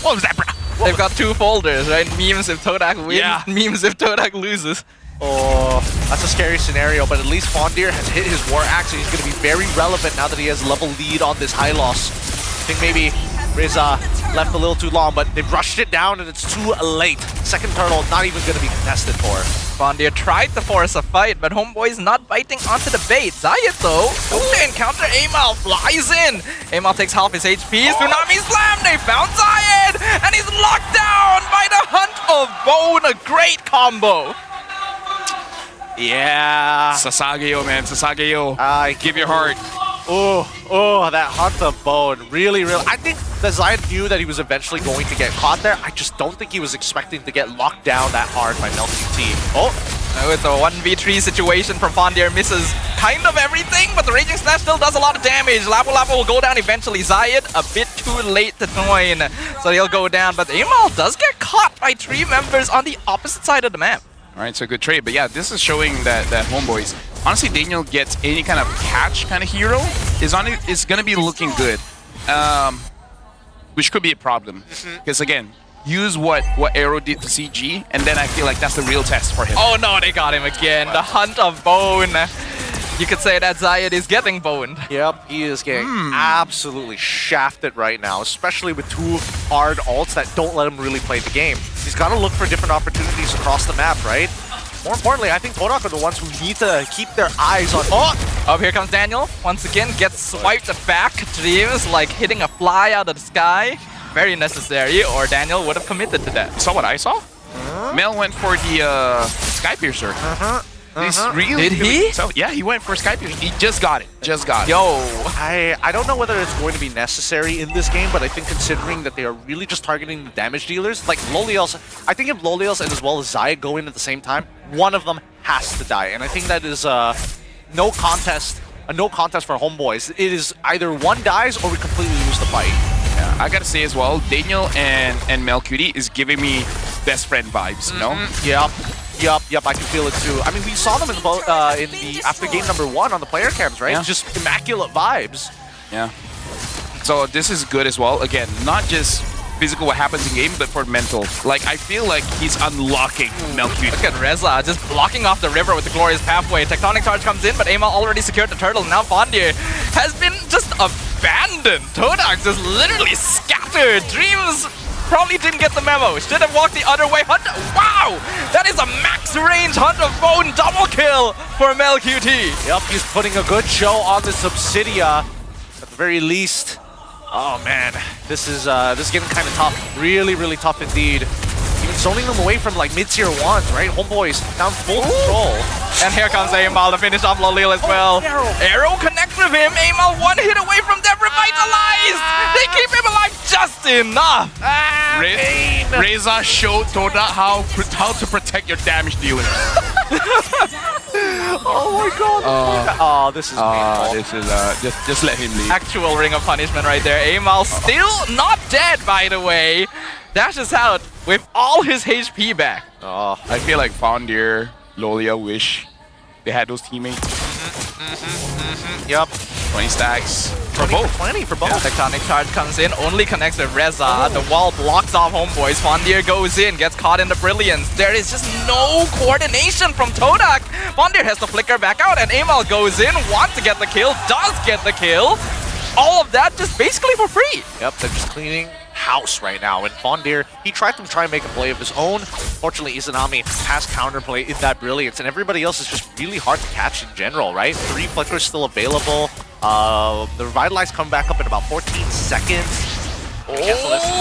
what was that, bro? They've got 2 folders, right? Memes if Todak wins, memes if Todak loses. Oh, that's a scary scenario, but at least Fondir has hit his War Axe, and he's going to be very relevant now that he has a level lead on this high loss. I think maybe Reza left a little too long, but they've rushed it down and it's too late. Second turtle not even going to be contested for. Fondir tried to force a fight, but Homeboy's not biting onto the bait. Zayed, though, going to encounter Amal, flies in. Amal takes half his HP. Tsunami Slam, they found Zayed, and he's locked down by the Hunt of Bone. A great combo. Yeah. Sasageo, man, Sasageo. Give your heart. Oh, that Hunt of Bone. Really. I think that Zayed knew that he was eventually going to get caught there. I just don't think he was expecting to get locked down that hard by MelQT. Oh, it's a 1v3 situation from Fondir. Misses kind of everything, but the Raging Slash still does a lot of damage. Lapu will go down eventually. Zayed, a bit too late to join, so he'll go down. But Amal does get caught by 3 members on the opposite side of the map. All right, so good trade. But yeah, this is showing that Homeboys, honestly, Daniel gets any kind of catch kind of hero is going to be looking good, which could be a problem. Because again, use what Aero did to CG, and then I feel like that's the real test for him. Oh no, they got him again. The hunt of bone. You could say that Zayed is getting boned. Yep, he is getting absolutely shafted right now, especially with two hard ults that don't let him really play the game. He's got to look for different opportunities across the map, right? More importantly, I think Todak are the ones who need to keep their eyes on... Oh, here comes Daniel. Once again, gets swiped back. Dreams like hitting a fly out of the sky. Very necessary, or Daniel would have committed to that. You saw what I saw? Mel went for the Sky Piercer. Really Did he? So, yeah, he went for Sky Piercer. He just got it. Yo. I don't know whether it's going to be necessary in this game, but I think considering that they are really just targeting the damage dealers, like Loliels, I think if Loliels and as well as Zayed go in at the same time, one of them has to die. And I think that is no contest for Homeboys. It is either one dies or we completely lose the fight. Yeah, I gotta say as well, Daniel and Mel Cutie is giving me best friend vibes, you know? Yep, I can feel it too. I mean, we saw them in the after game number 1 on the player cams, right? Yeah. Just immaculate vibes. Yeah. So this is good as well. Again, not just physical what happens in game, but for mental. Like, I feel like he's unlocking Mel Cutie. Look at Reza just blocking off the river with the glorious pathway. Tectonic Charge comes in, but Amal already secured the turtle. Now Fondier has been just abandoned. Todak just literally scattered. Dreams probably didn't get the memo. Should have walked the other way. Hunt. Wow! That is a max range Hunt of Bone double kill for Mel QT. Yep, he's putting a good show on the Subsidia. At the very least. Oh man, this is getting kind of tough. Really, really tough indeed. Even zoning them away from like mid-tier ones, right? Homeboys down full control. And here comes Amal to finish off Lolil as well. Arrow connects with him. Amal one hit away from them, revitalized. They keep him alive just enough. Reza showed Toda how to protect your damage dealers. Oh my god. Oh, this is painful. This is just let him leave. Actual ring of punishment right there. Amal still not dead, by the way. Dashes out with all his HP back. Oh, I feel like Fondier, Lolia wish they had those teammates. Yep. 20 stacks. For both. 20 for both. Yeah. Tectonic Charge comes in, only connects with Reza. The wall blocks off Homeboys. Fondier goes in, gets caught in the brilliance. There is just no coordination from Todak. Fondier has to flicker back out, and Amal goes in, wants to get the kill, does get the kill. All of that just basically for free. Yep, they're just cleaning house right now. And Fondier, he tried to try and make a play of his own. Fortunately, Izanami has counterplay in that brilliance, and everybody else is just really hard to catch in general, right? 3 flickers still available. The Revitalize come back up in about 14 seconds. Oh,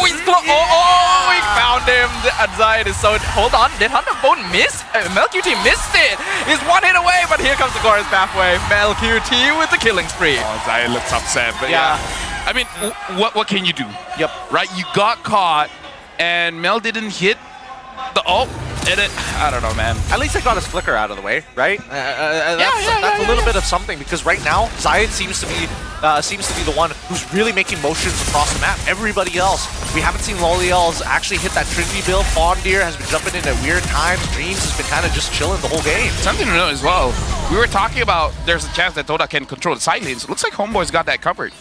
he's close. Oh, we found him. The anxiety is so... Hold on, did Hunt of Bone miss? Mel QT missed it. He's one hit away, but here comes the glorious pathway. Mel QT with the killing spree. Oh, Zayed looks upset, but yeah. I mean, what can you do? Yep. Right, you got caught, and Mel didn't hit the ult. I don't know, man. At least they got his flicker out of the way, right? That's a little bit of something, because right now Zayed seems to be the one who's really making motions across the map. Everybody else, we haven't seen Loliels actually hit that Trinity build. Fondier has been jumping in at weird times. Dreams has been kind of just chilling the whole game. Something to know as well. We were talking about there's a chance that Toda can control the side lanes. It looks like Homeboy's got that covered.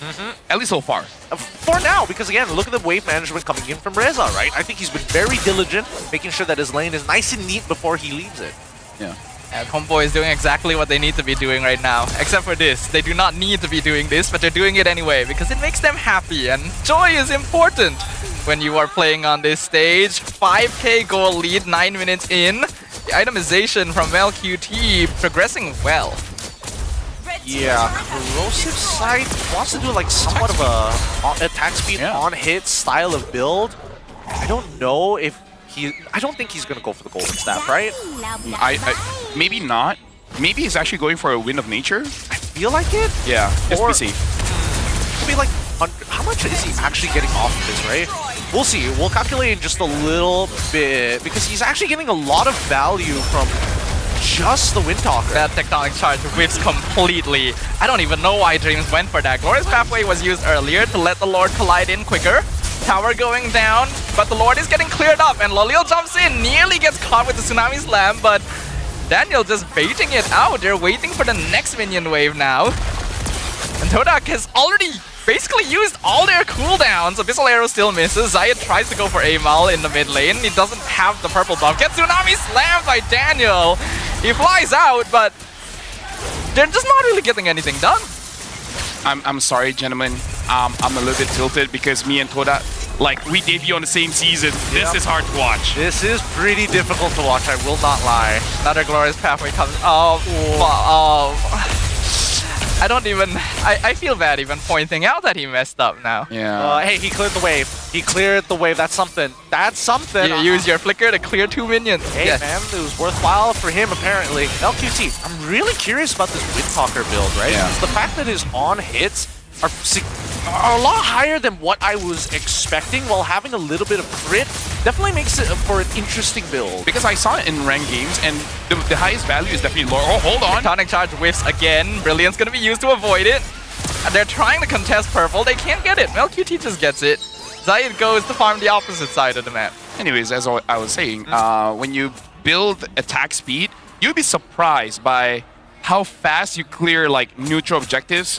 At least so far. For now, because again, look at the wave management coming in from Reza, right? I think he's been very diligent, making sure that his lane is nice and neat before he leaves it. Yeah. And Homeboy is doing exactly what they need to be doing right now. Except for this. They do not need to be doing this, but they're doing it anyway because it makes them happy, and joy is important when you are playing on this stage. 5k goal lead, 9 minutes in. The itemization from LQT progressing well. Yeah, Corrosive Sight wants to do like somewhat of a attack speed on hit style of build. I don't know if I don't think he's gonna go for the golden staff, right? Maybe not. Maybe he's actually going for a Wind of Nature. I feel like it. Yeah, just be safe. Maybe like how much is he actually getting off of this, right? We'll see. We'll calculate in just a little bit because he's actually getting a lot of value from just the Windtalker. That Tectonic Charge whips completely. I don't even know why Dreams went for that. Glorious Pathway was used earlier to let the Lord collide in quicker. Tower going down. but the Lord is getting cleared up, and Lolil jumps in, nearly gets caught with the Tsunami Slam, but Daniel just baiting it out. They're waiting for the next minion wave now. And Todak has already basically used all their cooldowns. Abyssal Arrow still misses. Zayed tries to go for Amal in the mid lane. He doesn't have the purple buff. Gets Tsunami slammed by Daniel. He flies out, but they're just not really getting anything done. I'm sorry, gentlemen. I'm a little bit tilted because me and Toda, like, we debut on the same season. This is hard to watch. This is pretty difficult to watch, I will not lie. Another glorious pathway comes. I don't even. I feel bad even pointing out that he messed up now. Yeah. Hey, he cleared the wave. He cleared the wave. That's something. That's something. You use your flicker to clear 2 minions. Hey, yes. man, it was worthwhile for him, apparently. LQT, I'm really curious about this Windtalker build, right? Yeah. Because the fact that his on hits are a lot higher than what I was expecting, while having a little bit of crit definitely makes it for an interesting build. Because I saw it in ranked games, and the highest value is definitely low. Oh, hold on. Tonic Charge whiffs again. Brilliant's gonna be used to avoid it. And they're trying to contest purple. They can't get it. MelQT just gets it. Zayed goes to farm the opposite side of the map. Anyways, as I was saying, when you build attack speed, you'll be surprised by how fast you clear like neutral objectives,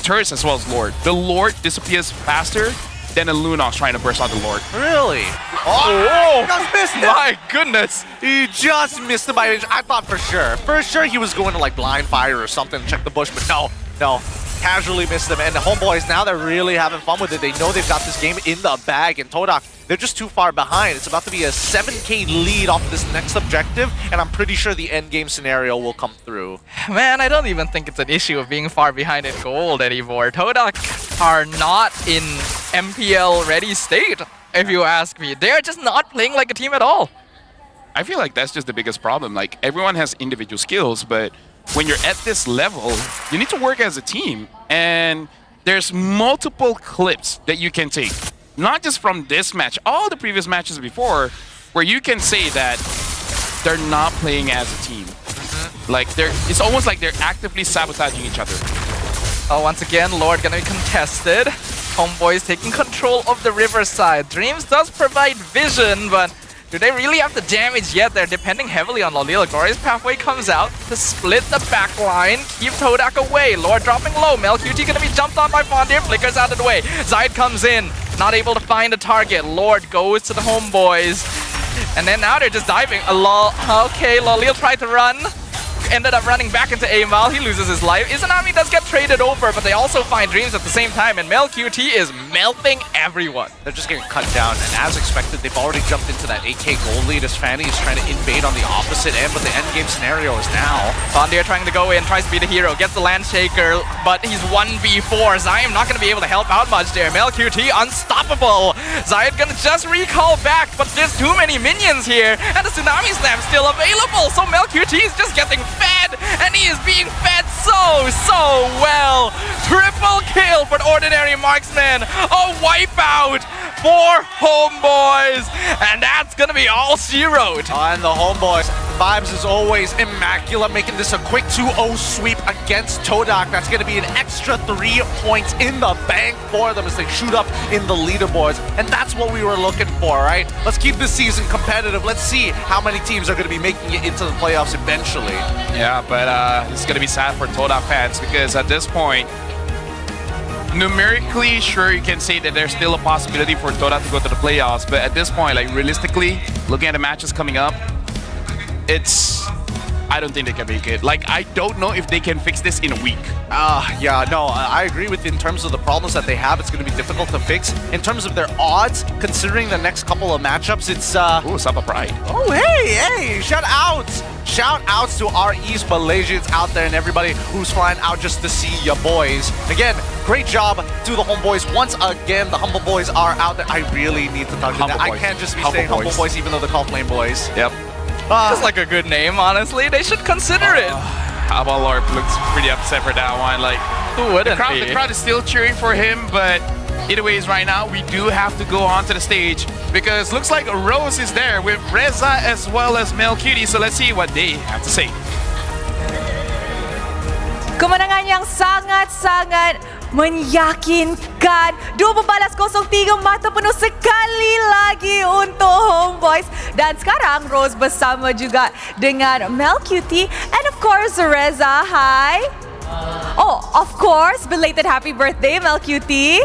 turrets as well as Lord. The Lord disappears faster than a Lunox trying to burst out the Lord. Really? Oh! Just missed him. My goodness! He just missed him by an inch. I thought for sure he was going to like blind fire or something, check the bush, but no. Casually missed them, and the homeboys, now they're really having fun with it. They know they've got this game in the bag, and Todak, they're just too far behind. It's about to be a 7k lead off this next objective, and I'm pretty sure the end game scenario will come through. Man, I don't even think it's an issue of being far behind in gold anymore. Todak are not in MPL ready state, if you ask me. They're just not playing like a team at all. I feel like that's just the biggest problem. Like, everyone has individual skills, but when you're at this level, you need to work as a team. And there's multiple clips that you can take. Not just from this match, all the previous matches before, where you can say that they're not playing as a team. Like, it's almost like they're actively sabotaging each other. Oh, once again, Lord gonna be contested. Homeboys taking control of the riverside. Dreams does provide vision, but do they really have the damage yet? They're depending heavily on Lolil. Glorious Pathway comes out to split the back line, keep Todak away. Lord dropping low. MelQT gonna be jumped on by Fondir, flickers out of the way. Zayed comes in, not able to find a target. Lord goes to the homeboys. And then now they're just diving. Okay, Lolil tried to run. Ended up running back into Amal. He loses his life. Izanami does get traded over, but they also find Dreams at the same time, and MelQT is melting everyone. They're just getting cut down, and as expected, they've already jumped into that 8k gold lead as Fanny is trying to invade on the opposite end, but the end game scenario is now. Fondir trying to go in, tries to be the hero, gets the Landshaker, but he's 1v4. Zayed not going to be able to help out much there. MelQT unstoppable. Zayed gonna just recall back, but there's too many minions here, and the Tsunami Slam still available, so MelQT is just getting fed, and he is being fed so well. Triple kill for the Ordinary Marksman. A wipeout for Homeboys, and that's gonna be all zeroed. And the Homeboys, vibes is always immaculate, making this a quick 2-0 sweep against Todak. That's gonna be an extra 3 points in the bank for them as they shoot up in the leaderboards, and that's what we were looking for, right? Let's keep this season competitive. Let's see how many teams are gonna be making it into the playoffs eventually. Yeah, but it's gonna be sad for Todak fans because at this point, numerically, sure, you can say that there's still a possibility for Todak to go to the playoffs, but at this point, like realistically, looking at the matches coming up, I don't think they can make it. Like, I don't know if they can fix this in a week. Yeah, no, I agree with you in terms of the problems that they have. It's going to be difficult to fix. In terms of their odds, considering the next couple of matchups, it's... Ooh, Sapa Pride. Oh, hey, shout outs! Shout outs to our East Malaysians out there and everybody who's flying out just to see ya boys. Again, great job to the Homeboys. Once again, the Humble Boys are out there. I really need to talk to them. I can't just be saying Humble Boys even though they're called Flame Boys. Yep. Just like a good name, honestly. They should consider it. Amal Lord looks pretty upset for that one. Like, who wouldn't be? The crowd is still cheering for him, but either ways, right now, we do have to go onto the stage because looks like Rose is there with Reza as well as MelQT. So let's see what they have to say. Kemenangan yang sangat-sangat Meyakinkan. 2 pembalas 03 mata penuh sekali lagi untuk Homeboys. Dan sekarang Rose bersama juga dengan Mel Cutie and of course Reza. Hi. Oh, of course, belated happy birthday Mel Cutie.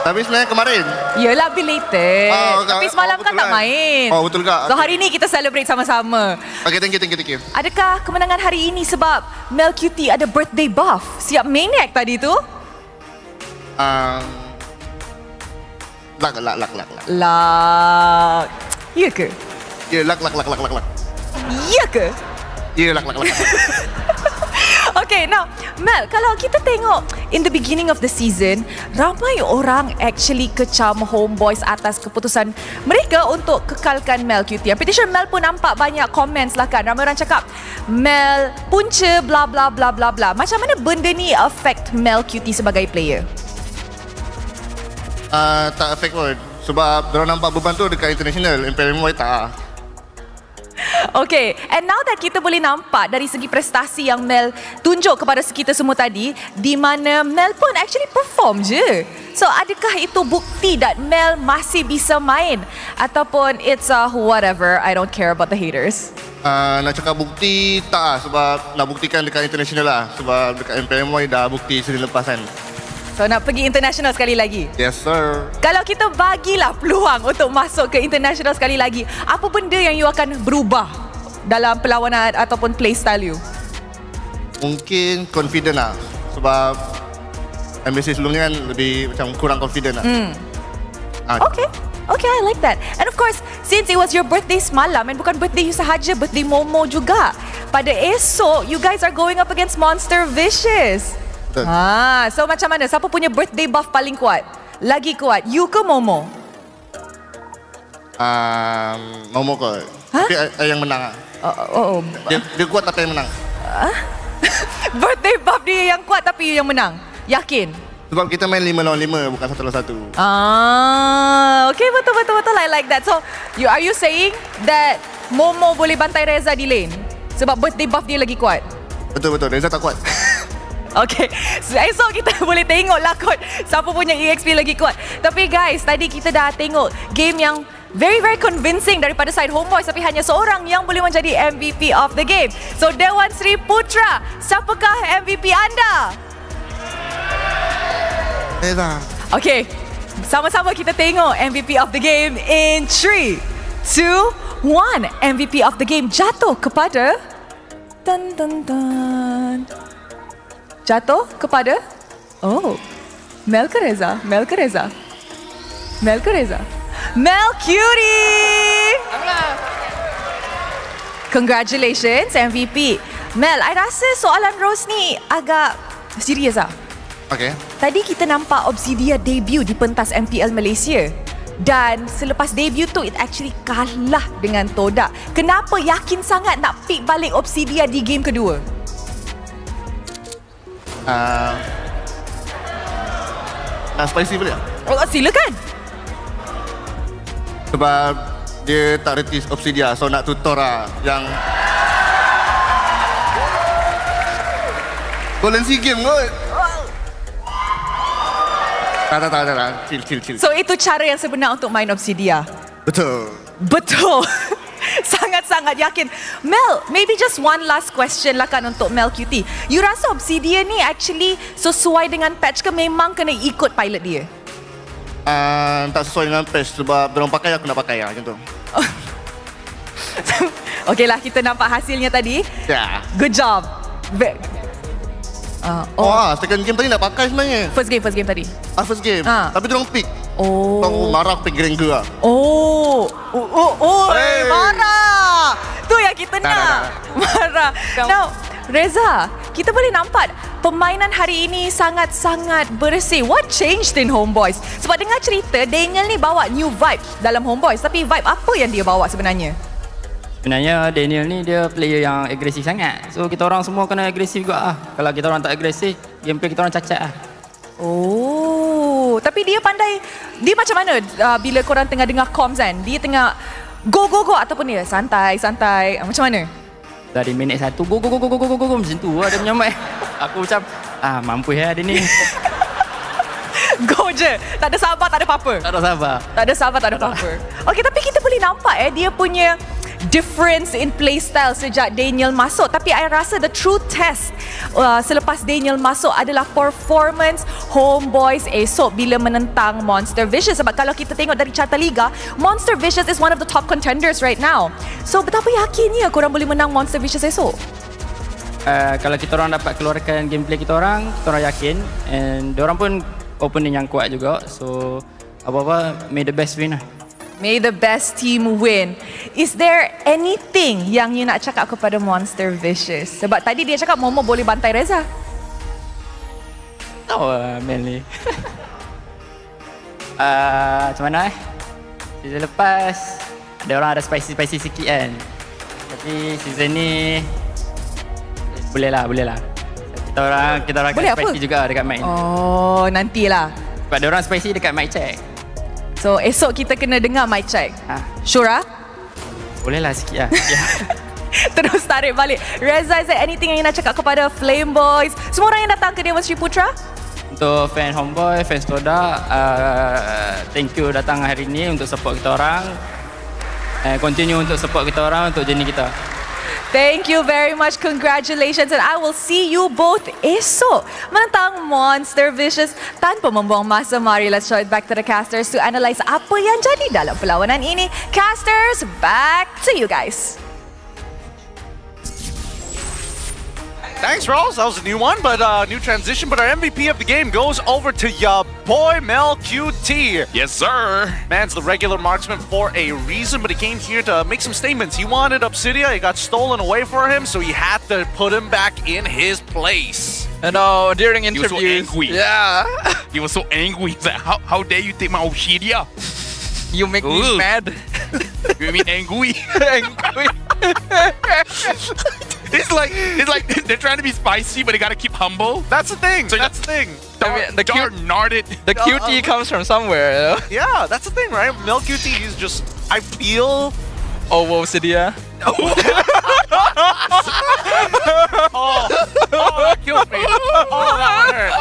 Tapi sebenarnya kemarin. Yelah belated. Tapi semalam kan tak main. Oh betul ke? So hari ni kita celebrate sama-sama. Okay, thank you. Adakah kemenangan hari ini sebab Mel Cutie ada birthday buff? Siap maniac tadi tu? Lak. Ya ke? Ya, lak. Ya ke? Ya, lak. Okay, now Mel, kalau kita tengok in the beginning of the season, ramai orang actually kecam Homeboys atas keputusan mereka untuk kekalkan Mel Cutie. I'm pretty sure Mel pun nampak banyak comments lah kan. Ramai orang cakap Mel punca bla bla bla bla bla. Macam mana benda ni affect Mel Cutie sebagai player? Tak affect pun. Sebab diorang nampak beban tu dekat international. MPL MY tak. Okay, and now that kita boleh nampak dari segi prestasi yang Mel tunjuk kepada kita semua tadi, di mana Mel pun actually perform je. So, adakah itu bukti that Mel masih bisa main? Ataupun it's whatever, I don't care about the haters? Nak cakap bukti, tak lah. Sebab nak buktikan dekat international lah. Sebab dekat MPL MY dah bukti seri lepas kan. So, nak pergi international sekali lagi? Yes, sir. Kalau kita bagilah peluang untuk masuk ke international sekali lagi, apa benda yang you akan berubah dalam perlawanan ataupun play style you? Mungkin confident lah. Sebab MBC sebelumnya kan lebih macam kurang confident lah. Okay, I like that. And of course, since it was your birthday semalam, and bukan birthday you sahaja, birthday Momo juga. Pada esok, you guys are going up against Monster Vicious. So macam mana? Siapa punya birthday buff paling kuat? Lagi kuat, you ke Momo? Momo kot. Tapi yang menang lah. Dia kuat tapi yang menang. Birthday buff dia yang kuat tapi you yang menang? Yakin? Sebab kita main 5 lawan 5, bukan 1 lawan 1. Okay, betul. I like that. So, are you saying that Momo boleh bantai Reza di lane? Sebab birthday buff dia lagi kuat? Betul, Reza tak kuat. Okay, so esok kita boleh tengok lah kot siapa punya EXP lagi kuat. Tapi guys, tadi kita dah tengok game yang very convincing daripada side Homeboys, tapi hanya seorang yang boleh menjadi MVP of the game. So Dewan Sri Putra, siapakah MVP anda? Reza. Okay, sama-sama kita tengok MVP of the game in 3, 2, 1. MVP of the game jatuh kepada jatuh kepada Mel ke Reza? Mel Cutie! Congratulations MVP. Mel, I rasa soalan Rose ni agak serius lah. Okay. Tadi kita nampak Obsidia debut di pentas MPL Malaysia. Dan selepas debut tu, it actually kalah dengan Todak. Kenapa yakin sangat nak pick balik Obsidia di game kedua? Spicy boleh tak? Silakan. Sebab dia tak reti Obsidia, so nak tutor lah yang Golden Sea Game kot. Tak. Chill. So itu cara yang sebenar untuk main Obsidia? Betul. Sangat-sangat yakin. Mel, maybe just one last question lah kan untuk Mel Cutie. You rasa Obsidian ni actually sesuai dengan patch ke memang kena ikut pilot dia? Tak sesuai dengan patch sebab dorang pakai, aku nak pakai lah macam tu. Okey lah, kita nampak hasilnya tadi. Yeah. Good job. Second game tadi nak pakai sebenarnya. First game tadi. First game. Tapi dorang pick. Marah pick Granger lah. Marah. Tu yang kita nak. Marah. Now, Reza, kita boleh nampak permainan hari ini sangat-sangat bersih. What changed in Homeboys? Sebab dengar cerita, Daniel ni bawa new vibe dalam Homeboys. Tapi vibe apa yang dia bawa sebenarnya? Sebenarnya Daniel ni dia player yang agresif sangat. So kita orang semua kena agresif juga lah. Kalau kita orang tak agresif, gameplay kita orang cacat lah. tu. Tapi dia pandai, dia macam mana bila korang tengah dengar comms kan? Dia tengah go ataupun dia santai. Macam mana? Dari minit 1 go macam tu lah dia menyamai. Aku macam mampu ya dia ni. Go je. Tak ada sabar, tak ada apa-apa. Tak ada sabar, tak ada apa-apa. Okay, tapi kita boleh nampak dia punya difference in playstyle sejak Daniel masuk. Tapi I rasa the true test selepas Daniel masuk adalah performance Homeboys esok bila menentang Monster Vicious. Sebab kalau kita tengok dari carta liga, Monster Vicious is one of the top contenders right now. So betapa yakinnya korang boleh menang Monster Vicious esok? Kalau kita orang dapat keluarkan gameplay kita orang yakin. And diorang pun opponent yang kuat juga. So apa-apa, may the best win lah. May the best team win. Is there anything yang you nak cakap kepada Monster Vicious? Sebab tadi dia cakap Momo boleh bantai Reza. Tahu Mel ni. Macam mana season lepas ada orang ada spicy sikit kan. Tapi season ni boleh lah. Kita orang boleh spicy juga dekat mic. Oh, nantilah. Sebab ada orang spicy dekat mic check. So esok kita kena dengar mic check. Sure ah? Boleh lah sikit lah. Terus tarik balik. Reza, is there anything yang nak cakap kepada Flame Boys? Semua orang yang datang ke Dewan Sri Putra? Untuk fan Homeboy, fans Toda, thank you datang hari ni untuk support kita orang. Continue untuk support kita orang untuk journey kita. Thank you very much. Congratulations. And I will see you both esok menentang Monster Vicious. Tanpa membuang masa, mari let's show it back to the casters to analyse apa yang jadi dalam perlawanan ini. Casters, back to you guys. Thanks, Rolls. That was a new one, but new transition. But our MVP of the game goes over to ya boy Mel QT. Yes, sir. Man's the regular marksman for a reason, but he came here to make some statements. He wanted Obsidia. It got stolen away from him, so he had to put him back in his place. And during interviews, he was so angry. Yeah, he was so angry. He's like, how dare you take my Obsidia? You make me mad. You mean angry? Angry. It's like they're trying to be spicy, but they gotta keep humble. That's the thing. So that's the thing. The QT comes from somewhere. You know? Yeah, that's the thing, right? Mel QT, he's just. I feel. Oh, Obsidia. Oh, that killed me. Oh, that one hurt.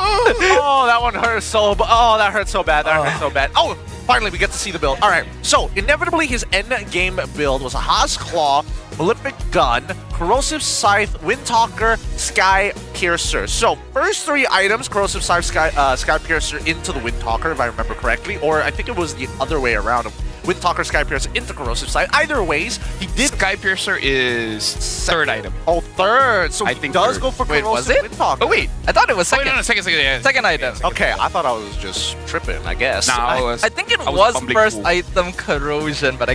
Oh, that one hurt so. Oh, that hurt so bad. That hurt so bad. Oh. Finally, we get to see the build. All right, so inevitably his end game build was a Haas Claw, Malefic Gun, Corrosive Scythe, Windtalker, Sky Piercer. So first three items, Corrosive Scythe, Sky Piercer into the Windtalker, if I remember correctly, or I think it was the other way around. Windtalker, Sky Piercer into Corrosive Scythe. Either ways, he did. Sky Piercer is third item. Oh, third. So I he think does third. go for Wait, was Corrosive it? Windtalker. Oh wait, I thought it was second. Oh, no, second, yeah. Second item. Okay, I thought I was just tripping, I guess. No, I think it was first item Corrosion, but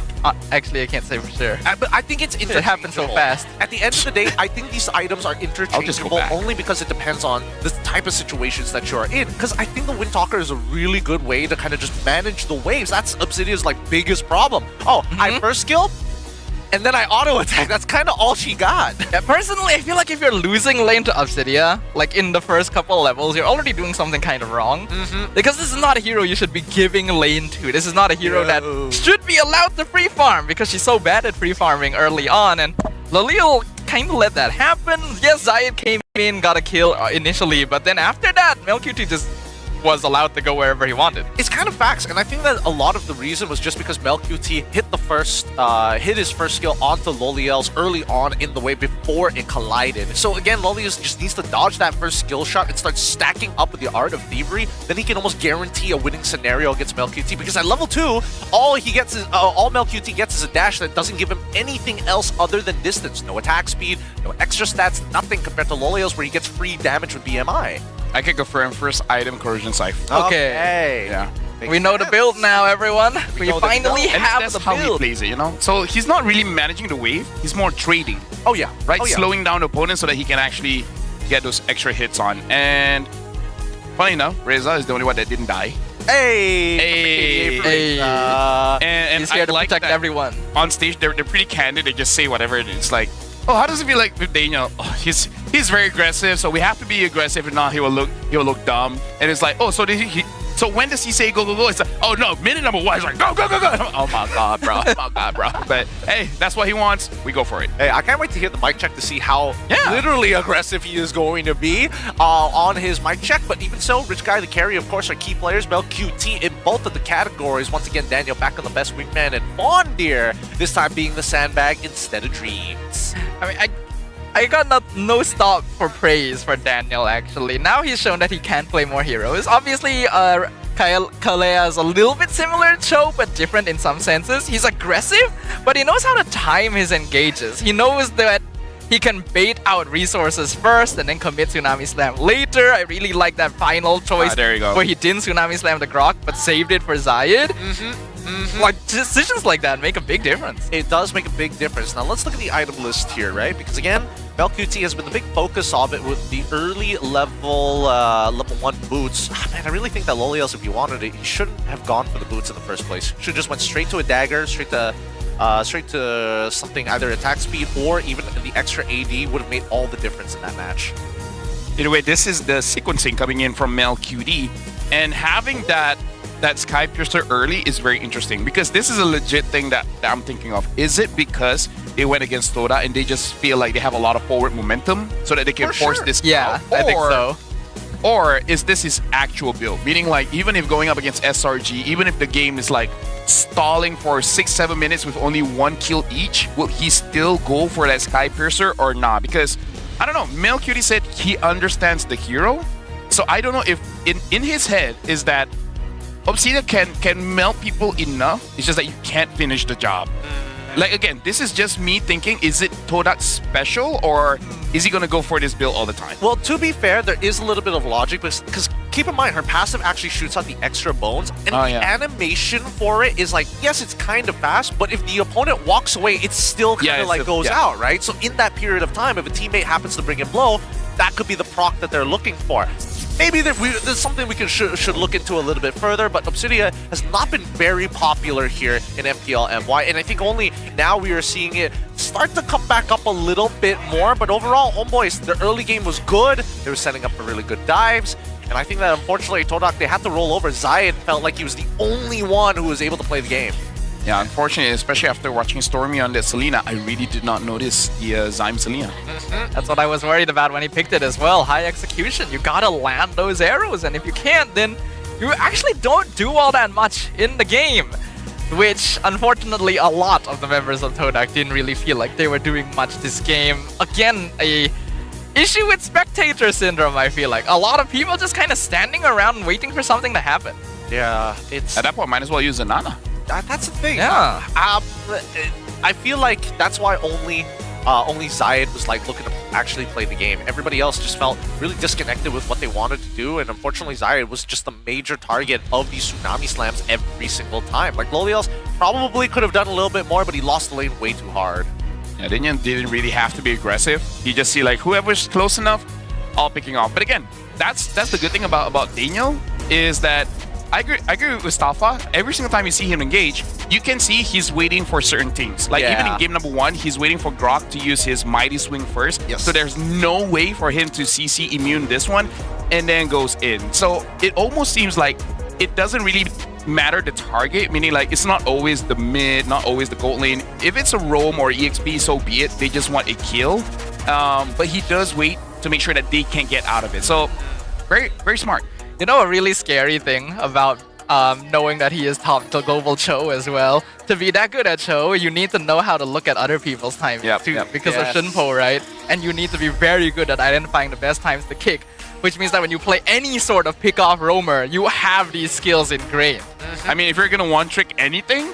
actually I can't say for sure. But I think it's interchangeable. It happened so fast. At the end of the day, I think these items are interchangeable only because it depends on the type of situations that you're in. Because I think the Windtalker is a really good way to kind of just manage the waves. That's Obsidian's like biggest problem. Oh, I first skill, and then I auto attack. That's kind of all she got. Yeah, personally, I feel like if you're losing lane to Obsidia, like in the first couple levels, you're already doing something kind of wrong. Because this is not a hero you should be giving lane to. This is not a hero that should be allowed to free farm because she's so bad at free farming early on. And Lalil kind of let that happen. Yes, Zayed came in, got a kill initially, but then after that, Melqt just was allowed to go wherever he wanted. It's kind of facts, and I think that a lot of the reason was just because MelQT hit his first skill onto Loliel's early on in the wave before it collided. So again, Loliel just needs to dodge that first skill shot and start stacking up with the Art of Thievery. Then he can almost guarantee a winning scenario against MelQT, because at level 2, all MelQT gets is a dash that doesn't give him anything else other than distance. No attack speed, no extra stats, nothing compared to Loliel's where he gets free damage with BMI. I can confirm first item Corrosion Scythe. Okay. Yeah. We know the build now, everyone. We finally have that's the how build. he plays it, you know? So he's not really managing the wave, he's more trading. Oh yeah. Right? Oh, yeah. Slowing down the opponent so that he can actually get those extra hits on. And funny enough, Reza is the only one that didn't die. Hey! And he's here I to like protect that everyone. On stage, they're pretty candid. They just say whatever. It's like, oh, how does it feel like with Daniel? Oh, he's very aggressive, so we have to be aggressive. If not, he will look dumb. And it's like, oh, so So when does he say go, go, go? It's like, oh no, minute number 1 is like, go, go, go, go. Oh my God, bro. Oh my God, bro. But hey, that's what he wants. We go for it. Hey, I can't wait to hear the mic check to see how literally aggressive he is going to be on his mic check. But even so, Rich Guy, the carry, of course, are key players. Mel QT in both of the categories. Once again, Daniel back on the best wingman, and Fondir this time being the sandbag instead of Dreams. I mean, I got no stop for praise for Daniel, actually. Now he's shown that he can play more heroes. Obviously, Kalea is a little bit similar to Cho, but different in some senses. He's aggressive, but he knows how to time his engages. He knows that he can bait out resources first and then commit Tsunami Slam later. I really like that final choice there you go. where he didn't Tsunami Slam the Grok, but saved it for Zayed. Like, decisions like that make a big difference. It does make a big difference. Now, let's look at the item list here, right? Because again, Mel QT has been the big focus of it with the early level 1 boots. Man, I really think that Lolios, if he wanted it, he shouldn't have gone for the boots in the first place. Should have just went straight to a dagger, straight to something, either attack speed or even the extra AD would have made all the difference in that match. Anyway, this is the sequencing coming in from Mel QT, and having that Sky Piercer early is very interesting, because this is a legit thing that I'm thinking of. Is it because they went against Toda and they just feel like they have a lot of forward momentum so that they can force this out? I think so. Or is this his actual build? Meaning, like, even if going up against SRG, even if the game is like stalling for 6-7 minutes with only 1 kill each, will he still go for that Sky Piercer or not? Because I don't know, Mel QT said he understands the hero, so I don't know if in his head is that Obsidian can melt people enough. It's just that you can't finish the job. Like, again, this is just me thinking, is it Todak special, or is he going to go for this build all the time? Well, to be fair, there is a little bit of logic, because keep in mind, her passive actually shoots out the extra bones, and the animation for it is like, yes, it's kind of fast, but if the opponent walks away, it still kind of goes out, right? So in that period of time, if a teammate happens to bring in blow, that could be the proc that they're looking for. Maybe there's something we should look into a little bit further, but Obsidia has not been very popular here in MPL MY, and I think only now we are seeing it start to come back up a little bit more. But overall, Homeboys, the early game was good. They were setting up for really good dives, and I think that unfortunately Todak, they had to roll over. Zayed felt like he was the only one who was able to play the game. Yeah, unfortunately, especially after watching Stormy on that Selena, I really did not notice the Zyme Selena. That's what I was worried about when he picked it as well. High execution. You gotta land those arrows, and if you can't, then you actually don't do all that much in the game. Which, unfortunately, a lot of the members of Todak didn't really feel like they were doing much this game. Again, a issue with spectator syndrome, I feel like. A lot of people just kind of standing around and waiting for something to happen. Yeah, it's... At that point, might as well use a Nana. That's the thing. Yeah. I feel like that's why only Zayed was like looking to actually play the game. Everybody else just felt really disconnected with what they wanted to do, and unfortunately Zayed was just the major target of these Tsunami Slams every single time. Like, Lolios probably could have done a little bit more, but he lost the lane way too hard. Yeah, Daniel didn't really have to be aggressive. You just see like whoever's close enough, all picking off. But again, that's the good thing about Daniel, is that I agree with Mustafa. Every single time you see him engage, you can see he's waiting for certain things. Like even in game number 1, he's waiting for Grok to use his Mighty Swing first. So there's no way for him to CC immune this one and then goes in. So it almost seems like it doesn't really matter the target, meaning like it's not always the mid, not always the gold lane. If it's a roam or EXP, so be it. They just want a kill. But he does wait to make sure that they can't get out of it. So very, very smart. You know, a really scary thing about knowing that he is top to global Cho as well. To be that good at Cho, you need to know how to look at other people's timing too, because of Shinpo, right? And you need to be very good at identifying the best times to kick, which means that when you play any sort of pick-off roamer, you have these skills ingrained. I mean, if you're gonna one-trick anything,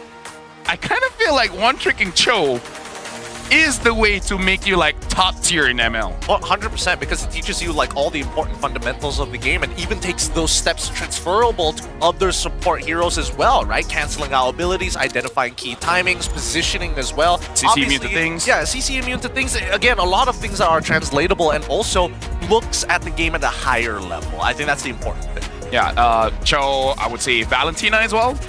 I kind of feel like one-tricking Cho is the way to make you like top tier in ML. Well, 100%, because it teaches you like all the important fundamentals of the game, and even takes those steps transferable to other support heroes as well, right? Canceling out abilities, identifying key timings, positioning as well. CC immune to things. Yeah, CC immune to things. Again, a lot of things that are translatable, and also looks at the game at a higher level. I think that's the important thing. Yeah, Cho, I would say Valentina as well.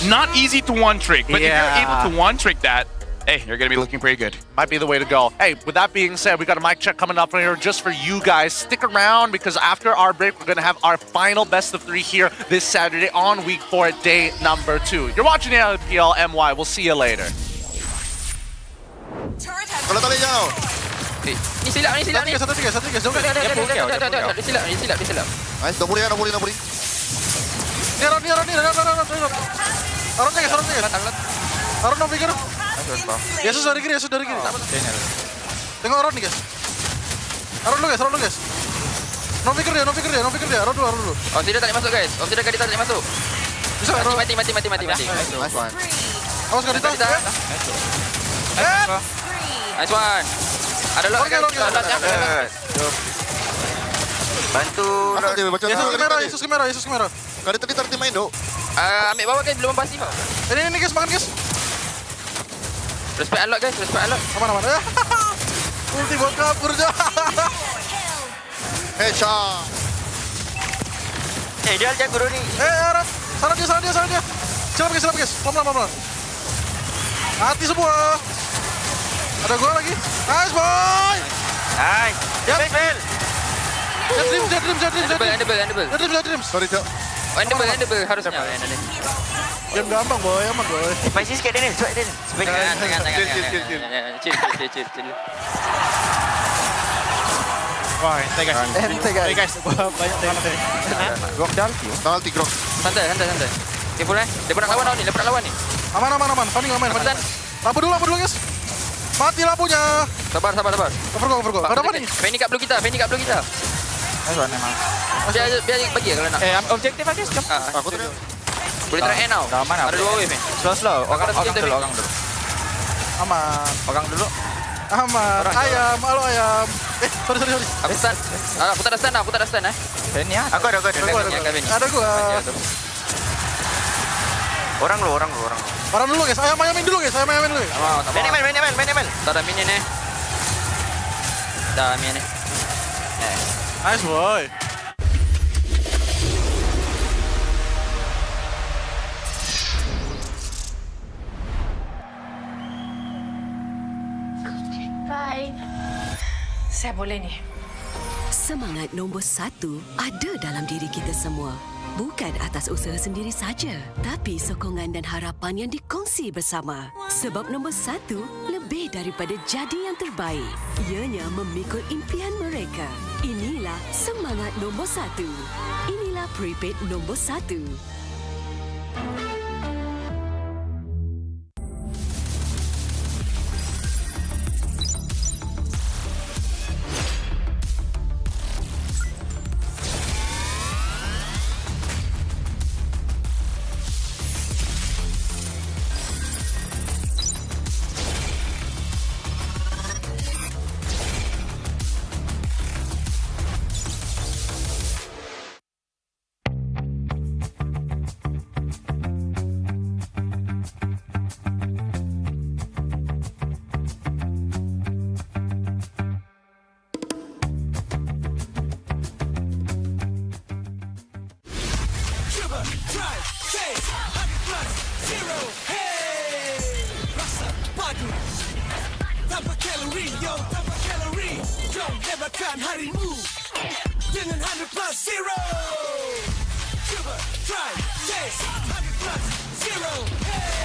Not easy to one-trick, but if you're able to one-trick that, hey, you're gonna be looking pretty good. Might be the way to go. Hey, with that being said, we got a mic check coming up here just for you guys. Stick around because after our break, we're gonna have our final best of 3 here this Saturday on week 4, day number 2. You're watching the MPL MY. We'll see you later. Kalau tak boleh jauh. Ni silap ni. Satu tiga. Dia silap. Nice, dah boleh. Ni Aron. Aron jaga. Aron no pikir. Yesus dari kiri. Tengok Aron nih guys. Aron lu guys. No pikir dia. Aron dulu. Oh, tidak tak boleh masuk guys. Tidak tak boleh masuk. Bisa Aron. Mati. Nice one. Awas Kadita. Nice one. Ada lot guys. Bantu. Yesus kamera. Kadita tadi terti main dok. Ambil bawah guys, belum pasif tau. Ini guys, makan guys. Respect unlock guys, Aman. Ulti buat kabur je. Headshot. Dia jago guru ni. Aron. Salah dia. Silap guys. Pelan. Hati semua. Ada gua lagi. Nice boy. Nice. Fail. Jet dream. Sorry cok. Endable harusnya. Game gampang boy, aman boy. Spicy sikit Daniel, cepat Daniel. Jangan. Chill. Wah, ente guys. Banyak tengok. Grok dah. Alti grok. Santai. Careful Dia pernah lawan ni. Aman. Paning aman. Lampu dulu guys. Mati lampunya. Sabar. Cover go. Ada apa nih? Penny kat blue kita. Biar bagi kalau nak. Objektif aja. Aku tu. Boleh try now. Ada 2 wave ni. Slow. Orang dulu. Aman. Orang dulu. Aman. Ayam. Halo ayam. Sorry. Aku stun. Aku tak ada stun Ini ya. Aku ada. Ada gua. Orang lu. Orang dulu guys. Ayamin dulu guys. Minimal. Tak ada minion ni. Dah minion ni. Nice boy. Bye. Saya boleh ni. Semangat nombor 1 ada dalam diri kita semua. Bukan atas usaha sendiri saja, tapi sokongan dan harapan yang dikongsi bersama. Sebab nombor 1 lebih daripada jadi yang terbaik. Ianya memikul impian mereka. Inilah semangat nombor 1. Inilah prepaid nombor 1. Makan harimu dengan 100+0. Cuba, try, taste 100+0. Hey!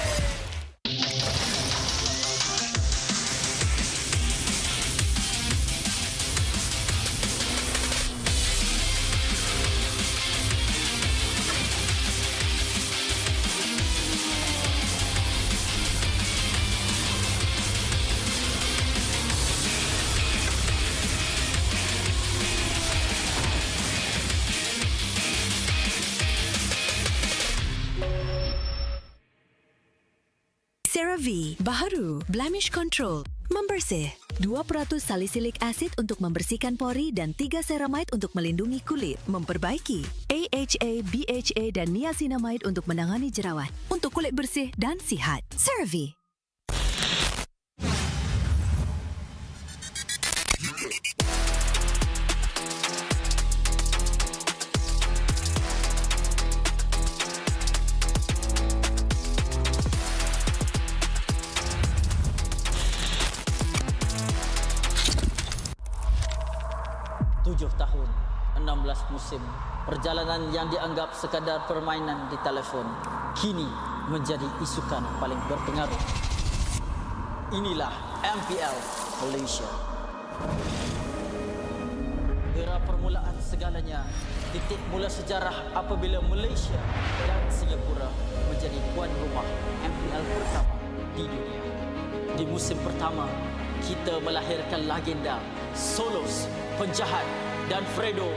CeraVe baharu, blemish control, membersih. 2% salisilik asid untuk membersihkan pori dan 3 ceramide untuk melindungi kulit, memperbaiki. AHA, BHA dan niacinamide untuk menangani jerawat, untuk kulit bersih dan sihat. CeraVe. 7 tahun, 16 musim, perjalanan yang dianggap sekadar permainan di telefon kini menjadi isukan paling berpengaruh. Inilah MPL Malaysia. Era permulaan segalanya, titik mula sejarah apabila Malaysia dan Singapura menjadi tuan rumah MPL pertama di dunia. Di musim pertama, kita melahirkan legenda, Solos, Penjahat dan Fredo.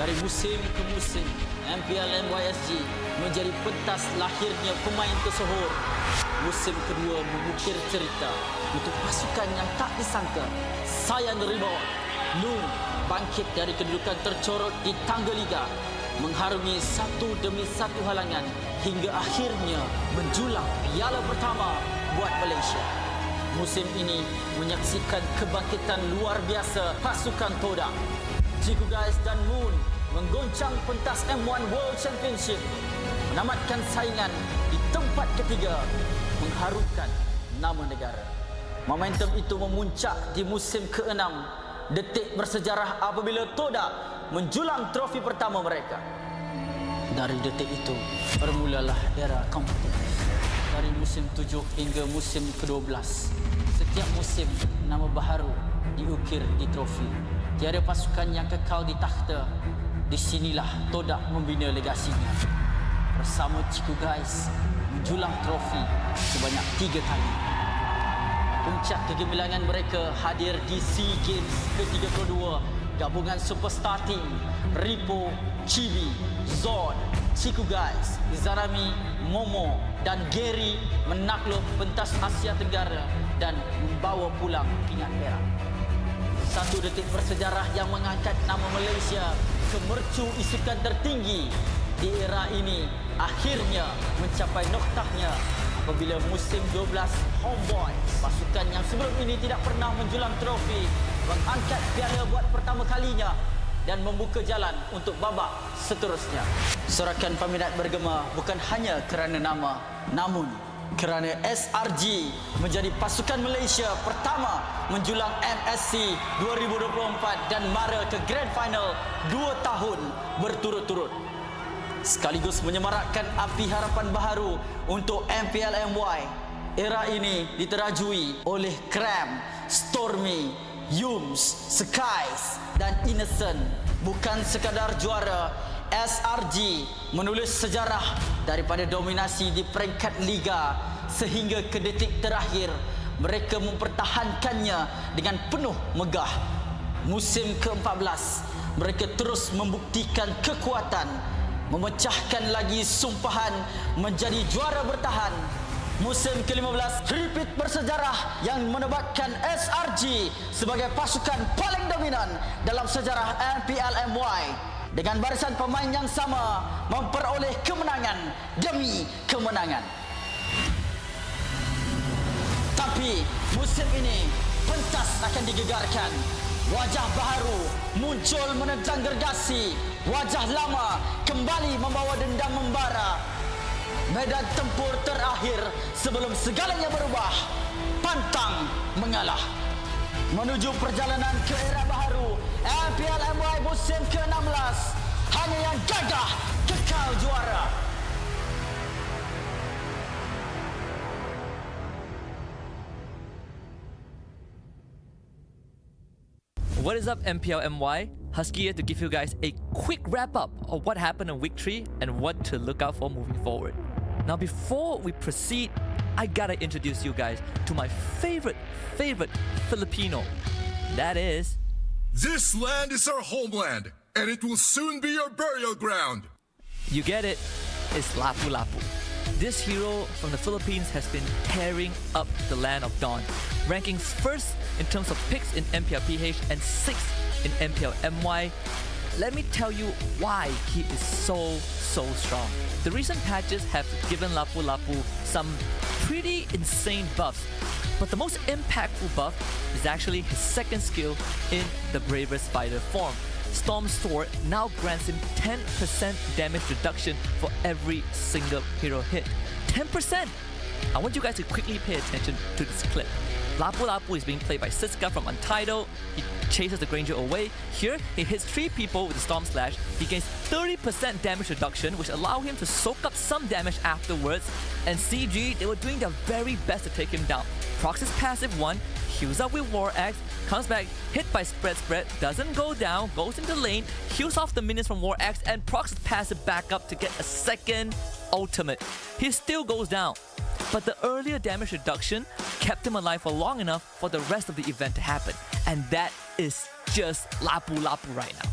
Dari musim ke musim, MPL MY S16 menjadi pentas lahirnya pemain tersohor. Musim kedua mengukir cerita untuk pasukan yang tak disangka. Sayan Rebound, Noon bangkit dari kedudukan tercorot di tangga liga, mengharungi satu demi satu halangan hingga akhirnya menjulang piala pertama buat Malaysia. Musim ini menyaksikan kebangkitan luar biasa pasukan Todak. Ciku Guys dan Moon menggoncang pentas M1 World Championship, menamatkan saingan di tempat ketiga, mengharumkan nama negara. Momentum itu memuncak di musim ke-6, detik bersejarah apabila Todak menjulang trofi pertama mereka. Dari detik itu, bermulalah era kompetitif. Dari musim 7 hingga musim ke-12, setiap musim nama baharu diukir di trofi. Tiada pasukan yang kekal di takhta. Di sinilah Todak membina legasinya. Bersama Ciku Guys menjulang trofi sebanyak 3 kali. Puncak kegemilangan mereka hadir di SEA Games ke-32. Gabungan superstar team Ripo, Chibi, Zod, Ciku Guys, Izarami, Momo dan Gary menakluk pentas Asia Tenggara dan membawa pulang pingat perak. Satu detik bersejarah yang mengangkat nama Malaysia ke mercu isukan tertinggi di era ini akhirnya mencapai noktahnya apabila musim 12 Homeboy, pasukan yang sebelum ini tidak pernah menjulang trofi, mengangkat piala buat pertama kalinya dan membuka jalan untuk babak seterusnya. Sorakan peminat bergema bukan hanya kerana nama, namun kerana SRG menjadi pasukan Malaysia pertama menjulang MSC 2024 dan mara ke Grand Final 2 tahun berturut-turut. Sekaligus menyemarakkan api harapan baharu untuk MPL MY. Era ini diterajui oleh Cram, Stormy, Yums, Skies dan Innocent. Bukan sekadar juara, SRG menulis sejarah daripada dominasi di peringkat liga sehingga ke detik terakhir mereka mempertahankannya dengan penuh megah. Musim ke-14 mereka terus membuktikan kekuatan, memecahkan lagi sumpahan menjadi juara bertahan. Musim ke-15 repeat bersejarah yang menebatkan SRG sebagai pasukan paling dominan dalam sejarah MPL MY dengan barisan pemain yang sama memperoleh kemenangan demi kemenangan. Tapi musim ini pentas akan digegarkan. Wajah baharu muncul menentang gergasi. Wajah lama kembali membawa dendam membara. Medan tempur terakhir sebelum segalanya berubah. Pantang mengalah. Menuju perjalanan ke era baharu MPL MY musim ke-16. Hanya yang gagah kekal juara. What is up, MPL MY? Husky here to give you guys a quick wrap-up of what happened in week 3 and what to look out for moving forward. Now, before we proceed, I gotta introduce you guys to my favorite Filipino. That is... This land is our homeland, and it will soon be our burial ground. You get it, it's Lapu-Lapu. This hero from the Philippines has been tearing up the land of Dawn, ranking first in terms of picks in MPL PH and 6th in MPL MY. Let me tell you why he is so strong. The recent patches have given Lapu-Lapu some pretty insane buffs, but the most impactful buff is actually his second skill in the Bravest Fighter form. Storm's Sword now grants him 10% damage reduction for every single hero hit. 10%! I want you guys to quickly pay attention to this clip. Lapu Lapu is being played by Siska from Untitled. He chases the Granger away. Here, he hits 3 people with the Storm Slash. He gains 30% damage reduction, which allow him to soak up some damage afterwards. And CG, they were doing their very best to take him down. Prox's passive 1, heals up with War Axe, comes back, hit by Spread, doesn't go down, goes into lane, heals off the minions from War Axe, and Prox's passive back up to get a second ultimate. He still goes down, but the earlier damage reduction kept him alive for long enough for the rest of the event to happen. And that is just Lapu Lapu right now.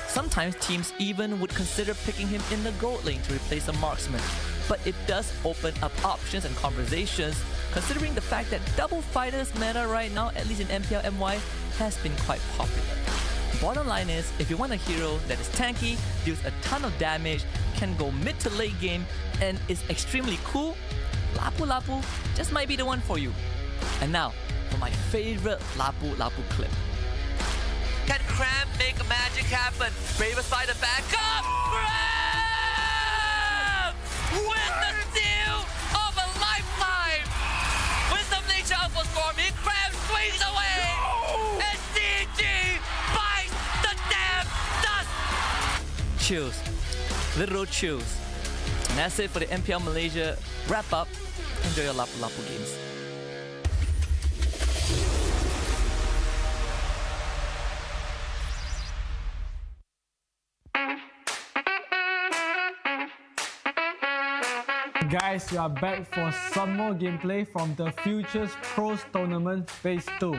Sometimes teams even would consider picking him in the gold lane to replace a marksman. But it does open up options and conversations, considering the fact that double fighters meta right now, at least in MPL MY, has been quite popular. Bottom line is, if you want a hero that is tanky, deals a ton of damage, can go mid to late game, and is extremely cool, Lapu Lapu just might be the one for you. And now, for my favorite Lapu Lapu clip. Can Cram make magic happen? Bravest by the back up! Cram! With the steal of a lifetime! Wisdom Nature Alpha Storming, Cram swings away! And CG bites the damn dust! Chills. Literal chills. And that's it for the MPL Malaysia wrap up. Enjoy your Lapu Lapu games. Guys, we are back for some more gameplay from the Futures Pros Tournament Phase 2.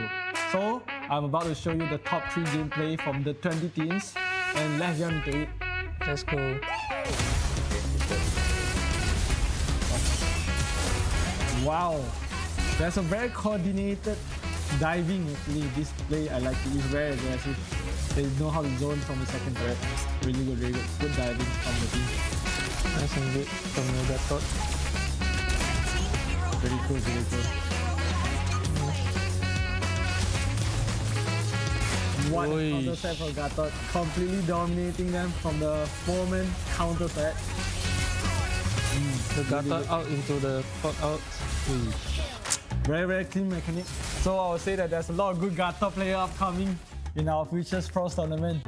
So, I'm about to show you the top 3 gameplay from the 20 teams, and let's jump into it. Let's go. Wow, there's a very coordinated diving actually. This play I like it. It's very aggressive. They know how to zone from the second threat. Really good, really good. Good diving from the team. Nice and good from the Gatot. Very cool, very cool. What a counter set for Gatot. Completely dominating them from the 4-man counter set. The Gatot out into the pot out. Very, very clean mechanic. So I would say that there's a lot of good Gatot player upcoming in our Futures Pros Tournament.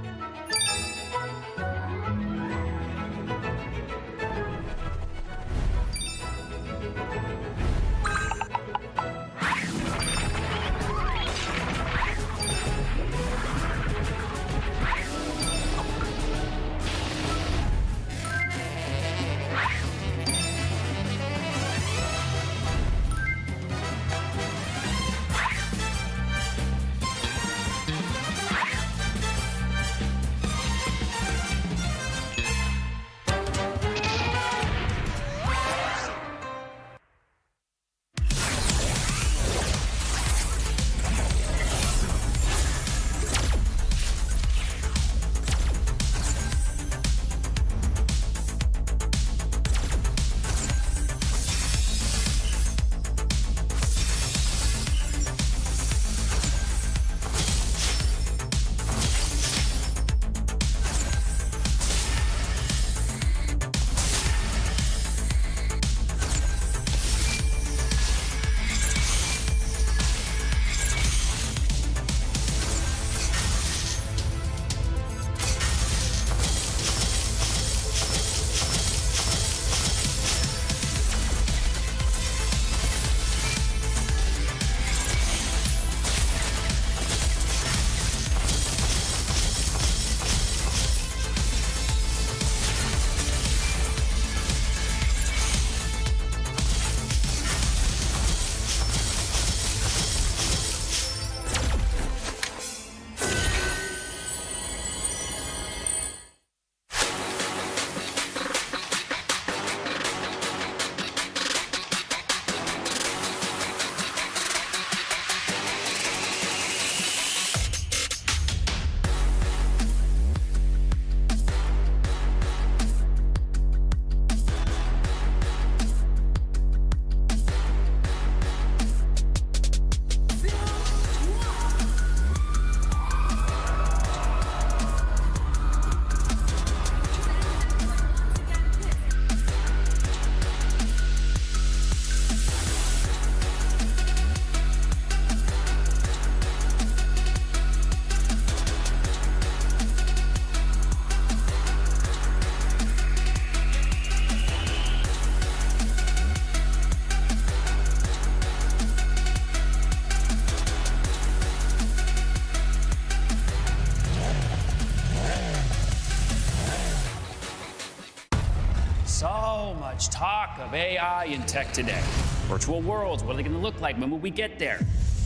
much talk of AI in tech today. Virtual worlds, what are they going to look like when we get there?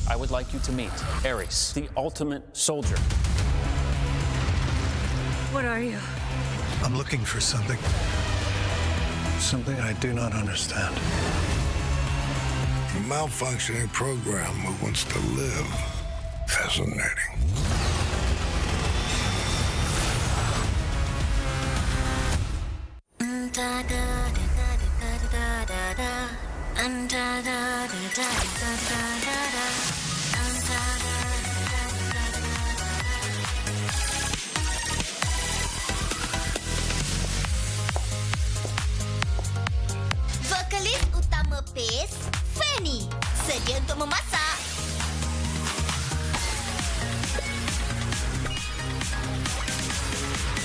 I would like you to meet Ares, the ultimate soldier. What are you? I'm looking for something. Something I do not understand. A malfunctioning program who wants to live. Fascinating. Vokalis utama PACE, Fanny, sedia untuk memasak.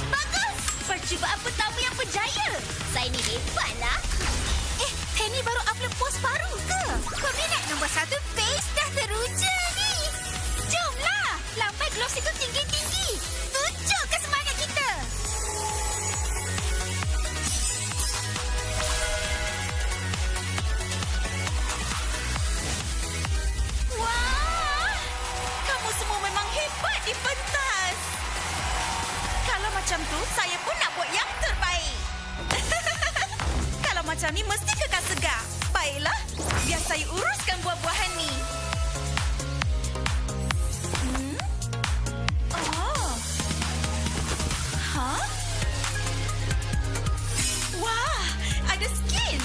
Bagus! Percubaan pertama yang berjaya. Saya ni hebatlah. Fanny baru upload post baru ke? Peminat nombor 1 PACE dah teruja ni. Jomlah, lambai gloss itu tinggi-tinggi. Tunjukkan semangat kita. Wah, kamu semua memang hebat di pentas. Kalau macam tu, saya pun nak buat yang terbaik. Kalau macam ni, mesti kekal segar. Baiklah, biar saya uruskan buah-buahan ni. Oh. Hah? Wah, ada skin.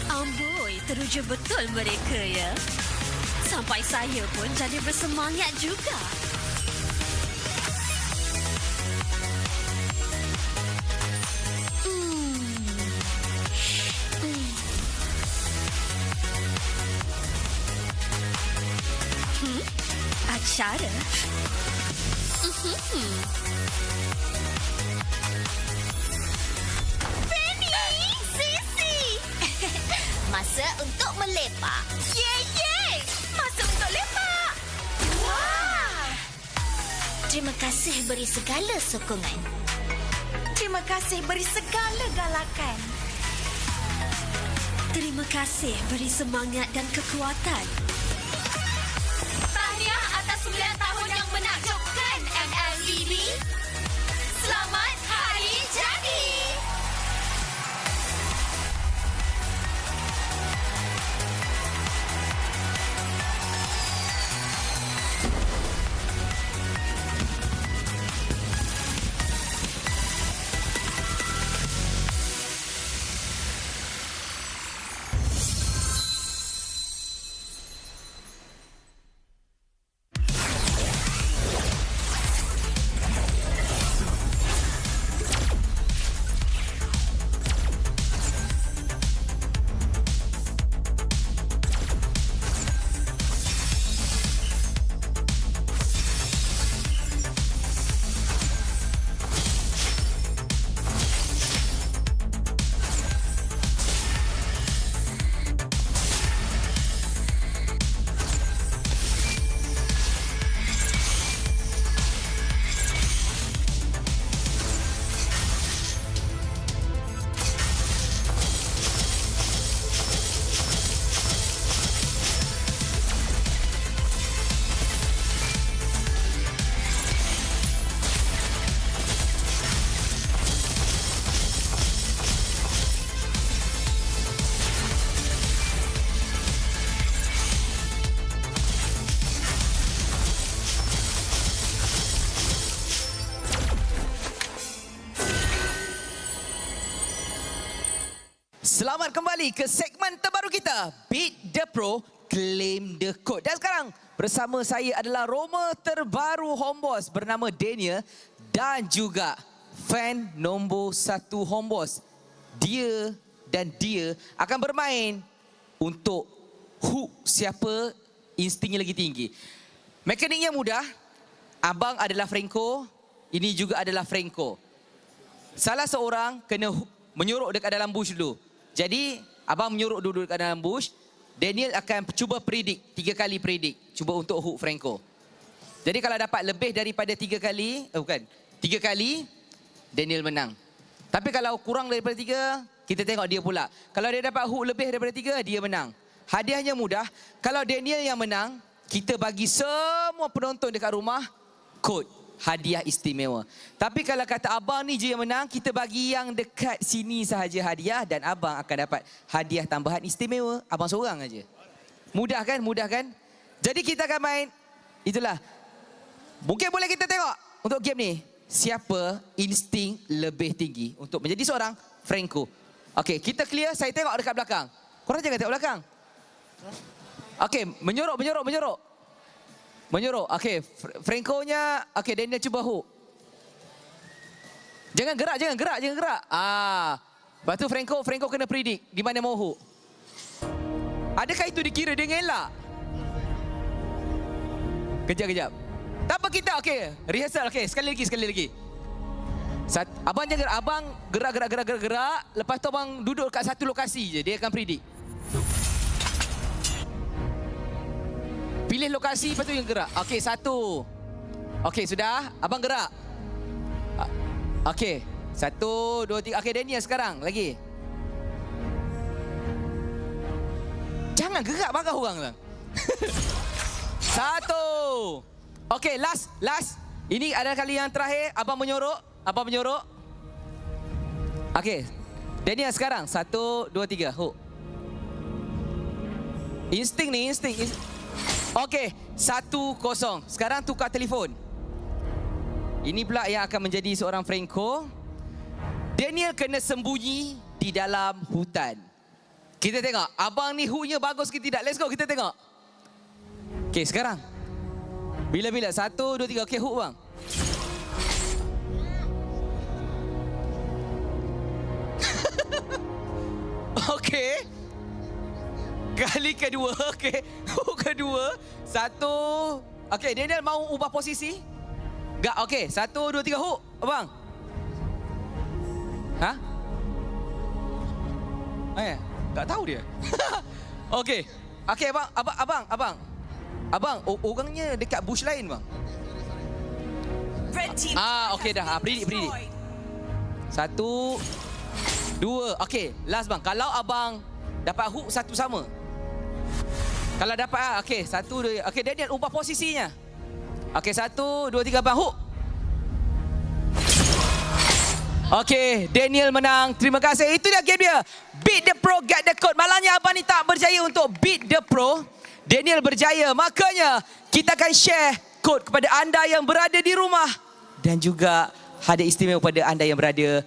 Amboi, teruja betul mereka ya. Sampai saya pun jadi bersemangat juga. Acara? Fanny! Sisi! Masa untuk melepak. Ye! Masa untuk lepak. Wah! Terima kasih beri segala sokongan. Terima kasih beri segala galakan. Terima kasih beri semangat dan kekuatan. Tahniah atas 9 tahun yang menakjubkan MLBB. Selamat Hari Jadi. Selamat kembali ke segmen terbaru kita, Beat the Pro, Claim the Code. Dan sekarang bersama saya adalah Roma terbaru Homeboss bernama Daniel dan juga fan nombor 1 Homeboss. Dia akan bermain untuk hook siapa instingnya lagi tinggi. Mekaniknya mudah. Abang adalah Franco, ini juga adalah Franco. Salah seorang kena menyuruk dekat dalam bush dulu. Jadi, abang menyuruk dulu dekat dalam bush. Daniel akan cuba predict, 3 kali predict. Cuba untuk hook Franco. Jadi kalau dapat lebih daripada 3 kali, 3 kali, Daniel menang. Tapi kalau kurang daripada 3, kita tengok dia pula. Kalau dia dapat hook lebih daripada 3, dia menang. Hadiahnya mudah. Kalau Daniel yang menang, kita bagi semua penonton dekat rumah kod hadiah istimewa. Tapi kalau kata abang ni je yang menang, kita bagi yang dekat sini sahaja hadiah dan abang akan dapat hadiah tambahan istimewa. Abang seorang aja. Mudah kan? Mudah kan? Jadi kita akan main, itulah. Mungkin boleh kita tengok untuk game ni, siapa insting lebih tinggi untuk menjadi seorang Franco. Okey, kita clear. Saya tengok dekat belakang. Korang jangan tengok belakang. Okey, menyorok. Okey, Franco-nya. Okey, Daniel cuba hook. Jangan gerak. Lepas tu Franco kena predict di mana mau hook. Adakah itu dikira dia ngelak? Kejap. Tak apa kita, okey. Rehearsal, okey. Sekali lagi. Abang jangan gerak. Abang gerak. Lepas tu abang duduk kat satu lokasi je. Dia akan predict. Pilih lokasi, lepas tu yang gerak. Okey, 1. Okey, sudah. Abang gerak. Okey. 1, 2, 3. Okey, Daniel sekarang. Lagi. Jangan gerak marah orang lah. 1. Okey, last. Ini adalah kali yang terakhir. Abang menyorok. Okey. Daniel sekarang. 1, 2, 3. Hook. Insting. Okey. 1-0. Sekarang tukar telefon. Ini pula yang akan menjadi seorang Franco. Daniel kena sembunyi di dalam hutan. Kita tengok. Abang ni hooknya bagus ke tidak. Let's go. Kita tengok. Okey, sekarang. Bila? 1, 2, 3. Okey, hook bang. Okey. Kali kedua. Okey. Hook kedua. 1. Okey, Daniel mau ubah posisi? Tak. Okey. 1, 2, 3. Hook. Abang. Ha? Tak tahu dia. Okey. Okey, abang. Abang, orangnya dekat bush lain bang. Okey dah. Predict. 1, 2. Okey, last bang. Kalau abang dapat hook satu sama. Kalau dapat okey, 1, 2. Okey, Daniel ubah posisinya. Okey, 1, 2, 3 abang hook. Okey, Daniel menang. Terima kasih. Itu dia game dia. Beat the pro, get the code. Malangnya abang ni tak berjaya untuk beat the pro. Daniel berjaya. Makanya kita akan share kod kepada anda yang berada di rumah. Dan juga hadiah istimewa kepada anda yang berada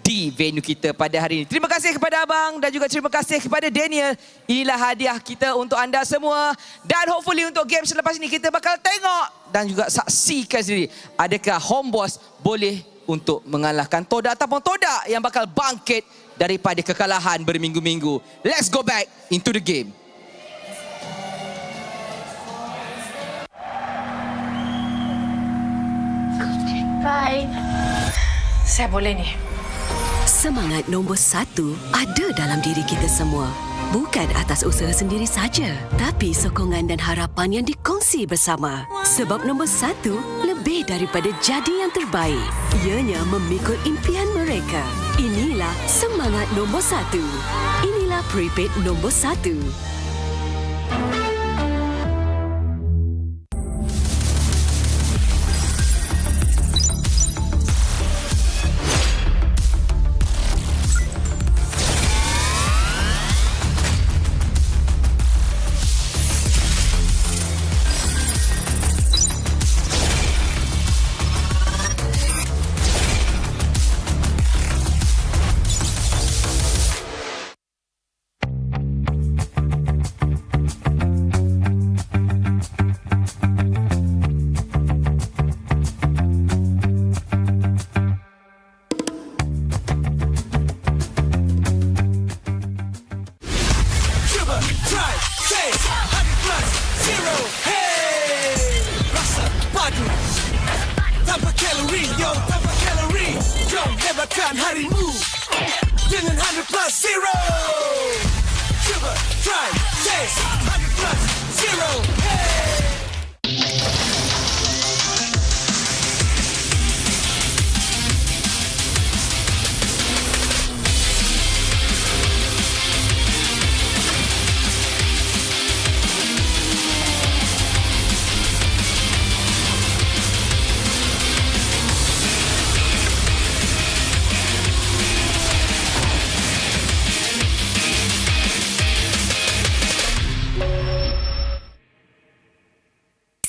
di venue kita pada hari ini. Terima kasih kepada abang dan juga terima kasih kepada Daniel. Inilah hadiah kita untuk anda semua. Dan hopefully untuk game selepas ini kita bakal tengok dan juga saksikan sendiri. Adakah Homeboss boleh untuk mengalahkan Todak ataupun Todak yang bakal bangkit daripada kekalahan berminggu-minggu. Let's go back into the game. Bye. Saya boleh ni. Semangat nombor 1 ada dalam diri kita semua. Bukan atas usaha sendiri saja, tapi sokongan dan harapan yang dikongsi bersama. Sebab nombor 1 lebih daripada jadi yang terbaik. Ianya memikul impian mereka. Inilah semangat nombor 1. Inilah prepaid nombor 1.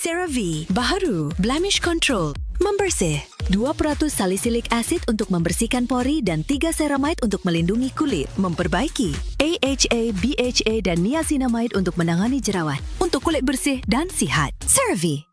CeraVe, baharu, blemish control, membersih. 2% salicylic acid untuk membersihkan pori dan 3 ceramide untuk melindungi kulit, memperbaiki. AHA, BHA dan niacinamide untuk menangani jerawat, untuk kulit bersih dan sihat. CeraVe.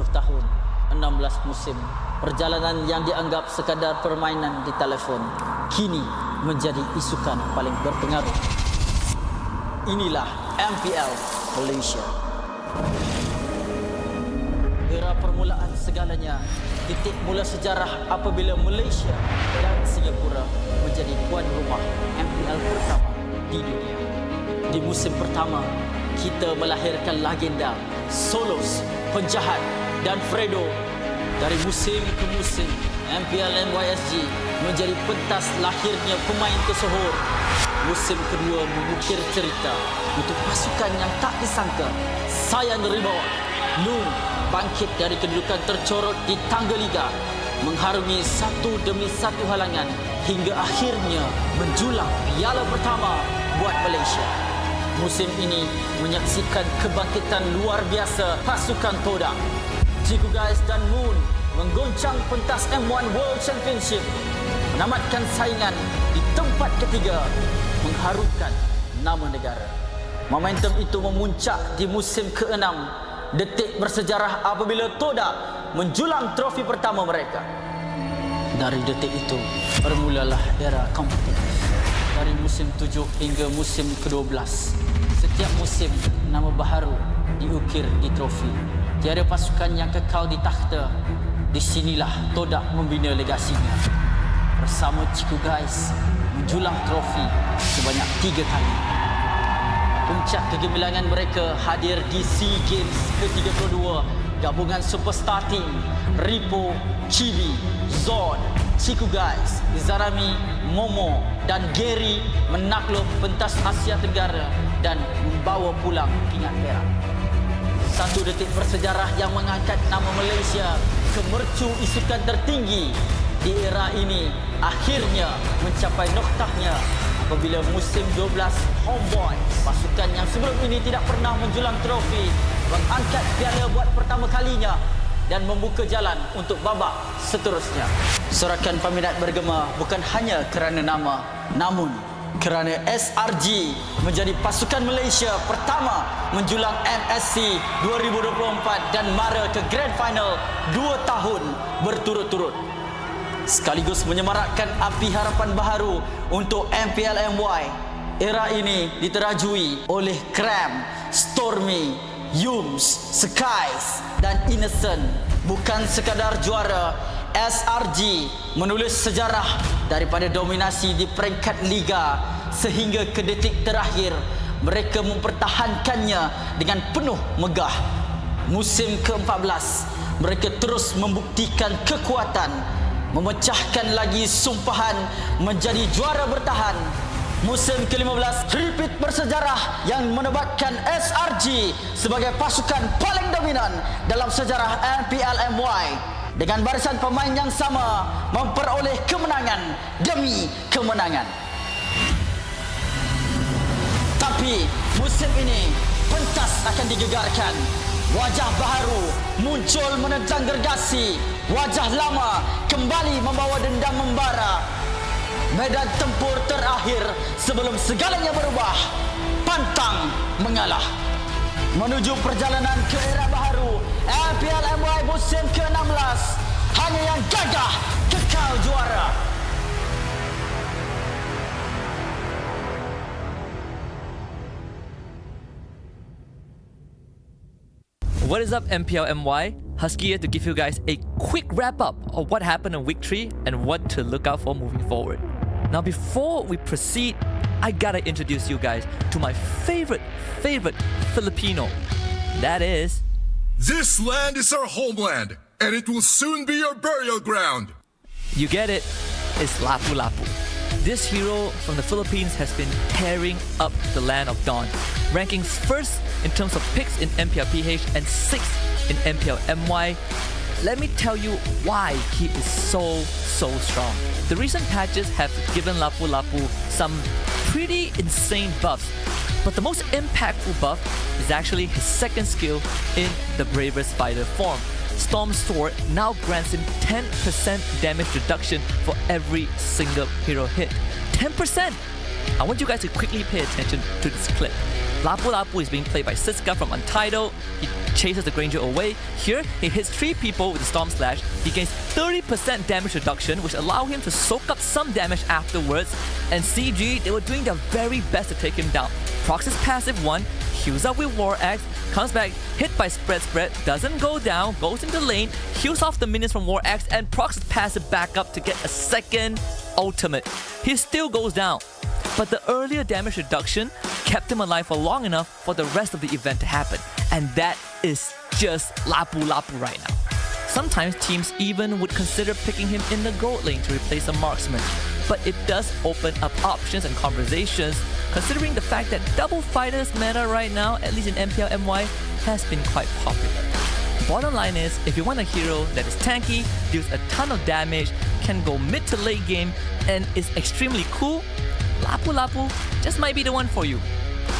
Tahun, 16 musim, perjalanan yang dianggap sekadar permainan di telefon kini menjadi isukan paling berpengaruh. Inilah MPL Malaysia. Era permulaan segalanya, titik mula sejarah apabila Malaysia dan Singapura menjadi tuan rumah MPL pertama di dunia. Di musim pertama, kita melahirkan legenda, Solos, penjahat dan Fredo. Dari musim ke musim, MPL MY S16 menjadi pentas lahirnya pemain tersohor. Musim kedua mengukir cerita untuk pasukan yang tak disangka. Sayan Rimau, Nun bangkit dari kedudukan tercorot di tangga liga, mengharungi satu demi satu halangan hingga akhirnya menjulang piala pertama buat Malaysia. Musim ini menyaksikan kebangkitan luar biasa pasukan Todak. Ciku Guys dan Moon menggoncang pentas M1 World Championship, menamatkan saingan di tempat ketiga, mengharumkan nama negara. Momentum itu memuncak di musim ke-6, detik bersejarah apabila Todak menjulang trofi pertama mereka. Dari detik itu, bermulalah era kompetitif. Dari musim 7 hingga musim ke-12, setiap musim nama baharu diukir di trofi. Tiada pasukan yang kekal di takhta. Di sinilah Todak membina legasinya. Bersama Ciku Guys menjulang trofi sebanyak 3 kali. Puncak kegemilangan mereka hadir di SEA Games ke-32. Gabungan superstar team Ripo, Chibi, Zod, Ciku Guys, Izarami, Momo dan Gary menakluk pentas Asia Tenggara dan membawa pulang pingat perak. Satu detik bersejarah yang mengangkat nama Malaysia ke mercu isukan tertinggi di era ini akhirnya mencapai noktahnya apabila musim 12 Homeboy, pasukan yang sebelum ini tidak pernah menjulang trofi, mengangkat piala buat pertama kalinya dan membuka jalan untuk babak seterusnya. Sorakan peminat bergema bukan hanya kerana nama, namun kerana SRG menjadi pasukan Malaysia pertama menjulang MSC 2024 dan mara ke Grand Final 2 tahun berturut-turut. Sekaligus menyemarakkan api harapan baharu untuk MPL MY. Era ini diterajui oleh Cram, Stormy, Yums, Skies dan Innocent. Bukan sekadar juara, SRG menulis sejarah daripada dominasi di peringkat liga sehingga ke detik terakhir mereka mempertahankannya dengan penuh megah. Musim ke-14 mereka terus membuktikan kekuatan, memecahkan lagi sumpahan menjadi juara bertahan. Musim ke-15 repeat bersejarah yang menebatkan SRG sebagai pasukan paling dominan dalam sejarah MPL MY. Dengan barisan pemain yang sama memperoleh kemenangan demi kemenangan. Tapi musim ini pentas akan digegarkan. Wajah baharu muncul menentang gergasi. Wajah lama kembali membawa dendam membara. Medan tempur terakhir sebelum segalanya berubah. Pantang mengalah. Menuju perjalanan ke era baharu MPL MY musim ke-16. Hanya yang gagah kekal juara. What is up, MPL MY? Husky here to give you guys a quick wrap-up of what happened in week 3 and what to look out for moving forward. Now, before we proceed, I gotta introduce you guys to my favorite Filipino. That is... This land is our homeland, and it will soon be your burial ground. You get it, it's Lapu-Lapu. This hero from the Philippines has been tearing up the land of Dawn, ranking first in terms of picks in MPL PH and 6th in MPL MY. Let me tell you why he is so strong. The recent patches have given Lapu Lapu some pretty insane buffs, but the most impactful buff is actually his second skill in the Braver Spider form. Storm Sword now grants him 10% damage reduction for every single hero hit. 10%! I want you guys to quickly pay attention to this clip. Lapu Lapu is being played by Siska from Untitled. He chases the Granger away. Here, he hits 3 people with the Storm Slash. He gains 30% damage reduction, which allow him to soak up some damage afterwards. And CG, they were doing their very best to take him down. Procs his passive 1, heals up with War Axe, comes back, hit by Spread, doesn't go down, goes into lane, heals off the minions from War Axe, and procs his passive back up to get a second ultimate. He still goes down, but the earlier damage reduction kept him alive for long enough for the rest of the event to happen. And that is just Lapu Lapu right now. Sometimes teams even would consider picking him in the gold lane to replace a marksman, but it does open up options and conversations, considering the fact that double fighters meta right now, at least in MPL MY, has been quite popular. Bottom line is, if you want a hero that is tanky, deals a ton of damage, can go mid to late game, and is extremely cool, Lapu Lapu just might be the one for you.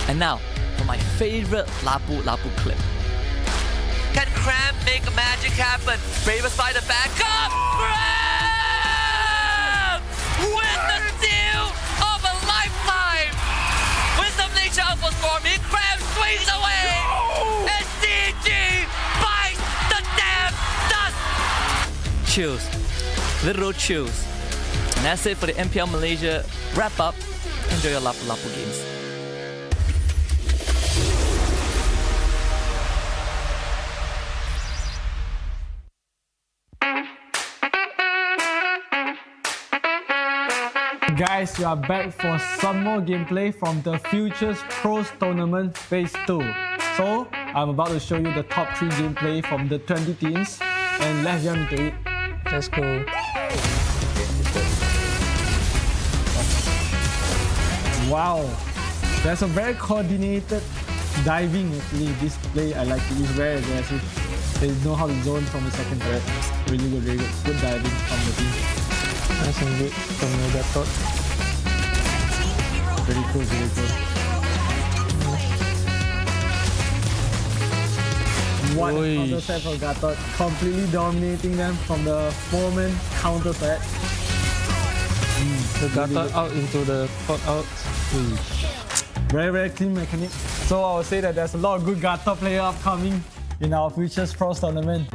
And now, for my favorite Lapu Lapu clip. Can Cram make magic happen? Braver Spider back up! Cram! With the steal of a lifetime! Wisdom Nature Outpost forming, Cram swings away! No! And CG bites the damn dust! Chills. Literal chills. And that's it for the MPL Malaysia wrap up. Enjoy your Lapu Lapu games. Guys, we are back for some more gameplay from the Futures Pros Tournament Phase 2. So, I'm about to show you the top 3 gameplay from the 20 teams, and let's jump into it. Let's go. Wow, there's a very coordinated diving actually. This play I like to use, very aggressive. They know how to zone from the second threat. Really good, really good. Good diving from the team. Nice and good from that thought. Very cool, very cool. What a counter set for Gatot. Completely dominating them from the 4-man counter set. The Gatot out into the pot out. Very, very clean mechanic. So I would say that there's a lot of good Gatot player upcoming in our Futures Pros tournament.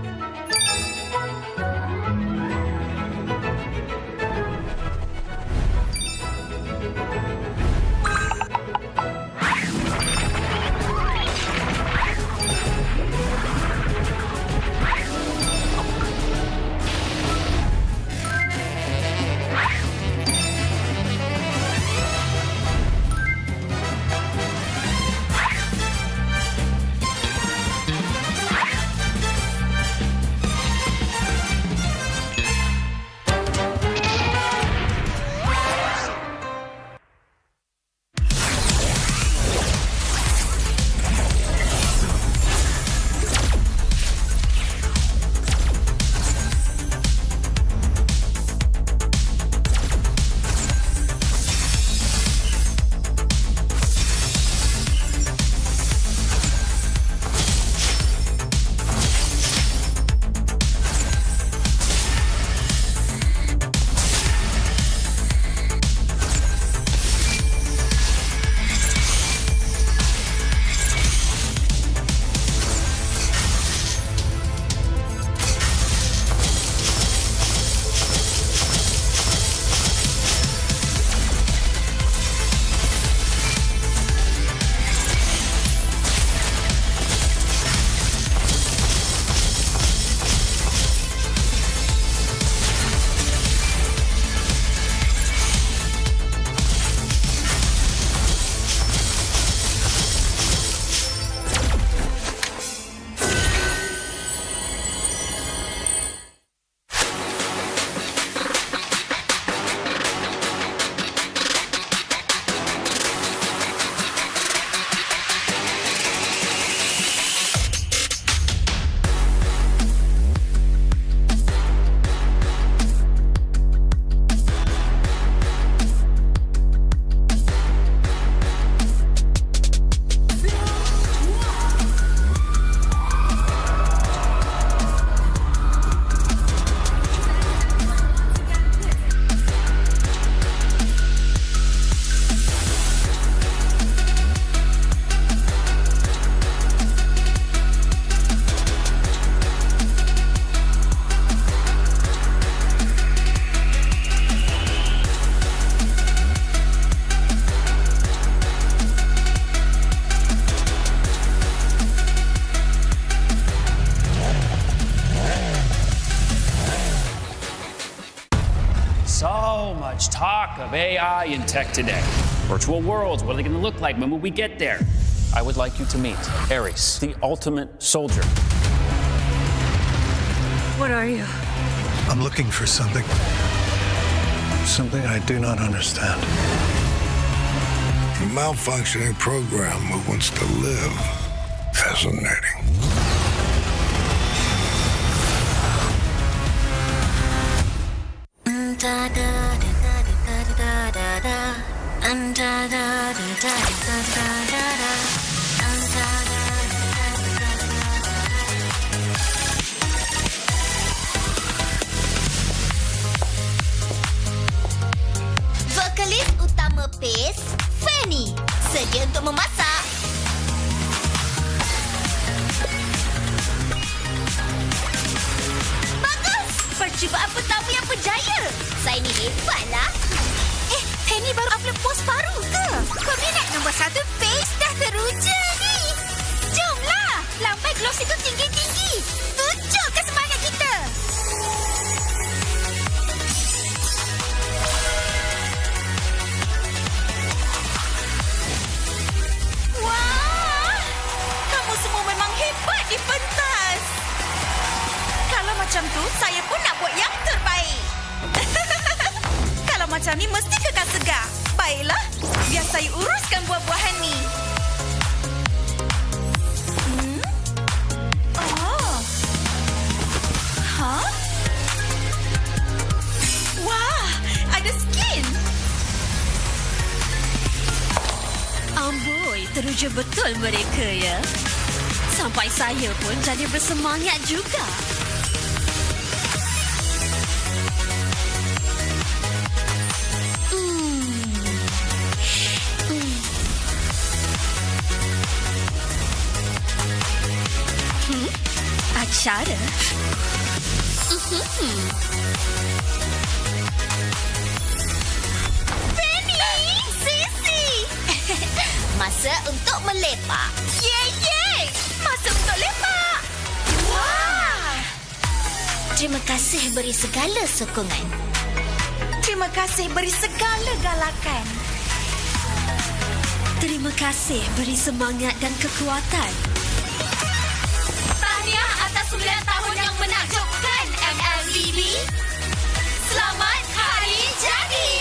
of AI and tech today. Virtual worlds, what are they going to look like when we get there? I would like you to meet Ares, the ultimate soldier. What are you? I'm looking for something. Something I do not understand. A malfunctioning program who wants to live. Fascinating. Vokalis utama PACE, Fanny, sedia untuk memasak. Bagus! Percubaan pertama yang berjaya. Saya ni hebatlah. Fanny baru upload post baru ke? Peminat nombor 1 PACE dah teruja ni. Jomlah, lambai gloss itu tinggi-tinggi. Tunjukkan semangat kita. Wah, kamu semua memang hebat di pentas. Kalau macam tu, saya pun nak buat yang terbaik. Kalau macam ni, mesti kekal segar. Baiklah, biar saya uruskan buah-buahan ni. Oh. Hah? Wah, ada skin. Amboi, teruja betul mereka ya. Sampai saya pun jadi bersemangat juga. Acara? Fanny! Sisi! Masa untuk melepak. Yeay! Masa untuk lepak! Wah! Terima kasih beri segala sokongan. Terima kasih beri segala galakan. Terima kasih beri semangat dan kekuatan. Tahniah atas 9 tahun yang menakjubkan MLBB. Selamat Hari Jadi!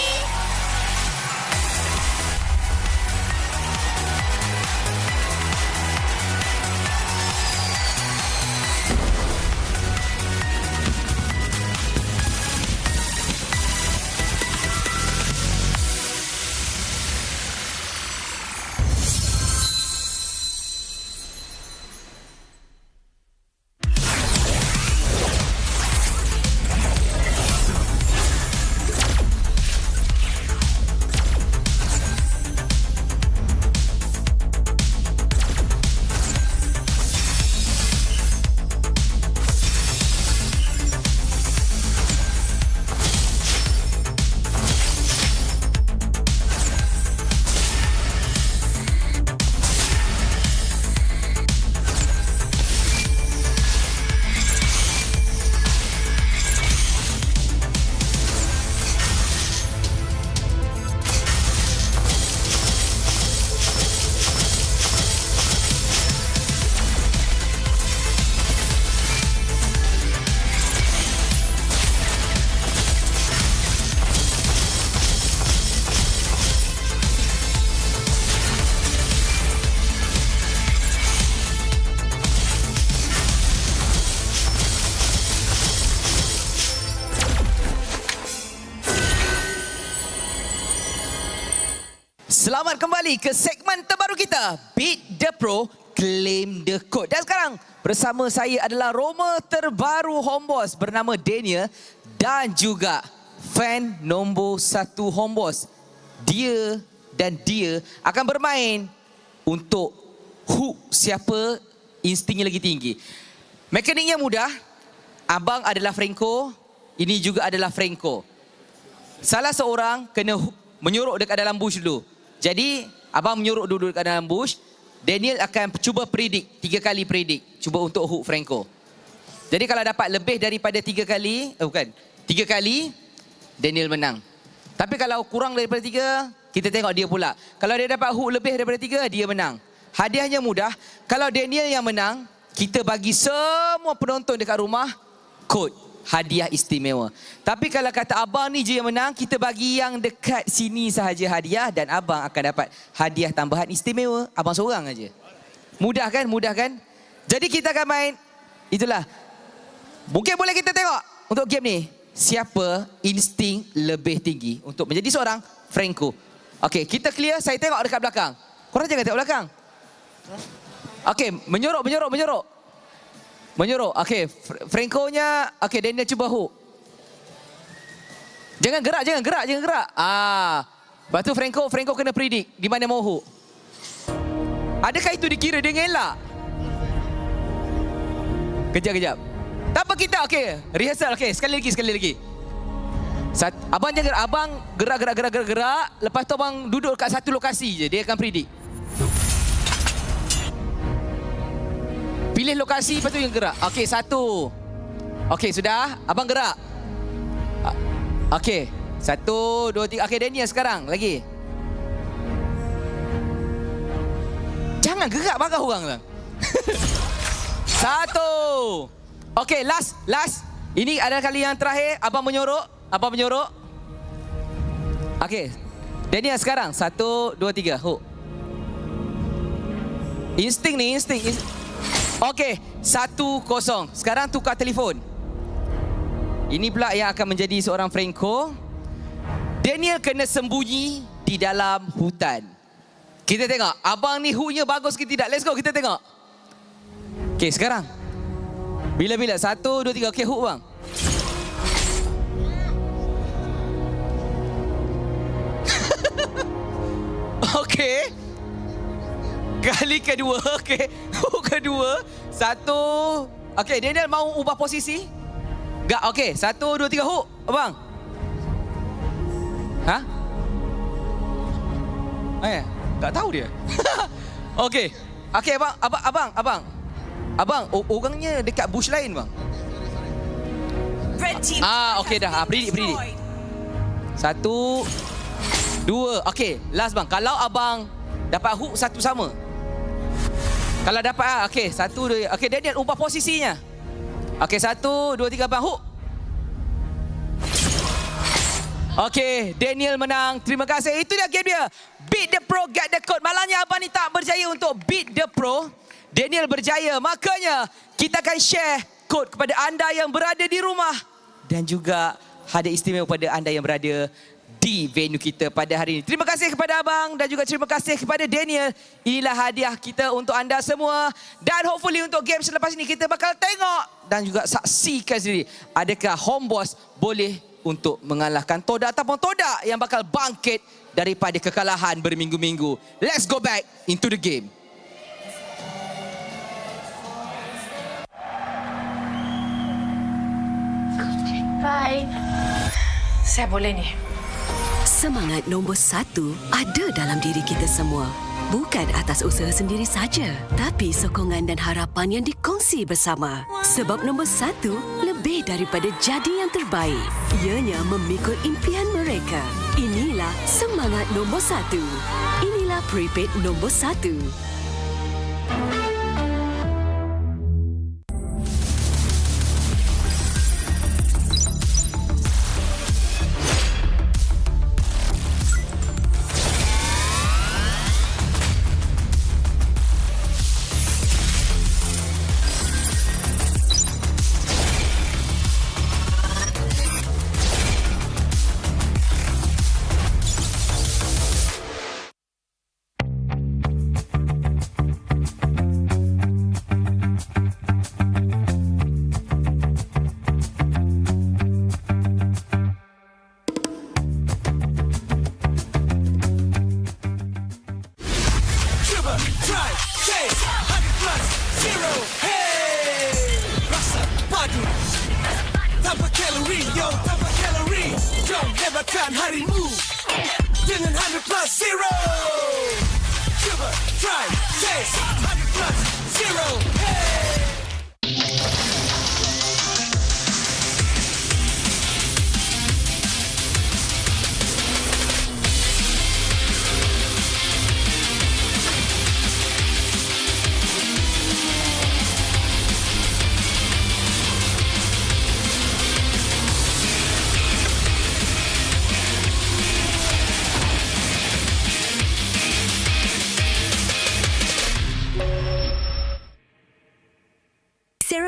Selamat kembali ke segmen terbaru kita, Beat the Pro, Claim the Code. Dan sekarang bersama saya adalah Roma terbaru Homeboss bernama Daniel dan juga fan nombor 1 Homeboss. Dia akan bermain untuk hook siapa instingnya lagi tinggi. Mekaniknya mudah. Abang adalah Franco, ini juga adalah Franco. Salah seorang kena menyuruk dekat dalam bush dulu. Jadi, abang menyuruk dulu dekat dalam bush. Daniel akan cuba predict, 3 kali predict. Cuba untuk hook Franco. Jadi kalau dapat lebih daripada 3 kali, 3 kali, Daniel menang. Tapi kalau kurang daripada 3, kita tengok dia pula. Kalau dia dapat hook lebih daripada 3, dia menang. Hadiahnya mudah. Kalau Daniel yang menang, kita bagi semua penonton dekat rumah kod hadiah istimewa. Tapi kalau kata abang ni je yang menang, kita bagi yang dekat sini sahaja hadiah dan abang akan dapat hadiah tambahan istimewa. Abang seorang aja. Mudah kan? Mudah kan? Jadi kita akan main, itulah. Mungkin boleh kita tengok untuk game ni, siapa insting lebih tinggi untuk menjadi seorang Franco. Okey, kita clear. Saya tengok dekat belakang. Korang jangan tengok belakang. Okey, menyorok. Okey, Franco-nya. Okey, Daniel cuba hook. Jangan gerak. Lepas tu Franco kena predict di mana mau hook. Adakah itu dikira dia ngelak? Kejap. Tak apa kita, okey. Rehearsal, okey. Sekali lagi. Abang jangan abang gerak. Lepas tu abang duduk kat satu lokasi je. Dia akan predict. Pilih lokasi, lepas tu yang gerak. Okey, 1. Okey, sudah. Abang gerak. Okey. 1, 2, 3. Okey, Daniel sekarang. Lagi. Jangan gerak marah orang lah. 1. Okey, last. Ini adalah kali yang terakhir. Abang menyorok. Okey. Daniel sekarang. 1, 2, 3. Hook. Insting. Okey, 1-0. Sekarang tukar telefon. Ini pula yang akan menjadi seorang Franco. Daniel kena sembunyi di dalam hutan. Kita tengok. Abang ni hooknya bagus ke tidak? Let's go, kita tengok. Okey, sekarang. Bila? 1, 2, 3. Okey, hook bang. Okey. Kali kedua, okey. Hook kedua. 1. Okey, Daniel mau ubah posisi? Tak, okey. 1, 2, 3 hook. Abang. Ha? Tak tahu dia. Okey. Okey, abang. Abang, orangnya dekat bush lain, bang. Okey dah. Predict. 1, 2. Okey, last bang. Kalau abang dapat hook satu sama. Kalau dapat okey, 1, 2. Okey, Daniel ubah posisinya. Okey, 1, 2, 3 abang hook. Okey, Daniel menang. Terima kasih. Itu dia game dia. Beat the pro, get the code. Malangnya abang ni tak berjaya untuk beat the pro. Daniel berjaya. Makanya kita akan share kod kepada anda yang berada di rumah dan juga hadiah istimewa kepada anda yang berada di venue kita pada hari ini. Terima kasih kepada abang dan juga terima kasih kepada Daniel. Inilah hadiah kita untuk anda semua. Dan hopefully untuk game selepas ini kita bakal tengok dan juga saksikan sendiri. Adakah Homeboss boleh untuk mengalahkan Todak ataupun Todak yang bakal bangkit daripada kekalahan berminggu-minggu. Let's go back into the game. Bye. Saya boleh ni. Semangat nombor 1 ada dalam diri kita semua. Bukan atas usaha sendiri saja, tapi sokongan dan harapan yang dikongsi bersama. Sebab nombor 1 lebih daripada jadi yang terbaik. Ianya memikul impian mereka. Inilah semangat nombor 1. Inilah prepaid nombor 1.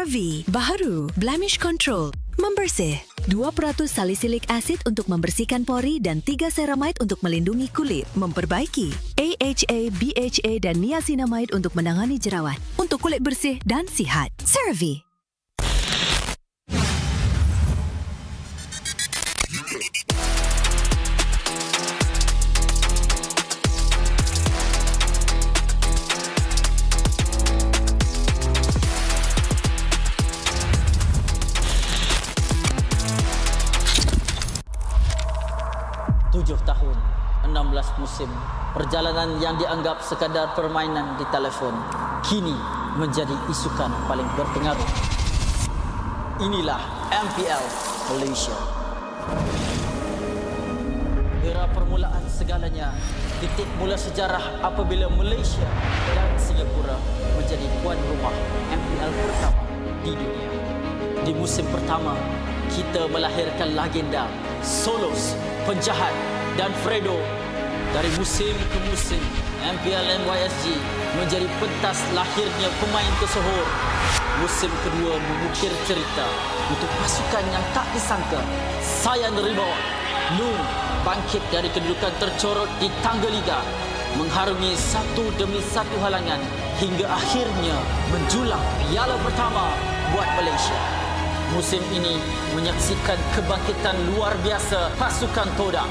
CeraVe baru Blemish Control membersih. 2% salicylic acid untuk membersihkan pori dan 3 ceramide untuk melindungi kulit, memperbaiki. AHA, BHA dan niacinamide untuk menangani jerawat, untuk kulit bersih dan sihat. CeraVe. Tahun 16 musim, perjalanan yang dianggap sekadar permainan di telefon kini menjadi isukan paling berpengaruh. Inilah MPL Malaysia. Era permulaan segalanya, titik mula sejarah apabila Malaysia dan Singapura menjadi tuan rumah MPL pertama di dunia. Di musim pertama, kita melahirkan legenda Solos, Penjahat dan Fredo. Dari musim ke musim, MPL MY S16 menjadi pentas lahirnya pemain tersohor. Musim kedua mengukir cerita untuk pasukan yang tak disangka. Sayan Rebound, Noon bangkit dari kedudukan tercorot di tangga liga, mengharungi satu demi satu halangan hingga akhirnya menjulang piala pertama buat Malaysia. Musim ini menyaksikan kebangkitan luar biasa pasukan Todak.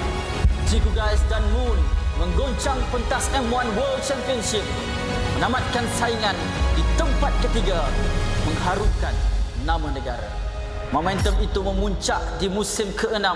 Ciku Guys dan Moon menggoncang pentas M1 World Championship, menamatkan saingan di tempat ketiga, mengharumkan nama negara. Momentum itu memuncak di musim ke-6.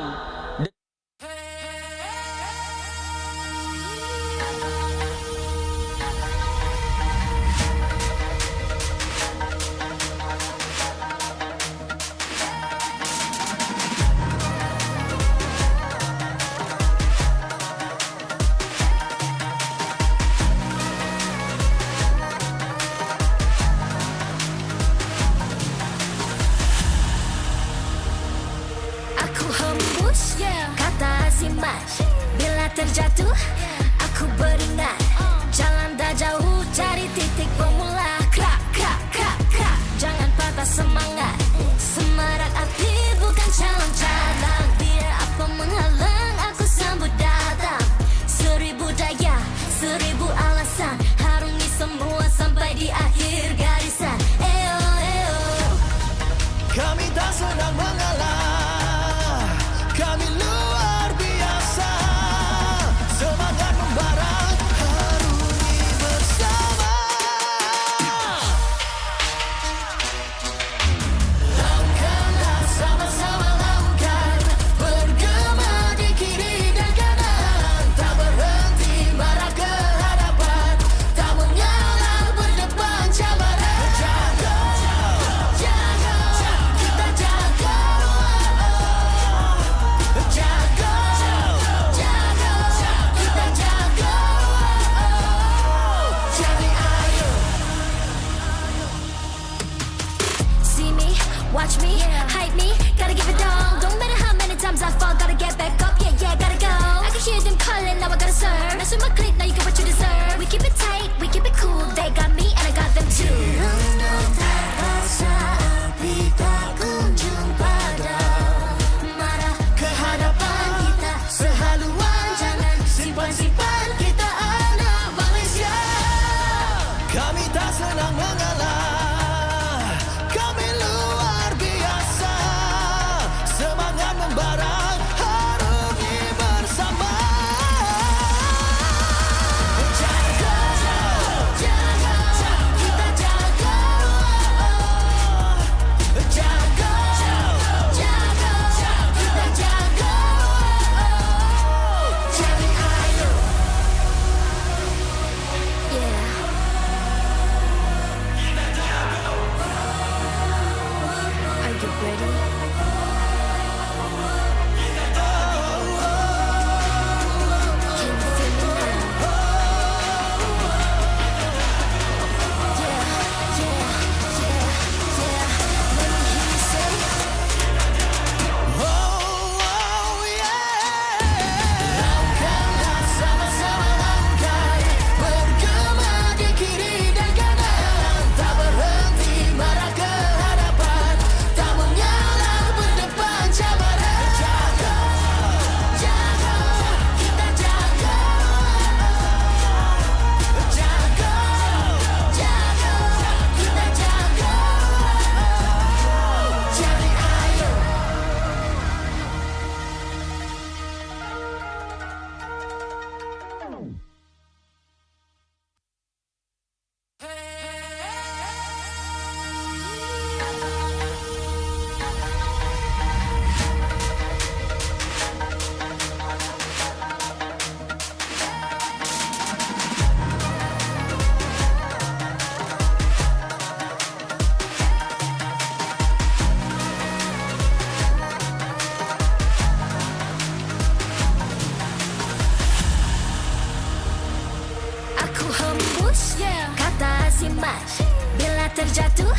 crash. Kata si Mas, bila terjatuh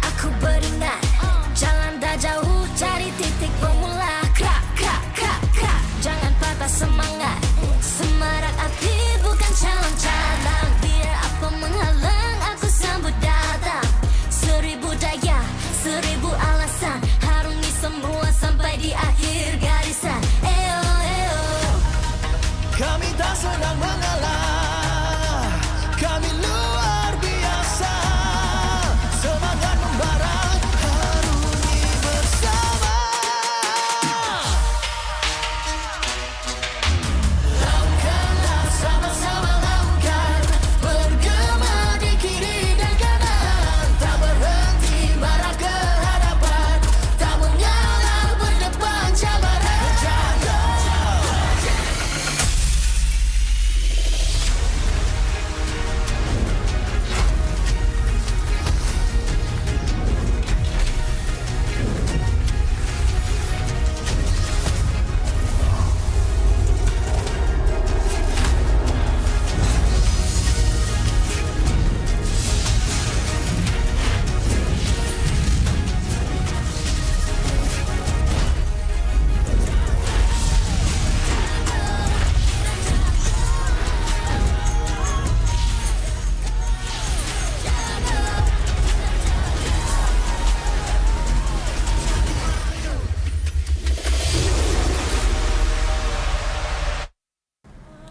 aku beringat. Jalan dah jauh, cari titik bermula. Krak, krak, krak, krak. Jangan patah semangat. Semarak api bukan calon cadang. Biar apa menghalang, aku sambut datang. 1000 daya, 1000 alasan. Harungi semua sampai di akhir garisan. Eo, eo. Kami tak senang mengalah. Kami luar biasa. Semangat membara. Harungi bersama. Lakukanlah sama-sama lakukan. Bergema di kiri dan kanan. Tak berhenti marah ke hadapan. Tak mengalah berdepan cabaran.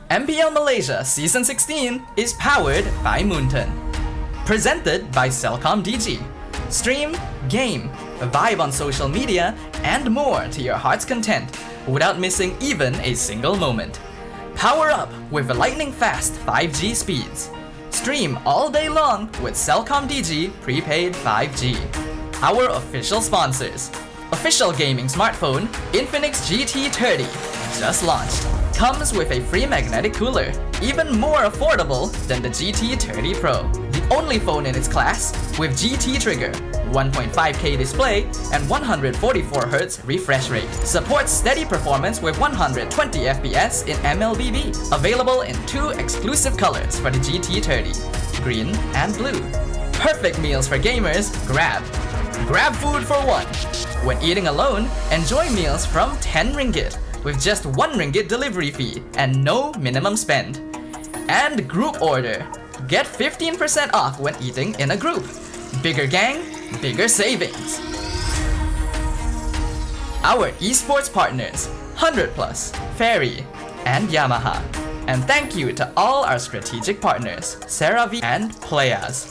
MPL Malaysia Season 16 is powered by Moonton. Presented by Celcom DG. Stream, game, vibe on social media, and more to your heart's content without missing even a single moment. Power up with lightning-fast 5G speeds. Stream all day long with Celcom DG Prepaid 5G. Our official sponsors. Official gaming smartphone Infinix GT30 just launched. Comes with a free magnetic cooler, even more affordable than the GT30 Pro. The only phone in its class with GT trigger, 1.5K display, and 144Hz refresh rate. Supports steady performance with 120 FPS in MLBB. Available in 2 exclusive colors for the GT30, green and blue. Perfect meals for gamers, Grab. Grab food for one. When eating alone, enjoy meals from 10 ringgit. With just 1 ringgit delivery fee and no minimum spend. And group order. Get 15% off when eating in a group. Bigger gang, bigger savings. Our eSports partners, 100 Plus, Ferry, and Yamaha. And thank you to all our strategic partners, CeraVe and Playas.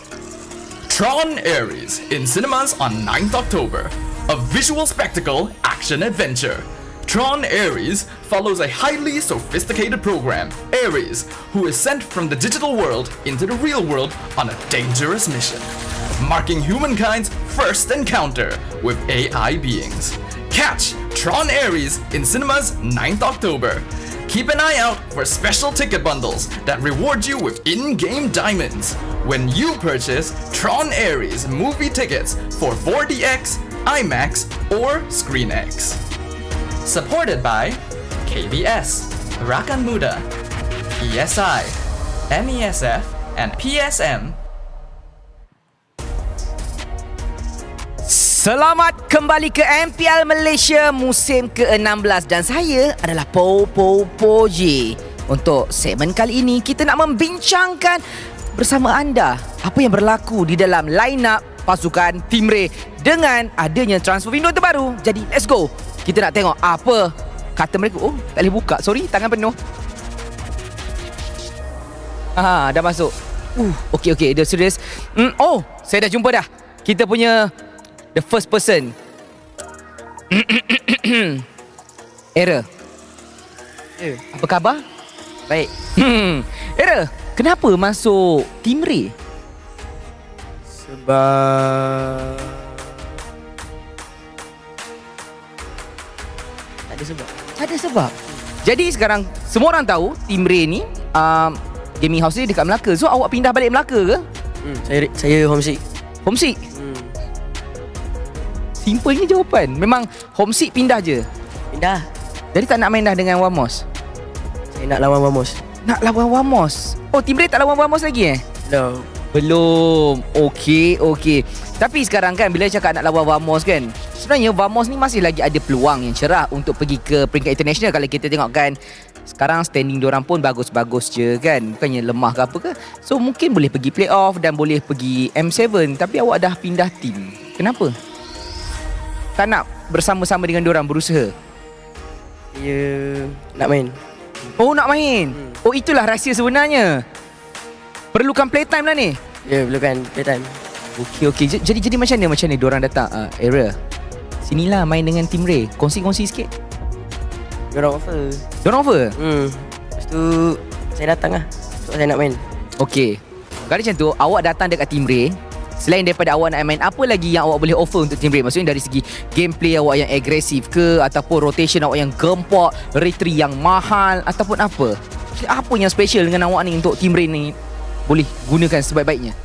TRON Ares in cinemas on 9th October. A visual spectacle action adventure. TRON Ares follows a highly sophisticated program, Ares, who is sent from the digital world into the real world on a dangerous mission, marking humankind's first encounter with AI beings. Catch TRON Ares in cinemas 9th October. Keep an eye out for special ticket bundles that reward you with in-game diamonds when you purchase TRON Ares movie tickets for 4DX, IMAX, or ScreenX. Supported by KBS, Rakan Muda, ESI, MESF, and PSM. Selamat kembali ke MPL Malaysia musim ke-16 dan saya adalah Po J. Untuk segmen kali ini kita nak membincangkan bersama anda apa yang berlaku di dalam line-up pasukan Team Ray dengan adanya transfer window terbaru. Jadi let's go. Kita nak tengok apa kata mereka. Oh, tak boleh buka. Sorry, tangan penuh. Dah masuk. Okay, dah serius. Saya dah jumpa dah. Kita punya the first person. Era. Apa khabar? Baik. Era, kenapa masuk Team Ray? Sebab Ada sebab. Jadi sekarang semua orang tahu Team Ray ni gaming house dia dekat Melaka. So awak pindah balik Melaka ke? Saya homesick. Homesick? Simpelnya jawapan. Memang homesick pindah je. Pindah. Jadi tak nak main dah dengan Wamos? Saya nak lawan Wamos. Nak lawan Wamos? Oh, Team Ray tak lawan Wamos lagi No. Belum. Okey. Tapi sekarang kan bila cakap nak lawan Vamos kan, sebenarnya Vamos ni masih lagi ada peluang yang cerah untuk pergi ke peringkat international. Kalau kita tengok kan, sekarang standing diorang pun bagus-bagus je kan, bukannya lemah ke apa ke. So mungkin boleh pergi playoff dan boleh pergi M7. Tapi awak dah pindah tim. Kenapa? Tak nak bersama-sama dengan diorang berusaha? Ya, nak main. Oh, nak main. Oh, itulah rahsia sebenarnya. Perlukan playtime lah ni. Ya, perlukan playtime. Okey. Jadi macam mana diorang datang era? Sinilah main dengan Team Ray. Kongsi-kongsi sikit. Diorang offer. Lepas tu saya datang lah. Sebab saya nak main. Okey. Kalau macam tu, awak datang dekat Team Ray. Selain daripada awak nak main, apa lagi yang awak boleh offer untuk Team Ray? Maksudnya dari segi gameplay awak yang agresif ke, ataupun rotation awak yang gempak, retry yang mahal, ataupun apa? Apa yang special dengan awak ni untuk Team Ray ni boleh gunakan sebaik-baiknya?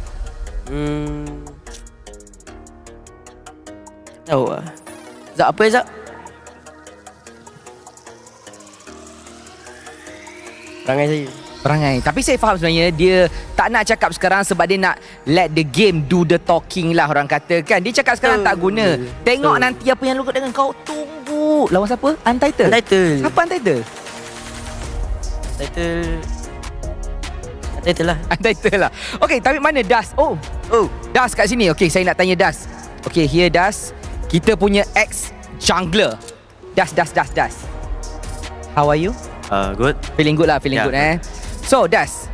Tahu lah. Zak, apa Zak? Perangai. Tapi saya faham sebenarnya dia tak nak cakap sekarang sebab dia nak let the game do the talking lah, orang kata kan. Dia cakap sekarang tak guna. Tengok nanti apa yang luka dengan kau. Tunggu. Lawan siapa? Untitled. Siapa Untitled? Untitled lah. Okay, tapi mana Das? Oh, Das kat sini. Okay, saya nak tanya Das. Okay, here Das. Kita punya ex-jungler. Das. How are you? Good. Feeling good lah, good So, Das,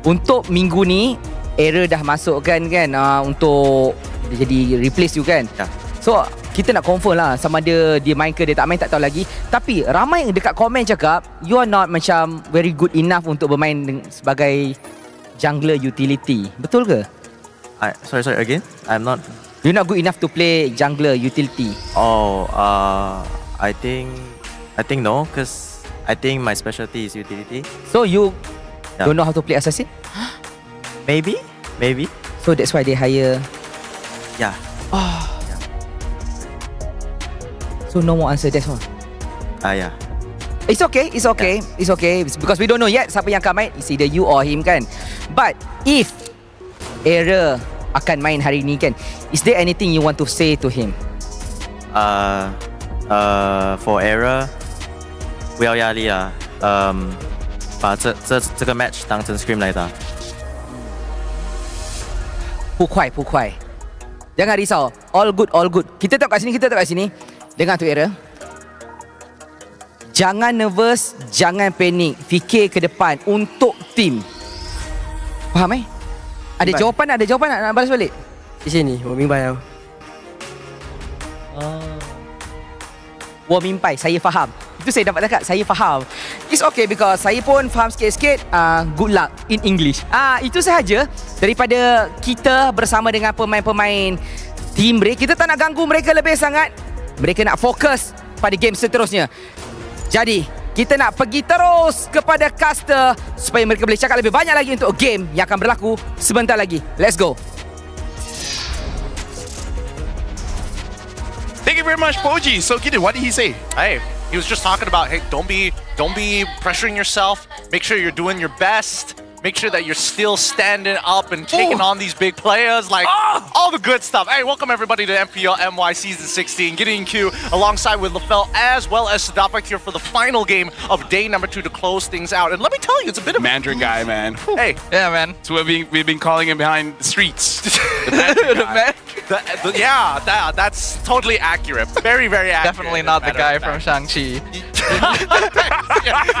untuk minggu ni, era dah masuk kan untuk dia jadi replace you kan? So, kita nak confirm lah sama ada dia main ke dia tak main, tak tahu lagi. Tapi, ramai dekat komen cakap, you are not macam very good enough untuk bermain sebagai jungler utility. Betul ke? Sorry again? I'm not... You're not good enough to play jungler utility. I think no, because I think my specialty is utility. So you don't know how to play assassin? Maybe. So that's why they hire. Yeah. So no more answer, that's all. Yeah. It's okay. Because we don't know yet siapa yang akan main. It's either you or him kan. But if Era akan main hari ni kan, is there anything you want to say to him? For Era， 不要压力啊，把这个 match 当成 scrim 来打。不快，jangan risau. All good. Kita tengok kat sini. Dengar tu Era. Jangan nervous, jangan panik. Fikir ke depan untuk tim. Faham Ada jawapan nak balas balik? Di sini, 我明白了。我明白, saya faham. Itu saya dapat cakap, saya faham. It's okay because saya pun faham sikit-sikit. Good luck in English. Itu sahaja daripada kita bersama dengan pemain-pemain Team Ray. Kita tak nak ganggu mereka lebih sangat. Mereka nak fokus pada game seterusnya. Jadi, kita nak pergi terus kepada caster supaya mereka boleh cakap lebih banyak lagi untuk game yang akan berlaku sebentar lagi. Let's go. Thank you very much, Poji. So, Gideon, what did he say? Hey, he was just talking about, hey, don't be pressuring yourself. Make sure you're doing your best. Make sure that you're still standing up and taking on these big players, like all the good stuff. Hey, welcome everybody to MPL MY Season 16. Gideon Q alongside with LaFell as well as Sadapak here for the final game of day number 2 to close things out. And let me tell you, it's a bit of Mandarin guy, man. Hey, yeah, man. So we've been calling him behind the streets. That's totally accurate. Very, very accurate. Definitely not the guy from Shang-Chi.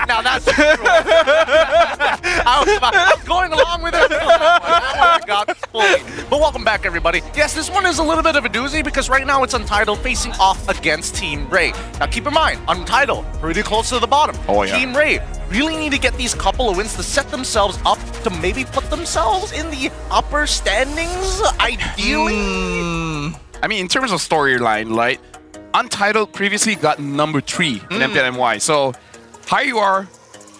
Now that's true. I was going along with it. I got fully. But welcome back, everybody. Yes, this one is a little bit of a doozy because right now it's Untitled facing off against Team Ray. Now keep in mind, Untitled pretty close to the bottom. Oh yeah. Team Ray really need to get these couple of wins to set themselves up to maybe put themselves in the upper standings, ideally. I mean, in terms of storyline, like Untitled previously got number 3 in MPL MY. So higher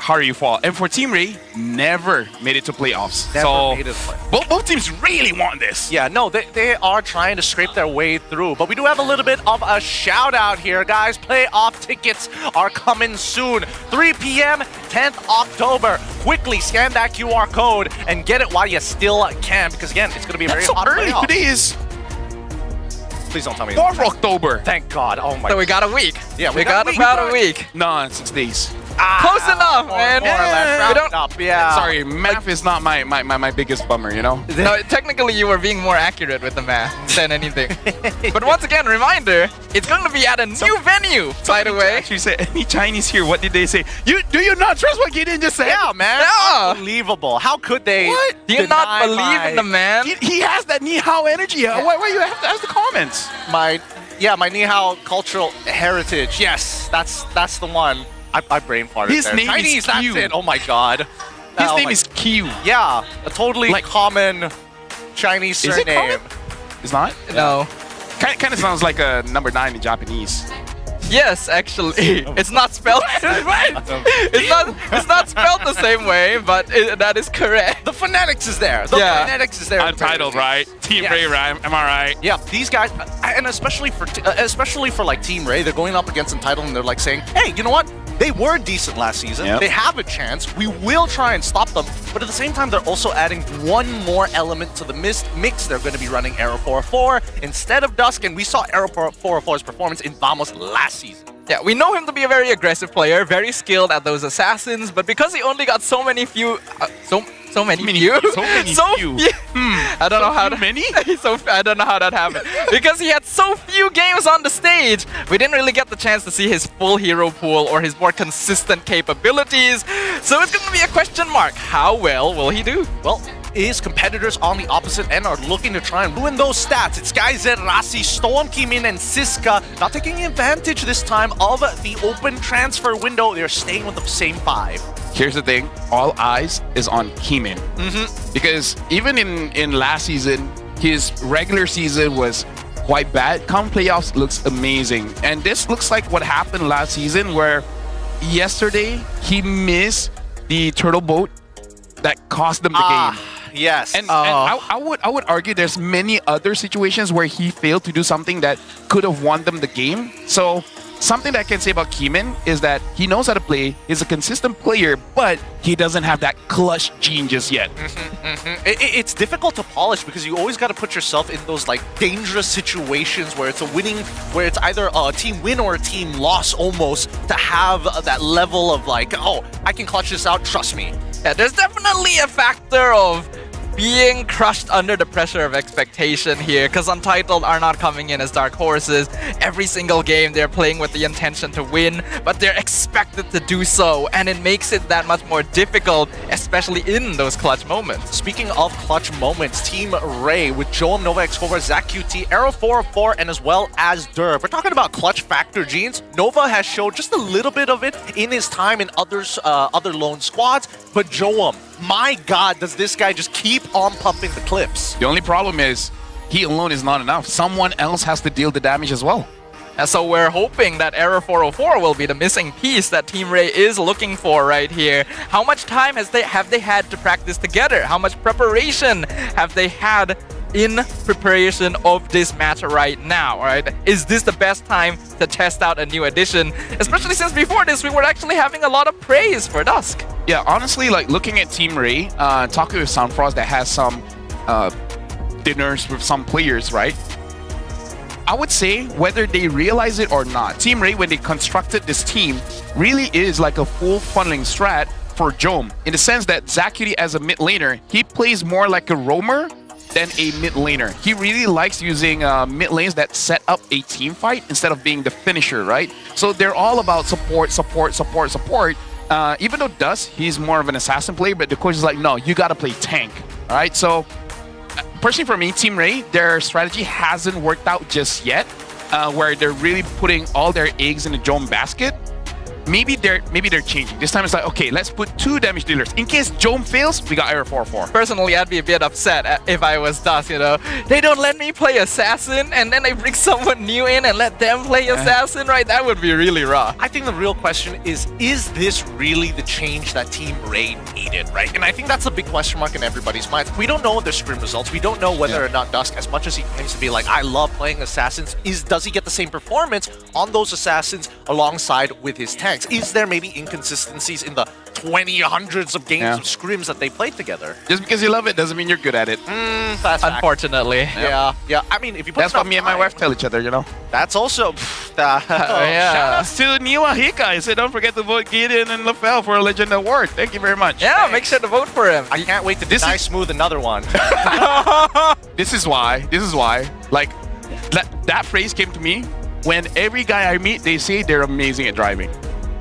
how you fall. And for Team Ray, never made it to playoffs. Never made it. Both teams really want this. Yeah, no, they are trying to scrape their way through. But we do have a little bit of a shout out here, guys. Playoff tickets are coming soon. 3 p.m., 10th October. Quickly scan that QR code and get it while you still can. Because again, it's going to be a very hot early. playoff. Today is... Please don't tell me. 4th October. Thank God. Oh my. So we got a week. Yeah, we got about a week. No, 6 days. Close enough, man. More or less. We don't. Up, yeah. Sorry, math is not my biggest bummer, you know? No, technically you were being more accurate with the math than anything. But once again, reminder, it's going to be at a new venue, by the way. Actually said, any Chinese here, what did they say? Do you not trust what Gideon just said? Yeah, man. Yeah. Unbelievable. How could they? What? Do you not believe in the man? He has that Ni Hao energy. Yeah. Why you have to ask the comments? My Ni Hao cultural heritage. Yes, that's the one. I brain farted His there. name Chinese, is that's Q. it. Oh my God. His name is Q. Yeah, a totally common Chinese Is it surname. common? It's not? No. Kind of sounds like a number 9 in Japanese. Yes, actually. It's not spelled. It's not spelled the same way, but that is correct. The phonetics is there. The phonetics is there. Untitled, right? Team Ray, right? Am I right? Yeah, these guys, and especially for like Team Ray, they're going up against Untitled and they're like saying, hey, you know what? They were decent last season. Yep. They have a chance. We will try and stop them. But at the same time, they're also adding one more element to the mix. They're going to be running Arrow 404 instead of Dusk. And we saw Arrow 404's performance in Vamos last season. Yeah, we know him to be a very aggressive player, very skilled at those assassins, but because he only got so many few... So many few. I don't know how I don't know how that happened. Because he had so few games on the stage, we didn't really get the chance to see his full hero pool or his more consistent capabilities. So it's going to be a question mark. How well will he do? Well, his competitors on the opposite end are looking to try and ruin those stats. It's Skyzed, Rasi, Storm, Kimin, and Siska not taking advantage this time of the open transfer window. They're staying with the same 5. Here's the thing, all eyes is on Kimin. Because even in last season, his regular season was quite bad. Come playoffs looks amazing. And this looks like what happened last season where yesterday he missed the turtle boat that cost them the game. Yes. And I would argue there's many other situations where he failed to do something that could have won them the game. So something that I can say about Kimin is that he knows how to play, he's a consistent player, but he doesn't have that clutch gene just yet. It's difficult to polish because you always got to put yourself in those like dangerous situations where it's where it's either a team win or a team loss almost, to have that level of like, oh, I can clutch this out, trust me. Yeah, there's definitely a factor of being crushed under the pressure of expectation here, because Untitled are not coming in as dark horses. Every single game they're playing with the intention to win, but they're expected to do so, and it makes it that much more difficult, especially in those clutch moments. Speaking of clutch moments, Team Ray with Joam, Nova X4, Zach QT, Arrow 404, and as well as Derv. We're talking about clutch factor genes. Nova has showed just a little bit of it in his time in other lone squads, but Joam, my God, does this guy just keep on pumping the clips. The only problem is he alone is not enough. Someone else has to deal the damage as well. And so we're hoping that Arrow 404 will be the missing piece that Team Ray is looking for right here. How much time have they had to practice together? How much preparation have they had in preparation of this match right now, right? Is this the best time to test out a new addition? Especially since before this, we were actually having a lot of praise for Dusk. Yeah, honestly, like looking at Team Ray, talking with Soundfrost that has some dinners with some players, right? I would say whether they realize it or not, Team Ray, when they constructed this team, really is like a full funneling strat for Joam, in the sense that Zakuti as a mid laner, he plays more like a roamer than a mid laner. He really likes using mid lanes that set up a team fight instead of being the finisher, right? So they're all about support. Even though Dusk, he's more of an assassin player, but the coach is like, no, you gotta play tank, all right? So personally for me, Team Ray, their strategy hasn't worked out just yet, where they're really putting all their eggs in the Joam basket. maybe they're changing. This time it's like, okay, let's put 2 damage dealers. In case Jome fails, we got error 4-4. Personally, I'd be a bit upset if I was Dust, you know. They don't let me play Assassin, and then they bring someone new in and let them play Assassin, right? That would be really rough. I think the real question is this really the change that Team Ray needed, right? And I think that's a big question mark in everybody's mind. We don't know their scrim results. We don't know whether or not Dusk, as much as he claims to be like, I love playing Assassins, does he get the same performance on those Assassins alongside with his tanks? Is there maybe inconsistencies in the 20, hundreds of games of scrims that they played together? Just because you love it doesn't mean you're good at it. That's unfortunately. Yeah. I mean, if you put that's what me and my wife tell each other, you know. That's also. Shout out to Niwa Hika. I said, don't forget to vote Gideon and LaFell for a Legend Award. Thank you very much. Yeah, Thanks. make sure to vote for him. I can't wait to deny Smooth another one. This is why. Like, that phrase came to me when every guy I meet, they say they're amazing at driving.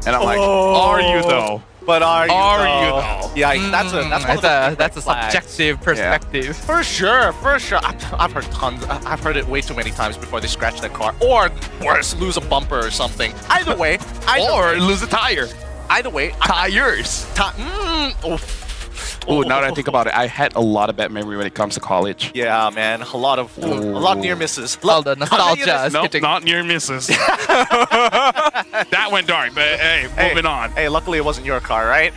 And I'm like, are you though? But are you though? Yeah, that's a subjective perspective. Yeah. For sure. I've heard tons. I've heard it way too many times before they scratch their car, or worse, lose a bumper or something. Either way, lose a tire. Either way, tires. Oh, now that I think about it, I had a lot of bad memory when it comes to college. Yeah, man, a lot of near misses. All the nostalgia. Nope, not near misses. That went dark, but hey, moving on. Hey, luckily it wasn't your car, right?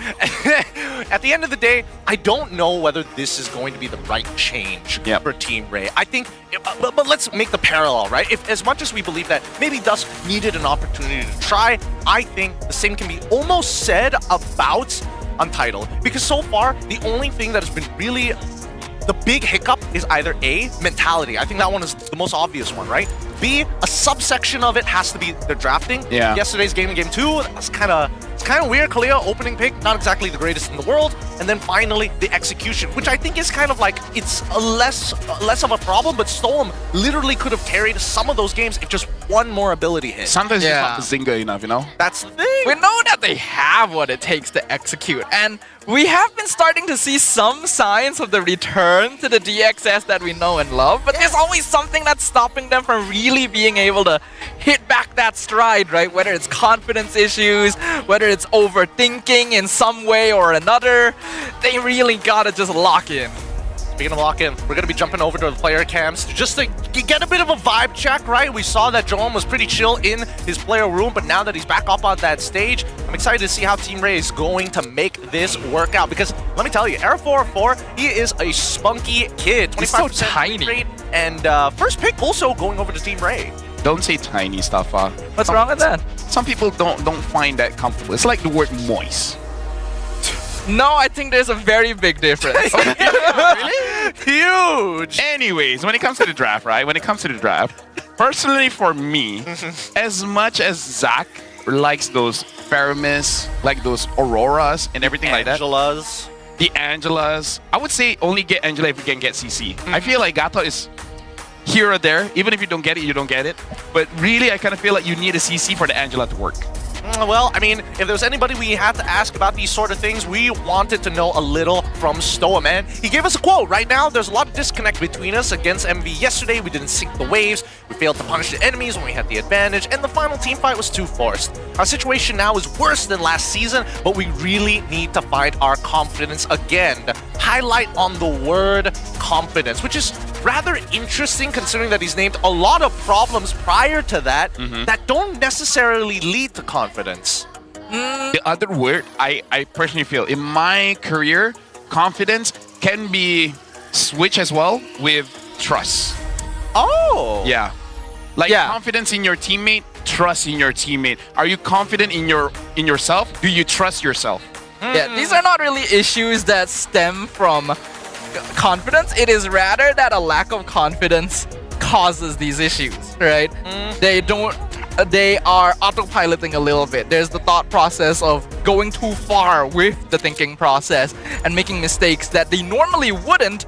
At the end of the day, I don't know whether this is going to be the right change for Team Ray. I think, but let's make the parallel, right? If as much as we believe that maybe Dusk needed an opportunity to try, I think the same can be almost said about Untitled, because so far the only thing that has been really the big hiccup is either A, mentality. I think that one is the most obvious one, right? B, a subsection of it has to be their drafting. Yeah. Yesterday's game in Game 2, it's kind of weird. Kalia, opening pick, not exactly the greatest in the world. And then finally, the execution, which I think is kind of like, it's a less of a problem, but Storm literally could have carried some of those games if just one more ability hit. Sometimes it's not the zinger enough, you know? That's the thing. We know that they have what it takes to execute, and we have been starting to see some signs of the return to the DXS that we know and love, but there's always something that's stopping them from really being able to hit back that stride, right? Whether it's confidence issues, whether it's overthinking in some way or another, they really gotta just lock in. Speaking of lock-in, we're going to be jumping over to the player cams just to get a bit of a vibe check, right? We saw that Jerome was pretty chill in his player room, but now that he's back up on that stage, I'm excited to see how Team Ray is going to make this work out. Because let me tell you, Era 404, he is a spunky kid. 25% He's so tiny. rate, and first pick also going over to Team Ray. Don't say tiny stuff. What's wrong with that? Some people don't find that comfortable. It's like the word moist. No, I think there's a very big difference. Really? Huge! Anyways, when it comes to the draft, right? When it comes to the draft, personally for me, as much as Zach likes those Paramis, like those Auroras and everything like that. The Angelas. I would say only get Angela if you can get CC. I feel like Gato is here or there. Even if you don't get it, you don't get it. But really, I kind of feel like you need a CC for the Angela to work. Well, I mean, if there was anybody we had to ask about these sort of things, we wanted to know a little from Stoa, man. He gave us a quote. Right now, there's a lot of disconnect between us. Against MV yesterday, we didn't sink the waves. We failed to punish the enemies when we had the advantage, and the final team fight was too forced. Our situation now is worse than last season, but we really need to find our confidence again. Highlight on the word confidence, which is rather interesting considering that he's named a lot of problems prior to that that don't necessarily lead to confidence. The other word I personally feel in my career, confidence can be switched as well with trust. Oh! Yeah. Like confidence in your teammate, trust in your teammate. Are you confident in yourself? Do you trust yourself? Yeah, these are not really issues that stem from confidence. It is rather that a lack of confidence causes these issues, right? They are autopiloting a little bit. There's the thought process of going too far with the thinking process and making mistakes that they normally wouldn't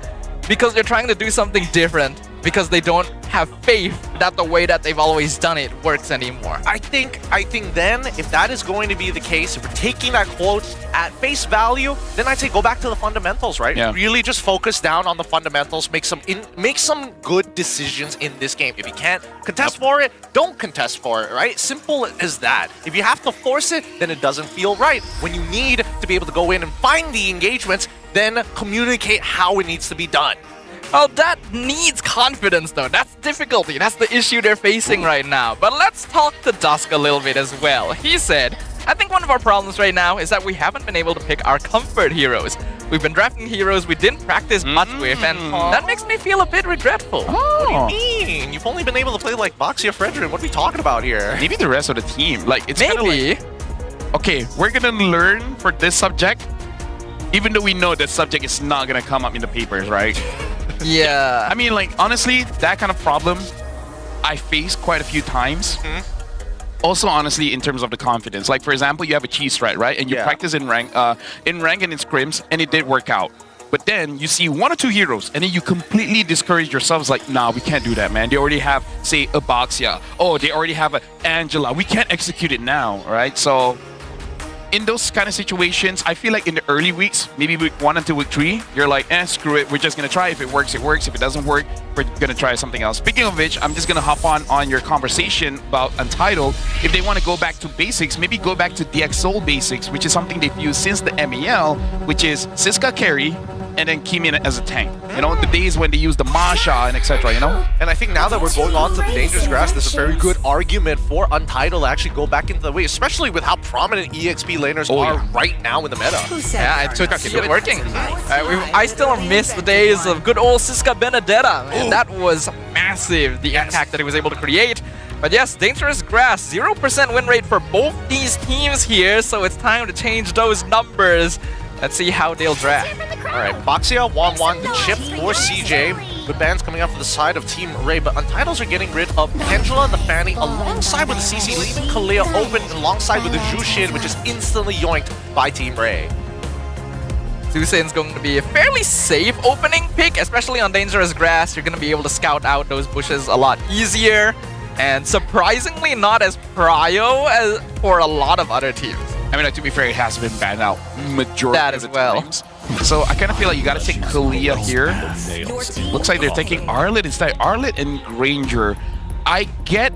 because they're trying to do something different, because they don't have faith that the way that they've always done it works anymore. I think then, if that is going to be the case, if we're taking that quote at face value, then I'd say go back to the fundamentals, right? Yeah. Really just focus down on the fundamentals, make some good decisions in this game. If you can't contest for it, don't contest for it, right? Simple as that. If you have to force it, then it doesn't feel right. When you need to be able to go in and find the engagements, then communicate how it needs to be done. Well, that needs confidence, though. That's difficulty. That's the issue they're facing right now. But let's talk to Dusk a little bit as well. He said, I think one of our problems right now is that we haven't been able to pick our comfort heroes. We've been drafting heroes we didn't practice much with, and that makes me feel a bit regretful. What do you mean? You've only been able to play like Boxia Fredrin. What are we talking about here? Maybe the rest of the team. Like, it's kind of like, okay, we're gonna learn for this subject, even though we know that subject is not gonna come up in the papers, right? Yeah. I mean, like, honestly, that kind of problem I faced quite a few times. Also, honestly, in terms of the confidence. Like, for example, you have a cheese threat, right? And you practice in rank and in scrims, and it did work out. But then you see 1 or 2 heroes, and then you completely discourage yourselves. Like, nah, we can't do that, man. They already have, say, a Boxia. Oh, they already have an Angela. We can't execute it now, right? So in those kind of situations, I feel like in the early weeks, maybe week 1 until week 3, you're like, screw it. We're just going to try. If it works, it works. If it doesn't work, we're going to try something else. Speaking of which, I'm just going to hop on your conversation about Untitled. If they want to go back to basics, maybe go back to DX basics, which is something they've used since the MEL, which is Siska carry, and then Kimin as a tank. You know, the days when they use the Masha and etc., you know? And I think now that we're going on to the Dangerous Grass, there's a very good argument for Untitled to actually go back into the way, especially with how prominent EXP laners are right now in the meta. Yeah, it's working. I still miss the days of good old Siska Benedetta, and that was massive, the impact that he was able to create. But yes, Dangerous Grass, 0% win rate for both these teams here, so it's time to change those numbers. Let's see how they'll draft. Alright, Boxia, Wan, the chip for CJ, with bans coming out for the side of Team Ray, but Untitles are getting rid of Angela, the Fanny, alongside with the CC, leaving Kalia open alongside with the Jushin, which is instantly yoinked by Team Ray. Zusain's going to be a fairly safe opening pick, especially on Dangerous Grass. You're going to be able to scout out those bushes a lot easier, and surprisingly not as prio as for a lot of other teams. I mean, like, to be fair, it has been banned out majority of the times. So I kind of feel like you got to take Kalia here. Looks like they're taking Arlet instead. Arlet and Granger. I get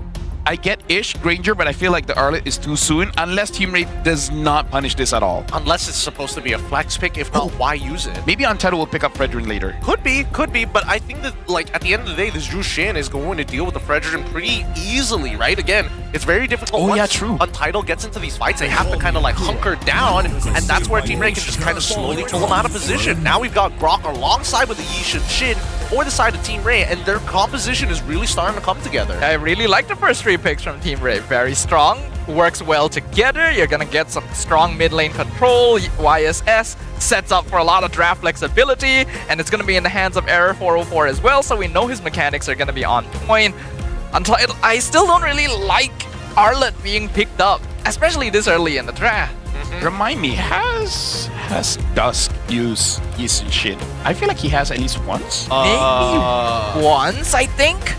ish Granger, but I feel like the Arlet is too soon unless Team Ray does not punish this at all. Unless it's supposed to be a flex pick. If not, why use it? Maybe Untitled will pick up Fredrin later. Could be, but I think that, like, at the end of the day, this Jushin is going to deal with the Fredrin pretty easily, right? Again, it's very difficult. Once Untitled gets into these fights, they have to kind of like hunker down, and that's where Team Ray can just kind of slowly pull them out of position. Now we've got Grok alongside with the Yishin Shin for the side of Team Ray, and their composition is really starting to come together. I really like the first 3 picks from Team Ray. Very strong, works well together. You're gonna get some strong mid lane control. YSS sets up for a lot of draft flexibility, and it's gonna be in the hands of Error 404 as well, so we know his mechanics are gonna be on point. Until I still don't really like Arlet being picked up, especially this early in the draft. Remind me, has Dusk used Yishin Shin? I feel like he has at least once. Maybe once, I think.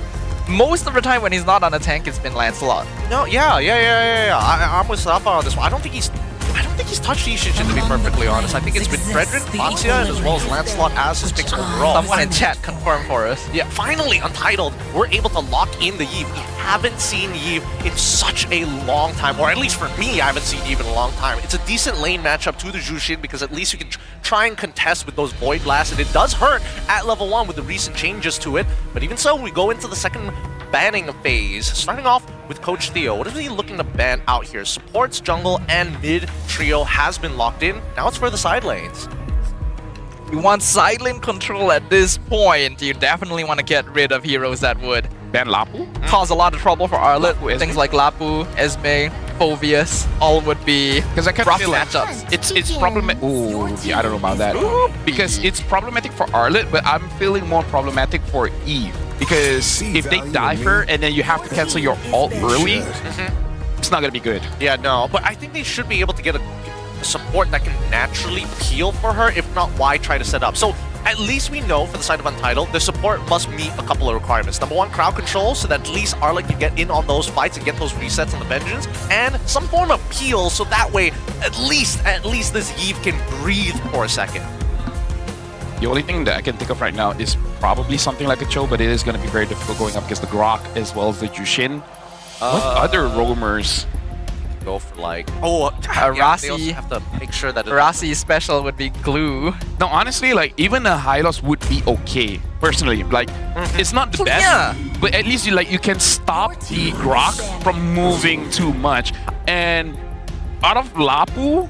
Most of the time when he's not on a tank, it's been Lancelot. No, yeah. I'm with Safa on this one. I don't think he's touched Yishin Shin, to be perfectly honest. I think it's been Fredrin, Boxia, as well as Lancelot as his picks overall. Someone in chat confirm for us. Yeah, finally, Untitled, we're able to lock in the Yve. We haven't seen Yve in such a long time, or at least for me, I haven't seen Yve in a long time. It's a decent lane matchup to the Jushin because at least you can try and contest with those Void Blasts, and it does hurt at level 1 with the recent changes to it. But even so, we go into the second banning phase, starting off with Coach Theo. What is he looking to ban out here? Supports, jungle, and mid trio has been locked in. Now it's for the side lanes. You want side lane control at this point. You definitely want to get rid of heroes that would ban Lapu, cause a lot of trouble for Arlet. Things like Lapu, Esme, Phoveus, all would be because I kind of feel like matchups. It's problematic. Ooh, yeah, I don't know about that. Because it's problematic for Arlet, but I'm feeling more problematic for Eve. Because if they die for her and then you have to cancel your ult early, it's not gonna be good. Yeah, no, but I think they should be able to get a support that can naturally peel for her. If not, why try to set up? So at least we know for the side of Untitled, the support must meet a couple of requirements. Number one, crowd control, so that at least Arlet can get in on those fights and get those resets on the Vengeance, and some form of peel, so that way, at least this Eve can breathe for a second. The only thing that I can think of right now is probably something like a Cho, but it is going to be very difficult going up against the Grok as well as the Jushin. What other roamers? Go for like... they Rasi. also have to make sure that... Rasi's special would be glue. No, honestly, like, even a Hylos would be okay, personally. Like, it's not the best, but at least you can stop the Grok from moving too much. And out of Lapu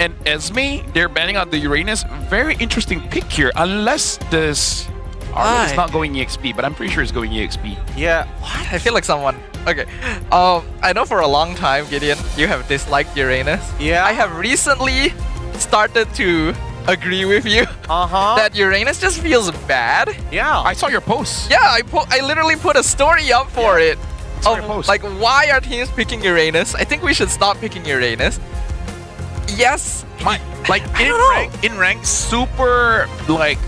and Esme, they're banning out the Uranus. Very interesting pick here, unless this... It's not going EXP, but I'm pretty sure it's going EXP. Yeah. What? I feel like someone... Okay. I know for a long time, Gideon, you have disliked Uranus. Yeah. I have recently started to agree with you that Uranus just feels bad. Yeah. I saw your post. Yeah, I literally put a story up for it. Of, like, why are teams picking Uranus? I think we should stop picking Uranus. Yes. In rank, super, like,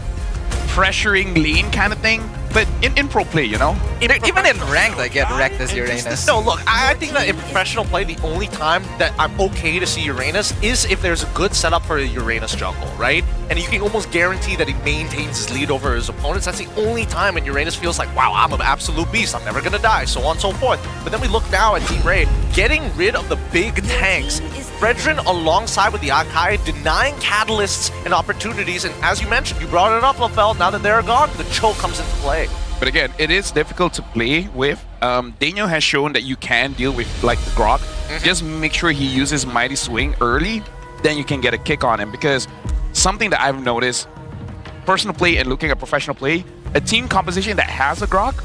pressuring lane kind of thing, but in pro play, you know? Even in ranked, I get wrecked as Uranus. No, look, I think that in professional play, the only time that I'm okay to see Uranus is if there's a good setup for a Uranus jungle, right? And you can almost guarantee that he maintains his lead over his opponents. That's the only time when Uranus feels like, wow, I'm an absolute beast, I'm never gonna die, so on and so forth. But then we look now at Team Ray, getting rid of the big tanks. Fredrin alongside with the Akai, denying catalysts and opportunities, and as you mentioned, you brought it up, Lafel, now that they're gone, the choke comes into play. But again, it is difficult to play with. Daniel has shown that you can deal with like the Grok. Just make sure he uses Mighty Swing early, then you can get a kick on him. Because something that I've noticed, personal play and looking at professional play, a team composition that has a Grok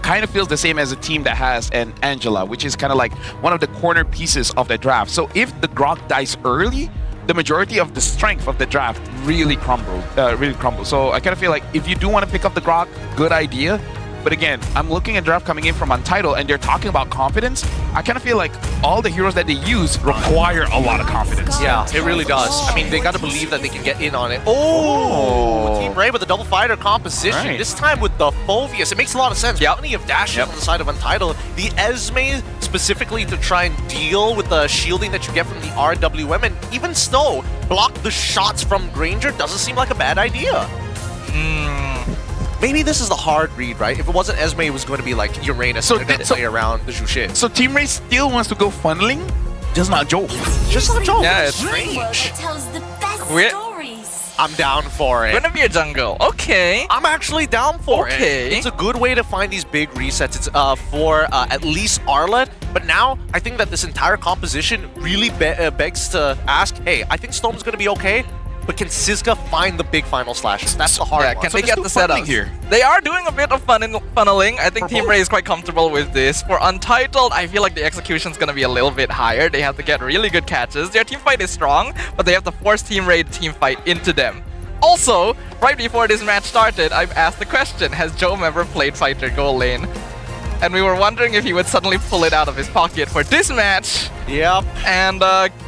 kind of feels the same as a team that has an Angela, which is kind of like one of the corner pieces of the draft. So if the Grok dies early, the majority of the strength of the draft really crumbles. So I kind of feel like if you do want to pick up the Grok, good idea. But again, I'm looking at draft coming in from Untitled and they're talking about confidence. I kind of feel like all the heroes that they use require a lot of confidence. Yeah, it really does. I mean, they got to believe that they can get in on it. Oh! Team Ray with the double fighter composition. Right. This time with the Phoveus. It makes a lot of sense. Plenty of dashes on the side of Untitled. The Esme specifically to try and deal with the shielding that you get from the RWM. And even Snow block the shots from Granger doesn't seem like a bad idea. Maybe this is the hard read, right? If it wasn't Esme, it was going to be like Uranus. So they're going to play around the Jushin. So Team Ray still wants to go funneling, just not Joe. Just not Joe. Yeah, it's strange. Tells the best We're- stories. I'm down for it. Gonna be a jungle. Okay. I'm actually down for it. Okay. It's a good way to find these big resets. It's for at least Arlet. But now, I think that this entire composition really begs to ask, hey, I think Storm's going to be okay, but can Sizka find the big final slashes? That's the hard one. Can they get the setups here? They are doing a bit of funneling. I think Team Ray is quite comfortable with this. For Untitled, I feel like the execution is going to be a little bit higher. They have to get really good catches. Their team fight is strong, but they have to force Team Ray to team fight into them. Also, right before this match started, I've asked the question, has Joe ever played Fighter Gold Lane? And we were wondering if he would suddenly pull it out of his pocket for this match. Yep. And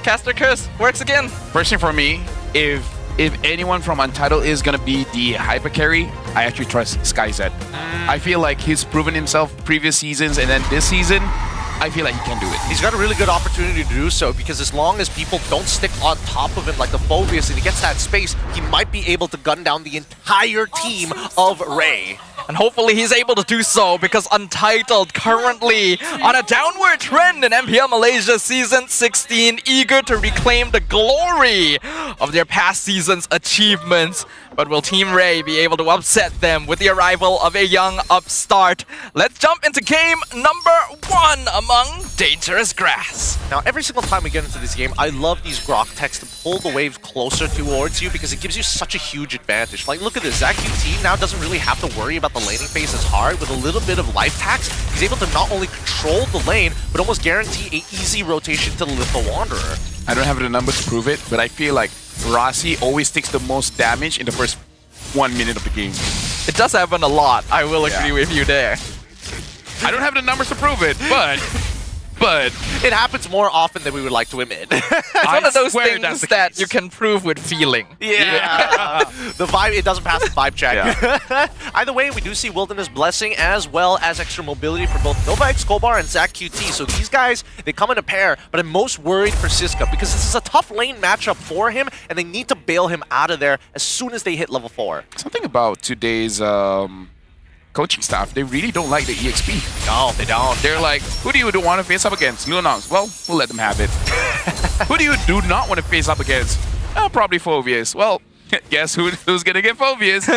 Caster Curse works again. Personally for me, if anyone from Untitled is going to be the hyper carry, I actually trust SkyZ. I feel like he's proven himself previous seasons, and then this season, I feel like he can do it. He's got a really good opportunity to do so, because as long as people don't stick on top of him like the Phoveus and he gets that space, he might be able to gun down the entire team of Ray. And hopefully he's able to do so, because Untitled currently on a downward trend in MPL Malaysia Season 16, eager to reclaim the glory of their past season's achievements. But will Team Ray be able to upset them with the arrival of a young upstart? Let's jump into game number 1 among Dangerous Grass. Now, every single time we get into this game, I love these Grok techs to pull the waves closer towards you, because it gives you such a huge advantage. Like, look at this. ZachQT now doesn't really have to worry about the laning phase as hard. With a little bit of life tax, he's able to not only control the lane, but almost guarantee an easy rotation to the Wanderer. I don't have the numbers to prove it, but I feel like Rasi always takes the most damage in the first 1 minute of the game. It does happen a lot. I will agree with you there. I don't have the numbers to prove it, but but it happens more often than we would like to admit. It's one of those things that you can prove with feeling. Yeah. The vibe, it doesn't pass the vibe check. Yeah. Either way, we do see Wilderness Blessing as well as extra mobility for both Nova Escobar and ZachQT. So these guys, they come in a pair, but I'm most worried for Siska because this is a tough lane matchup for him and they need to bail him out of there as soon as they hit level 4. Something about today's coaching staff, they really don't like the EXP. No, they don't. They're like, who do you want to face up against? Lunox. Well, we'll let them have it. Who do you do not want to face up against? Probably Phobius. Well, guess who's gonna get Phobius?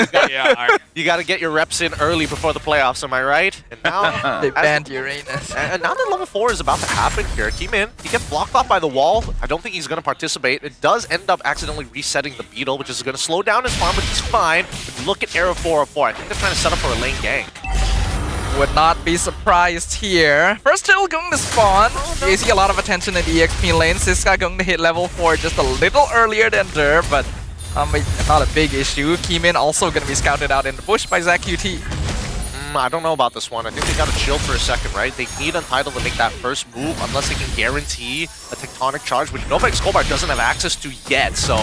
You got to get your reps in early before the playoffs, am I right? And now they banned Uranus. And now that level 4 is about to happen here, he gets blocked off by the wall. I don't think he's going to participate. It does end up accidentally resetting the beetle, which is going to slow down his farm, but he's fine. But look at Arrow 404. I think they're trying to set up for a lane gank. Would not be surprised here. First turtle going to spawn. You see a lot of attention in the EXP lane. Siska going to hit level 4 just a little earlier than Der, but not a big issue. Keemin also going to be scouted out in the bush by ZachQT. I don't know about this one. I think they got to chill for a second, right? They need Untitled to make that first move unless they can guarantee a Tectonic Charge, which Nova Escobar doesn't have access to yet. So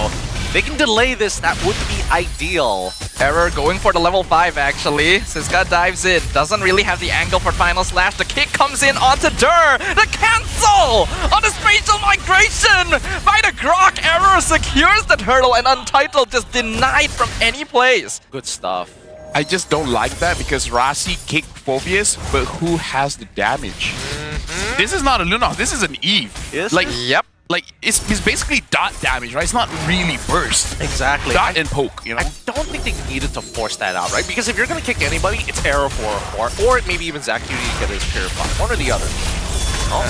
they can delay this. That would be ideal. Error going for the level 5 actually. Siska dives in. Doesn't really have the angle for Final Slash. The kick comes in onto Der. The cancel on the spatial migration by the Grok. Error secures the turtle and Untitled just denied from any place. Good stuff. I just don't like that because Rasi kicked Phobius, but who has the damage? This is not a Lunox, this is an Eve. Yep. Like, it's basically dot damage, right? It's not really burst. Exactly. Dot and poke, you know? I don't think they needed to force that out, right? Because if you're going to kick anybody, it's Arrow 404, or maybe even ZachQT to get his Purify. One or the other.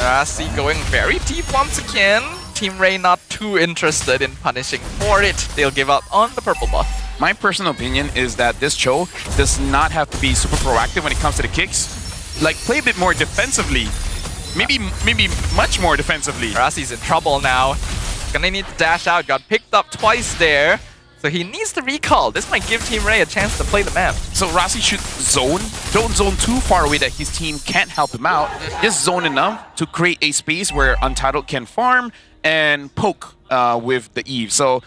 Rasi going very deep once again. Team Ray not too interested in punishing for it. They'll give up on the purple buff. My personal opinion is that this Cho does not have to be super proactive when it comes to the kicks. Like, play a bit more defensively. Maybe much more defensively. Rasi's in trouble now. Gonna need to dash out. Got picked up twice there. So he needs to recall. This might give Team Ray a chance to play the map. So Rasi should zone. Don't zone too far away that his team can't help him out. Just zone enough to create a space where Untitled can farm and poke with the Eve. So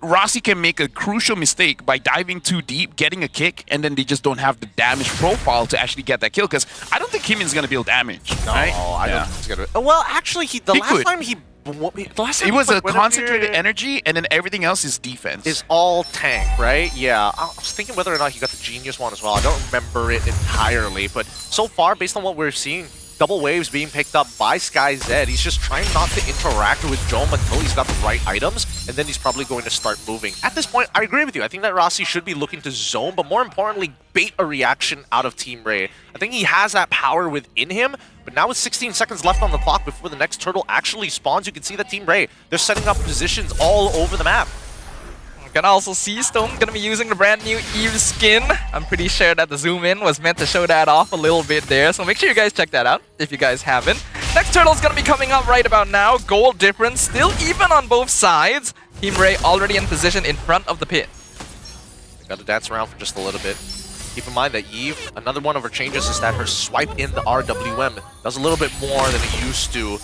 Rasi can make a crucial mistake by diving too deep, getting a kick, and then they just don't have the damage profile to actually get that kill. Because I don't think Kimin's gonna build damage. No, right? I don't think he's gonna. Well, actually, the last time it was a concentrated energy, and then everything else is defense. Is all tank, right? Yeah. I was thinking whether or not he got the Genius one as well. I don't remember it entirely, but so far, based on what we're seeing, double waves being picked up by SkyZ. He's just trying not to interact with Jom until he's got the right items, and then he's probably going to start moving. At this point, I agree with you. I think that Rasi should be looking to zone, but more importantly, bait a reaction out of Team Ray. I think he has that power within him, but now with 16 seconds left on the clock before the next turtle actually spawns, you can see that Team Ray, they're setting up positions all over the map. Gonna also see Stone gonna be using the brand new Eve skin. I'm pretty sure that the zoom in was meant to show that off a little bit there, so make sure you guys check that out if you guys haven't. Next turtle's gonna be coming up right about now. Goal difference still even on both sides. Team Ray already in position in front of the pit. They gotta dance around for just a little bit. Keep in mind that Eve, another one of her changes is that her swipe in the RWM does a little bit more than it used to.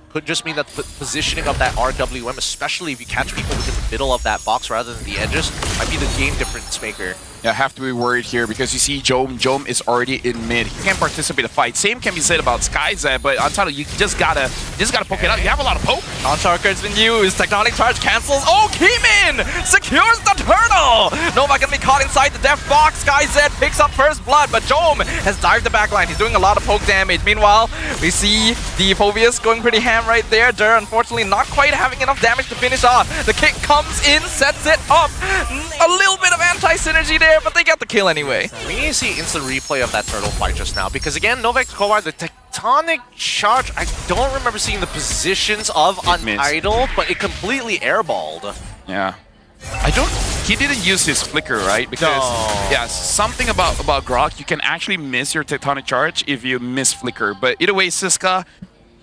Could just mean that the positioning of that RWM, especially if you catch people within the middle of that box rather than the edges, might be the game difference maker. Yeah, I have to be worried here because you see Jom is already in mid. He can't participate in the fight. Same can be said about SkyZ, but Untitled, you just gotta poke it out. You have a lot of poke. Contractor's been used. Tectonic Charge cancels. Oh, Keemin secures the turtle. Nova gonna be caught inside the death box. SkyZ picks up first blood, but Jom has dived the backline. He's doing a lot of poke damage. Meanwhile, we see the Phobius going pretty ham right there. Der, unfortunately, not quite having enough damage to finish off. The kick comes in, sets it up. A little bit of anti-synergy there, but they get the kill anyway. We need to see instant replay of that turtle fight just now, because again, Novak Kovar, the Tectonic Charge, I don't remember seeing the positions of Untitled, but it completely airballed. Yeah. He didn't use his flicker, right? Because, yeah, something about Grok, you can actually miss your Tectonic Charge if you miss flicker. But either way, Siska,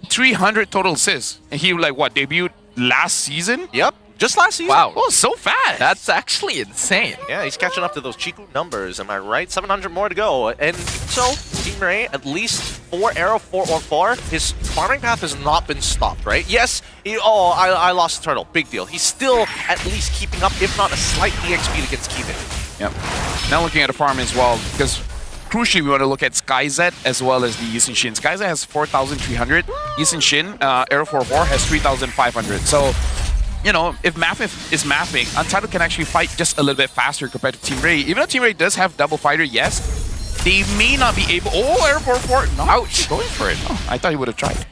300 total assists. And he, like, what, debuted last season? Yep. Just last season. Wow. Oh, so fast. That's actually insane. Yeah, he's catching up to those Chiku numbers. Am I right? 700 more to go. And so, Team Ray, at least 4 Arrow 4 or 4. His farming path has not been stopped, right? Yes, I lost the turtle. Big deal. He's still at least keeping up, if not a slight EXP against Keeman. Yep. Now looking at the farm as well, because crucially we want to look at SkyZ as well as the Yisun Shin. SkyZ has 4,300. Yisun Shin, Arrow 44 has 3,500. So, you know, if math is mapping, Untitled can actually fight just a little bit faster compared to Team Ray. Even though Team Ray does have double fighter, yes, they may not be able. Oh, Arrow 44, ouch, going for it. Oh, I thought he would have tried.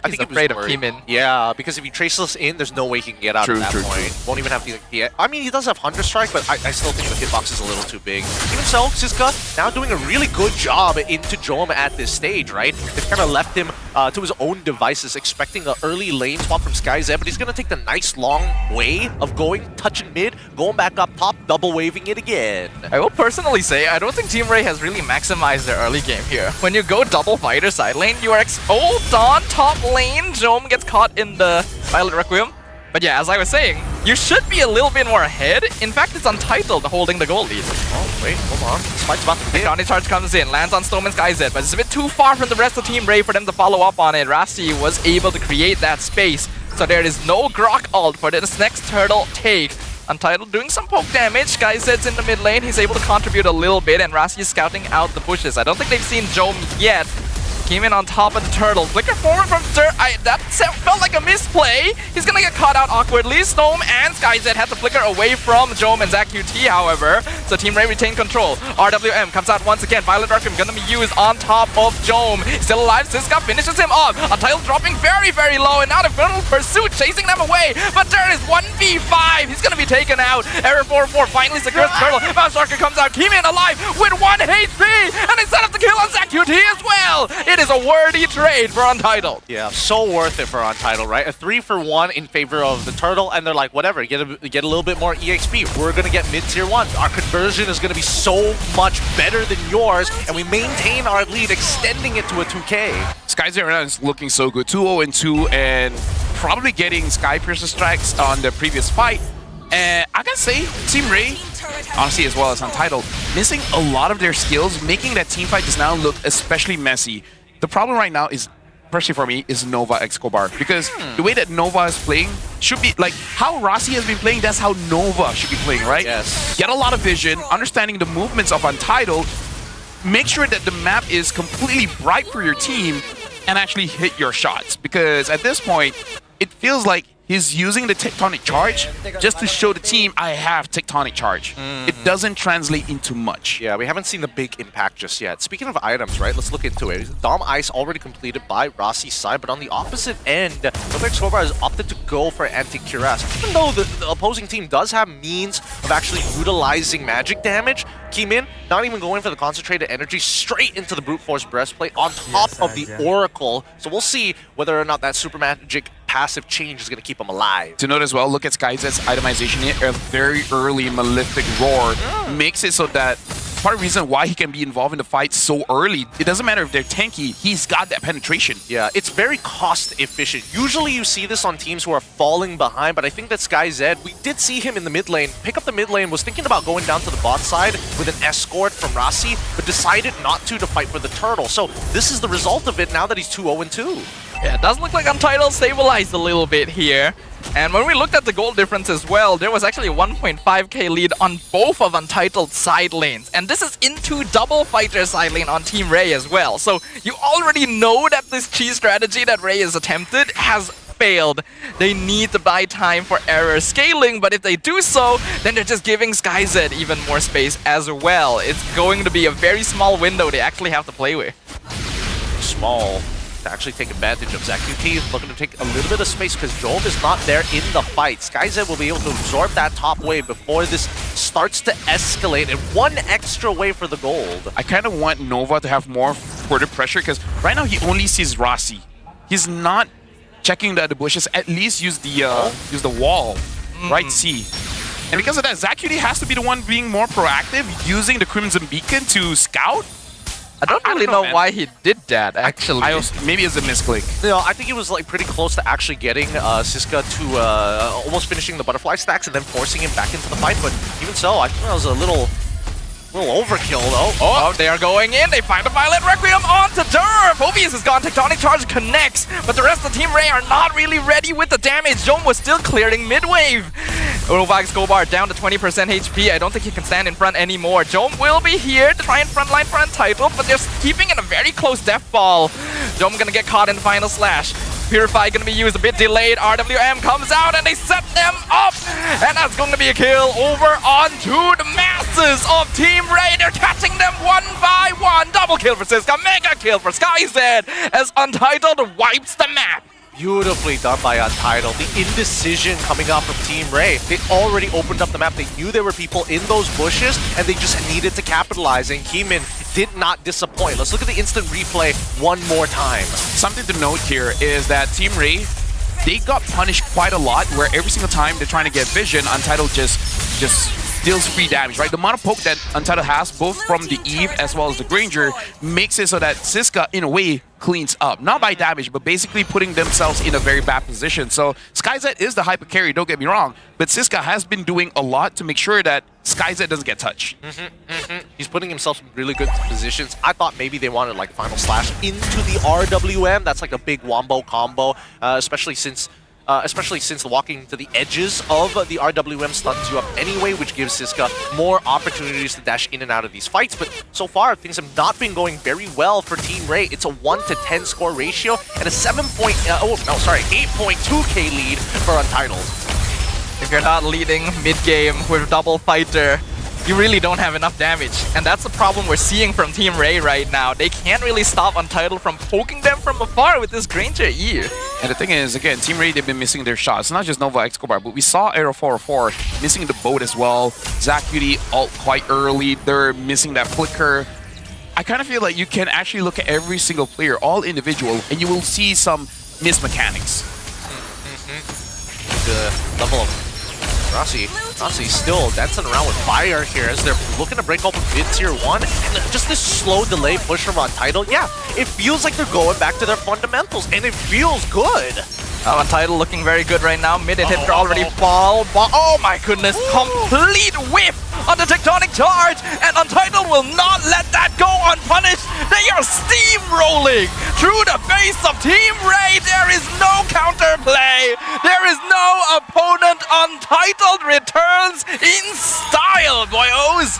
I think he's afraid of Keeman. Yeah, because if he traces in, there's no way he can get out at that point. Won't even have the... I mean, he does have Hunter Strike, but I still think the hitbox is a little too big. Even so, Siska now doing a really good job into Jom at this stage, right? They've kind of left him to his own devices, expecting an early lane swap from SkyZ, but he's going to take the nice long way of going, touching mid, going back up top, double waving it again. I will personally say, I don't think Team Ray has really maximized their early game here. When you go double fighter side lane, you are hold on top lane. Jom gets caught in the Violet Requiem. But yeah, as I was saying, you should be a little bit more ahead. In fact, it's Untitled holding the goal lead. Oh, wait, hold on. This fight's about to begin. Johnny Charge comes in, lands on Snowman SkyZ, but it's a bit too far from the rest of Team Ray for them to follow up on it. Rasti was able to create that space, so there is no Grok ult for this next turtle take. Untitled doing some poke damage. SkyZ's in the mid lane, he's able to contribute a little bit, and Rasti is scouting out the bushes. I don't think they've seen Jom yet. Came in on top of the turtle. Flicker forward from Dirt. That felt like a misplay. He's gonna get caught out awkwardly. Snome and SkyZ had to flicker away from Jom and ZachQT, however. So Team Ray retained control. RWM comes out once again. Violet Requiem gonna be used on top of Jom. He's still alive. Siska finishes him off. Untitled dropping very, very low. And now the Final Pursuit chasing them away. But Dirt is 1v5. He's gonna be taken out. Error 4-4 finally secures the turtle. Mousearker comes out. Keeman alive with 1 HP. And they set up the kill on ZachQT as well. It is a worthy trade for Untitled. Yeah, so worth it for Untitled, right? A 3-for-1 in favor of the turtle, and they're like, whatever, get a little bit more EXP. We're gonna get mid-tier 1. Our conversion is gonna be so much better than yours, and we maintain our lead, extending it to a 2K. SkyZ right now is looking so good, 2-0-2, and probably getting Sky Piercer strikes on the previous fight. And I gotta say, Team Ray, honestly as well as Untitled, missing a lot of their skills, making that team fight just now look especially messy. The problem right now is, personally for me, is Nova Escobar. Because the way that Nova is playing should be, like, how Rossi has been playing, that's how Nova should be playing, right? Yes. Get a lot of vision, understanding the movements of Untitled, make sure that the map is completely bright for your team, and actually hit your shots. Because at this point, it feels like he's using the Tectonic Charge just to show the team, I have Tectonic Charge. It doesn't translate into much. Yeah, we haven't seen the big impact just yet. Speaking of items, right, let's look into it. Dom Ice already completed by Rossi's side, but on the opposite end, Nova Escobar has opted to go for Anti-Cuirass. Even though the opposing team does have means of actually utilizing magic damage, Keeman not even going for the concentrated energy, straight into the Brute Force Breastplate on top of the Oracle. So we'll see whether or not that super magic passive change is going to keep him alive. To note as well, look at SkyZ's itemization here. A very early Malefic Roar makes it so that part of the reason why he can be involved in the fight so early, it doesn't matter if they're tanky, he's got that penetration. Yeah, it's very cost efficient. Usually you see this on teams who are falling behind, but I think that SkyZ, we did see him in the mid lane, pick up the mid lane, was thinking about going down to the bot side with an escort from Rossi, but decided not to fight for the turtle. So this is the result of it now that he's 2-0-2. Yeah, it does look like Untitled stabilized a little bit here. And when we looked at the goal difference as well, there was actually a 1.5k lead on both of Untitled's side lanes. And this is into double fighter side lane on Team Ray as well. So you already know that this cheese strategy that Ray has attempted has failed. They need to buy time for error scaling, but if they do so, then they're just giving SkyZ even more space as well. It's going to be a very small window they actually have to play with. Small. To actually take advantage of. ZachQT is looking to take a little bit of space because Jom is not there in the fight. SkyZ will be able to absorb that top wave before this starts to escalate, and one extra wave for the gold. I kind of want Nova to have more further pressure because right now he only sees Rossi. He's not checking the bushes. At least use the wall, right? C. And because of that, ZachQT has to be the one being more proactive, using the Crimson Beacon to scout. I don't really know why he did that, actually. Maybe it's a misclick. You know, I think he was like pretty close to actually getting Siska to almost finishing the butterfly stacks and then forcing him back into the fight. But even so, I think that was a little little overkill though. Oh, they are going in. They find the Violet Requiem onto Derp. Phobius is gone. Tectonic Charge connects, but the rest of Team Ray are not really ready with the damage. Jom was still clearing mid-wave. Urovag Skobar down to 20% HP. I don't think he can stand in front anymore. Jom will be here to try and frontline for Untitled, but they're keeping in a very close death ball. Jom gonna get caught in the final slash. Purify gonna be used a bit delayed. RWM comes out and they set them up. And that's going to be a kill over onto the masses of Team Ray. They're catching them one by one. Double kill for Siska, mega kill for SkyZ as Untitled wipes the map. Beautifully done by Untitled. The indecision coming out from Team Ray. They already opened up the map. They knew there were people in those bushes and they just needed to capitalize. And Keeman did not disappoint. Let's look at the instant replay one more time. Something to note here is that Team Ray, they got punished quite a lot where every single time they're trying to get vision, Untitled just deals free damage, right? The amount of poke that Untitled has, both from the Eve as well as the Granger, makes it so that Siska, in a way, cleans up. Not by damage, but basically putting themselves in a very bad position. So SkyZ is the hyper carry, don't get me wrong, but Siska has been doing a lot to make sure that SkyZ doesn't get touched. He's putting himself in really good positions. I thought maybe they wanted like Final Slash into the RWM. That's like a big wombo combo, especially since walking to the edges of the RWM stuns you up anyway, which gives Siska more opportunities to dash in and out of these fights. But so far, things have not been going very well for Team Ray. It's a 1-to-10 score ratio and a 8.2k lead for Untitled. If you're not leading mid-game with double fighter, you really don't have enough damage. And that's the problem we're seeing from Team Ray right now. They can't really stop Untitled from poking them from afar with this Granger E. And the thing is, again, Team Ray, they've been missing their shots. Not just Nova Escobar, but we saw Aero 404 missing the boat as well. Zach Cutie ult quite early. They're missing that flicker. I kind of feel like you can actually look at every single player, all individual, and you will see some missed mechanics. The level of Rossi still dancing around with fire here as they're looking to break open mid-tier 1. And just this slow delay push from Untitled, yeah, it feels like they're going back to their fundamentals, and it feels good. Untitled looking very good right now. Mid and hit already fall. Oh my goodness, complete whiff on the Tectonic Charge, and Untitled will not let that go unpunished. They are steamrolling through the face of Team Ray. There is no counterplay. There is no opponent. Untitled returns in style, boyos.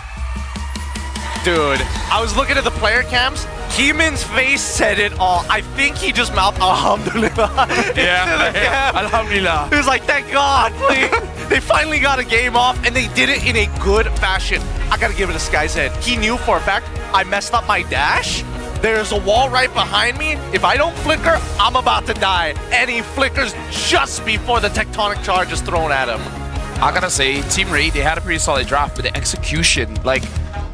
Dude, I was looking at the player cams. Keeman's face said it all. I think he just mouthed Alhamdulillah. Yeah, Alhamdulillah. He was like, thank God, please. They finally got a game off, and they did it in a good fashion. I gotta give it to SkyZ. He knew for a fact I messed up my dash. There's a wall right behind me. If I don't flicker, I'm about to die. And he flickers just before the Tectonic Charge is thrown at him. I gotta say, Team Ray, they had a pretty solid draft, but the execution, like,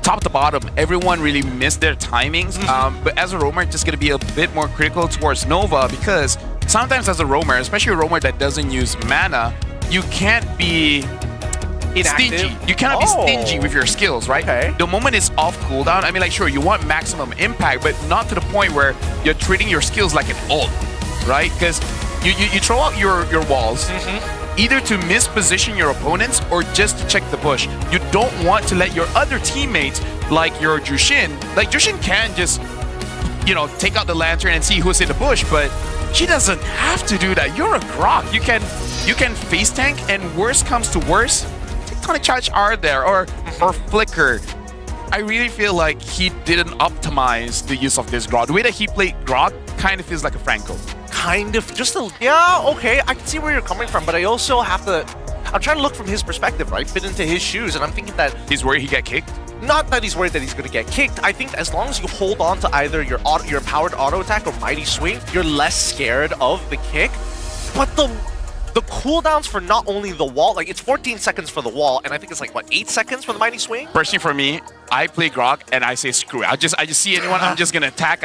top to bottom, everyone really missed their timings. But as a roamer, just gonna be a bit more critical towards Nova, because sometimes as a roamer, especially a roamer that doesn't use mana, you can't be stingy. You cannot be stingy with your skills, right? Okay. The moment it's off cooldown, I mean, like, sure, you want maximum impact, but not to the point where you're treating your skills like an ult, right? Because you throw out your walls, either to misposition your opponents or just to check the bush. You don't want to let your other teammates, like your Jushin, can just, you know, take out the lantern and see who's in the bush, but she doesn't have to do that. You're a Grok. You can face tank, and worst comes to worst, Tectonic Charge are there, or Flicker. I really feel like he didn't optimize the use of this Grok. The way that he played Grok kind of feels like a Franco. Kind of, just a, yeah, okay, I can see where you're coming from, but I also have to, I'm trying to look from his perspective, right? Fit into his shoes, and I'm thinking that he's worried he get kicked? Not that he's worried that he's going to get kicked. I think as long as you hold on to either your powered auto attack or mighty swing, you're less scared of the kick. But the cooldowns for not only the wall, like it's 14 seconds for the wall, and I think it's like, what, 8 seconds for the mighty swing? Personally for me, I play Grok and I say screw it. I just see anyone, I'm just gonna attack.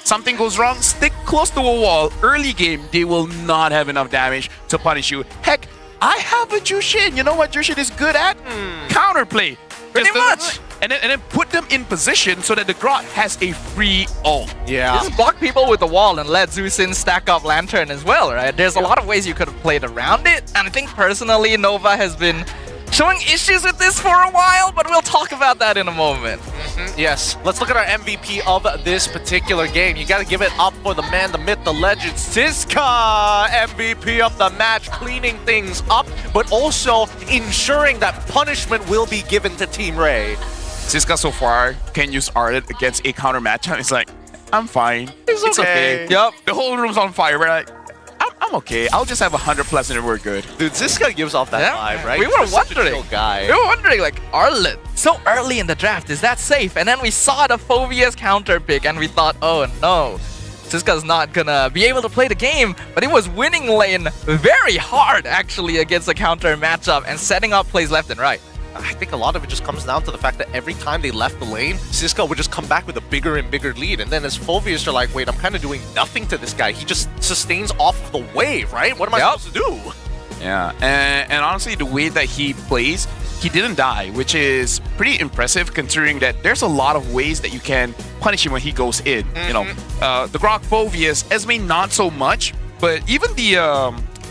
Something goes wrong, stick close to a wall. Early game, they will not have enough damage to punish you. Heck, I have a Jushin. You know what Jushin is good at? Counterplay. Pretty much. And then put them in position so that the Grot has a free ult. Yeah. Just block people with the wall and let Zeusin stack up Lantern as well, right? There's a lot of ways you could have played around it. And I think personally, Nova has been showing issues with this for a while, but we'll talk about that in a moment. Yes, let's look at our MVP of this particular game. You gotta give it up for the man, the myth, the legend, Siska! MVP of the match, cleaning things up, but also ensuring that punishment will be given to Team Ray. Siska so far can use Arlet against a counter matchup. It's like, I'm fine. It's okay. Yep. The whole room's on fire. We're like, I'm okay. I'll just have 100+ and we're good. Dude, Siska gives off that vibe, right? We were wondering. Guy. We were wondering, like, Arlet, so early in the draft, is that safe? And then we saw the Phobia's counter pick and we thought, oh no, Siska's not gonna be able to play the game, but he was winning lane very hard actually against the counter matchup and setting up plays left and right. I think a lot of it just comes down to the fact that every time they left the lane, Siska would just come back with a bigger and bigger lead. And then as Phobias are like, wait, I'm kind of doing nothing to this guy. He just sustains off of the wave, right? What am I supposed to do? Yeah, and honestly, the way that he plays, he didn't die, which is pretty impressive considering that there's a lot of ways that you can punish him when he goes in. You know, the Grok Phobias, Esme not so much, but even the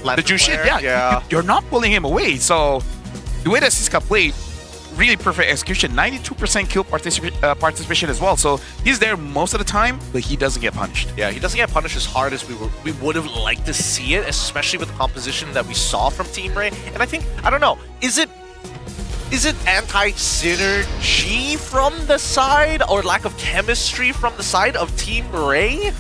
Jushin, you're not pulling him away. So the way that Siska played, really perfect execution, 92% kill participation as well. So he's there most of the time, but he doesn't get punished. Yeah, he doesn't get punished as hard as we would have liked to see it, especially with the composition that we saw from Team Ray. And I think, I don't know, is it anti-synergy from the side or lack of chemistry from the side of Team Ray?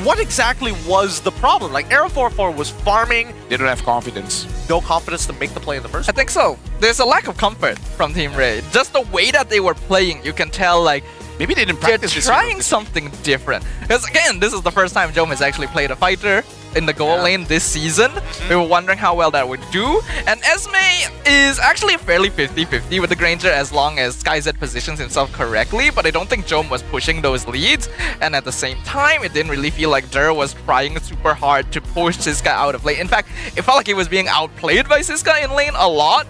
What exactly was the problem? Like, Arrow 4-4 was farming. They don't have confidence. No confidence to make the play in the first place. I think so. There's a lack of comfort from Team Ray. Just the way that they were playing, you can tell, like, maybe they didn't practice they're trying something different. Because again, this is the first time Jom has actually played a fighter in the goal lane this season. We were wondering how well that would do. And Esme is actually fairly 50-50 with the Granger as long as SkyZ positions himself correctly, but I don't think Jom was pushing those leads. And at the same time, it didn't really feel like Dur was trying super hard to push Siska out of lane. In fact, it felt like he was being outplayed by Siska in lane a lot.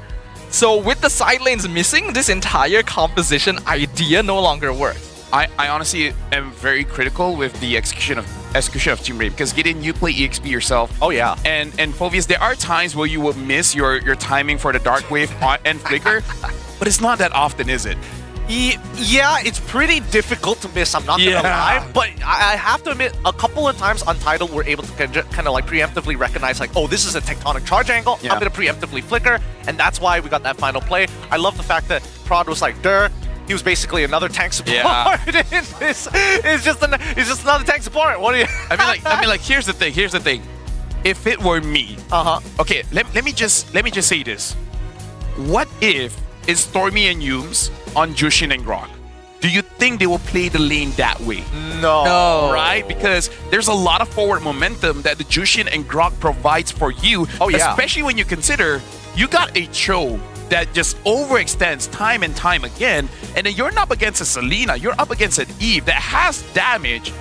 So with the side lanes missing, this entire composition idea no longer works. I honestly am very critical with the execution of Team Ray because Gideon, you play EXP yourself. Oh yeah. And Phobias, there are times where you will miss your timing for the Dark Wave and Flicker, but it's not that often, is it? Yeah, it's pretty difficult to miss, I'm not gonna lie, but I have to admit, a couple of times Untitled were able to kind of like preemptively recognize like, oh, this is a tectonic charge angle, I'm gonna preemptively flicker, and that's why we got that final play. I love the fact that Prod was like, Dur, he was basically another tank support. Yeah. It's just another tank support. What do you? I mean, like, here's the thing. If it were me, okay, let me just say this. What if it's Stormy and Yumes on Jushin and Grok? Do you think they will play the lane that way? No. Right? Because there's a lot of forward momentum that the Jushin and Grok provides for you. Oh yeah. Especially when you consider you got a Cho that just overextends time and time again, and then you're not up against a Selena, you're up against an Eve that has damage,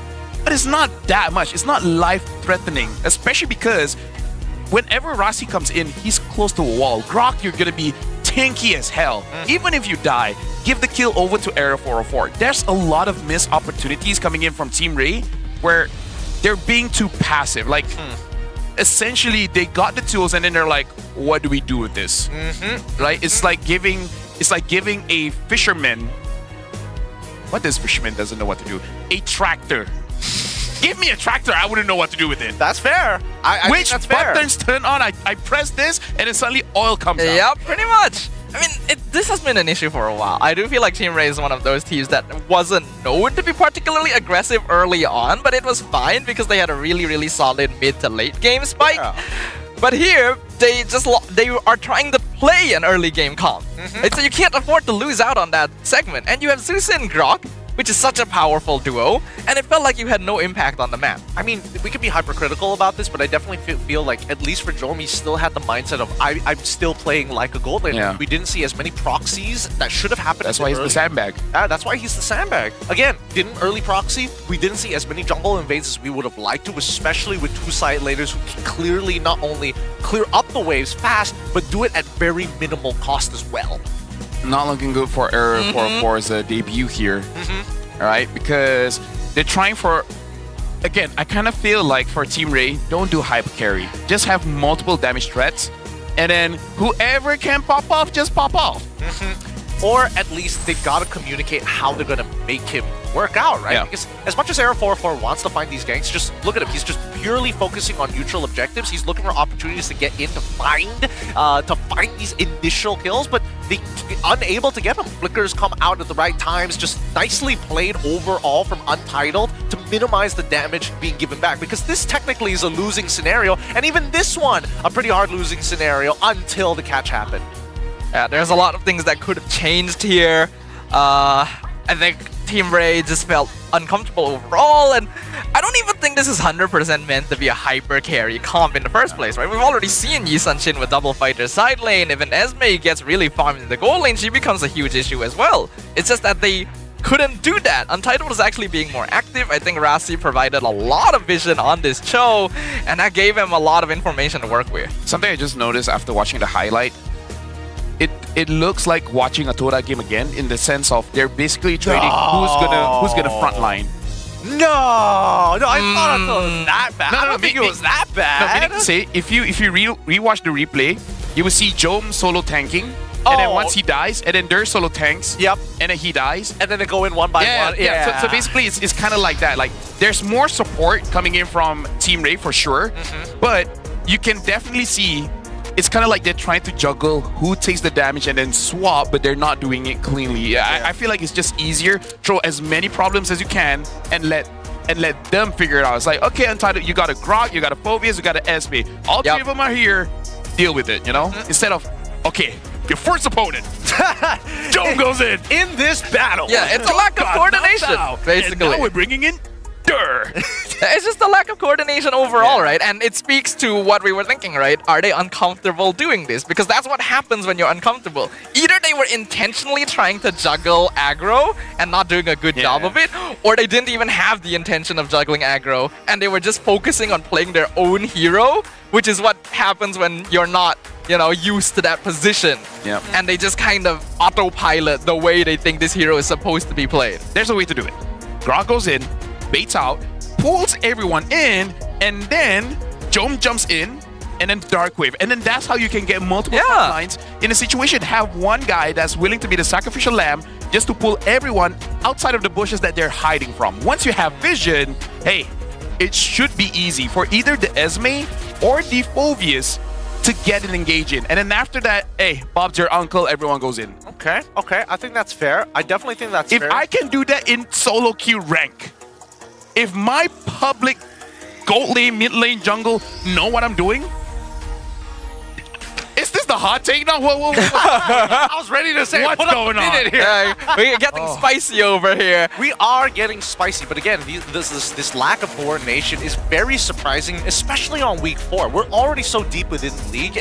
but it's not that much. It's not life-threatening, especially because whenever Rasi comes in, he's close to a wall. Grok, you're gonna be tanky as hell. Even if you die, give the kill over to Era 404. There's a lot of missed opportunities coming in from Team Ray where they're being too passive. Like, essentially, they got the tools and then they're like, what do we do with this? Right? It's like giving a fisherman, what does fisherman doesn't know what to do? A tractor. Give me a tractor, I wouldn't know what to do with it. That's fair. I Which think that's fair. buttons turn on? I press this and then suddenly oil comes out. Yeah, pretty much. I mean, this has been an issue for a while. I do feel like Team Ray is one of those teams that wasn't known to be particularly aggressive early on, but it was fine because they had a really, really solid mid to late game spike. Yeah. But here, they are trying to play an early game comp. So you can't afford to lose out on that segment. And you have Zeus and Grok, which is such a powerful duo, and it felt like you had no impact on the map. I mean, we could be hypercritical about this, but I definitely feel like, at least for Jom, he still had the mindset of, I'm still playing like a gold laner. Yeah. We didn't see as many proxies that should have happened. That's why he's the sandbag. That's why he's the sandbag. Again, didn't early proxy. We didn't see as many jungle invades as we would have liked to, especially with two side laners who can clearly not only clear up the waves fast, but do it at very minimal cost as well. Not looking good for Error 404's debut here. All right, because they're trying for, again, I kind of feel like for Team Ray, don't do hyper carry. Just have multiple damage threats and then whoever can pop off, just pop off. Or at least they've got to communicate how they're going to make him work out, right? Yeah. Because as much as Era 404 wants to find these ganks, just look at him. He's just purely focusing on neutral objectives. He's looking for opportunities to get in to find these initial kills, but they unable to get them. Flickers come out at the right times. Just nicely played overall from Untitled to minimize the damage being given back, because this technically is a losing scenario, and even this one a pretty hard losing scenario until the catch happened. Yeah, there's a lot of things that could have changed here. I think Team Ray just felt uncomfortable overall, and I don't even think this is 100% meant to be a hyper carry comp in the first place, right? We've already seen Yi Sun-shin with double fighter side lane. If an Esme gets really farmed in the goal lane, she becomes a huge issue as well. It's just that they couldn't do that. Untitled is actually being more active. I think Rassi provided a lot of vision on this show, and that gave him a lot of information to work with. Something I just noticed after watching the highlight, it looks like watching a Tora game again, in the sense of they're basically trading who's gonna frontline. No, I thought it was that bad. I don't think it was that bad. No, meaning to say, if you rewatch the replay, you will see Jom solo tanking, and then once he dies, and then Dur solo tanks. Yep. And then he dies, and then they go in one by one. Yeah. So basically, it's kind of like that. Like, there's more support coming in from Team Ray for sure, but you can definitely see. It's kind of like they're trying to juggle who takes the damage and then swap, but they're not doing it cleanly. I feel like it's just easier. Throw as many problems as you can and let them figure it out. It's like, okay, Untitled, you got a Grog, you got a Phobias, you got an SB. All three of them are here. Deal with it, you know? Instead of, okay, your first opponent, Joe goes in this battle. Yeah, it's a lack of coordination, basically. And now we're bringing in Dur. It's just a lack of coordination overall, right? And it speaks to what we were thinking, right? Are they uncomfortable doing this? Because that's what happens when you're uncomfortable. Either they were intentionally trying to juggle aggro and not doing a good job of it, or they didn't even have the intention of juggling aggro, and they were just focusing on playing their own hero, which is what happens when you're not, used to that position. Yeah. And they just kind of autopilot the way they think this hero is supposed to be played. There's a way to do it. Grog goes in, baits out, pulls everyone in, and then Jom jumps in, and then Darkwave. And then that's how you can get multiple lines in a situation. Have one guy that's willing to be the sacrificial lamb just to pull everyone outside of the bushes that they're hiding from. Once you have vision, hey, it should be easy for either the Esme or the Phobias to get an engage in. And then after that, hey, Bob's your uncle, everyone goes in. Okay, I think that's fair. I definitely think that's fair. If I can do that in solo queue rank, if my public gold lane, mid lane, jungle know what I'm doing, is this the hot take now? Whoa. I was ready to say, what's going on here? We're getting spicy over here. We are getting spicy, but again, this lack of coordination is very surprising, especially on week 4. We're already so deep within the league,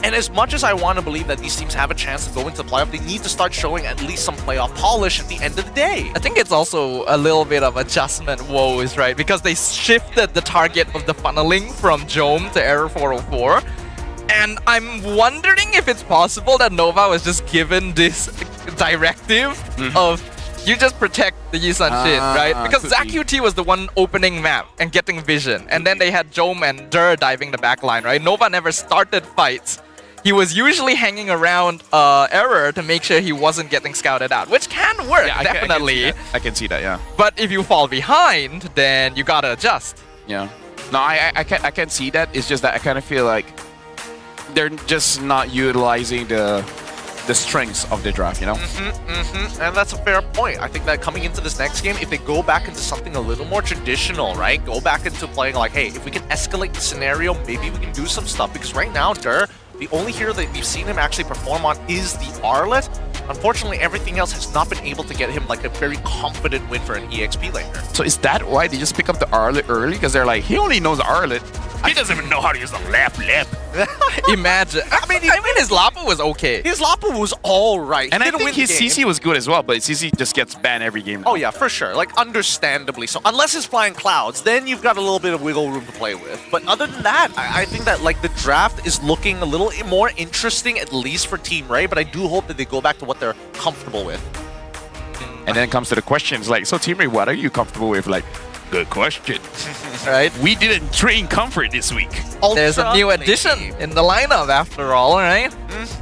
and as much as I want to believe that these teams have a chance to go into the playoff, they need to start showing at least some playoff polish at the end of the day. I think it's also a little bit of adjustment woes, right? Because they shifted the target of the funneling from Jom to Error 404. And I'm wondering if it's possible that Nova was just given this directive of you just protect the Yi Sun-shin, right? Because ZachQT was the one opening map and getting vision. And then they had Jom and Dur diving the backline, right? Nova never started fights. He was usually hanging around Error to make sure he wasn't getting scouted out, which can work, definitely. I can see that, yeah. But if you fall behind, then you gotta adjust. Yeah. No, I can see that. It's just that I kind of feel like they're just not utilizing the strengths of the draft, And that's a fair point. I think that coming into this next game, if they go back into something a little more traditional, right? Go back into playing like, hey, if we can escalate the scenario, maybe we can do some stuff. Because right now, Dur, the only hero that we've seen him actually perform on is the Arlet. Unfortunately, everything else has not been able to get him like a very confident win for an EXP laner. So is that why they just pick up the Arlet early? Because they're like, he only knows Arlet. He doesn't even know how to use the lap. Imagine. I mean, his Lapu was okay. His Lapu was all right. And I think his CC was good as well, but CC just gets banned every game now. Oh yeah, for sure. Like, understandably so. Unless it's flying clouds, then you've got a little bit of wiggle room to play with. But other than that, I think that like the draft is looking a little more interesting, at least for Team Ray, but I do hope that they go back to what they're comfortable with. And then it comes to the questions like, so Team Ray, what are you comfortable with? Like, good question. Right? We didn't train comfort this week. There's a new addition in the lineup after all, right?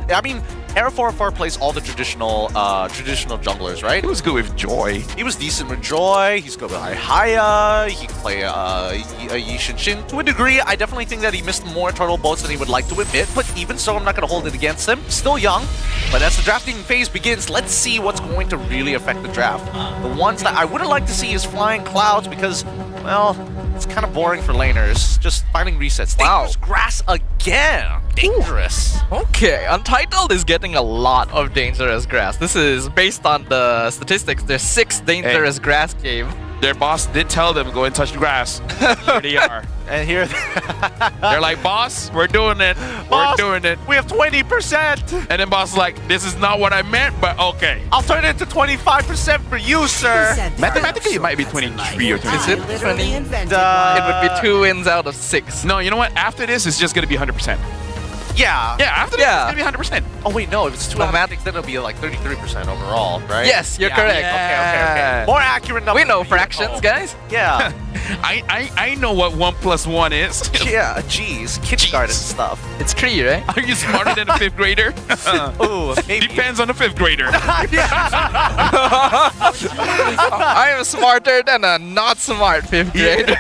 I mean, Era 404 plays all the traditional junglers, right? He was good with Joy. He was decent with Joy. He's good with Haya. He can play Yi Shin to a degree. I definitely think that he missed more turtle boats than he would like to admit, but even so, I'm not going to hold it against him. Still young, but as the drafting phase begins, let's see what's going to really affect the draft. The ones that I would have liked to see is Flying Clouds because, well, it's kind of boring for laners. Just finding resets. Wow. Dangerous Grass again. Dangerous. Okay, Untitled is getting a lot of Dangerous Grass. This is based on the statistics. There's 6 Dangerous Grass game. Their boss did tell them go and touch the grass. Here they are. And here they're like, boss, we're doing it. Boss, we're doing it. We have 20%. And then boss is like, this is not what I meant, but okay. I'll turn it to 25% for you, sir. Mathematically, it might be 23 or 23. Is it 20? It would be 2 wins out of 6. No, you know what? After this, it's just going to be 100%. Yeah. Yeah, after this, it's going to be 100%. Oh, wait, no. If it's 2 out of 6, then it'll be like 33% overall, right? Yes, you're correct. Okay. More accurate numbers. We know fractions, guys. Yeah. I know what 1 + 1 is. Yeah, geez. Kindergarten stuff. It's 3, right? Are you smarter than a 5th grader? Ooh, maybe. Depends on the 5th grader. I am smarter than a not smart 5th grader.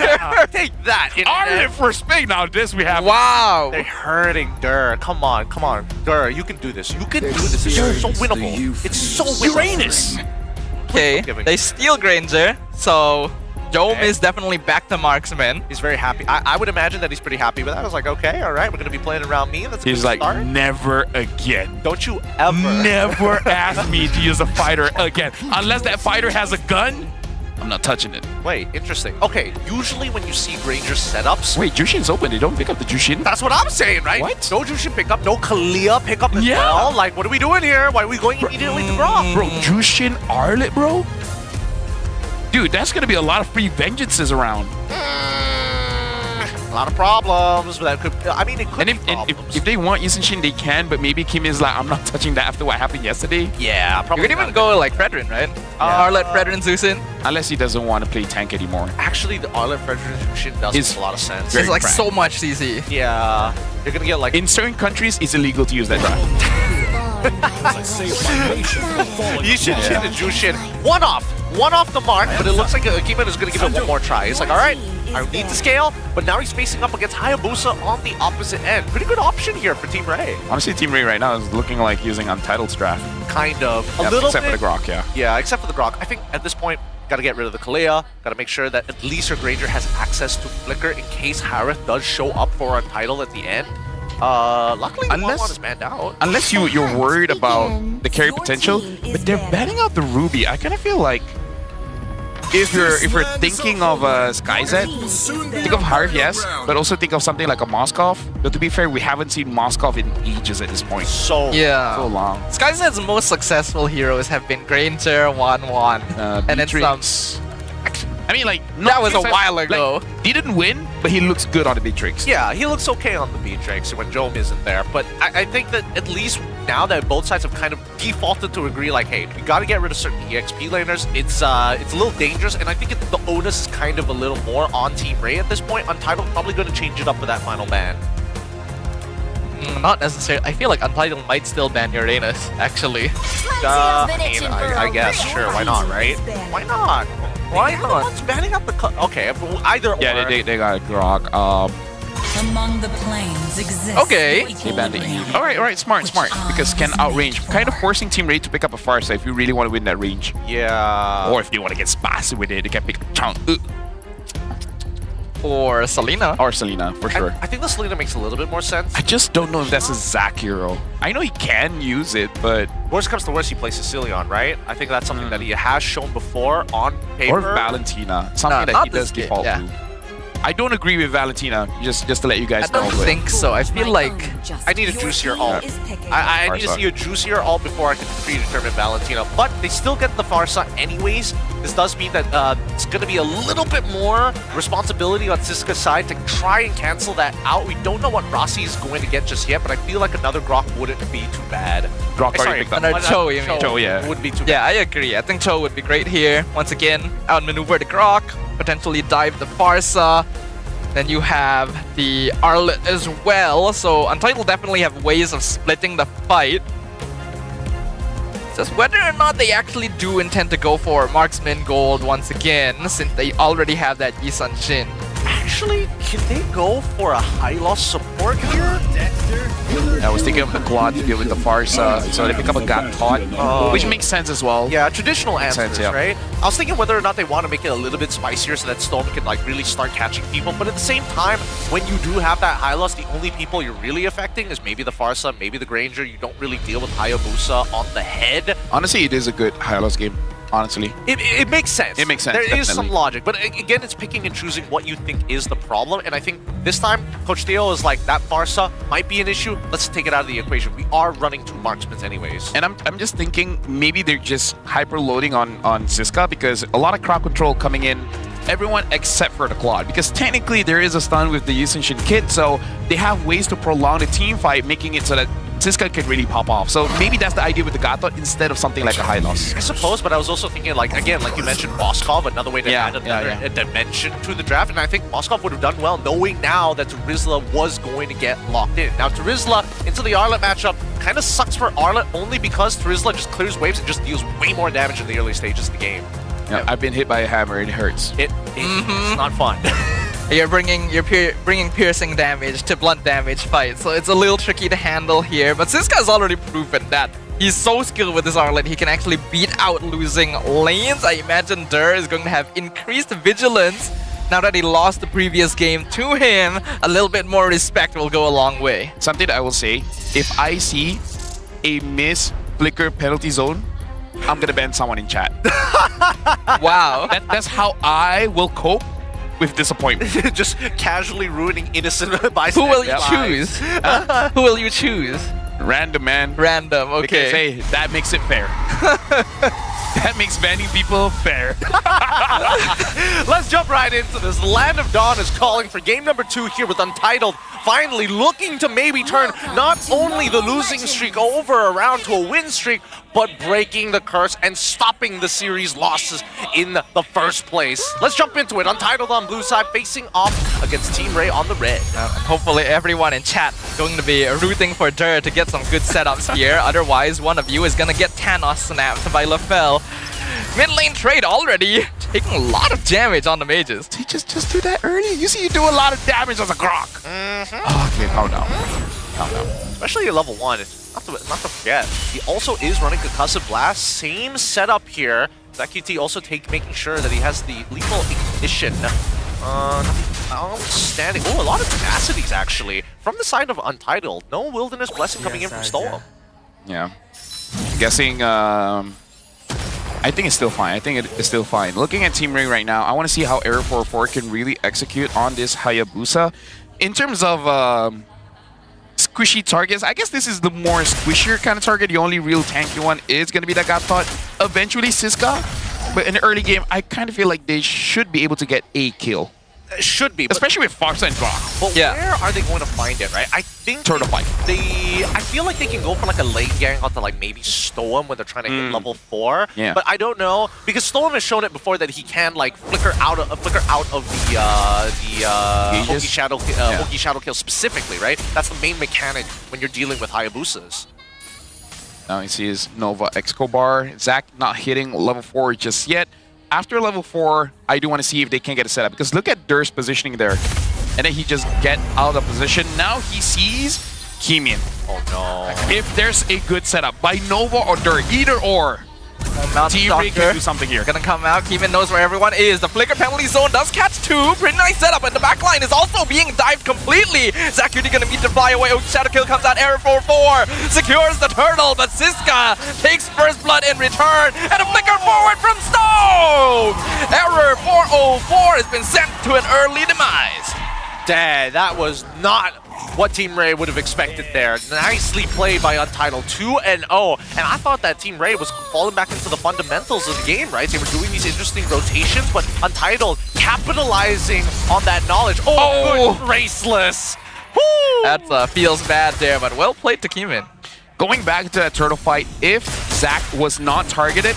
Take that. Arlen for Spain. Now this we have. Wow. They're hurting Dur. Come on. Dur, you can do this. You can do this. It's so winnable. It's so winnable. Uranus. Okay, they steal Granger, so Dome is definitely back to marksman. He's very happy. I would imagine that he's pretty happy with that. I was like, okay, all right, we're going to be playing around me. That's a He's good like, start. never again. Don't you ever. Never ask me to use a fighter again. Unless that fighter has a gun, I'm not touching it. Wait, interesting. Okay, usually when you see Granger setups... Wait, Jushin's open. They don't pick up the Jushin? That's what I'm saying, right? What? No Jushin pickup, no Kalia pickup as well. Like, what are we doing here? Why are we going immediately to Grok? Bro, Jushin Arlet, bro? Dude, that's going to be a lot of free vengeances around. A lot of problems. That could, I mean, it could and if they want Yusin, they can, but maybe Kim is like, I'm not touching that after what happened yesterday. Yeah, probably. You can even go like Fredrin, right? Arlet, Fredrin, Zusin. Unless he doesn't want to play tank anymore. Actually, the Arlet, Fredrin shit does make a lot of sense. It's like so much CC. Yeah. You're going to get like... In certain countries, it's illegal to use that drive. Yishin and Jushin. One off the mark, but it looks like Akiman is going to give it one more try. He's like, all right, I need to scale, but now he's facing up against Hayabusa on the opposite end. Pretty good option here for Team Ray. Honestly, Team Ray right now is looking like using Untitled draft. Kind of. A little except bit. for the Grok, yeah. Yeah, except for the Grok. I think at this point, got to get rid of the Kalea. Got to make sure that at least her Granger has access to Flicker in case Harith does show up for Untitled at the end. Luckily, Unless is banned out. Unless you're worried about the carry potential, but they're banning out the Ruby. I kind of feel like if you're thinking of SkyZ, think of Harith, yes, but also think of something like a Moskov. But to be fair, we haven't seen Moskov in ages at this point. So long. SkyZ's most successful heroes have been Granger, 1-1, and then some. I mean, like, that was a while ago. Like, he didn't win, but he looks good on the Beatrix. Yeah, he looks okay on the Beatrix when Jome isn't there. But I think that at least now that both sides have kind of defaulted to agree, like, hey, we got to get rid of certain EXP laners. It's a little dangerous, and I think the onus is kind of a little more on Team Ray at this point. Untitled probably going to change it up for that final ban. Not necessarily. I feel like Untitled might still ban Uranus, actually. I guess, sure, why not, right? Why not? Why not? What's banning up the okay, either or. Yeah, they got a Grok. Among the planes exists. Okay. They banned the ENG. All right, smart. Because can outrange, kind of forcing Team Ray to pick up a Farsa if you really want to win that range. Yeah. Or if they want to get spicy with it, they can pick Chang. Or Selena. Or Selena, for sure. I think the Selena makes a little bit more sense. I just don't know if that's a Zac hero. I know he can use it, but... Worst comes to worst, he plays Sicilian, right? I think that's something that he has shown before on paper. Or Valentina. Something that he does default to. I don't agree with Valentina, just to let you guys know. I don't think so. I feel like... I need a juicier ult. I need to see a juicier ult before I can predetermine Valentina. But they still get the Farsa anyways. This does mean that it's going to be a little bit more responsibility on Siska's side to try and cancel that out. We don't know what Rossi is going to get just yet, but I feel like another Grok wouldn't be too bad. Grok already picked up. Another Cho, you mean? Cho, yeah. Would be too bad. Yeah, I agree. I think Cho would be great here. Once again, outmaneuver the Grok, potentially dive the Farsa. Then you have the Arlet as well. So Untitled definitely have ways of splitting the fight. Just whether or not they actually do intend to go for Marksman Gold once again, since they already have that Yisun Shin. Actually, can they go for a high loss support here? I was thinking of the Claw to deal with the Farsa, so they become a God Taught, which makes sense as well. Yeah, traditional answers, yeah. right? I was thinking whether or not they want to make it a little bit spicier so that Storm can like really start catching people, but at the same time, when you do have that high loss, the only people you're really affecting is maybe the Farsa, maybe the Granger. You don't really deal with Hayabusa on the head. Honestly, it is a good high loss game. Honestly, it makes sense. It makes sense. There is some logic, but again, it's picking and choosing what you think is the problem. And I think this time, Coach Theo is like, that Farsa might be an issue. Let's take it out of the equation. We are running 2 marksmen anyways. And I'm just thinking maybe they're just hyper loading on Siska because a lot of crowd control coming in. Everyone except for the Claude, because technically there is a stun with the Yisun Shin kit, so they have ways to prolong the team fight, making it so that Siska can really pop off. So maybe that's the idea with the Gato instead of something like a high loss. I suppose, but I was also thinking, like, again, like you mentioned, Moskov, another way to add another dimension to the draft. And I think Moskov would have done well knowing now that Turizla was going to get locked in. Now, Turizla into the Arlet matchup kind of sucks for Arlet only because Turizla just clears waves and just deals way more damage in the early stages of the game. Yeah, I've been hit by a hammer, it hurts. It's not fun. You're bringing piercing damage to blunt damage fight, so it's a little tricky to handle here. But Siska's already proven that he's so skilled with his Arlet, he can actually beat out losing lanes. I imagine Dur is going to have increased vigilance now that he lost the previous game to him. A little bit more respect will go a long way. Something that I will say, if I see a miss flicker penalty zone, I'm gonna ban someone in chat. Wow. That's how I will cope with disappointment. Just casually ruining innocent bystanders. Who will you choose? Who will you choose? Random, man. Random, okay. Because, hey, that makes it fair. That makes banning people fair. Let's jump right into this. Land of Dawn is calling for game number 2 here with Untitled. Finally looking to maybe turn not only the losing streak over around to a win streak, but breaking the curse and stopping the series losses in the first place. Let's jump into it. Untitled on blue side facing off against Team Ray on the red. And hopefully everyone in chat going to be rooting for Dur to get some good setups here. Otherwise, one of you is going to get Thanos snapped by LaFell. Mid lane trade already taking a lot of damage on the mages. Just do that early. You see you do a lot of damage as a Grok. Okay, calm down. Calm down. Especially at level 1. Not to forget, he also is running Concussive Blast. Same setup here. ZQT also making sure that he has the lethal ignition. Outstanding. Oh, a lot of tenacities actually from the side of Untitled. No Wilderness Blessing coming in from Stola. Yeah. Guessing. I think it's still fine. I think it's still fine. Looking at Team Ray right now, I want to see how Aero 4-4 can really execute on this Hayabusa. In terms of squishy targets, I guess this is the more squishier kind of target. The only real tanky one is going to be that God Thought. Eventually Siska. But in the early game, I kind of feel like they should be able to get a kill. Should be. Especially with Farsa and Grok. But where are they going to find it, right? I think Turtle Fight. I feel like they can go for like a late gang onto like maybe Stoem when they're trying to hit level 4. Yeah. But I don't know because Stoem has shown it before that he can like flicker out of the Hoki Shadow Kill specifically, right? That's the main mechanic when you're dealing with Hayabusas. Now he sees Nova Excobar. Zach not hitting level 4 just yet. After level 4, I do want to see if they can get a setup because look at Dur's positioning there. And then he just get out of position. Now he sees Kimin. Oh no. If there's a good setup by Nova or Dur, either or, Team Ray can do something here. Gonna come out. Keeman knows where everyone is. The flicker penalty zone does catch 2. Pretty nice setup, and the back line is also being dived completely. ZachQT gonna meet the fly away. Shadow Kill comes out. Error 4-4 secures the turtle, but Siska takes first blood in return, and a flicker forward from Stone. Error 404 has been sent to an early demise. Dad, that was not what Team Ray would have expected there. Nicely played by Untitled, 2-0. And I thought that Team Ray was falling back into the fundamentals of the game, right? They were doing these interesting rotations, but Untitled capitalizing on that knowledge. Oh, good Raceless. Woo! That feels bad there, but well played to Kimin. Going back to that turtle fight, if Zach was not targeted,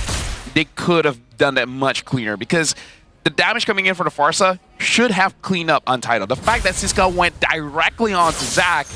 they could have done that much cleaner because the damage coming in for the Farsa should have cleaned up Untitled. The fact that Siska went directly onto Zach,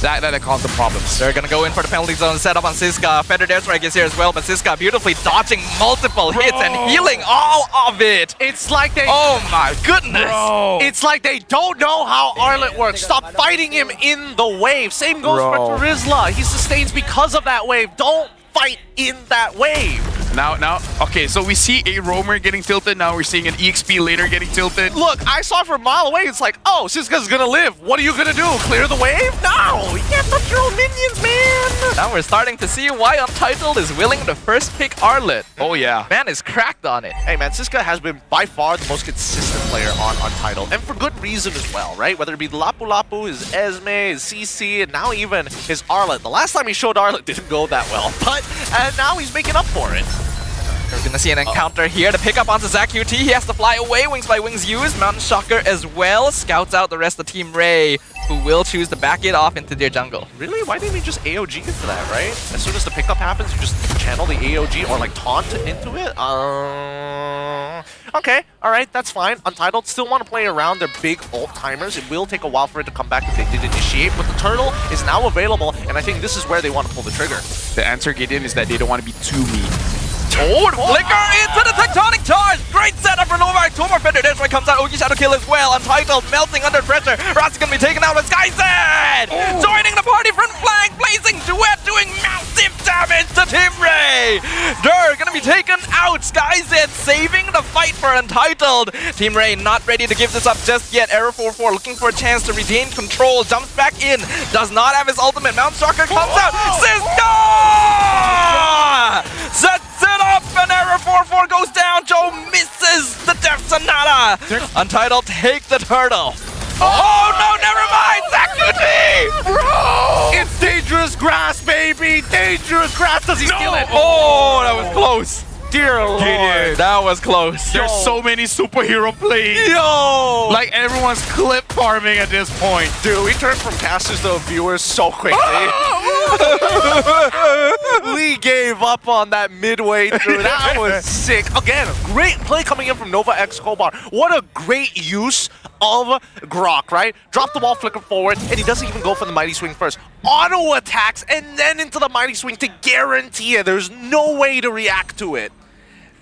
that caused the problems. They're gonna go in for the penalty zone setup on Siska. Feathered airstrike is here as well, but Siska beautifully dodging multiple hits and healing all of it. It's like they... Oh my goodness! Bro. It's like they don't know how Arlet works. Stop fighting him in the wave. Same goes for Terizla. He sustains because of that wave. Don't fight in that wave. Now, okay, so we see a roamer getting tilted. Now we're seeing an EXP later getting tilted. Look, I saw it from a mile away. It's like, oh, Siska's gonna live. What are you gonna do? Clear the wave? No! You can't touch your own minions, man! Now we're starting to see why Untitled is willing to first pick Arlet. Oh, yeah. Man is cracked on it. Hey, man, Siska has been by far the most consistent player on Untitled. And for good reason as well, right? Whether it be Lapu Lapu, his Esme, his CC, and now even his Arlet. The last time he showed Arlet didn't go that well. But now he's making up for it. We're gonna see an encounter here to pick up onto ZachQT. He has to fly away. Wings by Wings used. Mountain Shocker as well. Scouts out the rest of Team Ray, who will choose to back it off into their jungle. Really? Why didn't he just AOG into that, right? As soon as the pickup happens, you just channel the AOG or like taunt into it? Okay, alright, that's fine. Untitled still want to play around their big ult timers. It will take a while for it to come back if they did initiate, but the turtle is now available, and I think this is where they want to pull the trigger. The answer, Gideon, is that they don't want to be too mean. Oh, Flicker into the Tectonic Charge! Great setup for Nova. Two more Feathered airstrike comes out. OG Shadow Kill as well. Untitled melting under pressure. Rat's gonna be taken out by SkyZ! Joining the party front flank. Blazing Duet doing massive damage to Team Ray. Dur gonna be taken out. SkyZ saving the fight for Untitled. Team Ray not ready to give this up just yet. Error 4-4 looking for a chance to regain control. Jumps back in. Does not have his ultimate. Mount Shocker comes out. Siska! Sets it up and Error 4-4 goes down. Joe misses the Death Sonata. Untitled take the turtle. Oh no, never mind! ZachQT! Bro! It's dangerous grass, baby! Dangerous grass! Does he steal it? Oh, that was close. Dear Lord. That was close. There's so many superhero plays. Yo! Like everyone's clip farming at this point. Dude, we turned from casters to viewers so quickly. Lee gave up on that midway through. That was sick. Again, great play coming in from Nova X Kobar. What a great use of Grok, right? Drop the ball, flicker forward, and he doesn't even go for the Mighty Swing first. Auto attacks and then into the Mighty Swing to guarantee it. There's no way to react to it.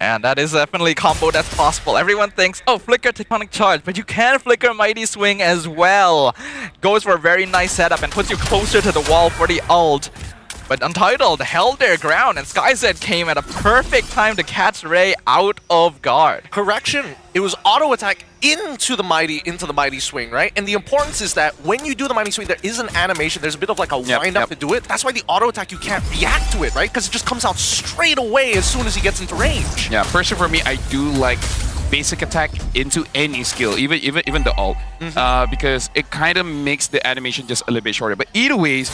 And that is definitely a combo that's possible. Everyone thinks, oh, Flicker Tectonic Charge, but you can Flicker Mighty Swing as well. Goes for a very nice setup and puts you closer to the wall for the ult. But Untitled held their ground, and SkyZ came at a perfect time to catch Ray out of guard. Correction, it was auto attack into the mighty swing, right? And the importance is that when you do the mighty swing, there is an animation. There's a bit of like a wind up to do it. That's why the auto attack, you can't react to it, right? Because it just comes out straight away as soon as he gets into range. Yeah, personally for me, I do like basic attack into any skill, even the ult, because it kind of makes the animation just a little bit shorter. But either ways,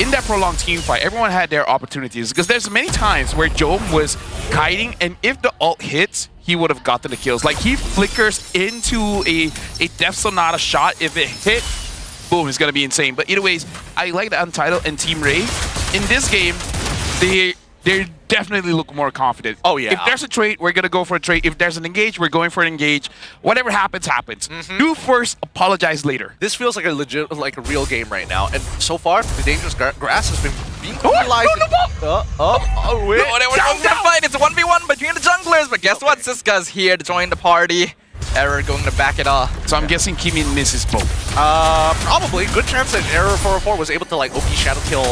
in that prolonged team fight, everyone had their opportunities, because there's many times where Jome was kiting, and if the ult hits, he would have gotten the kills. Like, he flickers into a Death Sonata shot. If it hit, boom, it's gonna be insane. But either ways, I like the Untitled and Team Ray. In this game, they definitely look more confident. Oh, yeah. If there's a trade, we're going to go for a trade. If there's an engage, we're going for an engage. Whatever happens, happens. Do first, apologize later. This feels like a real game right now. And so far, the dangerous grass has been being utilized. Wait. No, they were going to fight. It's a 1v1 between the junglers. But guess what? Siska's here to join the party. Error going to back it off. So I'm guessing Kimin misses both. Probably. Good chance that Error 404 was able to like OP Shadow Kill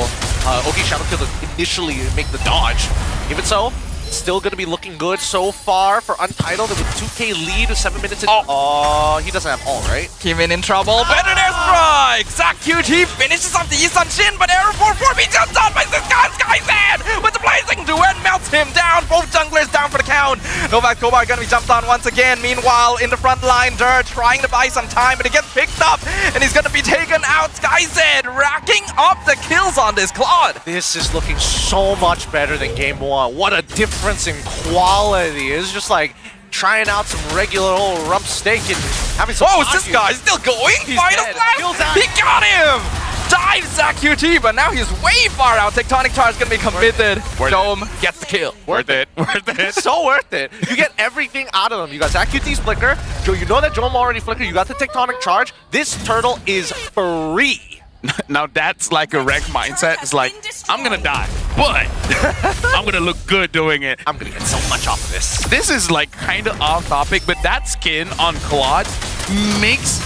to initially make the dodge. Even so, still going to be looking good so far for Untitled with 2k lead with 7 minutes in. Oh, he doesn't have all, right? Kimin in trouble. Better airstrike! ZachQT finishes off the Yisun Shin, but Error 404 be jumped on by SkyZ with the blazing duet melts him down. Both junglers down for the count. Novak Kobar gonna be jumped on once again. Meanwhile, in the front line, Dur trying to buy some time, but he gets picked up, and he's gonna be taken out. SkyZ racking up the kills on this Claude. This is looking so much better than Game 1. What a difference in quality. It's just like trying out some regular old rump steak and having some. Oh, is this guy still going? He's Final dead. blast! He got him! dive ZachQT, but now he's way far out. Tectonic Charge is going to be committed. Dome gets the kill. Worth it. So worth it. You get everything out of them. You got ZachQT's flicker. Joe, you know that Dome already flickered. You got the Tectonic Charge. This turtle is free. Now that's like a wreck mindset. It's like, I'm gonna die, but I'm gonna look good doing it. I'm gonna get so much off of this. This is like kind of off topic, but that skin on Claude makes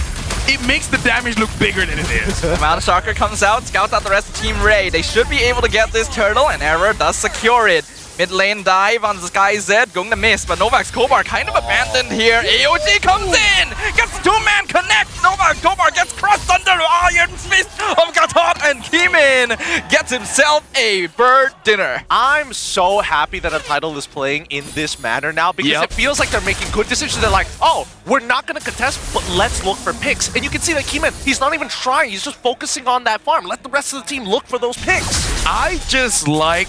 the damage look bigger than it is. Mountain Stalker comes out, scouts out the rest of Team Ray. They should be able to get this turtle, and Error does secure it. Mid lane dive on SkyZ, going to miss, but Novak's Kobar kind of abandoned here. AOG comes in, gets the two-man connect. Novak Kobar gets crushed under the iron fist of Gatot, and Keeman gets himself a bird dinner. I'm so happy that Untitled is playing in this manner now because it feels like they're making good decisions. They're like, oh, we're not going to contest, but let's look for picks. And you can see that Keeman, he's not even trying. He's just focusing on that farm. Let the rest of the team look for those picks. I just like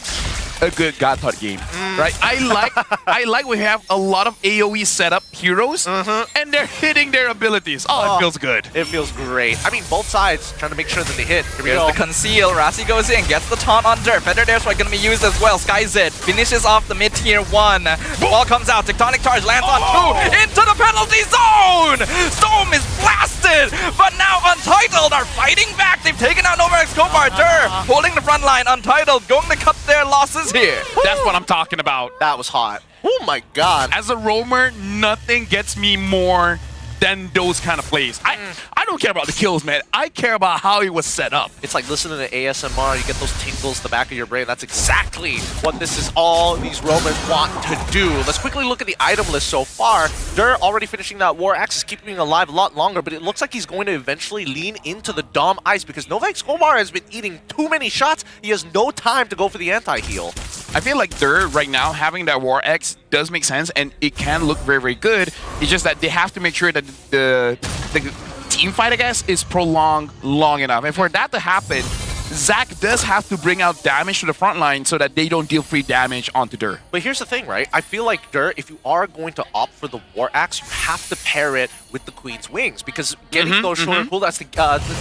a good Gatot game, right? I like we have a lot of AoE setup heroes, and they're hitting their abilities. Oh, it feels good. It feels great. I mean, both sides trying to make sure that they hit. Here we Here's go. the conceal. Rasi goes in, gets the taunt on Dirt. Feather Dare's going to be used as well. SkyZ finishes off the mid-tier 1. Ball comes out. Tectonic Charge lands on 2 into the penalty zone. Storm is blasted, but now Untitled are fighting back. They've taken out Novak's Kobar. Dirt holding the front line. Untitled going to cut their losses here. That's what I'm talking about. That was hot. Oh my god. As a roamer, nothing gets me more than those kind of plays. I don't care about the kills, man. I care about how he was set up. It's like listening to ASMR, you get those tingles in the back of your brain. That's exactly what this is all these roamers want to do. Let's quickly look at the item list so far. Dur already finishing that War Axe is keeping him alive a lot longer, but it looks like he's going to eventually lean into the Dom Ice because Novak Skomar has been eating too many shots. He has no time to go for the anti-heal. I feel like Dur right now having that War X does make sense and it can look very, very good. It's just that they have to make sure that the team fight, I guess, is prolonged long enough. And for that to happen, Zach does have to bring out damage to the front line so that they don't deal free damage onto Dur. But here's the thing, right? I feel like Dur, if you are going to opt for the War Axe, you have to pair it with the Queen's Wings because getting those shorter cooldowns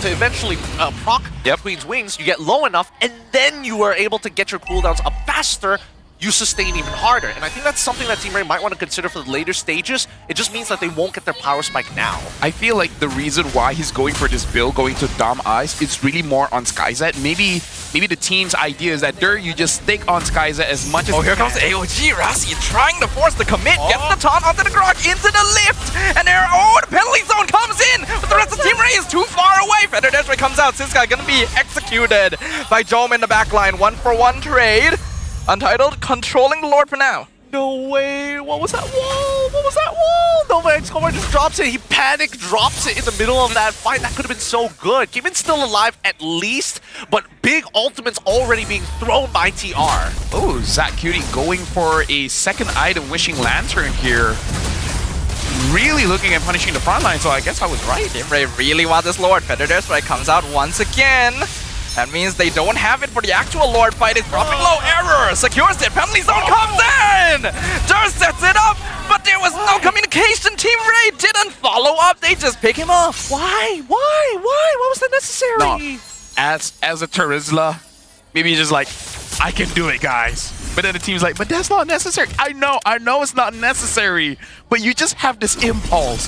to eventually proc Queen's Wings, you get low enough and then you are able to get your cooldowns up faster. You sustain even harder. And I think that's something that Team Ray might want to consider for the later stages. It just means that they won't get their power spike now. I feel like the reason why he's going for this build, going to Dom Ice, is really more on SkyZ. Maybe the team's idea is that you just stick on SkyZ as much as here comes AOG. Rasi trying to force the commit. Gets the taunt onto the Grok, into the lift. And there, the penalty zone comes in. But the rest of Team Ray is too far away. Feather Destroy comes out. Siska gonna be executed by Jome in the backline. 1-for-1 trade. Untitled controlling the Lord for now. No way. What was that wall? What was that wall? Novak Skomar just drops it. He panic drops it in the middle of that fight. That could have been so good. Keeman's still alive at least, but big ultimates already being thrown by TR. Oh, ZachQT going for a second item, Wishing Lantern here. Really looking at punishing the front line, so I guess I was right. Team Ray really want this Lord. Feather Destroy comes out once again. That means they don't have it for the actual Lord fight. It's dropping low. Error secures it. Penalty zone comes in. Dur sets it up, but there was no communication. Team Ray didn't follow up. They just pick him off. Why? What was that necessary? No. As a Terizla, maybe just like, I can do it, guys. But then the team's like, but that's not necessary. I know it's not necessary, but you just have this impulse.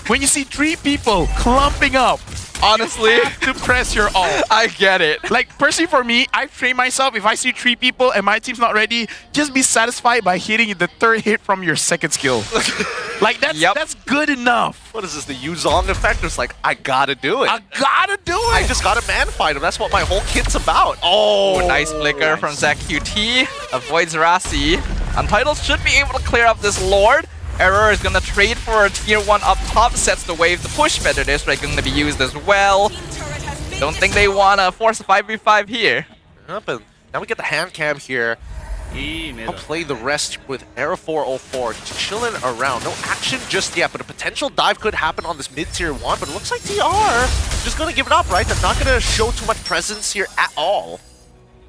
When you see 3 people clumping up, honestly, you have to press your ult. I get it. Like, personally for me, I train myself, if I see 3 people and my team's not ready, just be satisfied by hitting the 3rd hit from your 2nd skill. Like, that's good enough. What is this, the Yuzong effect? It's like, I gotta do it. I gotta do it. I just gotta man fight him. That's what my whole kit's about. Oh, nice flicker from ZachQT. Avoids Rasi. Untitled should be able to clear up this Lord. Error is going to trade for a tier 1 up top, sets the wave. The push Feather Destroy going to be used as well. Don't think they want to force a 5v5 here. But now we get the hand cam here. I'll play the rest with Era 404 just chilling around. No action just yet, but a potential dive could happen on this mid-tier 1. But it looks like TR just going to give it up, right? They're not going to show too much presence here at all.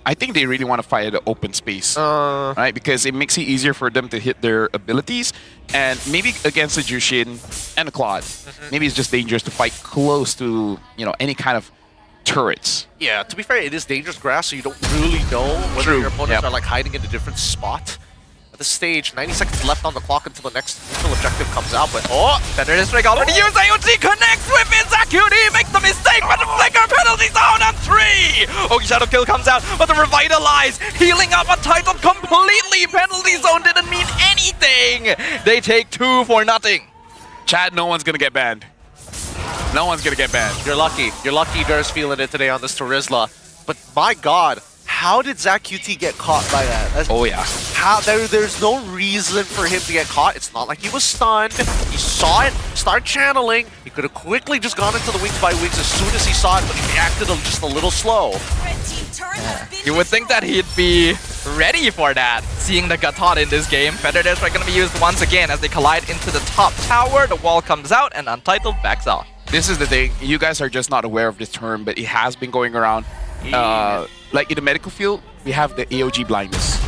I think they really want to fight at the open space, right? Because it makes it easier for them to hit their abilities. And maybe against the Jushin and the Claude, maybe it's just dangerous to fight close to, any kind of turrets. Yeah, to be fair, it is dangerous grass, so you don't really know whether your opponents are like hiding in a different spot. At this stage, 90 seconds left on the clock until the next neutral objective comes out, but Thunder District already used AOG, connects with it, ZachQT makes the mistake, but the flicker penalty zone on 3! Ogi Shadow Kill comes out, but the Revitalize, healing up Untitled completely, penalty zone didn't mean anything! They take 2 for nothing. Chad, no one's gonna get banned. No one's gonna get banned. You're lucky. You're lucky Dur's feeling it today on this Terizla. But my god, how did ZachQT get caught by that? Oh yeah. There's no reason for him to get caught. It's not like he was stunned. He saw it, start channeling. He could have quickly just gone into the wings by wings as soon as he saw it, but he reacted just a little slow. You would think that he'd be ready for that, seeing the Gatot in this game. Feather District going to be used once again as they collide into the top tower. The wall comes out and Untitled backs off. This is the thing. You guys are just not aware of this term, but it has been going around. Like in the medical field, we have the AOG blindness.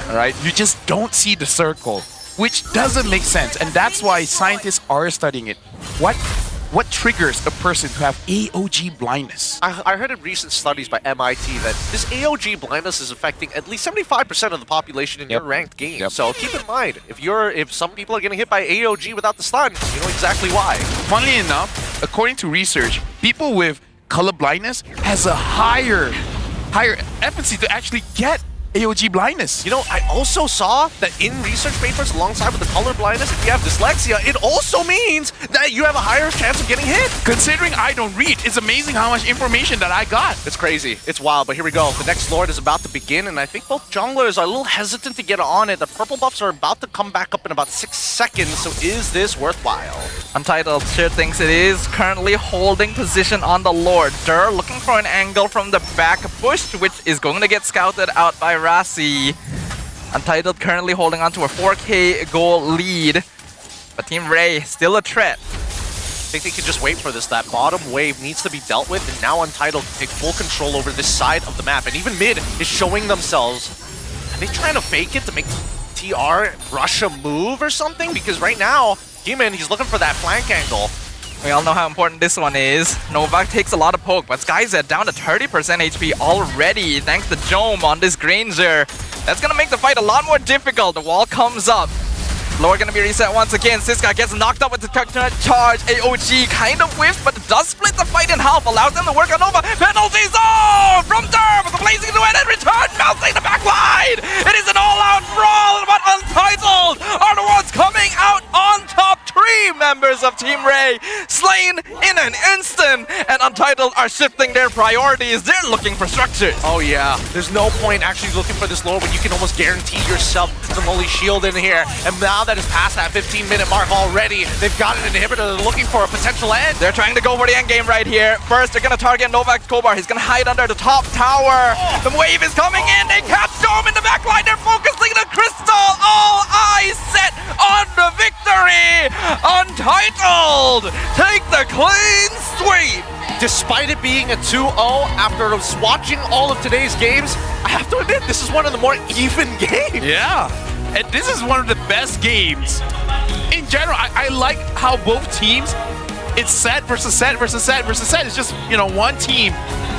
All right, you just don't see the circle, which doesn't make sense, and that's why scientists are studying it. What triggers a person to have AOG blindness? I heard in recent studies by MIT that this AOG blindness is affecting at least 75% of the population in your ranked game. So keep in mind, if some people are getting hit by AOG without the stun, you know exactly why. Funnily enough, according to research, people with color blindness has a higher efficacy to actually get AOG blindness. You know, I also saw that in research papers alongside with the color blindness, if you have dyslexia, it also means that you have a higher chance of getting hit. Considering I don't read, it's amazing how much information that I got. It's crazy. It's wild, but here we go. The next Lord is about to begin, and I think both junglers are a little hesitant to get on it. The purple buffs are about to come back up in about 6 seconds, so is this worthwhile? Untitled sure thinks it is, currently holding position on the Lord. Dur looking for an angle from the back push, which is going to get scouted out by Rasi. Untitled currently holding on to a 4K goal lead, but Team Ray still a threat. I think they can just wait for this. That bottom wave needs to be dealt with, and now Untitled can take full control over this side of the map, and even mid is showing themselves. Are they trying to fake it to make TR rush a move or something? Because right now, Demon, he's looking for that flank angle. We all know how important this one is. Novak takes a lot of poke, but SkyZ down to 30% HP already thanks to Jome on this Granger. That's gonna make the fight a lot more difficult. The wall comes up. Lord gonna be reset once again. Siska gets knocked up with the charge. AOG kind of whiffed, but does split the fight in half. Allows them to work on Nova. Penalty zone from Derb with the blazing to end and return, melting the back line. It is an all-out brawl, but Untitled are the ones coming out on top. 3 members of Team Ray slain in an instant, and Untitled are shifting their priorities. They're looking for structures. Oh yeah, there's no point actually looking for this Lord when you can almost guarantee yourself some holy shield in here. And now that is past that 15-minute mark already, they've got an inhibitor. They're looking for a potential end. They're trying to go for the end game right here. First, they're gonna target Novak Kobar. He's gonna hide under the top tower. The wave is coming in. They catch Dome in the back line. They're focusing the crystal. All eyes set on the victory. Untitled take the clean sweep. Despite it being a 2-0, after watching all of today's games, I have to admit, this is one of the more even games. Yeah, and this is one of the best games. In general, I like how both teams, it's set versus set versus set versus set. It's just, you know, one team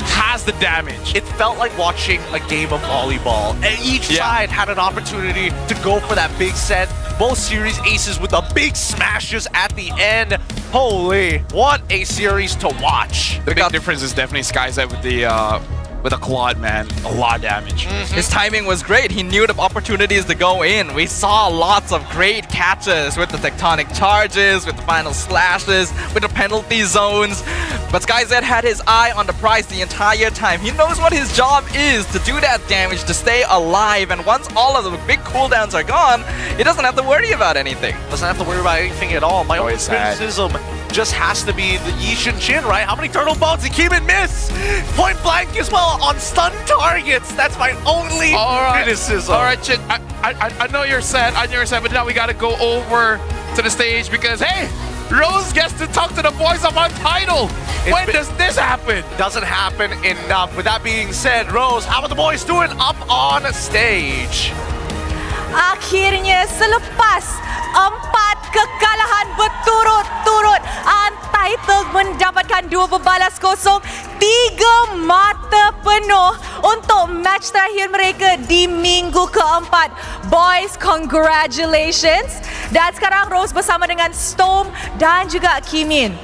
has the damage. It felt like watching a game of volleyball. And each side had an opportunity to go for that big set. Both series aces with the big smashes at the end. Holy, what a series to watch. The big difference is definitely SkyZ with a Claude, man. A lot of damage. His timing was great. He knew the opportunities to go in. We saw lots of great catches with the tectonic charges, with the final slashes, with the penalty zones. But SkyZ had his eye on the prize the entire time. He knows what his job is, to do that damage, to stay alive. And once all of the big cooldowns are gone, he doesn't have to worry about anything. Doesn't have to worry about anything at all. My only criticism just has to be the Yishin Chin, right? How many turtle boats did Keeman miss? Point blank as well on stun targets. That's my only criticism. All right, Chin, I know you're sad. I know you're sad, but now we got to go over to the stage because, hey, Rose gets to talk to the boys of Untitled. When does this happen? Doesn't happen enough. With that being said, Rose, how are the boys doing up on stage? Akhirnya selepas 4 kekalahan berturut-turut, Untitled mendapatkan 2 berbalas kosong. 3 mata penuh untuk match terakhir mereka di minggu keempat. Boys, congratulations. Dan sekarang Rose bersama dengan Storm dan juga Kimin.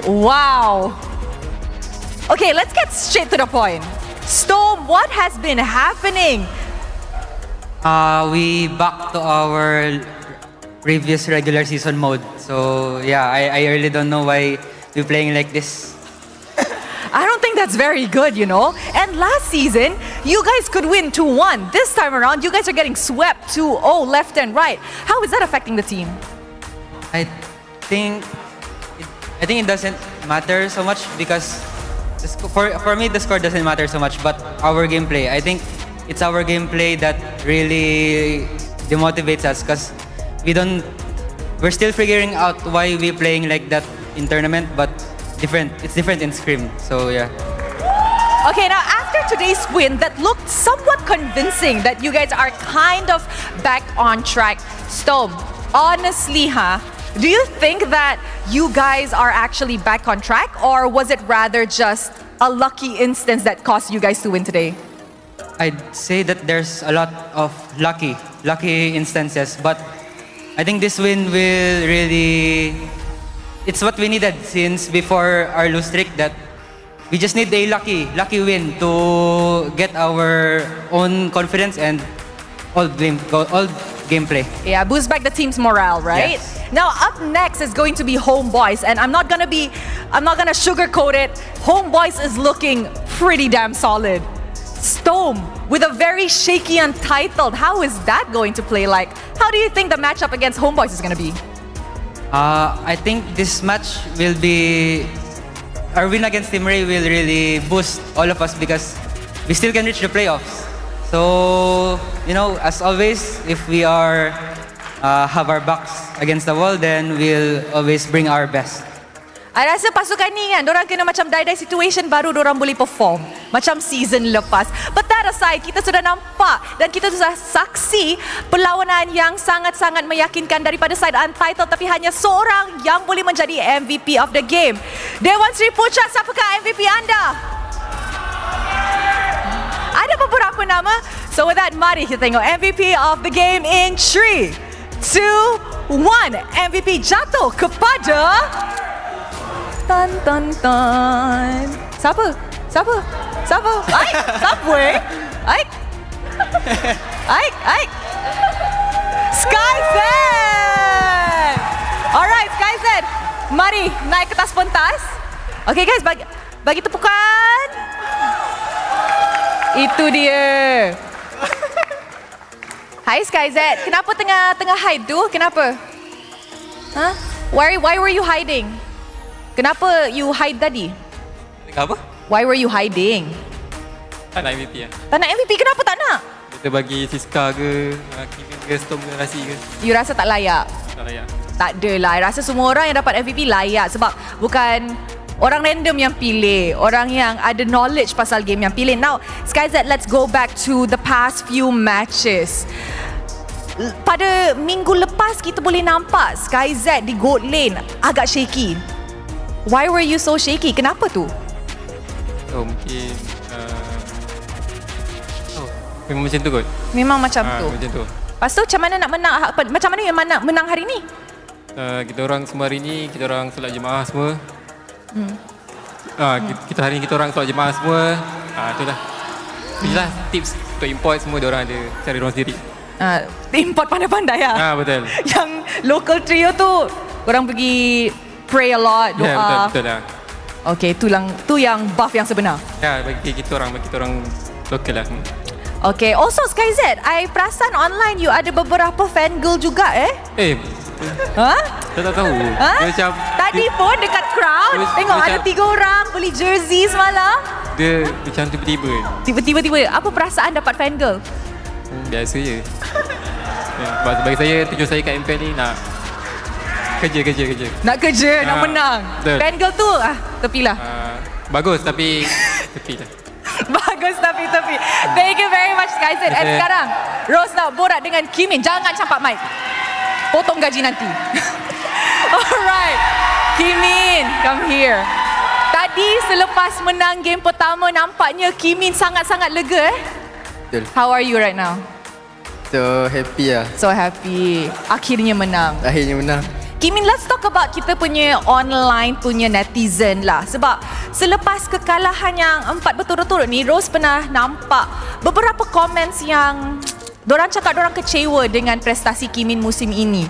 Wow. Okay, let's get straight to the point. Storm, what has been happening? We back to our previous regular season mode. So yeah, I really don't know why we're playing like this. I don't think that's very good, you know. And last season, you guys could win 2-1. This time around, you guys are getting swept 2-0 left and right. How is that affecting the team? I think it doesn't matter so much because for me the score doesn't matter so much, but our gameplay. I think it's our gameplay that really demotivates us because we're still figuring out why we're playing like that in tournament, but it's different in Scrim. So yeah. Okay, now after today's win that looked somewhat convincing that you guys are kind of back on track. Storm, honestly, do you think that you guys are actually back on track, or was it rather just a lucky instance that caused you guys to win today? I'd say that there's a lot of lucky instances, but I think this win will really... It's what we needed since before our lose streak, that we just need a lucky win to get our own confidence and all gameplay. Yeah, boost back the team's morale, right? Yes. Now up next is going to be Homeboys, and I'm not gonna sugarcoat it. Homeboys is looking pretty damn solid. Storm with a very shaky Untitled. How is that going to play like? How do you think the matchup against Homeboys is gonna be? I think this match will be... Our win against Team Ray will really boost all of us because we still can reach the playoffs. So, you know, as always, if we have our backs against the wall, then we'll always bring our best. I rasa pasukan ni kan, dorang kena macam die-die situation baru dorang boleh perform. Macam season lepas. But that aside, kita sudah nampak dan kita sudah saksi perlawanan yang sangat-sangat meyakinkan daripada side Untitled, tapi hanya seorang yang boleh menjadi MVP of the game. Dewan Sri Putra, siapakah MVP anda? Ada beberapa nama. So with that, mari kita tengok MVP of the game in 3, 2, 1. MVP jatuh kepada... Tan. Siapa? Aik? SkyZ! Alright, SkyZ. Mari naik ke atas pentas. Okay guys, bagi tepukan. Itu dia. Hai SkyZ, kenapa tengah hide tu? Kenapa? Why were you hiding? Kenapa you hide tadi? Apa? Why were you hiding? Tak nak MVP lah. Tak nak MVP, kenapa tak nak? Kita bagi Siska ke, Kimin ke, Storm ke, Rasi ke. You rasa tak layak? Tak layak. Tak adalah, I rasa semua orang yang dapat MVP layak sebab bukan orang random yang pilih, orang yang ada knowledge pasal game yang pilih. Now, SkyZ, let's go back to the past few matches. Pada minggu lepas kita boleh nampak SkyZ di gold lane agak shaky. Why were you so shaky? Kenapa tu? Mungkin memang macam tu kot. Memang macam tu. Macam tu. Lepas tu macam mana nak menang? Macam mana yang menang hari ni? Kita orang semua hari ni, kita orang solat jemaah semua. Kita hari ni kita orang solat jemaah semua. Itulah. Itulah tips untuk import semua, diorang ada cari orang sendiri. Import pandai-pandai lah. Betul. Yang local trio tu, orang pergi pray a lot, doa. Ya, betul lah. Okay, tu yang buff yang sebenar. Ya, bagi kita orang lokal lah. Okay, also SkyZ, I perasan online you ada beberapa fangirl juga Saya tak tahu. Dia macam tadi pun dekat crowd, tengok ada 3 orang beli jersey semalam. Dia macam Tiba-tiba, apa perasaan dapat fangirl? Biasa je. Bagi saya, tujuan saya kat MPL ni nak kerja. Nak kerja, nak menang. Fangirl tu, tepilah. Bagus tapi tepi lah. Bagus tapi tepi. Thank you very much SkyZ. And sekarang, Rose nak borak dengan Kimin. Jangan campak mic. Potong gaji nanti. Alright. Kimin, come here. Tadi selepas menang game pertama, nampaknya Kimin sangat-sangat lega Betul. How are you right now? So happy lah. So happy. Akhirnya menang. Akhirnya menang. Kimin, let's talk about kita punya online punya netizen lah. Sebab selepas kekalahan yang 4 berturut-turut ni, Rose pernah nampak beberapa comments yang dorang cakap dorang kecewa dengan prestasi Kimin musim ini.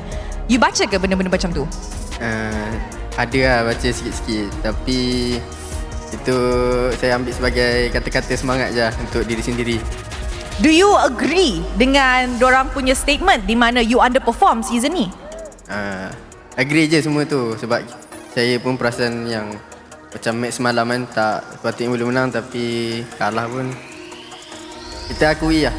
You baca ke benda-benda macam tu? Ada lah baca sikit-sikit. Tapi itu saya ambil sebagai kata-kata semangat je untuk diri sendiri. Do you agree dengan dorang punya statement di mana you underperform season ni? Agree je semua tu. Sebab saya pun perasan yang macam match semalam kan tak sepatutnya boleh menang, tapi kalah pun kita akui lah.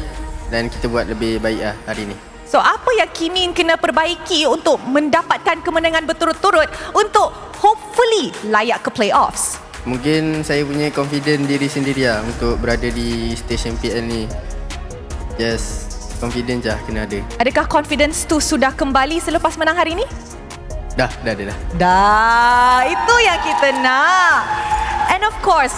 Dan kita buat lebih baik lah hari ni. So apa yang Kimin kena perbaiki untuk mendapatkan kemenangan berturut-turut untuk hopefully layak ke playoffs? Mungkin saya punya confident diri sendiri lah untuk berada di stage MPL ni. Just confident je kena ada. Adakah confidence tu sudah kembali selepas menang hari ni? Dah ada dah. Dah, itu yang kita nak. And of course,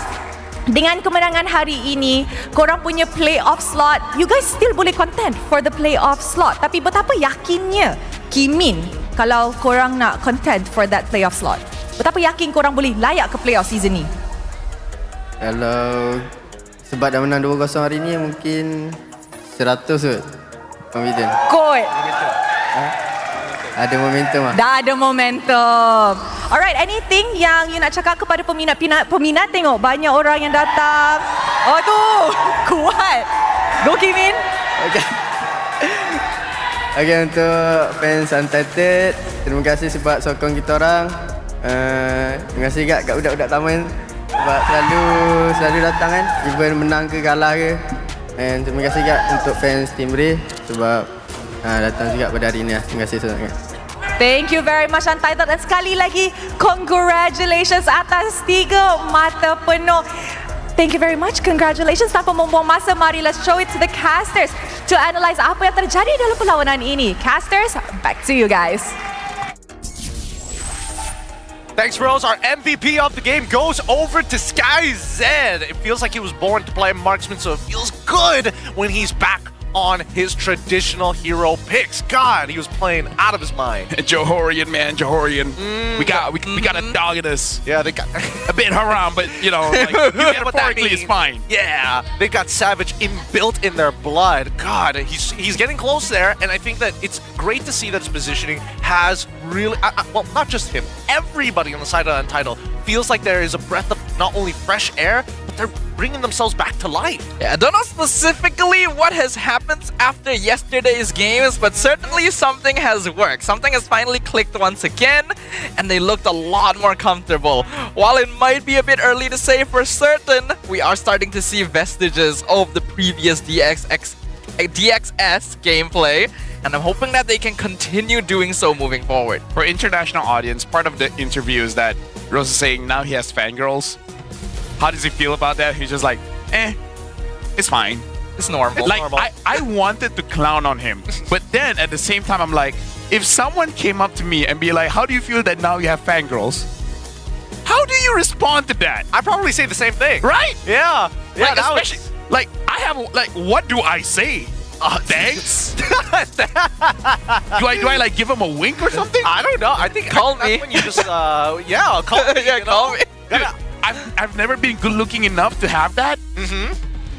dengan kemenangan hari ini, korang punya playoff slot, you guys still boleh contend for the playoff slot. Tapi betapa yakinnya Kimin kalau korang nak contend for that playoff slot? Betapa yakin korang boleh layak ke playoff season ni? Kalau sebab dah menang 2-0 hari ni, mungkin 100 kot. Confident. Kot. Ada momentum lah. Dah ada momentum. Alright, anything yang you nak cakap kepada peminat tengok banyak orang yang datang. Oh tu, kuat. Go Kimin. Okay, untuk fans Untitled, terima kasih sebab sokong kita orang. Terima kasih kat budak-budak taman sebab selalu datang kan, even menang ke kalah ke. And terima kasih untuk fans Team Ray sebab datang juga pada hari ini. Terima kasih sangat. Thank you very much Untitled, dan sekali lagi congratulations atas 3 mata penuh. Thank you very much, congratulations. Tanpa membuang masa, mari let's show it to the casters to analyze apa yang terjadi dalam perlawanan ini. Casters, back to you guys. Thanks, Rose. Our MVP of the game goes over to Sky Z. It feels like he was born to play marksman, so it feels good when he's back on his traditional hero picks. God, he was playing out of his mind. Johorian, man, Johorian. We got a dog in us. Yeah, they got a bit haram, but you know, like, metaphorically it's fine. Yeah, they got Savage inbuilt in their blood. God, he's getting close there, and I think that it's great to see that his positioning has really, well, not just him, everybody on the side of Untitled feels like there is a breath of not only fresh air, but they're bringing themselves back to life. Yeah, I don't know specifically what has happened after yesterday's games, but certainly something has worked. Something has finally clicked once again, and they looked a lot more comfortable. While it might be a bit early to say for certain, we are starting to see vestiges of the previous DXS gameplay, and I'm hoping that they can continue doing so moving forward. For international audience, part of the interview is that Rose is saying now he has fangirls. How does he feel about that? He's just like, it's fine. It's normal. Like, I wanted to clown on him, but then at the same time, I'm like, if someone came up to me and be like, how do you feel that now you have fangirls? How do you respond to that? I'd probably say the same thing. Right? Yeah. Yeah, like, especially, like, I have, like, what do I say? Thanks? do I like give him a wink or something? I don't know. I think call me. When you just call me. Yeah, call me. I've never been good looking enough to have that.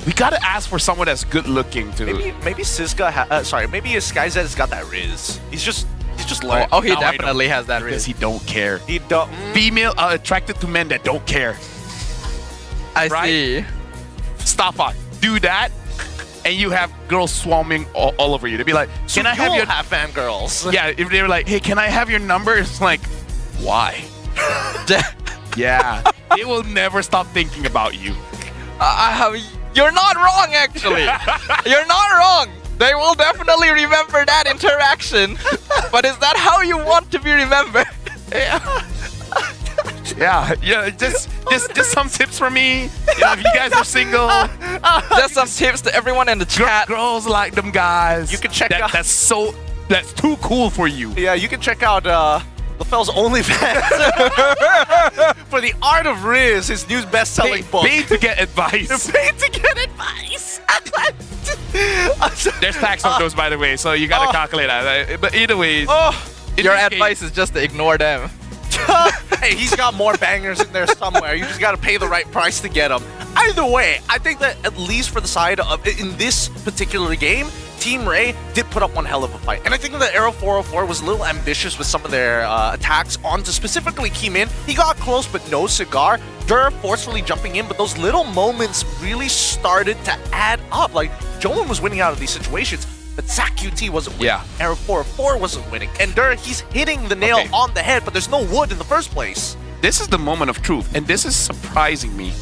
We gotta ask for someone that's good looking too. Maybe Siska maybe Sky Z has got that Riz. He's just learning. Oh, he definitely has that Because Riz. he don't care. He don't. Female are attracted to men that don't care. I see. Staffa, do that, and you have girls swarming all over you. They'd be like, "Can I have your fangirls?" Yeah, if they were like, "Hey, can I have your number?" It's like, why? Yeah, they will never stop thinking about you. You're not wrong, actually. You're not wrong. They will definitely remember that interaction. But is that how you want to be remembered? Yeah. Just some tips for me. You know, if you guys are single, just some tips to everyone in the chat. Girls like them guys. You can check out. That's too cool for you. Yeah, you can check out LaFell's OnlyFans for the Art of Riz, his new best-selling book. Paid to get advice. Paid to get advice. There's tax on those, by the way, so you gotta calculate that. But either way, your advice is just to ignore them. Hey, he's got more bangers in there somewhere. You just got to pay the right price to get them. Either way, I think that at least for the side of in this particular game, Team Ray did put up one hell of a fight. And I think that Aero 404 was a little ambitious with some of their attacks onto specifically Keymin. He got close, but no cigar. Dur forcefully jumping in, but those little moments really started to add up. Like, Joman was winning out of these situations, but ZachQT wasn't winning. Yeah. Aero 404 wasn't winning. And Dur, he's hitting the nail on the head, but there's no wood in the first place. This is the moment of truth, and this is surprising me.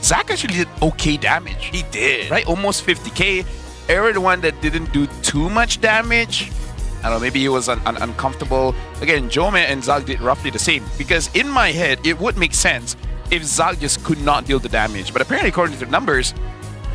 Zach actually did okay damage. He did. Right? Almost 50k. Aero, the one that didn't do too much damage. I don't know, maybe he was uncomfortable. Again, Jome and Zag did roughly the same. Because in my head, it would make sense if Zag just could not deal the damage. But apparently, according to the numbers,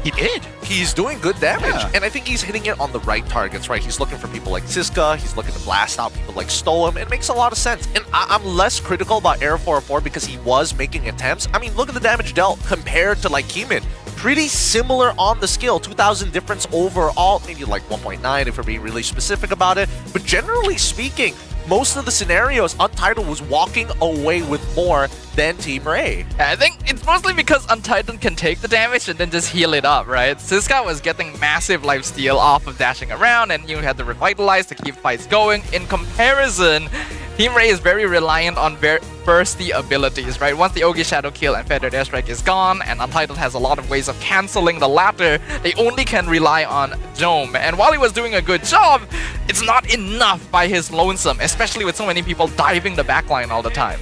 he did. He's doing good damage. Yeah. And I think he's hitting it on the right targets, right? He's looking for people like Siska. He's looking to blast out people like Stoem. It makes a lot of sense. And I'm less critical about Aero 404 because he was making attempts. I mean, look at the damage dealt compared to like Keymin. Pretty similar on the skill, 2,000 difference overall, maybe like 1.9 if we're being really specific about it. But generally speaking, most of the scenarios, Untitled was walking away with more than Team Ray. I think it's mostly because Untitled can take the damage and then just heal it up, right? Siska was getting massive lifesteal off of dashing around, and you had to revitalize to keep fights going. In comparison, Team Ray is very reliant on bursty abilities, right? Once the Ogi Shadow Kill and Feathered Airstrike is gone, and Untitled has a lot of ways of cancelling the latter, they only can rely on Dome. And while he was doing a good job, it's not enough by his lonesome, especially with so many people diving the backline all the time.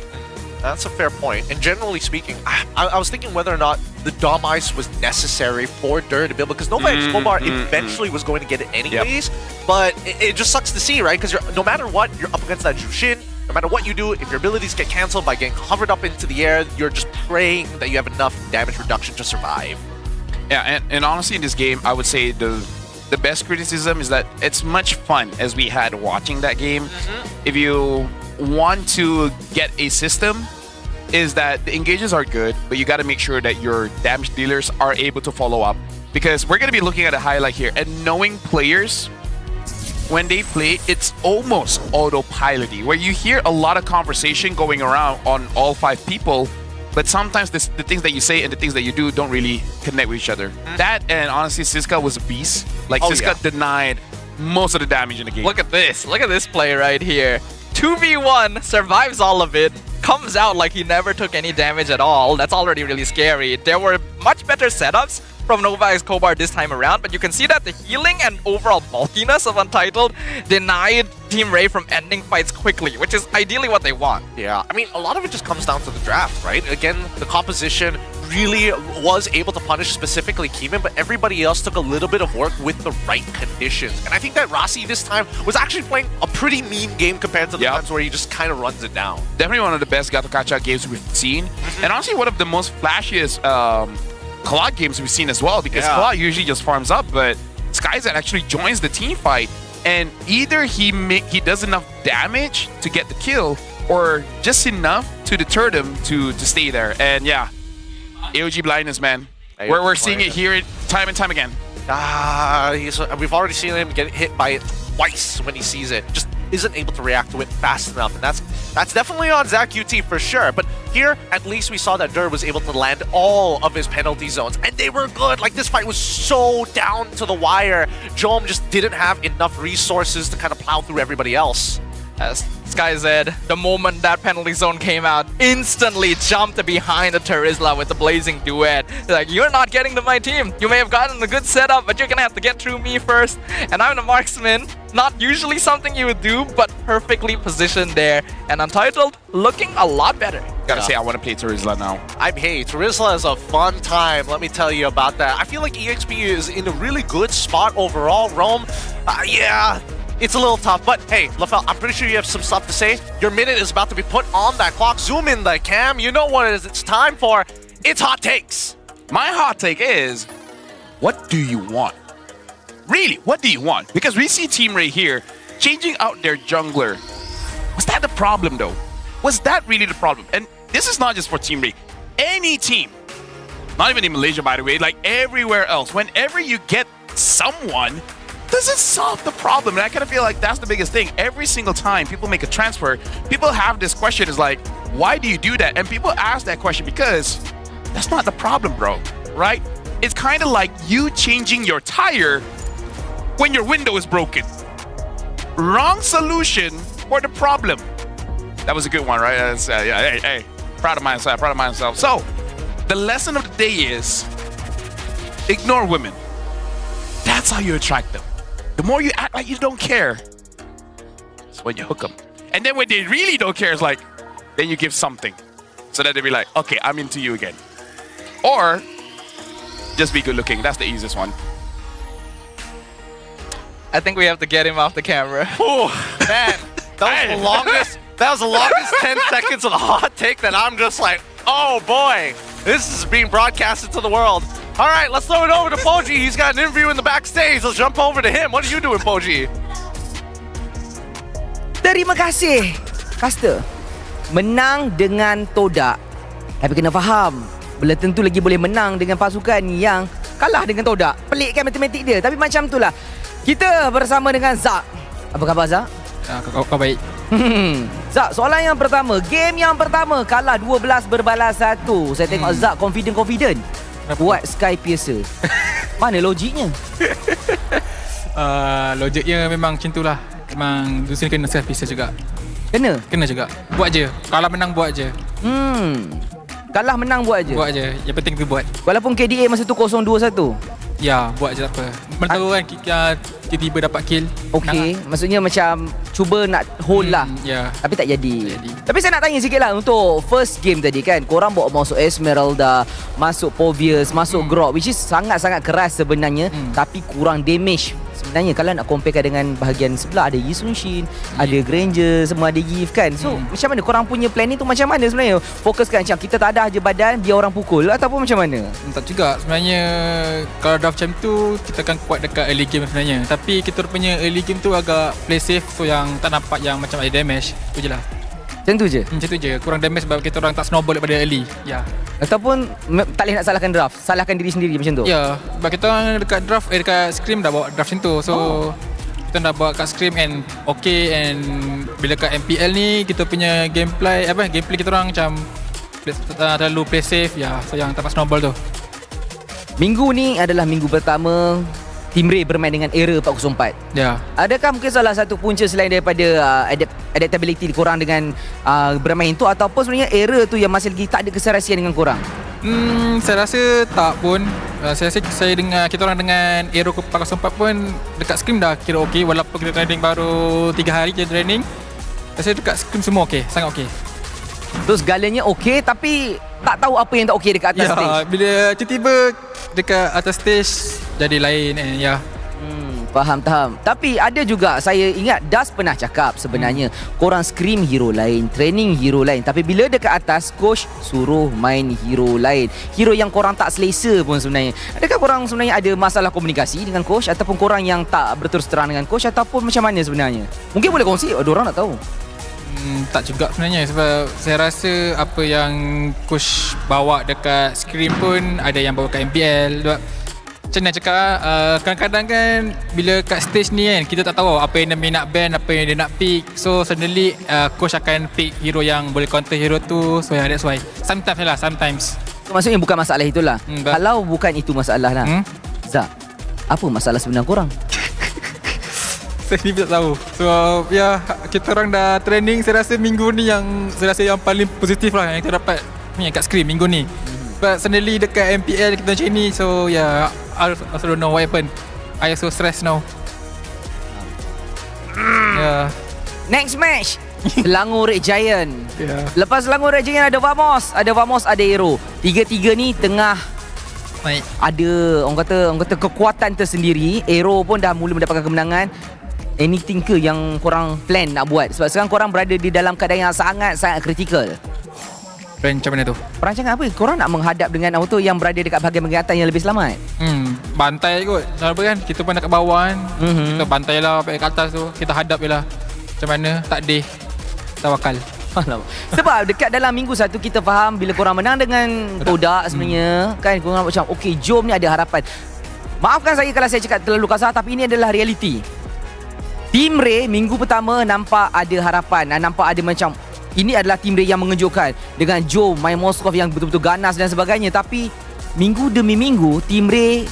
That's a fair point. And generally speaking, I was thinking whether or not the Dom Ice was necessary for Dur to build, because Nova Expobar eventually was going to get it anyways. But it just sucks to see, right? Because no matter what, you're up against that Jushin. No matter what you do, if your abilities get cancelled by getting hovered up into the air, you're just praying that you have enough damage reduction to survive. Yeah, and honestly in this game, I would say the best criticism is that it's much fun as we had watching that game. If you want to get a system, is that the engages are good, but you got to make sure that your damage dealers are able to follow up. Because we're going to be looking at a highlight here, and knowing players, when they play, it's almost autopiloty, where you hear a lot of conversation going around on all 5 people, but sometimes the things that you say and the things that you do don't really connect with each other. That, and honestly, Siska was a beast. Like, Siska denied most of the damage in the game. Look at this play right here. 2v1, survives all of it, comes out like he never took any damage at all. That's already really scary. There were much better setups from Nova Expobar this time around, but you can see that the healing and overall bulkiness of Untitled denied Team Ray from ending fights quickly, which is ideally what they want. Yeah, I mean, a lot of it just comes down to the draft, right? Again, the composition really was able to punish specifically Keymin, but everybody else took a little bit of work with the right conditions. And I think that Rossi this time was actually playing a pretty mean game compared to the times where he just kind of runs it down. Definitely one of the best Gato Kacha games we've seen. And honestly, one of the most flashiest Claude games we've seen as well, because Claude usually just farms up, but Skyzet actually joins the team fight, and either he does enough damage to get the kill, or just enough to deter them to stay there. And yeah, AOG blindness, man. We're seeing it here time and time again. We've already seen him get hit by it twice when he sees it. Just isn't able to react to it fast enough, and that's definitely on ZachQT for sure. But here, at least we saw that Dur was able to land all of his penalty zones, and they were good. Like, this fight was so down to the wire. Jom just didn't have enough resources to kind of plow through everybody else. As SkyZ, the moment that penalty zone came out, instantly jumped behind the Terizla with the blazing duet. They're like, you're not getting to my team. You may have gotten a good setup, but you're gonna have to get through me first. And I'm the marksman. Not usually something you would do, but perfectly positioned there. And Untitled looking a lot better. Gotta say, I want to play Terizla now. Hey, Terizla is a fun time. Let me tell you about that. I feel like EXP is in a really good spot overall. Rome, yeah. It's a little tough, but hey, LaFell, I'm pretty sure you have some stuff to say. Your minute is about to be put on that clock. Zoom in the cam. You know what it is. It's time for It's Hot Takes. My hot take is, what do you want? Really, what do you want? Because we see Team Ray here changing out their jungler Was that the problem though? Was that really the problem? And this is not just for Team Ray. Any team, not even in Malaysia by the way, like everywhere else, whenever you get someone, does it solve the problem? And I kind of feel like that's the biggest thing. Every single time people make a transfer, people have this question is like, why do you do that? And people ask that question because that's not the problem, bro, right? It's kind of like you changing your tire when your window is broken. Wrong solution for the problem. That was a good one, right? Yeah, hey, proud of myself. So, the lesson of the day is ignore women. That's how you attract them. The more you act like you don't care, it's when you hook them. And then when they really don't care, it's like, then you give something. So that they'll be like, okay, I'm into you again. Or, just be good looking. That's the easiest one. I think we have to get him off the camera. Oh, man. That was the longest 10 seconds of a hot take that I'm just like, oh boy, this is being broadcasted to the world. All right, let's throw it over to Poji. He's got an interview in the backstage. Let's jump over to him. What are you doing, Poji? Terima kasih, Caster. Menang dengan Todak. Tapi kena faham, belum tentu lagi boleh menang dengan pasukan yang kalah dengan Todak. Pelik kan matematik dia. Tapi macam itulah. Kita bersama dengan Zak. Apa khabar, Zak? Kau baik. Zak, soalan yang pertama. Game yang pertama kalah 12 berbalas 1. Saya tengok Zak confident. Buat Sky Piercer. Mana logiknya? Logiknya memang macam itulah. Memang Lucian kena Sky Piercer juga. Kena juga. Buat je. Kalah menang buat je. Kalah menang buat je. Buat je. Yang penting tu buat. Walaupun KDA masa tu 0-2-1. Ya, buat je tak apa. Mana tahu kan tiba-tiba dapat kill. Okey, maksudnya macam cuba nak hold lah. Ya. Tapi tak jadi. Tapi saya nak tanya sikit lah untuk first game tadi kan. Korang bawa masuk Esmeralda, masuk Povius, masuk Grok, which is sangat-sangat keras sebenarnya. Tapi kurang damage. Sebenarnya kalau nak comparekan dengan bahagian sebelah, ada Yisunshin, ada Granger, semua ada Yif kan. So macam mana korang punya plan ni tu macam mana sebenarnya? Fokuskan macam kita tak ada je badan, biar orang pukul ataupun macam mana? Tak juga. Sebenarnya kalau draft macam tu, kita akan kuat dekat early game sebenarnya. Tapi kita punya early game tu agak play safe, so yang tak nampak yang macam ada damage. Tu je lah. Macam tu je? Macam tu je. Kurang damage sebab kita orang tak snowball daripada early. Ya. Ataupun tak boleh nak salahkan draft, salahkan diri sendiri macam tu? Ya. Sebab kita orang dekat draft, dekat scrim dah bawa draft macam tu. So kita dah bawa kat scrim and okay, and bila kat MPL ni kita punya gameplay kita orang macam terlalu play safe ya. So yang tak dapat snowball tu. Minggu ni adalah minggu pertama Team Ray bermain dengan era 404. Ya. Adakah mungkin salah satu punca selain daripada adaptability korang dengan bermain tu, ataupun sebenarnya era tu yang masih lagi tak ada keserasian dengan korang? Saya rasa tak pun. Saya rasa kita orang dengan era 404 pun dekat scrim dah kira okey, walaupun kita training baru 3 hari je training. Saya dekat scrim semua okey, sangat okey. Tu segalanya okey, tapi tak tahu apa yang tak okey dekat atas stage. Bila tiba-tiba dekat atas stage jadi lain ya. Faham. Tapi ada juga, saya ingat Das pernah cakap sebenarnya korang scrim hero lain, training hero lain, tapi bila dekat atas coach suruh main hero lain, hero yang korang tak selesa pun sebenarnya. Adakah korang sebenarnya ada masalah komunikasi dengan coach, ataupun korang yang tak berterus terang dengan coach, ataupun macam mana sebenarnya? Mungkin boleh kongsi, ada orang nak tahu. Tak juga sebenarnya, sebab saya rasa apa yang coach bawa dekat scrim pun ada yang bawa kat MPL. Macam mana cakap, kadang-kadang kan bila kat stage ni kan, kita tak tahu apa yang dia nak ban, apa yang dia nak pick. So suddenly coach akan pick hero yang boleh counter hero tu. So yeah, that's why sometimes. So, maksudnya bukan masalah itulah. Kalau bukan itu masalah lah, Zak, apa masalah sebenar korang? Saya sendiri tak tahu. So ya, kita orang dah training. Saya rasa minggu ni yang paling positif lah yang kita dapat ni kat scrim minggu ni. But suddenly dekat MPL kita macam ni. So yeah, I also don't know what happened. I so stressed now. Yeah. Next match, Selangor Red Giant. Lepas Selangor Red Giant ada Vamos, ada Aero. Tiga-tiga ni tengah naik. Ada orang kata kekuatan tersendiri. Aero pun dah mula mendapatkan kemenangan. Anything ke yang korang plan nak buat? Sebab sekarang korang berada di dalam keadaan yang sangat-sangat kritikal. Macam mana tu? Perancangan apa? Korang nak menghadap dengan auto yang berada dekat bahagian atas yang lebih selamat? Bantai kot. Apa kan? Kita pun dekat bawah kan. Kita bantai lah sampai kat atas tu. Kita hadap je lah. Macam mana? Tak deh. tawakal. Sebab dekat dalam minggu satu kita faham bila korang menang dengan Kodak sebenarnya kan korang macam okey jom ni ada harapan. Maafkan saya kalau saya cakap terlalu kasar tapi ini adalah realiti. Tim Ray minggu pertama nampak ada harapan, nampak ada macam ini adalah tim Ray yang mengejutkan dengan Joe, main Moskov yang betul-betul ganas dan sebagainya, tapi minggu demi minggu tim Ray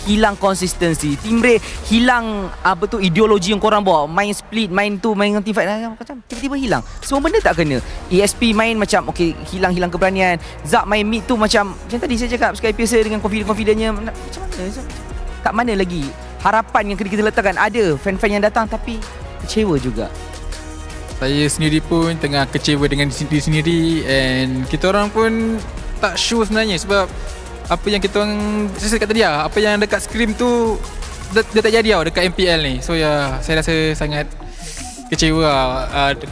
hilang konsistensi. Tim Ray hilang apa tu ideologi yang korang bawa. Main split, main tu, main team fight macam tiba-tiba hilang. Semua benda tak kena. ESP main macam okey hilang keberanian. Zak main mid tu macam tadi saya cakap Sky Piercer dengan confident-confidentnya macam mana? Kat mana lagi harapan yang kita letakkan? Ada fan-fan yang datang tapi kecewa juga. Saya sendiri pun tengah kecewa dengan diri sendiri and kita orang pun tak sure sebenarnya sebab apa yang kita orang saya cakap tadi apa yang dekat scrim tu dia tak jadi dekat MPL ni. So saya rasa sangat kecewa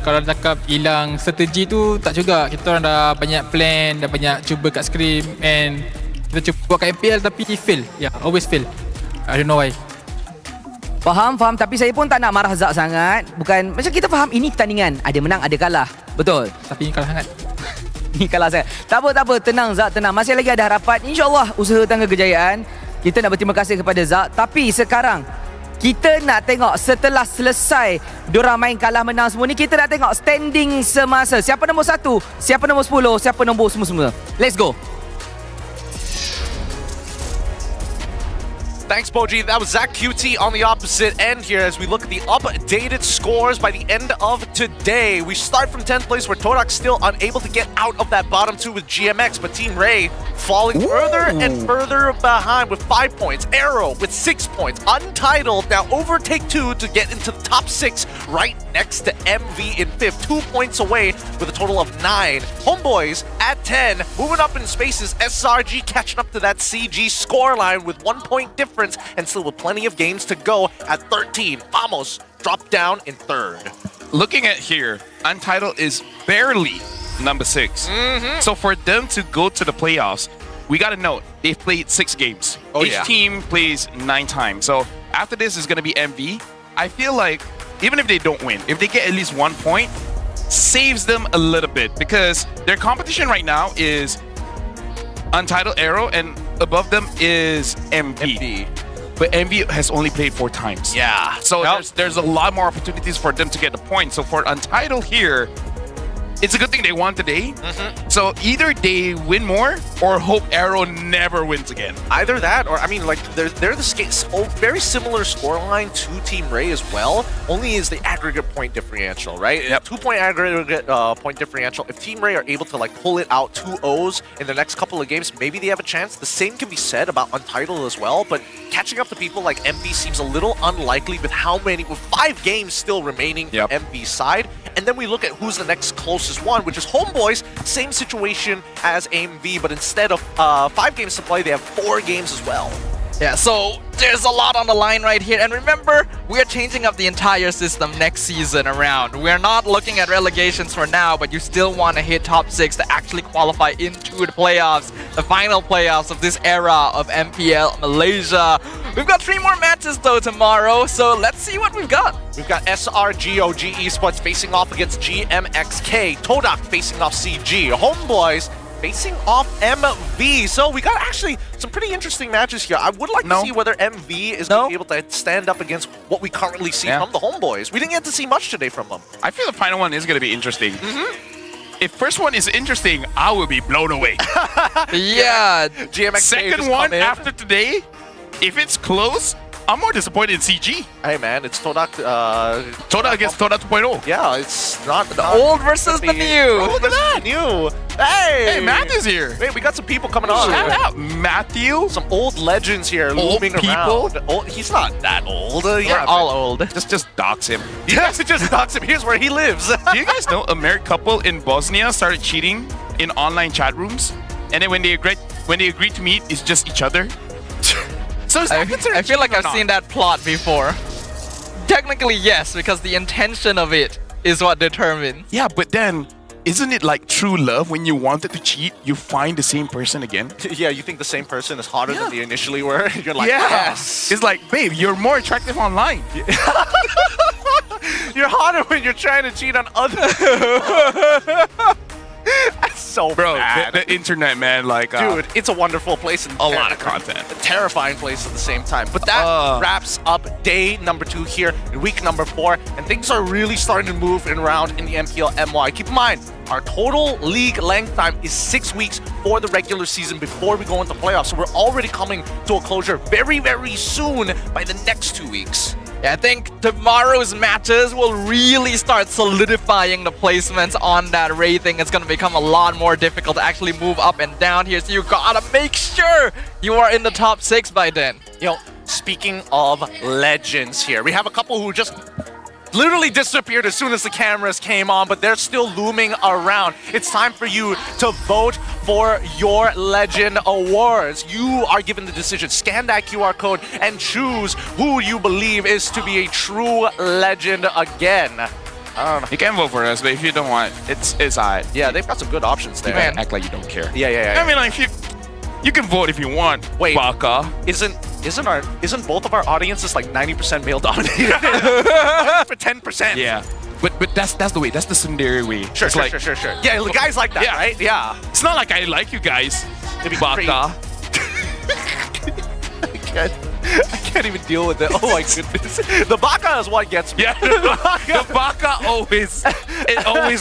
kalau cakap hilang strategi tu tak juga. Kita orang dah banyak plan, dah banyak cuba kat scrim and kita cuba buat kat MPL tapi fail. Always fail. I don't know why. Faham tapi saya pun tak nak marah Zak sangat. Bukan macam kita faham ini pertandingan, ada menang ada kalah. Betul. Tapi ini kalah sangat. Ni kalah saya. Tak apa, tenang Zak, tenang. Masih lagi ada harapan. InsyaAllah usaha tangga kejayaan. Kita nak berterima kasih kepada Zak. Tapi sekarang kita nak tengok setelah selesai diorang main kalah menang semua ni, kita nak tengok standing semasa. Siapa nombor 1, siapa nombor 10, siapa nombor semua-semua. Let's go. Thanks, Boji. That was Zach QT on the opposite end here as we look at the updated scores by the end of today. We start from 10th place where Todak's still unable to get out of that bottom 2 with GMX, but Team Ray falling further and further behind with 5 points. Arrow with 6 points. Untitled now overtake 2 to get into the top 6 right next to MV in 5th. 2 points away with a total of 9. Homeboys at 10. Moving up in spaces. SRG catching up to that CG scoreline with 1 point difference and still with plenty of games to go at 13. Vamos dropped down in 3rd. Looking at here, Untitled is barely number 6. So for them to go to the playoffs, we got to note they've played 6 games. Each team plays 9 times. So after this is going to be MV. I feel like even if they don't win, if they get at least 1 point, saves them a little bit because their competition right now is Untitled, Arrow, and above them is MV. But MV has only played 4 times. Yeah. So there's a lot more opportunities for them to get the point. So for Untitled here, it's a good thing they won today. So either they win more or hope Arrow never wins again. Either that or, I mean, like, they're the very similar scoreline to Team Ray as well. Only is the aggregate point differential, right? 2 point aggregate point differential. If Team Ray are able to, like, pull it out 2-0s in the next couple of games, maybe they have a chance. The same can be said about Untitled as well, but catching up to people like MV seems a little unlikely with with 5 games still remaining for MV's side. And then we look at who's the next closest one, which is Homeboys. Same situation as AMV, but instead of 5 games to play, they have 4 games as well. Yeah, so there's a lot on the line right here. And remember, we are changing up the entire system next season around. We're not looking at relegations for now, but you still want to hit top 6 to actually qualify into the playoffs, the final playoffs of this era of MPL Malaysia. We've got 3 more matches though tomorrow, so let's see what we've got. We've got SRG.OG eSports facing off against GMXK, Todak facing off CG, Homeboys facing off MV. So we got actually some pretty interesting matches here. I would like to see whether MV is going to be able to stand up against what we currently see from the Homeboys. We didn't get to see much today from them. I feel the final one is going to be interesting. If first one is interesting, I will be blown away. Yeah. GMXK second one after today, if it's close, I'm more disappointed in CG. Hey man, it's Todak. Todak against Todak 2.0. Yeah, it's not the old versus the new. Oh, look at that, new. Hey, Matthew's here. Hey, we got some people coming on. Shout out, Matthew. Some old legends here old looming people. around. He's not that old. We're all old. Just dox him. Just dox him. Here's where he lives. Do you guys know a married couple in Bosnia started cheating in online chat rooms, and then when they agreed to meet, it's just each other. So I feel like I've seen that plot before. Technically, yes, because the intention of it is what determines. Yeah, but then, isn't it like true love when you wanted to cheat, you find the same person again? Yeah, you think the same person is hotter than they initially were? You're like, yes. It's like, babe, you're more attractive online. You're hotter when you're trying to cheat on others. That's so bad. The internet, man, like dude, it's a wonderful place and a lot of content. A terrifying place at the same time. But that wraps up day number 2 here in week number 4, and things are really starting to move around in the MPL MY. Keep in mind, our total league length time is 6 weeks for the regular season before we go into playoffs. So we're already coming to a closure very, very soon by the next 2 weeks. Yeah, I think tomorrow's matches will really start solidifying the placements on that rating. It's going to become a lot more difficult to actually move up and down here. So you gotta make sure you are in the top 6 by then. Yo, speaking of legends here, we have a couple who just literally disappeared as soon as the cameras came on, but they're still looming around. It's time for you to vote for your Legend Awards. You are given the decision. Scan that QR code and choose who you believe is to be a true legend again. I don't know. You can vote for us, but if you don't want, it's alright. Yeah, they've got some good options there. Man, act like you don't care. Yeah. I mean, like, you can vote if you want. Wait, Baka. Isn't both of our audiences like 90% male dominated? For 10%. Yeah. But that's the way. That's the Sundari way. Sure. Yeah, guys like that, right? Yeah. It's not like I like you guys. Baka. I can't even deal with it. Oh my goodness. The Baka is what gets me. Yeah, the Baka always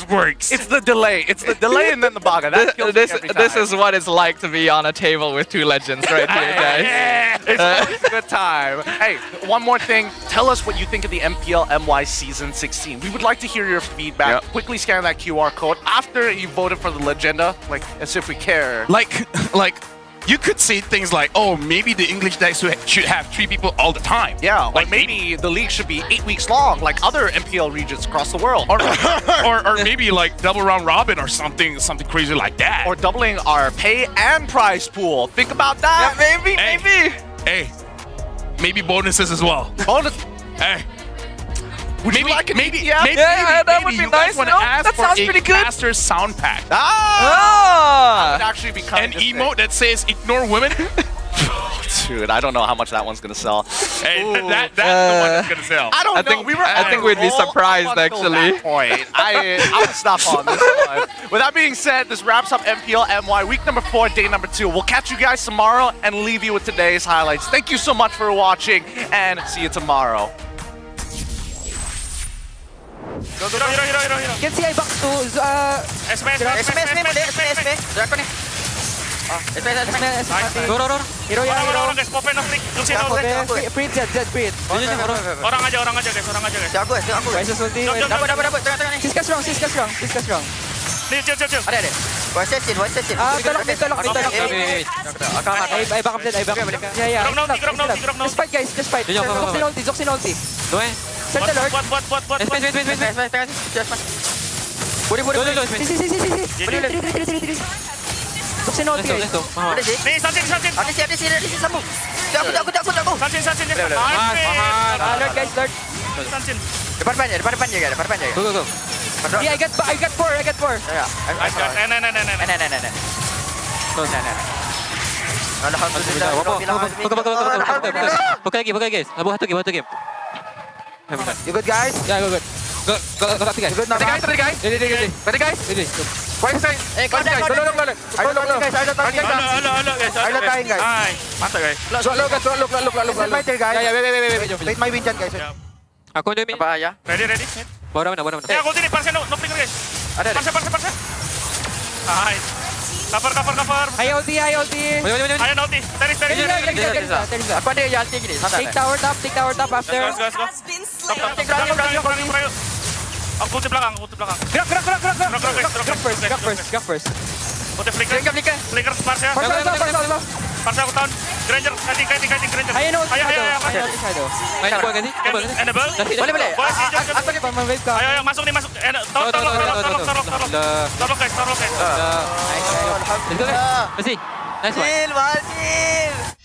works. It's the delay. It's the delay and then the Baka. That kills me every time. This is what it's like to be on a table with 2 legends right here, guys. It's always a good time. Hey, one more thing. Tell us what you think of the MPL MY Season 16. We would like to hear your feedback. Yep. Quickly scan that QR code after you voted for the Legenda, like as if we care. Like, you could say things like, oh, maybe the English decks should have 3 people all the time. Yeah, like maybe the league should be 8 weeks long, like other MPL regions across the world. Or maybe like double round robin or something crazy like that. Or doubling our pay and prize pool. Think about that. Yeah, maybe. Hey, maybe bonuses as well. Bonus. Hey. Would you like it? Maybe that would be you nice. guys want to ask that for sounds a pretty good. caster sound pack. That would actually be kind An of emote that says ignore women. Dude, I don't know how much that one's gonna sell. Hey, that's the one that's gonna sell. I don't know. I think we'd be surprised actually. I'll stop on this one. With that being said, this wraps up MPL MY week number 4, day number 2. We'll catch you guys tomorrow and leave you with today's highlights. Thank you so much for watching and see you tomorrow. Go. Can see I box to SP. Draco ni. SP. Go. Hero. Freed. Orang aja guys. Aku. Dapat. Siska strong. Nih, chill. Ada. Voice session. Tolong. I back up dead. Yeah. Just fight guys. Zoxin ulti. Center Lord. Buat. Budi. Zoxin ulti. Nih, Sansin. Ada si sambung. Aku. Sansin. Lord guys. Sansin. Depan jaga. Go. Yeah, I got 4. Nah. Pakai guys. Abu satu game. You good guys? Yeah, good. Go guys. Good now. Ready guys. Ready. Why side? Come down. Ada kain guys. Hai. Mantap guys. Look. My turn guys. Wait my win guys. Aku ada Apa ya? Ready. Bawa mana? Ya, ulti nih, parse no flicker guys. Ada. Parse. Hai. Cover. Ayo ulti. Ayo ulti. Teris. Aku ada yang ulti gini. Take tower top after. Let's go. Aku ulti belakang. Gerak first. Ulti flicker. Flicker parse. Parse aku tahun. Granger, kiting Granger. Ayo. Main apa ganti? Enable. Boleh. Aku ni pemain wave ka. Ayo masuk. Tolong guys. Let's go. Nice one.